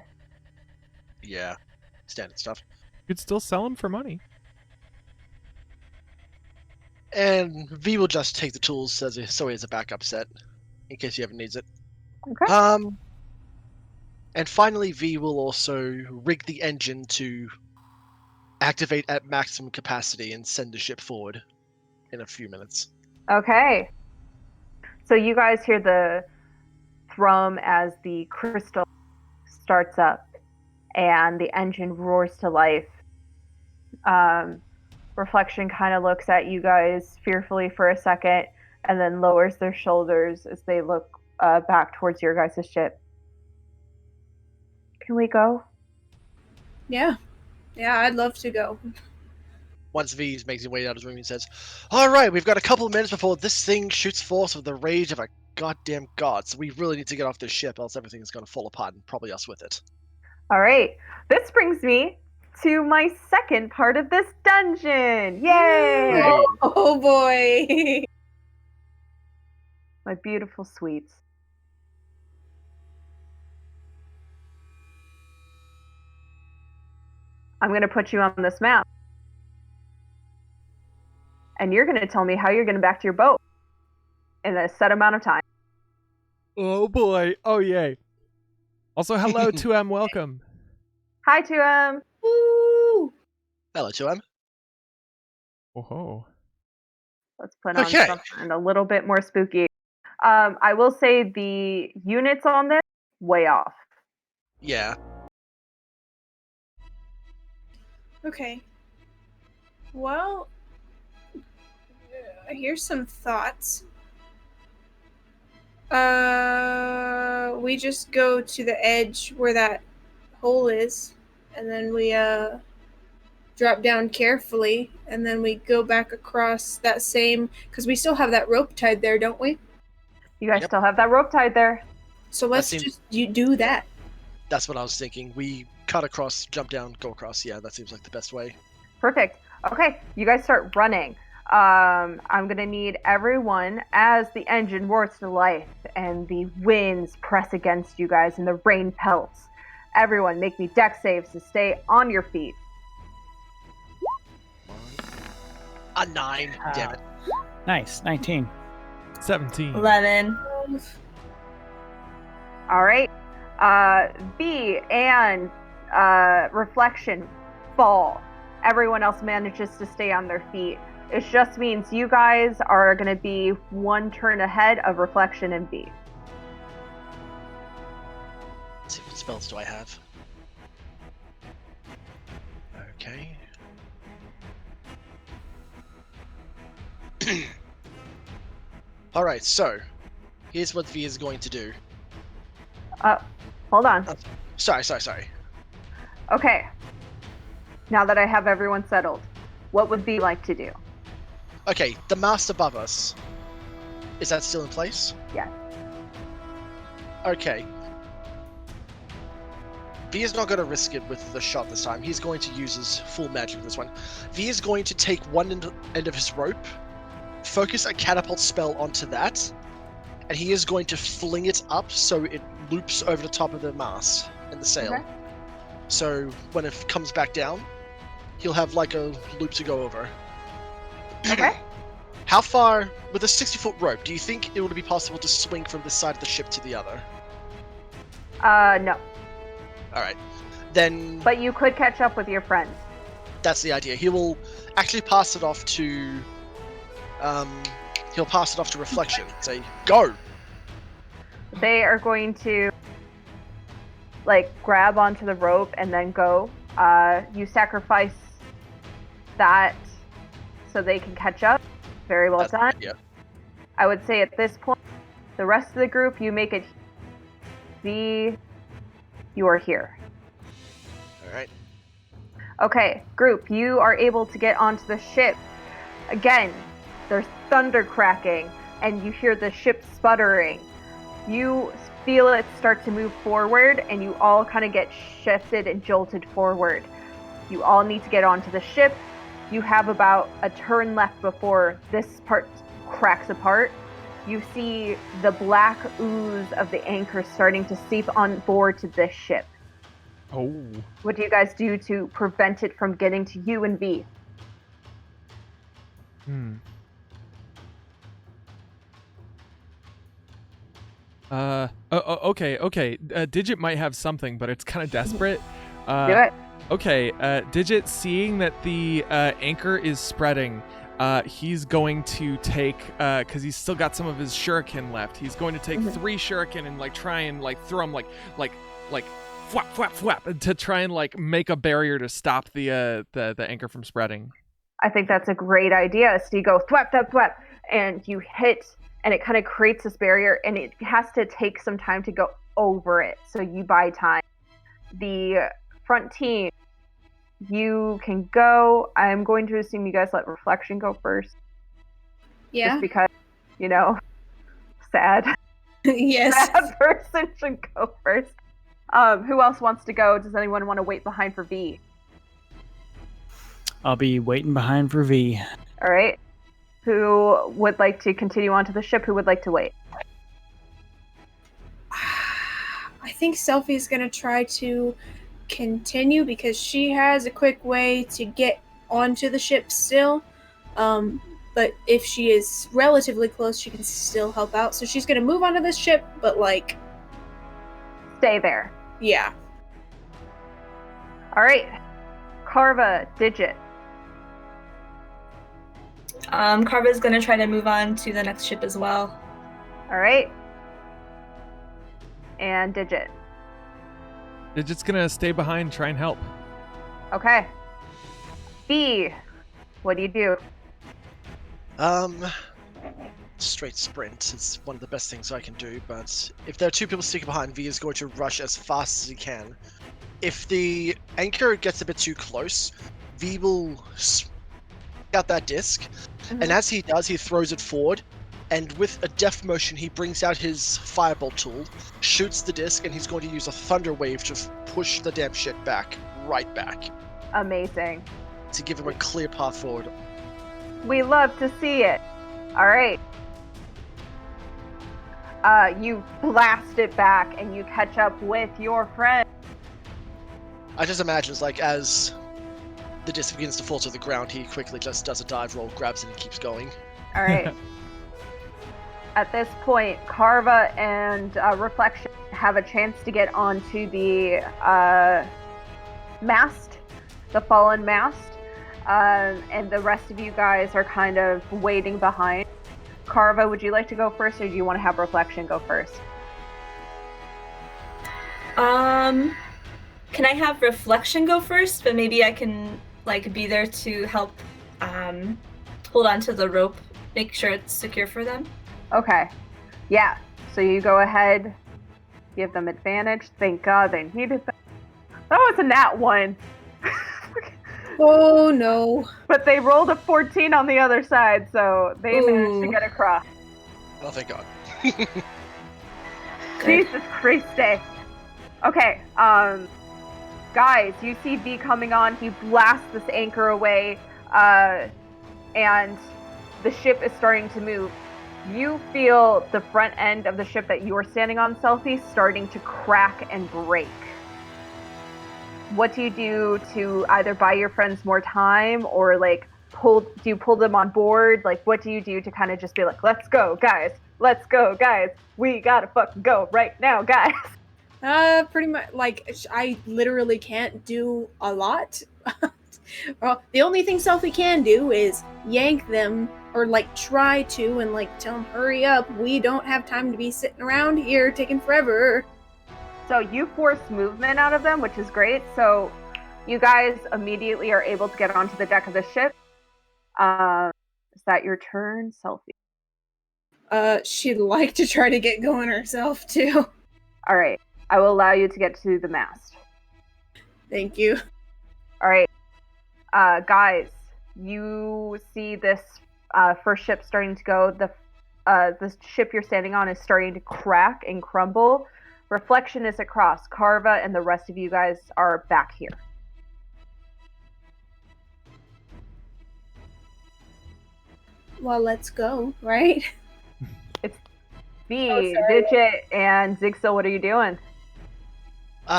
Yeah, standard stuff. You could still sell them for money. And V will just take the tools so he has a backup set, in case he ever needs it. Okay. And finally, V will also rig the engine to activate at maximum capacity and send the ship forward in a few minutes. Okay. So you guys hear the thrum as the crystal starts up and the engine roars to life. Reflection kind of looks at you guys fearfully for a second and then lowers their shoulders as they look back towards your guys' ship. Can we go? Yeah, I'd love to go. Once V makes his way out of his room, he says, "Alright, we've got a couple of minutes before this thing shoots forth with the rage of a goddamn god, so we really need to get off this ship, else everything's going to fall apart, and probably us with it." All right. This brings me to my second part of this dungeon. Yay! Oh boy. My beautiful sweets. I'm going to put you on this map. And you're going to tell me how you're getting back to your boat in a set amount of time. Oh boy. Oh yay. Also, hello 2M, welcome. Hi, 2M. Woo! Hello to him. Oh. Let's put on Okay. something a little bit more spooky. I will say the units on this, way off. Yeah. Okay. Well, here's some thoughts. We just go to the edge where that hole is, and then we drop down carefully, and then we go back across that same, because we still have that rope tied there, don't we? You guys Yep. still have that rope tied there. So let's seems- just do that. That's what I was thinking. We cut across, jump down, go across. Yeah, that seems like the best way. Perfect. Okay, you guys start running. I'm gonna need everyone as the engine roars to life and the winds press against you guys and the rain pelts. Everyone, make me dex saves to stay on your feet. A 9. Damn it. Nice, 19. 17. 11. All right. V and Reflection fall. Everyone else manages to stay on their feet. It just means you guys are going to be one turn ahead of Reflection and V. Let's see, what spells do I have? Okay. Alright, so here's what V is going to do. Hold on. Sorry. Okay. Now that I have everyone settled, what would V like to do? Okay, the mast above us. Is that still in place? Yes. Okay. V is not going to risk it with the shot this time. He's going to use his full magic with this one. V is going to take one end of his rope, focus a catapult spell onto that, and he is going to fling it up so it loops over the top of the mast and the sail. Okay. So when it comes back down, he'll have like a loop to go over. Okay. How far, with a 60-foot rope, do you think it would be possible to swing from this side of the ship to the other? No. Alright. Then But you could catch up with your friends. that's the idea. He will actually pass it off to he'll pass it off to Reflection. Say, go! They are going to grab onto the rope and then go. You sacrifice that so they can catch up. Very well That's the done. idea. I would say at this point, the rest of the group, you make it V, you are here. All right. Okay, group, you are able to get onto the ship. Again, there's thunder cracking, and you hear the ship sputtering. You feel it start to move forward, and you all kind of get shifted and jolted forward. You all need to get onto the ship. You have about a turn left before this part cracks apart. You see the black ooze of the anchor starting to seep on board to this ship. Oh. What do you guys do to prevent it from getting to you and V? Okay. Digit might have something, but it's kind of desperate. Do it. Okay, Digit, seeing that the anchor is spreading, he's going to take, because he's still got some of his shuriken left, he's going to take 3 shuriken and like try and like throw them like flap to try and like make a barrier to stop the anchor from spreading. I think that's a great idea. So you go thwap, thwap, thwap, and you hit, and it kind of creates this barrier, and it has to take some time to go over it. So you buy time. The front team, you can go. I'm going to assume you guys let Reflection go first. Yeah. Just because, sad. Yes. That person should go first. Who else wants to go? Does anyone want to wait behind for V? I'll be waiting behind for V. All right. Who would like to continue onto the ship? Who would like to wait? I think Selfie's going to try to continue because she has a quick way to get onto the ship still. But if she is relatively close, she can still help out. So she's going to move onto this ship, but stay there. Yeah. All right. Carva, Digit. Carva's gonna try to move on to the next ship as well. All right. And Digit. Digit's gonna stay behind and try and help. Okay. B, what do you do? Straight sprint is one of the best things I can do, but if there are 2 people sticking behind, V is going to rush as fast as he can. If the anchor gets a bit too close, V will out that disc, and as he does, he throws it forward, and with a deft motion, he brings out his fireball tool, shoots the disc, and he's going to use a thunder wave to push the damn shit right back. Amazing. To give him a clear path forward. We love to see it. All right. You blast it back, and you catch up with your friend. I just imagine it's like as the disc begins to fall to the ground, he quickly just does a dive roll, grabs it, and keeps going. All right. At this point, Carva and Reflection have a chance to get onto the mast, the fallen mast, and the rest of you guys are kind of waiting behind. Carva, would you like to go first, or do you want to have Reflection go first? Can I have Reflection go first, but maybe I can be there to help hold on to the rope, make sure it's secure for them? Okay. Yeah. So you go ahead, give them advantage. Thank God they needed that. That was a nat 1. Oh, no. But they rolled a 14 on the other side, so they managed to get across. Oh, thank God. Jesus Christ. Okay, guys, you see V coming on. He blasts this anchor away, and the ship is starting to move. You feel the front end of the ship that you are standing on, Selfie, starting to crack and break. What do you do to either buy your friends more time, or do you pull them on board? What do you do to kind of just be like, let's go, guys, we gotta fucking go right now, guys? Pretty much, I literally can't do a lot. Well, the only thing Selfie can do is yank them, or try to, and tell them, hurry up, we don't have time to be sitting around here taking forever. So you force movement out of them, which is great. So you guys immediately are able to get onto the deck of the ship. Is that your turn, Selfie? She'd like to try to get going herself, too. All right. I will allow you to get to the mast. Thank you. All right. Guys, you see this first ship starting to go. The ship you're standing on is starting to crack and crumble. Reflection is across. Carva and the rest of you guys are back here. Well, let's go, right? V, Oh, sorry. Digit, and Zigzil, what are you doing?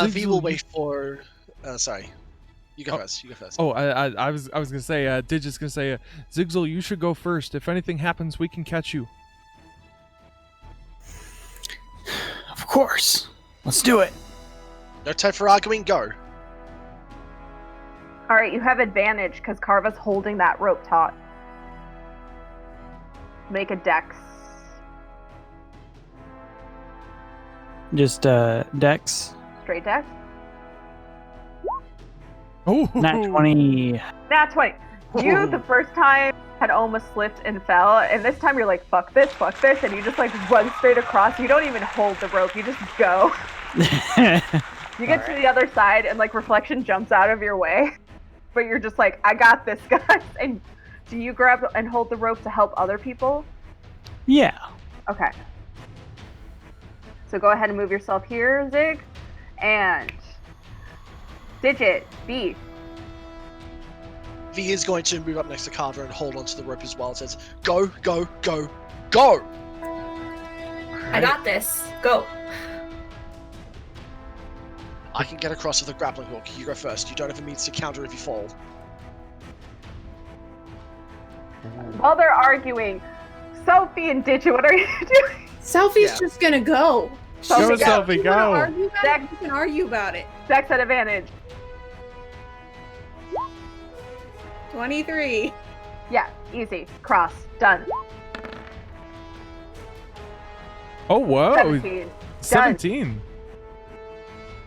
V will wait for. Sorry. You go first. Oh, I was gonna say, Digit's gonna say, Zigzil, you should go first. If anything happens, we can catch you. Of course. Let's do it. No time for arguing. Go. All right, you have advantage because Carva's holding that rope taut. Make a dex. Just Dex. Straight dex. Oh, Nat 20. Nat 20. You, the first time, had almost slipped and fell, and this time you're like, fuck this, and you just like run straight across. You don't even hold the rope, you just go. You get to the other side, and like Reflection jumps out of your way, but you're just like, I got this, guys. And do you grab and hold the rope to help other people? Yeah. Okay. So go ahead and move yourself here, Zig. And Digit, B. V is going to move up next to Carver and hold onto the rope as well. It says, go, go, go, go! I got this. Go. I can get across with a grappling hook. You go first. You don't have a means to counter if you fall. While they're arguing, Sophie and Digit, what are you doing? Sophie's just gonna go. Go, She's Sophie, you go. wanna argue about it? You can argue about it. Dex at advantage. 23. Yeah, easy. Cross. Done. Oh, whoa. 17. 17.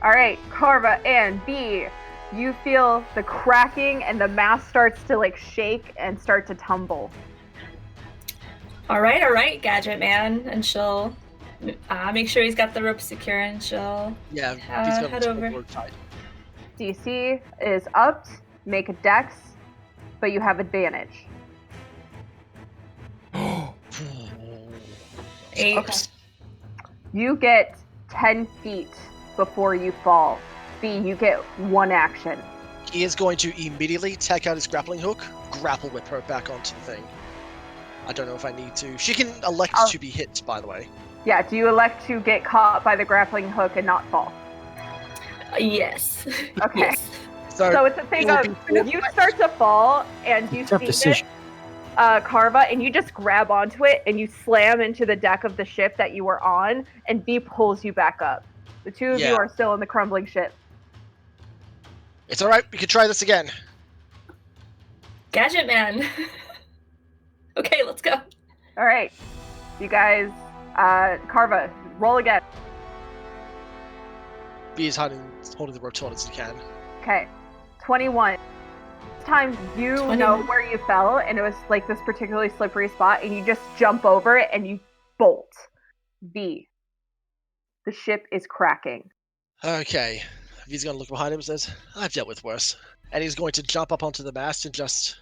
All right, Carva and B, you feel the cracking and the mast starts to like shake and start to tumble. All right, Gadget Man. And she'll make sure he's got the rope secure, and she'll Yeah, head over. DC is upped. Make a dex, but you have advantage. 8. Okay. You get 10 feet before you fall. B, you get 1 action. He is going to immediately take out his grappling hook, grapple whip her back onto the thing. I don't know if I need to. She can elect to be hit, by the way. Yeah, do you elect to get caught by the grappling hook and not fall? Yes. Okay. Yes. So it's a thing of you start to fall and you Tough see decision. it, Carva, and you just grab onto it and you slam into the deck of the ship that you were on, and B pulls you back up. The two of you are still in the crumbling ship. It's alright, we can try this again. Gadget Man. Okay, let's go. All right, you guys, Carva, roll again. B is holding the rope taut as he can. Okay, 21. This time you 21. know where you fell, and it was like this particularly slippery spot, and you just jump over it and you bolt. B. The ship is cracking. Okay. He's going to look behind him and says, I've dealt with worse. And he's going to jump up onto the mast and just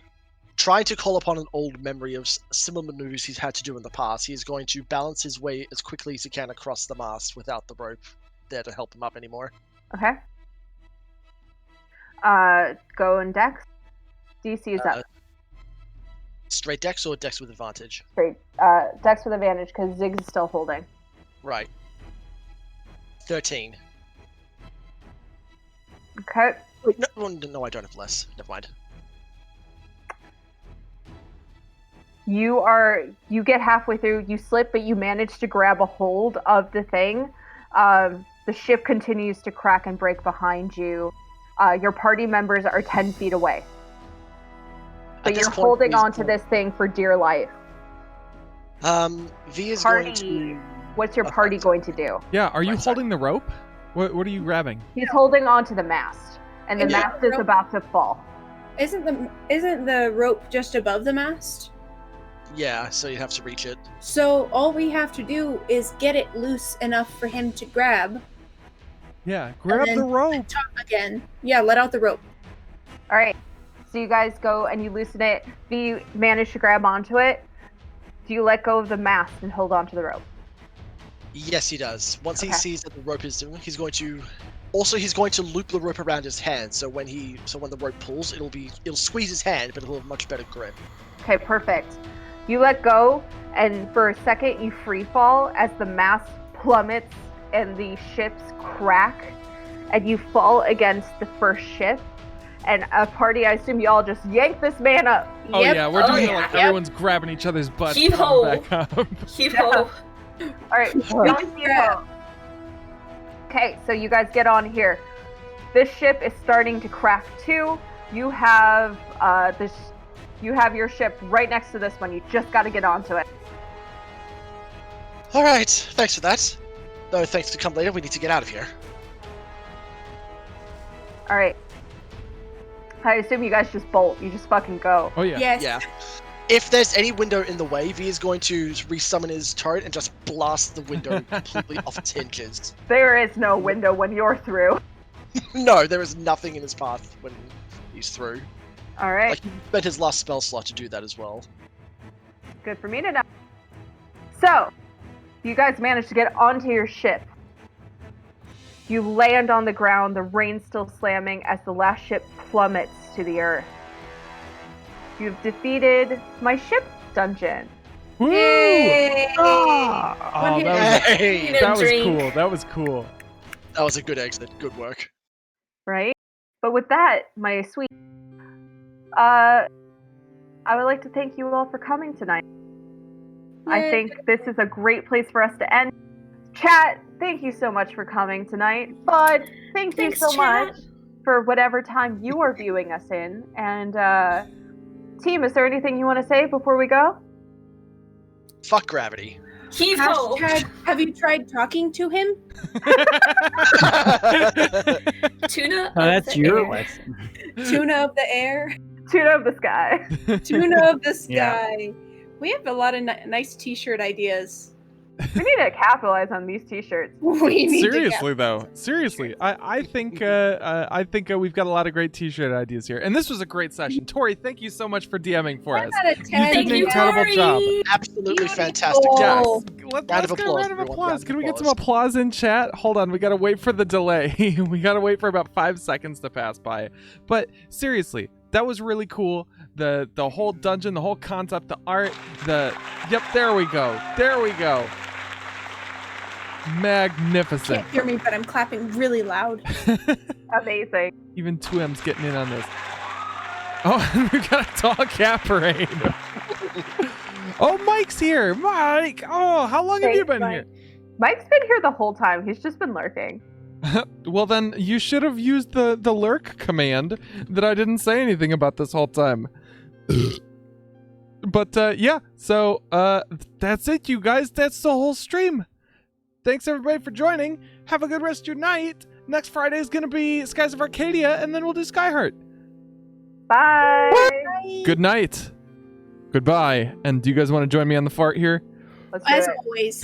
try to call upon an old memory of similar maneuvers he's had to do in the past. He's going to balance his way as quickly as he can across the mast without the rope there to help him up anymore. Okay. Go and Dex. DC is up. Straight dex or dex with advantage? Straight. Dex with advantage because Ziggs is still holding. Right. 13. Okay. Wait, no, I don't have less. Never mind. You get halfway through, you slip, but you manage to grab a hold of the thing. The ship continues to crack and break behind you. Your party members are 10 feet away. But you're holding on to this thing for dear life. V is going to... What's your party going to do? Yeah, are you holding the rope? What are you grabbing? He's holding on to the mast, and the mast is about to fall. Isn't the rope just above the mast? Yeah, so you have to reach it. So all we have to do is get it loose enough for him to grab, Yeah, grab then- the rope. Top again. Yeah, let out the rope. All right. So you guys go and you loosen it. Do you manage to grab onto it? Do you let go of the mast and hold onto the rope? Yes, he does. Once he Okay. sees that the rope is doing, he's going to. Also, he's going to loop the rope around his hand, so when the rope pulls, it'll squeeze his hand, but it'll have a much better grip. Okay, perfect. You let go, and for a second you free fall as the mast plummets and the ships crack, and you fall against the first ship. And a party, I assume you all just yank this man up. Oh Yep. yeah, we're doing it yeah. like everyone's grabbing each other's butts. Heave ho. Back up. Heave ho. All right, y'all see it. Okay, so you guys get on here. This ship is starting to crack too. You have You have your ship right next to this one. You just got to get onto it. All right, thanks for that. No, thanks to come later. We need to get out of here. All right. I assume you guys just bolt. You just fucking go. Oh yeah. Yes. Yeah. If there's any window in the way, V is going to resummon his turret and just blast the window completely off its hinges. There is no window when you're through. No, there is nothing in his path when he's through. All right. Like, he spent his last spell slot to do that as well. Good for me to know. So, you guys manage to get onto your ship. You land on the ground, the rain still slamming as the last ship plummets to the earth. You've defeated my ship dungeon. Woo! Yay! Oh, One hit. that Hey! was Drink. cool. That was cool. That was a good exit. Good work. Right? But with that, my sweet, I would like to thank you all for coming tonight. I Yay. think this is a great place for us to end. Chat, thank you so much for coming tonight. Bud, thank Thanks, you so chat. much for whatever time you are viewing us in. And team, is there anything you want to say before we go? Fuck gravity. Heave ho. Hashtag, have you tried talking to him? Tuna. Oh, of that's the your air. lesson. Tuna of the air. Tune of the sky. Tuna of the Yeah. sky. We have a lot of nice t-shirt ideas. We need to capitalize on these t-shirts. We need to Seriously though, seriously, I think we've got a lot of great T-shirt ideas here, and this was a great session. Tori, thank you so much for DMing for us. Out of 10. Thank did an you, incredible Tori. job. Absolutely Beautiful. fantastic. Yes. Oh. Let's Round of get a applause, round of everyone. applause. Round of Can we get some applause. applause in chat? Hold on, we gotta wait for the delay. We gotta wait for about 5 seconds to pass by. But seriously, that was really cool. The whole dungeon, the whole concept, the art, yep, there we go. There we go. Magnificent. Can't hear me, but I'm clapping really loud. Amazing. Even 2M's getting in on this. Oh, we got a tall cat parade. Oh, Mike's here. Mike. Oh, how long have you Thanks, been Mike. here? Mike's been here the whole time. He's just been lurking. Well, then you should have used the lurk command that I didn't say anything about this whole time. But yeah, so that's it, you guys. That's the whole stream. Thanks everybody for joining. Have a good rest of your night. Next Friday is gonna be Skies of Arcadia, and then we'll do Skyheart. Bye. Good night. Goodbye. And do you guys want to join me on the fart here? Let's do As it. always.